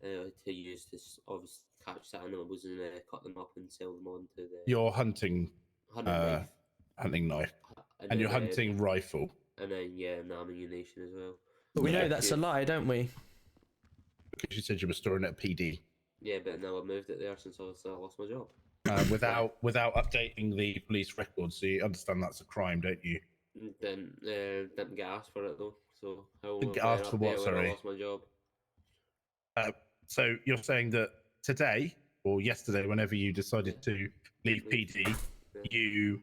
to use to obviously catch the animals and cut them up and sell them on to the... Your hunting knife. Hunting knife. And your hunting rifle. And then, an ammunition as well. But we know that's a lie, don't we? Because you said you were storing it at PD. Yeah, but now I've moved it there since I lost my job. Without updating the police records, so you understand that's a crime, don't you? Didn't get asked for it though. So how Didn't get will I asked for update what? it when Sorry. I lost my job? So you're saying that today or yesterday, whenever you decided to leave PD, you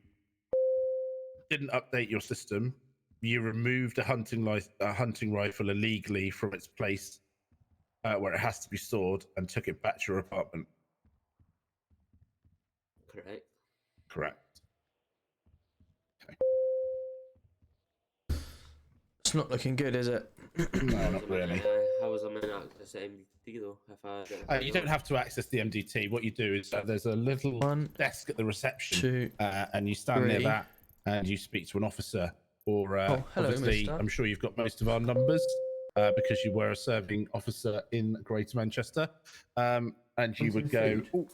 didn't update your system. You removed a hunting rifle illegally from its place where it has to be stored and took it back to your apartment. Correct. Correct. It's not looking good, is it? No, not really. How was I meant to access MDT though? If I You don't have to access the MDT. What you do is there's a little desk at the reception, and you stand near that and you speak to an officer. Or hello, obviously, mister. I'm sure you've got most of our numbers because you were a serving officer in Greater Manchester, and you would go, "Oh,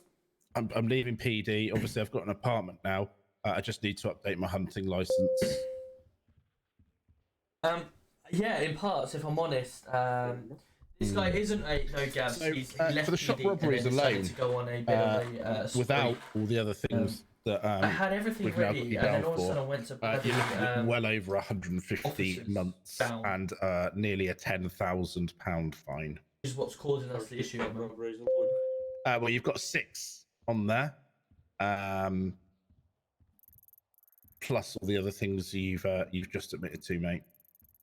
I'm leaving PD. Obviously, I've got an apartment now. I just need to update my hunting license." Yeah, in parts, if I'm honest. This guy isn't no Gabs. So, He left for the shop PD robberies and then decided alone, to go on a bit of a spree. without all the other things that I had everything we've now got ready, you and then down all of a for, sudden I went to bloody, you're looking at well over 150 months down. and nearly a £10,000 fine. Is what's causing us the issue. Well, you've got 6 on there, plus all the other things you've just admitted to, mate.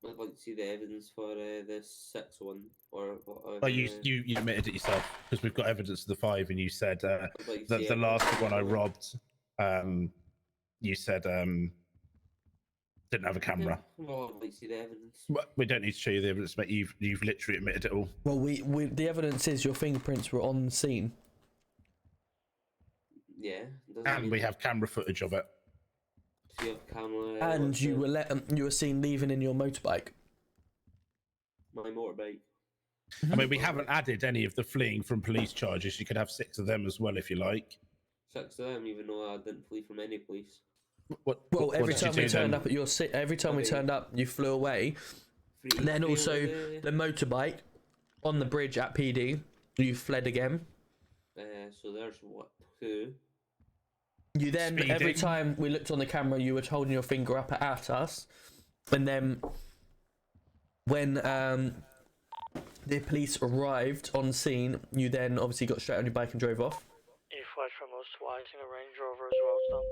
I'd like to see the evidence for the 6th one or whatever. Well, you admitted it yourself because we've got evidence of the 5, and you said that the last one I robbed, you said didn't have a camera. Well, I'd like to see the evidence. Well, we don't need to show you the evidence, mate. You've literally admitted it all. Well, the evidence is your fingerprints were on the scene. Yeah. And we have camera footage of it. So you have camera. And you were seen leaving in your motorbike. My motorbike. I mean, we haven't added any of the fleeing from police charges. You could have 6 of them as well if you like. 6 of them, even though I didn't flee from any police. Every time we turned up at your every time we turned up, you flew away. And then also the motorbike on the bridge at PD, you fled again. So there's what 2. You then every time we looked on the camera, you were holding your finger up at us, and then when the police arrived on scene, you then obviously got straight on your bike and drove off. You fled from us twice in a Range Rover as well, Tom.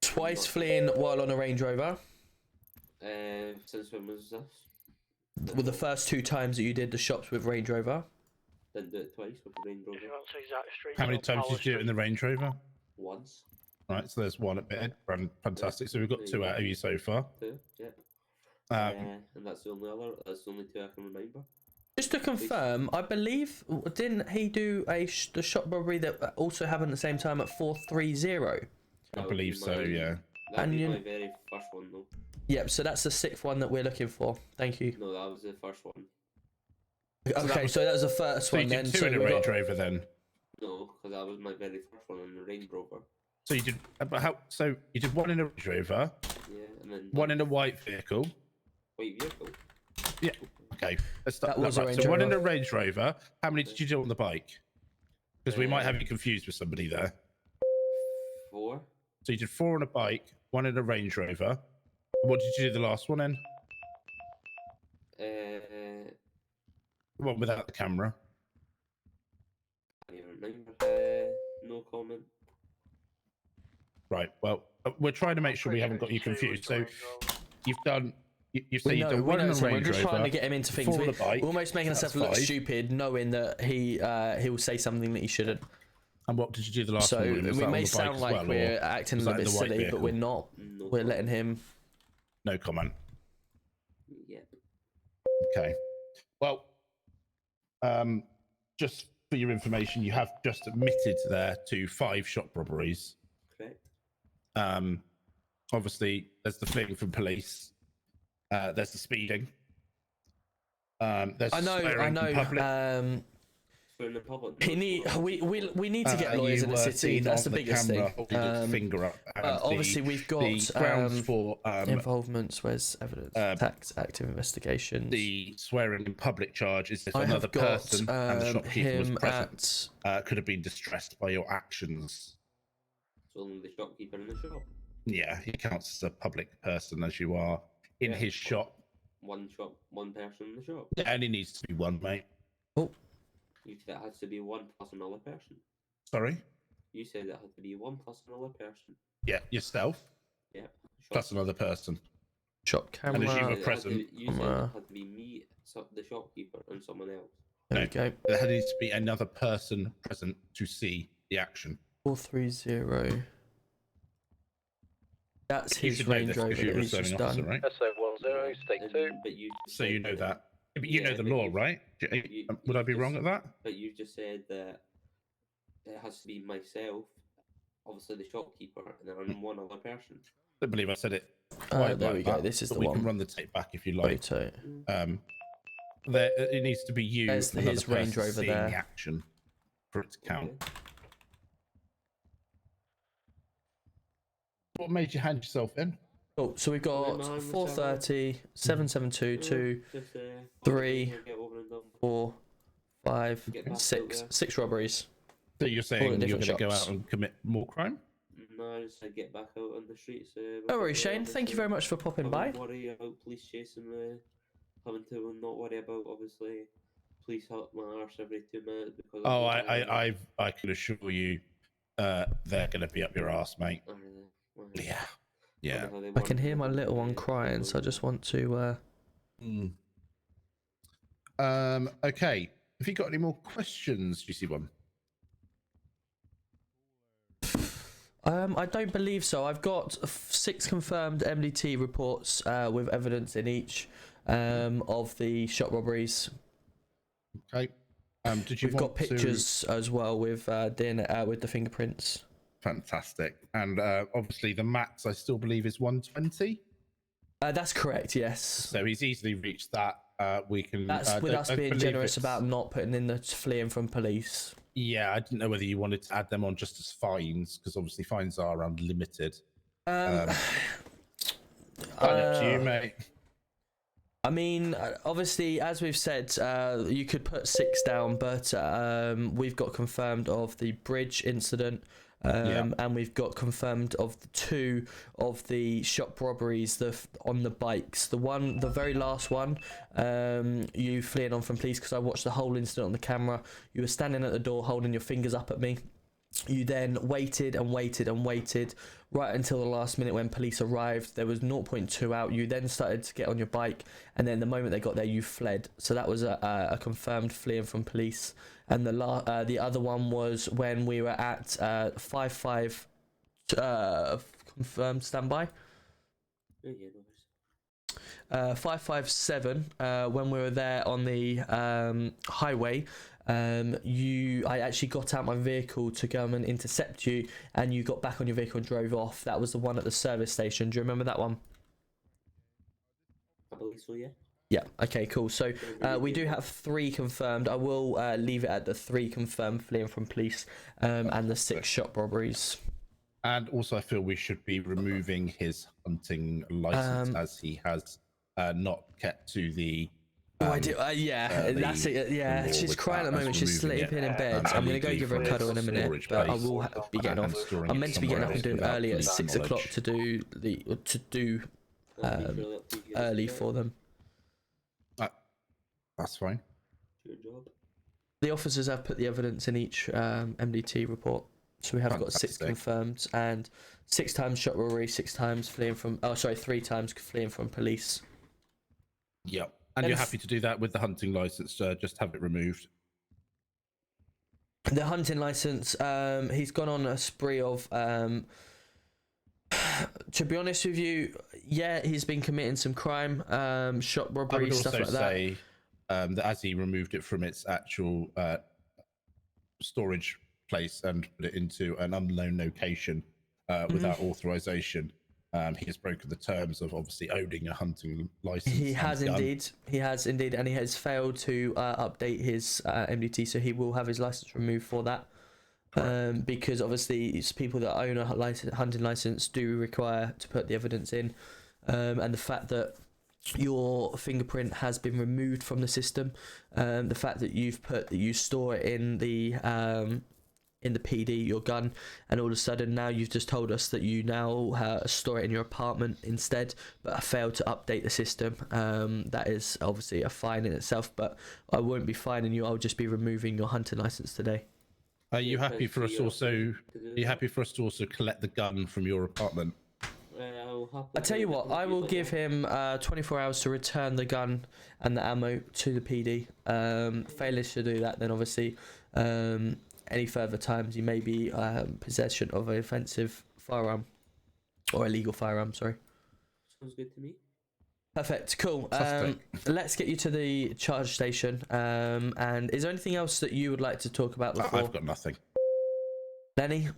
Twice fleeing while on a Range Rover. Since when was this? Well, the first 2 times that you did the shops with Range Rover. Didn't do it twice with the Range Rover. If you want to exact street, How many times did you do it in the Range Rover? Once. Right, so there's 1 admitted. Fantastic. So we've got 2 out of you so far. 2, yeah. And that's the only other. That's the only 2 I can remember. Just to confirm, I believe didn't he do the shop robbery that also happened at the same time at 430? I believe so, yeah. That'd be my very first one, though. Yep. So that's the 6th one that we're looking for. Thank you. No, that was the first one. Okay, so that was the first one then. So you did 2 in a Range Rover then? No, because that was my very first one in the Range Rover. So you did, but how? So you did 1 in a Range Rover. Yeah, and then 1 in a white vehicle. White vehicle. Yeah. Okay. Let's start. That was a Range So 1 in Rover. a Range Rover. How many did you do on the bike? Because we might have you confused with somebody there. 4. So you did 4 on a bike, 1 in a Range Rover. What did you do the last one in? The one without the camera. I don't even remember. No comment. Right. Well, we're trying to make sure we haven't got you confused. So you've done. You say you've done 1 in a Range Rover. We're just trying to get him into things. 4 on a bike. We're almost making ourselves look stupid, knowing that he will say something that he shouldn't. And what did you do the last so one? So we may sound like we're acting a little bit silly, but we're not. No we're letting him. No comment. Yeah. Okay. Well, just for your information, you have just admitted there to 5 shop robberies. Correct. Obviously, there's the fleeing from police. There's the speeding. There's I know. swearing in public. Swearing in public. We need to get lawyers in the city. That's the biggest thing. Finger up. Obviously, we've got the grounds for involvements. Where's evidence? Tax active investigations. The swearing in public charge is if I another have got, person and the shopkeeper was him present, could have been distressed by your actions. So only the shopkeeper in the shop. Yeah, he counts as a public person as you are in his shop. One person in the shop. It only needs to be one, mate. Oh. You said it has to be one plus another person. Sorry? You said it had to be one plus another person. Yeah, yourself. Yeah. Plus another person. Shop camera. And as you were present. You said it had to be me, the shopkeeper, and someone else. There we go. There needs to be another person present to see the action. 430. That's his Range Rover that he's just done. Right? SO10, stake 2. So you know that. But you know the law, right? Would I be wrong at that? But you just said that it has to be myself, obviously the shopkeeper, and then one other person. I believe I said it. Quite there like we go. that, This is but the we one. can run the tape back if you like. Photo. It needs to be you. There's another his Range person Rover seeing there. the action for it to count. What made you hand yourself in? Oh, so we've got 430, 772, 2, 3, 4, 5, 6. 6 robberies. So you're All saying in you're going different to go shops. out and commit more crime? No, I just get back out on the streets. No worries, Shane. Thank you very much for popping by. Don't worry about police chasing me. Having to not worry about, obviously, police help my arse every 2 minutes. Because I can assure you they're going to be up your ass, mate. Yeah. Yeah. I can hear my little one crying, so I just want to. Okay. Have you got any more questions, GC1? I don't believe so. I've got 6 confirmed MDT reports with evidence in each of the shop robberies. Okay. We've got pictures as well with with the fingerprints. Fantastic. And obviously the max, I still believe, is 120. That's correct. Yes. So he's easily reached that. We can. That's with us being generous about not putting in the fleeing from police. Yeah, I didn't know whether you wanted to add them on just as fines, because obviously fines are unlimited. Up to you, mate. I mean, obviously, as we've said, you could put 6 down, but we've got confirmed of the bridge incident, and we've got confirmed of the 2 of the shop robberies on the bikes. The very last one, you fleeing on from police, because I watched the whole incident on the camera. You were standing at the door holding your fingers up at me. You then waited and waited and waited right until the last minute when police arrived. There was 0.2 out. You then started to get on your bike, and then the moment they got there, you fled. So that was a confirmed fleeing from police. And the other one was when we were at 5-5 confirmed standby. 557 when we were there on the highway. I actually got out my vehicle to go and intercept you, and you got back on your vehicle and drove off. That was the one at the service station. Do you remember that one? I believe so, yeah. Yeah, okay, cool. So we do have 3 confirmed. I will leave it at the 3 confirmed fleeing from police and the 6 shop robberies. And also, I feel we should be removing his hunting license, as he has not kept to the. I do. That's it. Yeah, she's crying at the moment. She's sleeping in bed. I'm gonna go give her a cuddle in a minute, but I will be getting off. I'm meant to be getting up and doing early at 6 o'clock to do early for them. That's fine. Good job. The officers have put the evidence in each MDT report, so we have got 6 confirmed and 6 times shot robbery, 6 times fleeing from. 3 times fleeing from police. Yep. And you're happy to do that with the hunting license? Just have it removed. The hunting license. He's gone on a spree of. To be honest with you, yeah, he's been committing some crime, shop robbery, stuff like that. I would also say that as he removed it from its actual storage place and put it into an unknown location without authorization, he has broken the terms of obviously owning a hunting license. He and has gun. indeed. He has indeed, and he has failed to update his MDT, so he will have his license removed for that. Because obviously it's people that own a hunting license do require to put the evidence in, and the fact that your fingerprint has been removed from the system, the fact that you've put that you store it in the PD, your gun, and all of a sudden now you've just told us that you now store it in your apartment instead, but failed to update the system. That is obviously a fine in itself, but I won't be fining you. I'll just be removing your hunting license today. Are you happy for us also? Are you happy for us to also collect the gun from your apartment? I tell you what, I will give him 24 hours to return the gun and the ammo to the PD. Failures to do that, then obviously any further times you may be possession of an offensive firearm or illegal firearm. Sorry. Sounds good to me. Perfect. Cool. Let's get you to the charge station. And is there anything else that you would like to talk about before? I've got nothing. Lenny,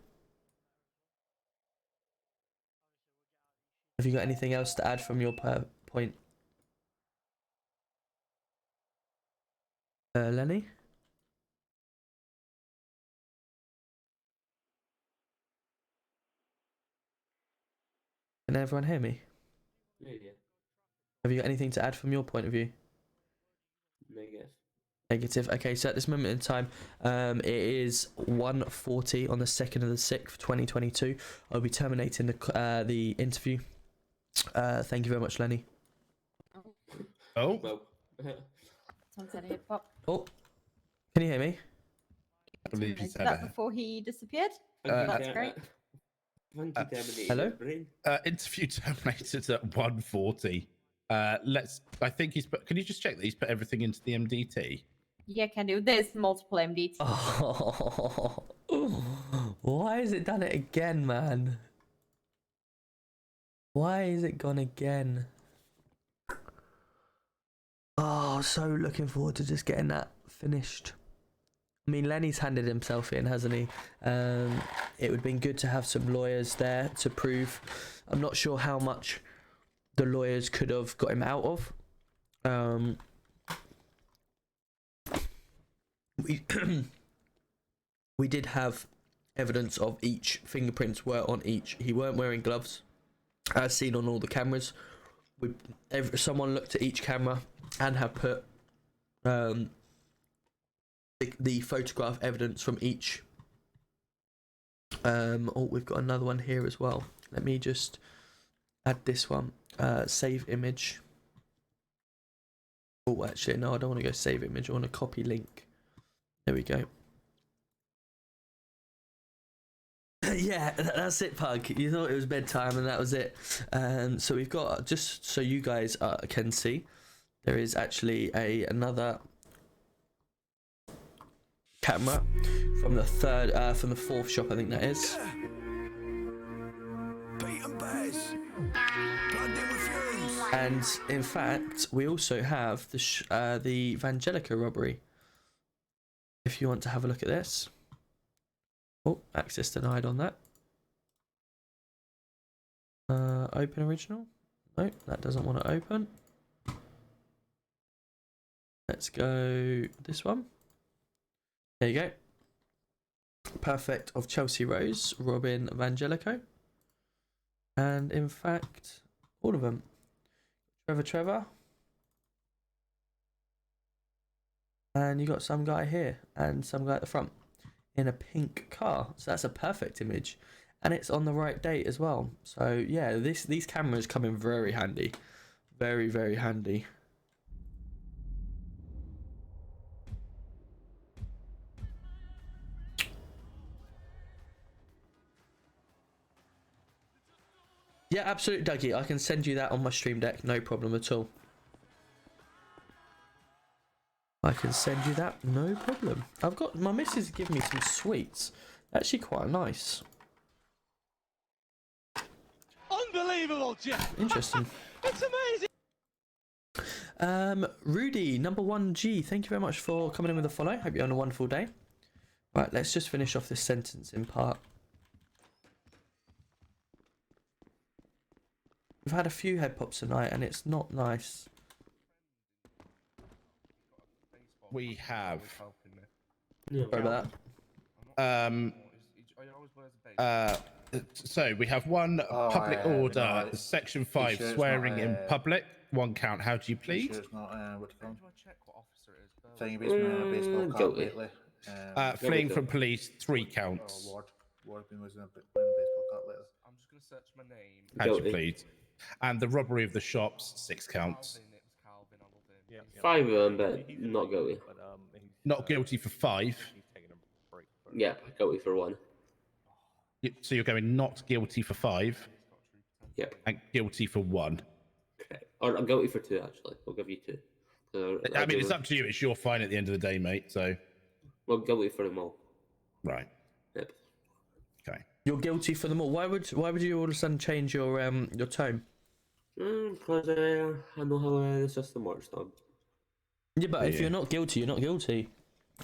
have you got anything else to add from your point? Lenny? Can everyone hear me? Yeah. Have you got anything to add from your point of view? Negative. Okay, so at this moment in time, it is 1:40 on the 2nd of the 6th, 2022. I'll be terminating the interview. Thank you very much, Lenny. Oh. Someone said a hip hop. Oh, can you hear me? I believe he said that before he disappeared. That's great. Hello. Interview terminated at 1:40. I think he's put. Can you just check that he's put everything into the MDT? Yeah, can do. There's multiple MDTs. Oh, why has it done it again, man? Why is it gone again? Oh, so looking forward to just getting that finished. I mean, Lenny's handed himself in, hasn't he? It would have been good to have some lawyers there to prove. I'm not sure how much the lawyers could have got him out of. We did have evidence of each. Fingerprints were on each. He weren't wearing gloves, as seen on all the cameras. Someone looked at each camera and have put the photograph evidence from each. Oh, we've got another one here as well. Let me just add this one. Save image. Oh, actually, no, I don't want to go save image. I want to copy link. There we go. Yeah, that's it, Pug. You thought it was bedtime and that was it. So we've got, just so you guys can see, there is actually another camera from the fourth shop, I think that is. And in fact, we also have the Vangelica robbery. If you want to have a look at this. Oh, access denied on that. Open original. No, that doesn't want to open. Let's go this one. There you go. Perfect of Chelsea Rose, Robin Vangelico. And in fact, all of them. Trevor. And you got some guy here and some guy at the front in a pink car. So that's a perfect image. And it's on the right date as well. So yeah, these cameras come in very handy. Very, very handy. Yeah, absolutely, Dougie. I can send you that on my stream deck. No problem at all. I can send you that. No problem. I've got... My missus give me some sweets. Actually quite nice. Unbelievable, Jeff. Interesting. It's amazing. Rudy, number 1G. Thank you very much for coming in with a follow. Hope you're having a wonderful day. Right, let's just finish off this sentencing part. We've had a few head pops tonight, and it's not nice. We have. Sorry about So we have one public order, Section 5, swearing in public. 1 count. How do you plead? Sure it's not what do you call it? Thing he's been wearing a baseball cap lately. Fleeing from police, 3 counts. Ward been wearing a baseball cap lately. I'm just gonna search my name. How do you plead? And the robbery of the shops, 6 counts. 5 of them, but not guilty. Not guilty for 5. Yeah, guilty for 1. So you're going not guilty for 5. Yep. And guilty for 1. Okay. Or I'm guilty for 2, actually. I'll give you 2. I mean, it's up to you. It's your fine at the end of the day, mate. So. Well, guilty for them all. Right. Yep. Okay. You're guilty for them all. Why would you all of a sudden change your tone? Because I know how the system works, Tom. Yeah, but if you're not guilty, you're not guilty.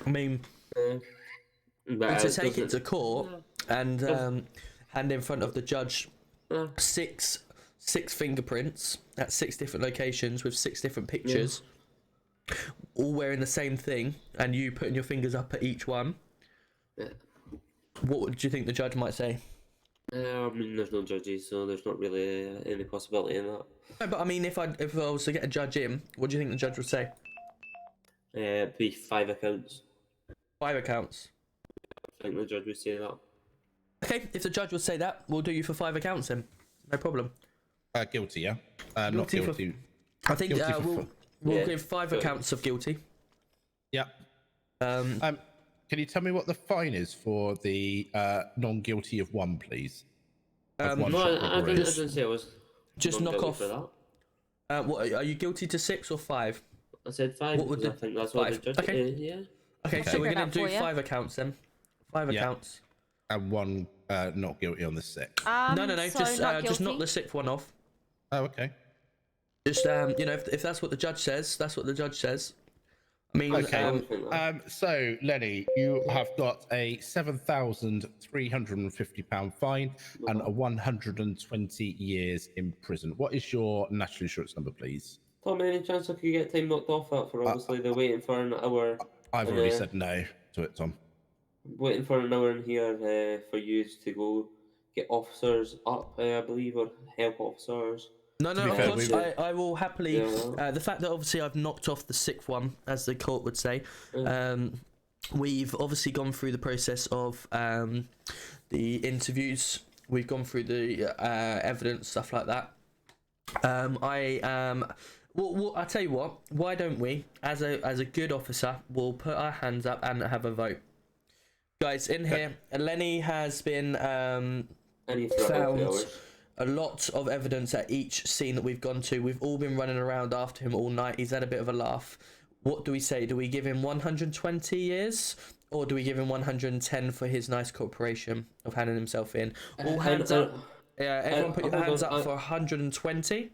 I mean, to take it to court and hand in front of the judge 6 fingerprints at 6 different locations with 6 different pictures, all wearing the same thing, and you putting your fingers up at each one. What do you think the judge might say? I mean, there's no judges, so there's not really any possibility in that. No, but I mean, if I was to get a judge in, what do you think the judge would say? Be 5 accounts. 5 accounts. I think the judge would say that. Okay, if the judge would say that, we'll do you for 5 accounts then. No problem. Guilty, yeah. Not guilty. I think we'll give 5 accounts of guilty. Yeah. Can you tell me what the fine is for the non-guilty of 1, please? I didn't say it was. Just knock off. What are you guilty to 6 or 5? I said 5. What would I think that's what the judge. Okay. Yeah. Okay, so we're gonna do 5 accounts then. 5 accounts. And 1 not guilty on the 6th. No. Just knock the 6th one off. Oh, okay. Just if that's what the judge says, that's what the judge says. I mean, okay. So Lenny, you have got a £7,350 fine and a 120 years in prison. What is your national insurance number, please? Tom, any chance I could get time knocked off that for obviously they're waiting for an hour? I've already said no to it, Tom. Waiting for an hour in here for you to go get officers up, I believe, or help officers. No, of course, I will happily. The fact that obviously I've knocked off the 6th one, as the court would say, we've obviously gone through the process of the interviews. We've gone through the evidence, stuff like that. Well, I tell you what. Why don't we, as a good officer, we'll put our hands up and have a vote, guys. In here, Lenny has been found a lot of evidence at each scene that we've gone to. We've all been running around after him all night. He's had a bit of a laugh. What do we say? Do we give him 120 years? Or do we give him 110 for his nice cooperation of handing himself in? All hands up. Yeah, everyone put your hands up for 120.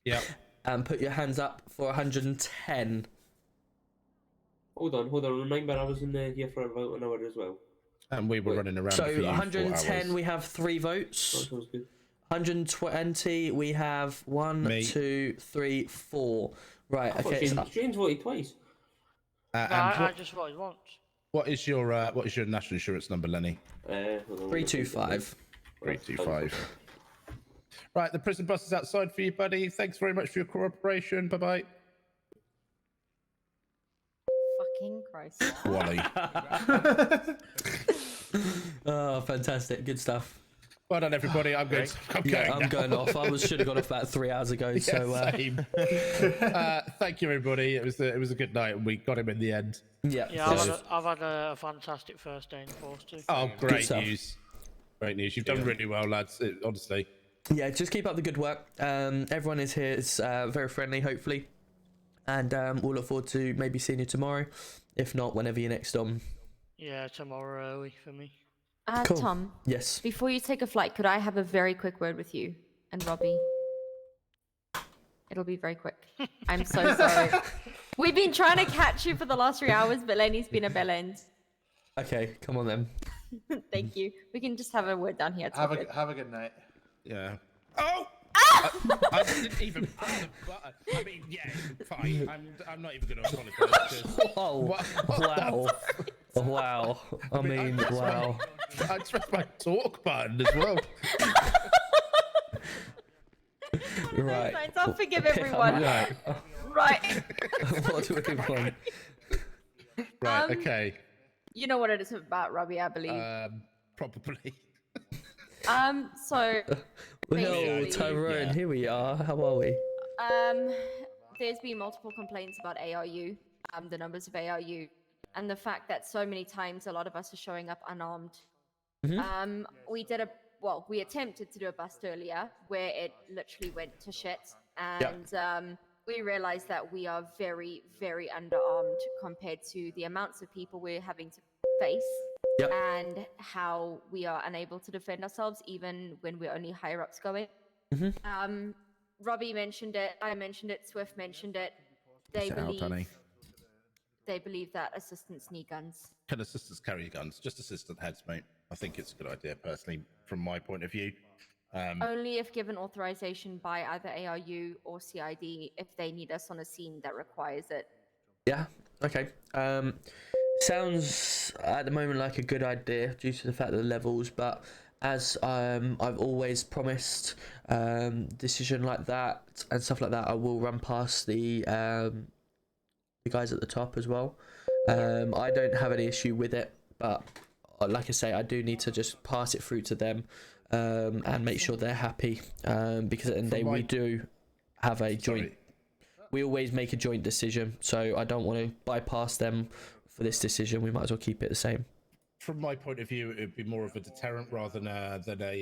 Yeah. And put your hands up for 110. Hold on. Remember, I was in here for about an hour as well. And we were running around. So for 110, we have 3 votes. That sounds good. 120, we have 1, 2, 3, 4. Right. Okay. James voted twice. I just voted once. What is your national insurance number, Lenny? 325. 325. Right, the prison bus is outside for you, buddy. Thanks very much for your cooperation. Bye bye. Fucking Christ. Wally. Oh, fantastic. Good stuff. Well done, everybody. I'm going off. I should have gone off about 3 hours ago. So same. Thank you, everybody. It was a good night, and we got him in the end. Yeah, I've had a fantastic first day in the force too. Oh, great news! Great news. You've done really well, lads. Honestly. Yeah, just keep up the good work. Everyone is here is very friendly, hopefully, and we'll look forward to maybe seeing you tomorrow. If not, whenever you're next on. Yeah, tomorrow early for me. Cool. Tom. Yes. Before you take a flight, could I have a very quick word with you and Robbie? It'll be very quick. I'm so sorry. We've been trying to catch you for the last 3 hours, but Lenny's been a bell end. Okay, come on then. Thank you. We can just have a word down here. Have a good night. Yeah. Oh! Ah! I didn't even press the button. I mean, yeah, fine. I'm not even going to apologise. Whoa! Wow! Wow! I mean, wow! I pressed my talk button as well. Right. Fine, I'll forgive everyone. Right. What do we want? Right. Okay. You know what it is about, Robbie, I believe. Probably. So. Well, basically, Tyrone, here we are. How are we? There's been multiple complaints about ARU, the numbers of ARU, and the fact that so many times a lot of us are showing up unarmed. We attempted to do a bust earlier where it literally went to shit, and we realized that we are very, very underarmed compared to the amounts of people we're having to face. And how we are unable to defend ourselves even when we're only higher ups going. Robbie mentioned it, I mentioned it, Swift mentioned it. They believe that assistants need guns. Can assistants carry guns? Just assistant heads, mate. I think it's a good idea, personally, from my point of view. Only if given authorization by either ARU or CID if they need us on a scene that requires it. Yeah. Okay. Sounds at the moment like a good idea due to the fact of the levels, but as I've always promised, decision like that and stuff like that, I will run past the guys at the top as well. I don't have any issue with it, but like I say, I do need to just pass it through to them and make sure they're happy, because at the end of the day, we do have a joint. We always make a joint decision, so I don't want to bypass them for this decision. We might as well keep it the same. From my point of view, it would be more of a deterrent rather than a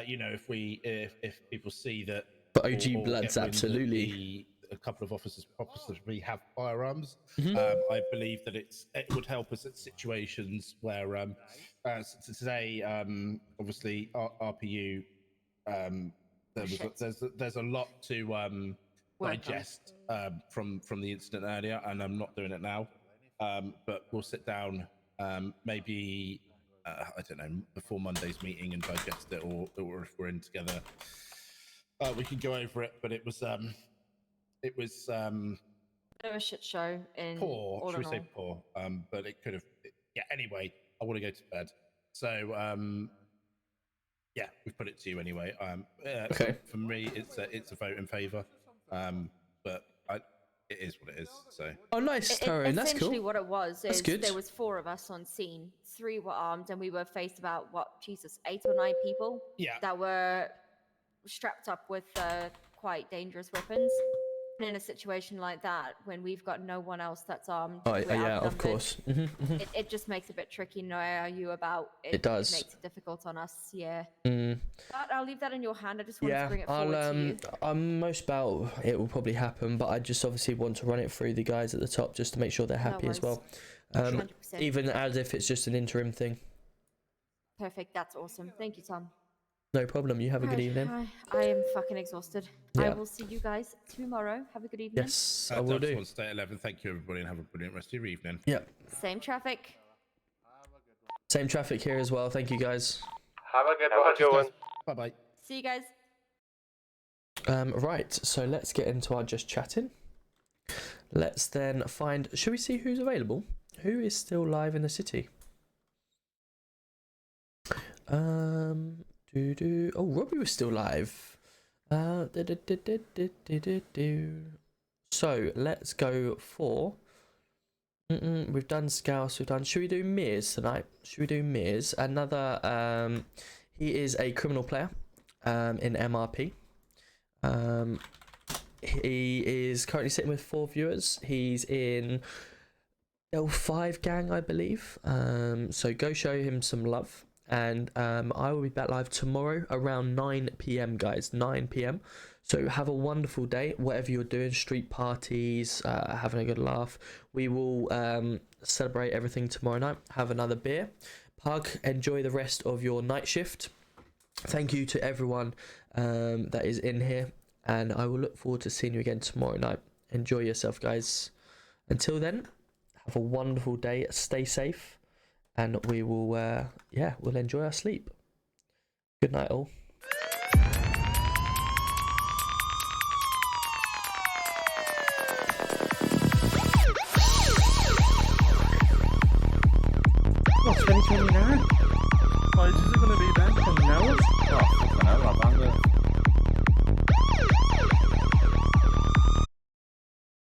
you know, if people see that. But OG Bloods, absolutely. A couple of officers possibly have firearms. I believe that it would help us at situations where today, obviously, RPU. There's a lot to digest from the incident earlier, and I'm not doing it now. But we'll sit down maybe I don't know, before Monday's meeting and digest it, or if we're in together, we can go over it. But it was a shit show in poor. all Should we in say all. poor? But it could have. Yeah. Anyway, I want to go to bed. So yeah, we've put it to you anyway. Okay. For me, it's a vote in favour. But it is what it is. So. Oh, nice, Tyrone. That's cool. Essentially, what it was is good. there was 4 of us on scene. 3 were armed, and we were faced about 8 or 9 people. That were strapped up with quite dangerous weapons. And in a situation like that, when we've got no one else that's armed, Oh, yeah, of course. It just makes it a bit tricky. No ARU about it. It does. It makes it difficult on us. Yeah. Mm. But I'll leave that in your hand. I just wanted Yeah, to bring it forward to you. I'm most about it will probably happen, but I just obviously want to run it through the guys at the top just to make sure they're happy as well. 100%. Even as if it's just an interim thing. Perfect. That's awesome. Thank you, Tom. No problem. You have a good evening. I am fucking exhausted. Yeah. I will see you guys tomorrow. Have a good evening. Yes, I will do. Stay at 11. Thank you, everybody, and have a brilliant rest of your evening. Yeah. Same traffic. Same traffic here as well. Thank you, guys. Have a good one. Bye bye. See you guys. Right. So let's get into our just chatting. Let's then find. Should we see who's available? Who is still live in the city? Oh, Robbie was still live. So let's go for. We've done Scouse. We've done. Should we do Mears tonight? Should we do Mears? Another. He is a criminal player. In MRP. He is currently sitting with 4 viewers. He's in L5 gang, I believe. So go show him some love. And I will be back live tomorrow around 9 PM, guys. 9 PM. So have a wonderful day. Whatever you're doing, street parties, having a good laugh. We will celebrate everything tomorrow night. Have another beer. Pug, enjoy the rest of your night shift. Thank you to everyone that is in here. And I will look forward to seeing you again tomorrow night. Enjoy yourself, guys. Until then, have a wonderful day. Stay safe. And we will, we'll enjoy our sleep. Good night, all. 29. Oh, is it going to be then? 10 hours? Oh, fucking hell, I banged it.